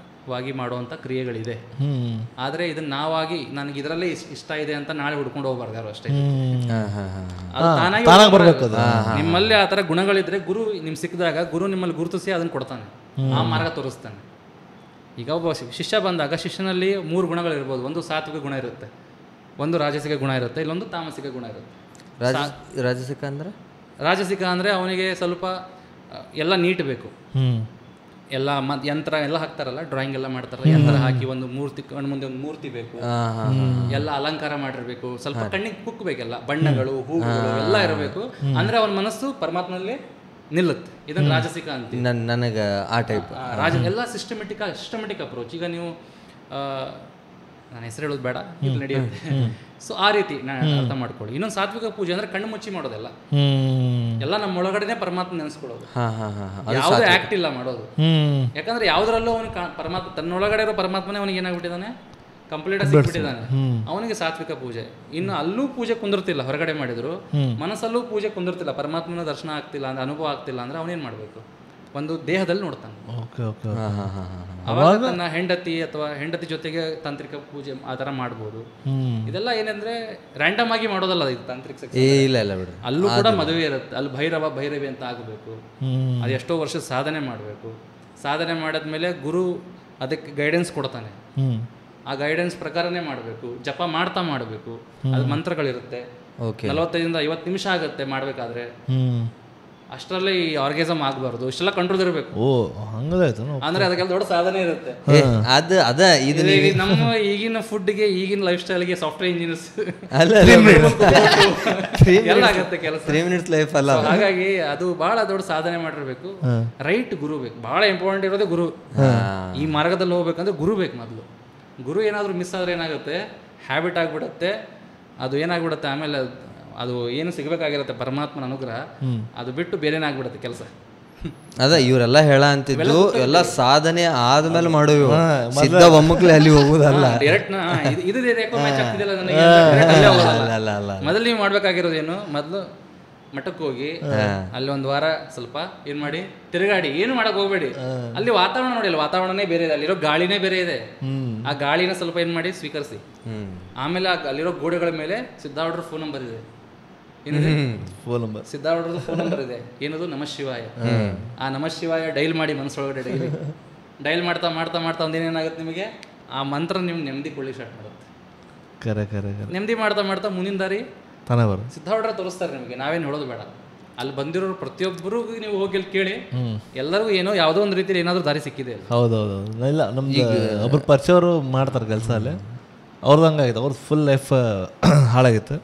ವಾಗಿ ಮಾಡುವಂಥ ಕ್ರಿಯೆಗಳಿದೆ. ಆದರೆ ಇದನ್ನ ನಾವಾಗಿ ನನಗೆ ಇದರಲ್ಲೇ ಇಷ್ಟ ಇದೆ ಅಂತ ನಾಳೆ ಹುಡ್ಕೊಂಡು ಹೋಗ್ಬಾರ್ದು ಯಾರು ಅಷ್ಟೇ. ಅದು ತಾನಾಗಿ ಬರಬೇಕು. ನಿಮ್ಮಲ್ಲಿ ಆ ಥರ ಗುಣಗಳಿದ್ರೆ ಗುರು ನಿಮ್ಗೆ ಸಿಕ್ಕಿದಾಗ ಗುರು ನಿಮ್ಮಲ್ಲಿ ಗುರುತಿಸಿ ಅದನ್ನು ಕೊಡ್ತಾನೆ, ಆ ಮಾರ್ಗ ತೋರಿಸ್ತಾನೆ. ಈಗ ಒಬ್ಬ ಶಿಷ್ಯ ಬಂದಾಗ ಶಿಷ್ಯನಲ್ಲಿ 3 ಗುಣಗಳಿರ್ಬೋದು. ಒಂದು ಸಾತ್ವಿಕ ಗುಣ ಇರುತ್ತೆ, ಒಂದು ರಾಜಸಿಕ ಗುಣ ಇರುತ್ತೆ, ಇಲ್ಲೊಂದು ತಾಮಸಿಕ ಗುಣ ಇರುತ್ತೆ. ರಾಜಸಿಕ ಅಂದರೆ ಅವನಿಗೆ ಸ್ವಲ್ಪ ಎಲ್ಲ ನೀಟ್ ಬೇಕು, ಎಲ್ಲ ಯಂತ್ರ ಎಲ್ಲ ಹಾಕ್ತಾರಲ್ಲ, ಡ್ರಾಯಿಂಗ್ ಎಲ್ಲ ಮಾಡ್ತಾರಲ್ಲ, ಯಂತ್ರ ಹಾಕಿ ಒಂದು ಮೂರ್ತಿ ಕಣ್ಣು ಮುಂದೆ ಒಂದು ಮೂರ್ತಿ ಬೇಕು, ಎಲ್ಲ ಅಲಂಕಾರ ಮಾಡಿರ್ಬೇಕು, ಸ್ವಲ್ಪ ಕಣ್ಣಿಗೆ ಕುಕ್ಕಬೇಕೆಲ್ಲ, ಬಣ್ಣಗಳು ಹೂಗಳು ಎಲ್ಲ ಇರಬೇಕು. ಅಂದ್ರೆ ಅವನ ಮನಸ್ಸು ಪರಮಾತ್ಮನಲ್ಲಿ ನಿಲ್ಲುತ್ತೆ. ಇದನ್ನು ರಾಜಸಿಕ ಅಂತೀವಿ. ನನಗೆ ಆ ಟೈಪ್ ಎಲ್ಲ ಸಿಸ್ಟಮೆಟಿಕ್ ಅಪ್ರೋಚ್. ಈಗ ನೀವು ನಾನು ಹೆಸರು ಹೇಳೋದು ಬೇಡ, ಇಲ್ಲಿ ನಡೆಯುತ್ತೆ. ಸೊ ಆ ರೀತಿ ಅರ್ಥ ಮಾಡ್ಕೊಳ್ಳಿ. ಇನ್ನೊಂದು ಸಾತ್ವಿಕ ಪೂಜೆ ಅಂದ್ರೆ ಕಣ್ಣು ಮುಚ್ಚಿ ಮಾಡೋದೆಲ್ಲ, ಎಲ್ಲ ನಮ್ಮ ಒಳಗಡೆನೆ ಪರಮಾತ್ಮ ನೆನೆಸ್ಕೊಳ್ಳೋದು, ಯಾವುದೇ ಆಕ್ಟ್ ಇಲ್ಲ ಮಾಡೋದು. ಯಾಕಂದ್ರೆ ಯಾವ್ದ್ರಲ್ಲೂ ಅವನು ಪರಮಾತ್ಮ ತನ್ನೊಳಗಡೆ ಇರೋ ಪರಮಾತ್ಮನೇ ಅವನಿಗೆ ಏನಾಗ್ಬಿಟ್ಟಿದ್ದಾನೆ, ಕಂಪ್ಲೀಟ್ ಆಗಿ ಸಿಕ್ಬಿಟ್ಟಿದ್ದಾನೆ. ಅವನಿಗೆ ಸಾತ್ವಿಕ ಪೂಜೆ. ಇನ್ನು ಅಲ್ಲೂ ಪೂಜೆ ಕುಂದಿರ್ತಿಲ್ಲ, ಹೊರಗಡೆ ಮಾಡಿದ್ರು ಮನಸ್ಸಲ್ಲೂ ಪೂಜೆ ಕುಂದಿರ್ತಿಲ್ಲ, ಪರಮಾತ್ಮನ ದರ್ಶನ ಆಗ್ತಿಲ್ಲ ಅಂದ್ರೆ, ಅನುಭವ ಆಗ್ತಿಲ್ಲ ಅಂದ್ರೆ ಅವನೇನ್ ಮಾಡ್ಬೇಕು, ಒಂದು ದೇಹದಲ್ಲಿ ನೋಡ್ತಾನೆ. ಅವಾಗ ತನ್ನ ಹೆಂಡತಿ ಜೊತೆಗೆ ತಾಂತ್ರಿಕ ಪೂಜೆ ಆ ಥರ ಮಾಡ್ಬೋದು. ಇದೆಲ್ಲ ಏನಂದ್ರೆ ರ್ಯಾಂಡಮ್ ಆಗಿ ಮಾಡೋದಲ್ಲ ಇದು ತಾಂತ್ರಿಕ ಸೆಕ್ಷನ್. ಅಲ್ಲೂ ಕೂಡ ಮದುವೆ ಇರುತ್ತೆ, ಅಲ್ಲಿ ಭೈರವಿ ಅಂತ ಆಗಬೇಕು. ಅದು ಎಷ್ಟೋ ವರ್ಷ ಸಾಧನೆ ಮಾಡಬೇಕು. ಸಾಧನೆ ಮಾಡಿದ್ಮೇಲೆ ಗುರು ಅದಕ್ಕೆ ಗೈಡೆನ್ಸ್ ಕೊಡ್ತಾನೆ. ಆ ಗೈಡೆನ್ಸ್ ಪ್ರಕಾರನೇ ಮಾಡಬೇಕು, ಜಪ ಮಾಡ್ತಾ ಮಾಡಬೇಕು. ಅದು ಮಂತ್ರಗಳಿರುತ್ತೆ, 45 to 50 ನಿಮಿಷ ಆಗುತ್ತೆ ಮಾಡಬೇಕಾದ್ರೆ. ಅಷ್ಟರಲ್ಲಿ ಈ ಆರ್ಗೇಸಮ್ ಆಗಬಾರ್ದು, ಇಷ್ಟೆಲ್ಲ ಕಂಟ್ರೋಲ್ ಇರಬೇಕು. ಅಂದ್ರೆ ಅದಕ್ಕೆಲ್ಲ ದೊಡ್ಡ ಸಾಧನೆ ಇರುತ್ತೆ. ನಮ್ಮ ಈಗಿನ ಫುಡ್ಗೆ, ಈಗಿನ ಲೈಫ್ ಸ್ಟೈಲ್ಗೆ ಸಾಫ್ಟ್ವೇರ್ ಇಂಜಿನಿಯರ್ಸ್ ಎಲ್ಲ ಆಗುತ್ತೆ ಕೆಲಸ. 3 minutes ಲೈಫ್ ಅಲ್ಲ. ಹಾಗಾಗಿ ಅದು ಬಹಳ ದೊಡ್ಡ ಸಾಧನೆ ಮಾಡಿರ್ಬೇಕು. ರೈಟ್ ಗುರು ಬೇಕು, ಬಹಳ ಇಂಪಾರ್ಟೆಂಟ್ ಇರೋದೇ ಗುರು. ಈ ಮಾರ್ಗದಲ್ಲಿ ಹೋಗ್ಬೇಕಂದ್ರೆ ಗುರು ಬೇಕು ಮೊದಲು. ಗುರು ಏನಾದರೂ ಮಿಸ್ ಆದರೆ ಏನಾಗುತ್ತೆ, ಹ್ಯಾಬಿಟ್ ಆಗಿಬಿಡುತ್ತೆ. ಅದು ಏನಾಗ್ಬಿಡುತ್ತೆ, ಆಮೇಲೆ ಅದು ಏನು ಸಿಗಬೇಕಾಗಿರುತ್ತೆ ಪರಮಾತ್ಮನ ಅನುಗ್ರಹ, ಅದು ಬಿಟ್ಟು ಬೇರೆನಾಗ್ಬಿಡುತ್ತೆ ಕೆಲಸ. ಅದ ಇವರೆಲ್ಲ ಹೇಳ ಅಂತಿದ್ದು ಎಲ್ಲ ಸಾಧನೆ ಆದ್ಮೇಲೆ ಮಾಡುವ ಸಿದ್ಧ ಒಮ್ಮಕ್ಲೆ ಅಲ್ಲಿ ಹೋಗುದಲ್ಲ. ಮೊದಲು ನೀವು ಮಾಡ್ಬೇಕಾಗಿರೋದೇನು, ಮೊದಲು ಮಠಕ್ಕೆ ಹೋಗಿ ಅಲ್ಲಿ 1 ವಾರ ಸ್ವಲ್ಪ ಏನ್ ಮಾಡಿ ತಿರುಗಾಡಿ. ಏನು ಮಾಡಕ್ ಹೋಗ್ಬೇಡಿ, ಅಲ್ಲಿ ವಾತಾವರಣ ನೋಡಿ, ಅಲ್ಲಿ ವಾತಾವರಣನೇ ಬೇರೆ ಇದೆ, ಅಲ್ಲಿರೋ ಗಾಳಿನೇ ಬೇರೆ ಇದೆ. ಆ ಗಾಳಿನ ಸ್ವಲ್ಪ ಏನ್ ಮಾಡಿ ಸ್ವೀಕರಿಸಿ. ಆಮೇಲೆ ಅಲ್ಲಿರೋ ಗೋಡೆಗಳ ಮೇಲೆ ಸಿದ್ಧಾರೂಢರ ಫೋನ್ ನಂಬರ್ ಇದೆ. ಸಿದ್ಧಾರೂಢರದ ಫೋನ್ ನಂಬರ್ ಇದೆ. ಏನದು, ನಮಃ ಶಿವಾಯ. ಆ ನಮಃ ಶಿವಾಯ ಡೈಲ್ ಮಾಡಿ ಮನಸ್ಸೊಳಗಡೆ ಡೈಲ್ ಮಾಡ್ತಾ ಮಾಡ್ತಾ ಮಾಡ್ತಾ ಒಂದೇನಾಗುತ್ತೆ, ನಿಮಗೆ ಆ ಮಂತ್ರ ನಿಮ್ಗೆ ನೆಮ್ಮದಿ ಕೊಳ್ಳಿ ಸ್ಟಾರ್ಟ್ ಮಾಡುತ್ತೆ. ನೆಮ್ಮದಿ ಮಾಡ್ತಾ ಮಾಡ್ತಾ ಮುಂದಿನ ದಾರಿ ಸಿದ್ಧಾರೂಢರ ತೋರಿಸ್ತಾರೆ ನಿಮಗೆ. ನಾವೇನು ಹೇಳೋದು ಬೇಡ. ಅಲ್ಲಿ ಬಂದಿರೋರು ಪ್ರತಿಯೊಬ್ಬರಿಗೂ ನೀವು ಹೋಗಿ ಕೇಳಿ, ಎಲ್ಲರಿಗೂ ಏನೋ ಯಾವುದೋ ಒಂದು ರೀತಿಯಲ್ಲಿ ಏನಾದರೂ ದಾರಿ ಸಿಕ್ಕಿದೆ. ಹೌದೌದು. ಇಲ್ಲ, ನಮ್ದು ಒಬ್ಬರು ಪರಿಚಯವರು ಮಾಡ್ತಾರೆ ಕೆಲಸ ಅಲ್ಲಿ, ಅವ್ರದ್ದು ಹಂಗಾಗಿತ್ತು. ಅವ್ರದ್ದು ಫುಲ್ ಲೈಫ್ ಹಾಳಾಗಿತ್ತು.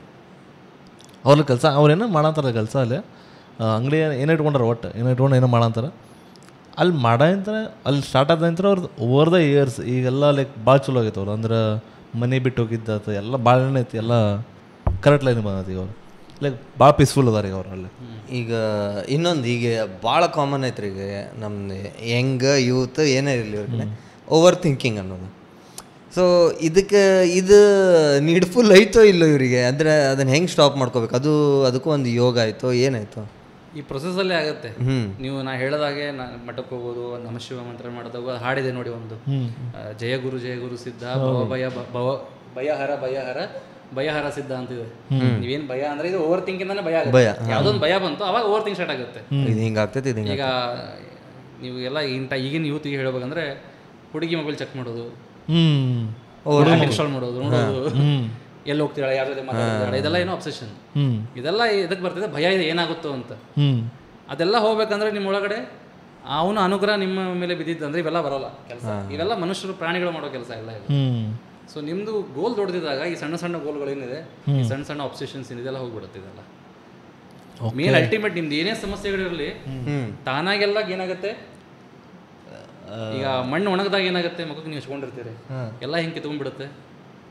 ಅವ್ರ ಕೆಲಸ ಅವ್ರೇನೋ ಮಾಡಂತಾರೆ ಕೆಲಸ ಅಲ್ಲಿ, ಅಂಗಡಿ ಏನೋ ಇಟ್ಕೊಂಡ್ರೆ, ಒಟ್ಟು ಏನೋ ಇಟ್ಕೊಂಡು ಏನೋ ಮಾಡಂತಾರೆ. ಅಲ್ಲಿ ಮಾಡಂತಾರೆ, ಅಲ್ಲಿ ಸ್ಟಾರ್ಟ್ ಆದಂತರ ಅವ್ರದ್ದು ಓವರ್ ದ ಇಯರ್ಸ್ ಈಗೆಲ್ಲ ಲೈಕ್ ಭಾಳ ಚಲೋ ಆಗೈತೆ. ಅವ್ರು ಅಂದ್ರೆ ಮನೆ ಬಿಟ್ಟು ಹೋಗಿದ್ದ ಎಲ್ಲ ಭಾಳ ಐತಿ, ಎಲ್ಲ ಕರೆಕ್ಟ್ ಲೈನ್ ಬಂದೈತಿ. ಈಗ ಅವ್ರು ಲೈಕ್ ಭಾಳ ಪೀಸ್ಫುಲ್ ಅದಾರ ಈಗ ಅವ್ರು ಅಲ್ಲಿ. ಈಗ ಇನ್ನೊಂದು ಈಗ ಭಾಳ ಕಾಮನ್ ಐತ್ರಿ ಈಗ ನಮ್ದು ಯಂಗ್ ಯೂತ್ ಏನೇ ಇರಲಿ ಅವ್ರಿಗೆ ಓವರ್ ಥಿಂಕಿಂಗ್ ಅನ್ನೋದು. ಸೊ ಇದು ನೀಡ್ಫುಲ್ ಐತೋ ಇಲ್ಲೋ ಇವರಿಗೆ, ಅಂದರೆ ಅದನ್ನು ಹೆಂಗೆ ಸ್ಟಾಪ್ ಮಾಡ್ಕೋಬೇಕು? ಅದಕ್ಕೂ ಒಂದು ಯೋಗ ಆಯಿತು, ಏನಾಯಿತು? ಈ ಪ್ರೊಸೆಸ್ಸಲ್ಲೇ ಆಗುತ್ತೆ. ನೀವು ನಾ ಹೇಳಿದಾಗೆ ಮಠಕ್ಕೆ ಹೋಗೋದು, ನಮಃ ಶಿವ ಮಂತ್ರ ಮಾಡಿದಾಗ ಹಾಡಿದೆ ನೋಡಿ ಒಂದು, ಜಯ ಗುರು ಸಿದ್ಧ ಭಯಹರ ಸಿದ್ಧ ಅಂತಿದೆ. ನೀವೇನು ಭಯ ಅಂದ್ರೆ ಇದು ಓವರ್ ಥಿಂಕಿಂದಾನೆ ಭಯ ಆಗುತ್ತೆ. ಯಾವುದೊಂದು ಭಯ ಬಂತು ಅವಾಗ ಓವರ್ ಥಿಂಕ್ ಸ್ಟಾರ್ಟ್ ಆಗುತ್ತೆ. ಹಿಂಗಾಗ್ತೈತಿ. ಈಗ ನೀವು ಎಲ್ಲ ಈಗಿನ ಯೂತ್ಗೆ ಹೇಳ್ಬೇಕಂದ್ರೆ ಹುಡುಗಿ ಮೊಬೈಲ್ ಚೆಕ್ ಮಾಡೋದು, ಇನ್ಸ್ಟಾಲ್ ಮಾಡೋದು, ನೋಡೋದು, ಎಲ್ಲಿ ಹೋಗ್ತಿದ್ದಾಳೆ, ಯಾರ ಜೊತೆ ಮಾತಾಡ್ತಿದ್ದಾಳೆ, ಇದೆಲ್ಲ ಏನೋ ಅಬ್ಸೆಷನ್. ಇದೆಲ್ಲ ಇದಕ್ಕೆ ಬರ್ತಿದೆ, ಭಯ ಇದೆ ಏನಾಗುತ್ತೋ ಅಂತ. ಅದೆಲ್ಲ ಹೋಗ್ಬೇಕಂದ್ರೆ ನಿಮ್ಮ ಒಳಗಡೆ ಅವನ ಅನುಗ್ರಹ ನಿಮ್ಮ ಮೇಲೆ ಬಿದ್ದಿದ್ದಂದ್ರೆ ಇವೆಲ್ಲ ಬರೋಲ್ಲ ಕೆಲಸ. ಇವೆಲ್ಲ ಮನುಷ್ಯರು ಪ್ರಾಣಿಗಳು ಮಾಡೋ ಕೆಲಸ ಎಲ್ಲ ಇದು. ಸೊ ನಿಮ್ದು ಗೋಲ್ ದೊಡ್ಡದಿದ್ದಾಗ ಈ ಸಣ್ಣ ಸಣ್ಣ ಗೋಲ್ಗಳು ಏನಿದೆ, ಈ ಸಣ್ಣ ಸಣ್ಣ ಆಬ್ಸೆಷನ್ಸ್ ಏನಿದೆಲ್ಲ ಹೋಗ್ಬಿಡುತ್ತೆ. ಇದೆಲ್ಲ ಮೇನ್ ಅಲ್ಟಿಮೇಟ್ ನಿಮ್ದು ಏನೇ ಸಮಸ್ಯೆಗಳಿರಲಿ ತಾನಾಗೆಲ್ಲ ಏನಾಗುತ್ತೆ, ಈಗ ಮಣ್ಣು ಒಣಗದಾಗ ಏನಾಗುತ್ತೆ, ಮಗಕ್ಕೆ ನೀವು ಹಚ್ಕೊಂಡಿರ್ತೀರಿ, ಎಲ್ಲ ಹಿಂಗೆ ಕಿತ್ಕೊಂಡ್ಬಿಡುತ್ತೆ.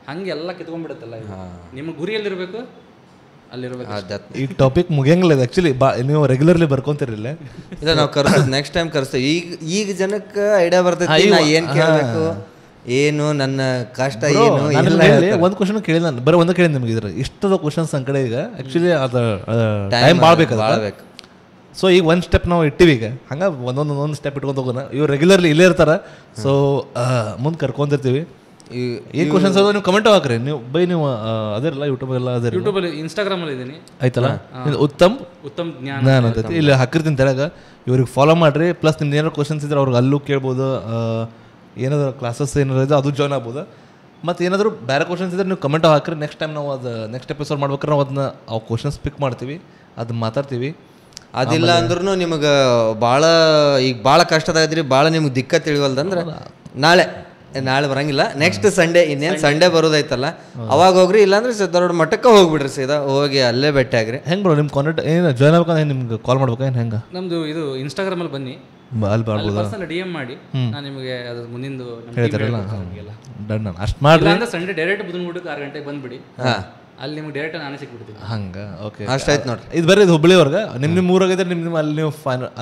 ಹಂಗೆ ಎಲ್ಲ ಕಿತ್ಕೊಂಡ್ಬಿಡುತ್ತಲ್ಲ. ನಿಮ್ಮ ಗುರಿ ಎಲ್ಲಿರ್ಬೇಕು ಅಲ್ಲಿರ್ಬೇಕು. ಈ ಟಾಪಿಕ್ ಮುಗಿಯಂಗಿಲ್ಲ ಆ್ಯಕ್ಚುಲಿ. ನೀವು ರೆಗ್ಯುಲರ್ಲಿ ಬರ್ಕೊಂತಿರಲಿಲ್ಲ, ಇಲ್ಲ ನಾವು ಕರ್ಸೋದು ನೆಕ್ಸ್ಟ್ ಟೈಮ್ ಕರ್ಸ್ತೇವೆ. ಈಗ ಜನಕ್ಕೆ ಐಡಿಯಾ ಬರ್ತೈತಿ, ನಾ ಏನು ಕೇಳಬೇಕು, ಏನು ನನ್ನ ಕಷ್ಟ ಏನು. ಒಂದು ಕ್ವಶನ್ ಕೇಳಿ, ನಾನು ಬರೀ ಒಂದು ಕೇಳಿ ನಿಮ್ಗೆ ಇದ್ರ ಇಷ್ಟದ ಕ್ವಶನ್ಸ್ ನನ್ನ ಕಡೆ. ಈಗ ಆ್ಯಕ್ಚುಲಿ ಅದು ಟೈಮ್ ಭಾಳ ಬೇಕು. ಸೊ ಈಗ ಒಂದು ಸ್ಟೆಪ್ ನಾವು ಇಟ್ಟಿವಿ ಈಗ ಹಂಗೆ ಒಂದೊಂದು ಸ್ಟೆಪ್ ಇಟ್ಕೊಂಡು ಹೋಗೋಣ ಇವ್ರು ರೆಗ್ಯುಲರ್ಲಿ ಇಲ್ಲೇ ಇರ್ತಾರೆ. ಸೊ ಮುಂದೆ ಕರ್ಕೊಂತಿರ್ತೀವಿ. ಏನು ಕ್ವಶನ್ಸ್ ಅದ ನೀವು ಕಮೆಂಟ್ ಹಾಕ್ರಿ. ನೀವು ನೀವು ಅದಿರಲ್ಲ ಯೂಟ್ಯೂಬೆಲ್ಲ ಅದೇ ಯೂಟ್ಯೂಬಲ್ಲಿ ಇನ್ಸ್ಟಾಗ್ರಾಮಲ್ಲಿ ಇದ್ದೀನಿ ಆಯ್ತಲ್ಲ. ಉತ್ತಮ್ ಜ್ಞಾನ ಅಂತೈತಿ ಇಲ್ಲಿ ಹಾಕಿರ್ತೀನಿ ತೆಳಗ. ಇವ್ರಿಗೆ ಫಾಲೋ ಮಾಡಿರಿ. ಪ್ಲಸ್ ನಿಮ್ದು ಏನಾದ್ರು ಕ್ವಶನ್ಸ್ ಇದ್ರೆ ಅವ್ರಿಗೆ ಅಲ್ಲೂ ಕೇಳ್ಬೋದು. ಏನಾದ್ರು ಕ್ಲಾಸಸ್ ಏನಾದ್ರು ಇದೆ ಅದು ಜಾಯ್ನ್ ಆಗ್ಬೋದು. ಮತ್ತು ಏನಾದರೂ ಬೇರೆ ಕ್ವಶನ್ಸ್ ಇದ್ರೆ ನೀವು ಕಮೆಂಟ್ ಹಾಕ್ರಿ. ನೆಕ್ಸ್ಟ್ ಟೈಮ್ ನಾವು ಅದು ನೆಕ್ಸ್ಟ್ ಎಪಿಸೋಡ್ ಮಾಡ್ಬೇಕಾದ್ರೆ ನಾವು ಅದನ್ನ ಅವು ಕ್ವಶನ್ಸ್ ಪಿಕ್ ಮಾಡ್ತೀವಿ, ಅದನ್ನ ಮಾತಾಡ್ತೀವಿ. ಅದಿಲ್ಲ ಅಂದ್ರೂ ನಿಮಗೆ ಭಾಳ ಕಷ್ಟದಾಗದ್ರಿ, ಭಾಳ ನಿಮ್ಗೆ ದಿಕ್ಕ ತಿಳಿವಲ್ದಂದ್ರೆ ನಾಳೆ ಬರಂಗಿಲ್ಲ, ನೆಕ್ಸ್ಟ್ ಸಂಡೇ ಇನ್ನೇನು ಸಂಡೇ ಬರೋದೈತಲ್ಲ ಅವಾಗ ಹೋಗ್ರಿ. ಇಲ್ಲಾಂದ್ರೆ ದೊಡ್ಡ ಮಟ್ಟಕ್ಕೆ ಹೋಗ್ಬಿಡ್ರಿ, ಸೀದಾ ಹೋಗಿ ಅಲ್ಲೇ ಭೇಟಿ ಆಗ್ರಿ. ಹೆಂಗೆ ಬ್ರೋ ನಿಮ್ಮ ಕಾಂಟ್ಯಾಕ್ಟ್ ಏನು ಜಾಯ್ನ್ ಆಗ್ಬೇಕಂದ್ರೆ ನಿಮ್ಗೆ ಕಾಲ್ ಮಾಡ್ಬೇಕಾ ಏನು ಹೆಂಗೆ? ನಮ್ಮದು ಇದು ಇನ್ಸ್ಟಾಗ್ರಾಮಲ್ಲಿ ಬನ್ನಿ, ಅಲ್ಲಿ ಮಾಡ್ಬೋದು. ಪರ್ಸನಲ್ DM ಮಾಡಿ, ನಾನು ನಿಮಗೆ ಅದ್ರ ಮುಂದಿಂದು ಹೇಳ್ತಾರಲ್ಲ ಡನ್ ಅಷ್ಟು ಮಾಡಿರಿ. ಅಂದ್ರೆ ಸಂಡೇ ಡೈರೆಕ್ಟ್ ಬುಧನ್ಗುಡಕ್ಕೆ 6 ಗಂಟೆಗೆ ಬಂದ್ಬಿಡಿ, ಅಲ್ಲಿ ನಿಮ್ಗೆ ಡೈರೆಕ್ಟ್ ನಾನೇ ಸಿಕ್ಬಿಡ್ತೀನಿ. ಹಂಗೆ ಓಕೆ ಅಷ್ಟಾಯ್ತು ನೋಡ್ರಿ. ಇದು ಬರೀ ಇದು ಹುಬ್ಬಳ್ಳಿವರ್ಗೆ ನಿಮ್ಮ ಊರಾಗಿದ್ರೆ ನಿಮ್ಮ ಅಲ್ಲಿ ನೀವು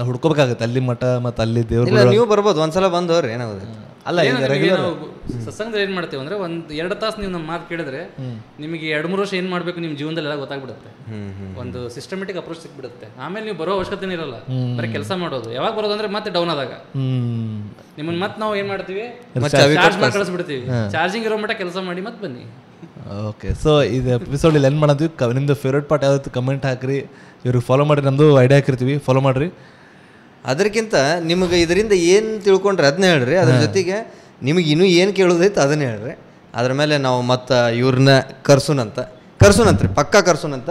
ಹುಡ್ಕೋಬೇಕಾಗತ್ತೆ ಅಲ್ಲಿ ಮಠ ಮತ್ತು ಅಲ್ಲಿ ದೇವ್ರ. ನೀವು ಬರ್ಬೋದು, ಒಂದ್ಸಲ ಬಂದವ್ರಿ ಏನಾಗುತ್ತೆ. ಅಲ್ಲ ಈಗ ರೆಗ್ಯುಲರ್ ಸತ್ಸಂಗದಲ್ಲಿ ಏನು ಮಾಡ್ತೀವಿ ಅಂದರೆ 1-2 ತಾಸು ನೀವು ನಮ್ಮ ಮಾತು ಕೇಳಿದ್ರೆ ನಿಮಗೆ 2-3 ವರ್ಷ ಏನು ಮಾಡಬೇಕು ನಿಮ್ಮ ಜೀವನದಲ್ಲಿ ಎಲ್ಲ ಗೊತ್ತಾಗ್ಬಿಡುತ್ತೆ. ಒಂದು ಸಿಸ್ಟಮೆಟಿಕ್ ಅಪ್ರೋಚ್ ಸಿಕ್ಬಿಡುತ್ತೆ. ಆಮೇಲೆ ನೀವು ಬರೋ ಅವಶ್ಯಕತೆ ಇರಲ್ಲ, ಬರೀ ಕೆಲಸ ಮಾಡೋದು. ಯಾವಾಗ ಬರೋದು ಅಂದರೆ ಮತ್ತೆ ಡೌನ್ ಆದಾಗ ನಿಮ್ಮನ್ನ ಮತ್ತೆ ನಾವು ಏನು ಮಾಡ್ತೀವಿ, ಚಾರ್ಜ್ ಮಾಡಿ ಕಳಿಸ್ಬಿಡ್ತೀವಿ. ಚಾರ್ಜಿಂಗ್ ಇರೋ ಮಟ್ಟ ಕೆಲಸ ಮಾಡಿ ಮತ್ತೆ ಬನ್ನಿ. ಓಕೆ, ಸೊ ಇದು ಎಪಿಸೋಡ್ ಇಲ್ಲಿ ಎಂಡ್ ಮಾಡಿದ್ವಿ. ನಿಮ್ಮದು ಫೇವ್ರೇಟ್ ಪಾರ್ಟ್ ಯಾವ್ದು ಕಮೆಂಟ್ ಹಾಕ್ರಿ, ಇವ್ರಿಗೆ ಫಾಲೋ ಮಾಡಿರಿ, ನಮ್ಮದು ಐಡಿಯಾ ಹಾಕಿರ್ತೀವಿ, ಫಾಲೋ ಮಾಡಿರಿ. ಅದಕ್ಕಿಂತ ನಿಮಗೆ ಇದರಿಂದ ಏನು ತಿಳ್ಕೊಂಡ್ರೆ ಅದನ್ನೇ ಹೇಳ್ರಿ. ಅದ್ರ ಜೊತೆಗೆ ನಿಮಗೆ ಇನ್ನೂ ಏನು ಕೇಳೋದೈತೆ ಅದನ್ನೇ ಹೇಳ್ರಿ. ಅದ್ರ ಮೇಲೆ ನಾವು ಮತ್ತು ಇವ್ರನ್ನ ಕರ್ಸುನಂತ ಪಕ್ಕಾ ಕರ್ಸುನಂತ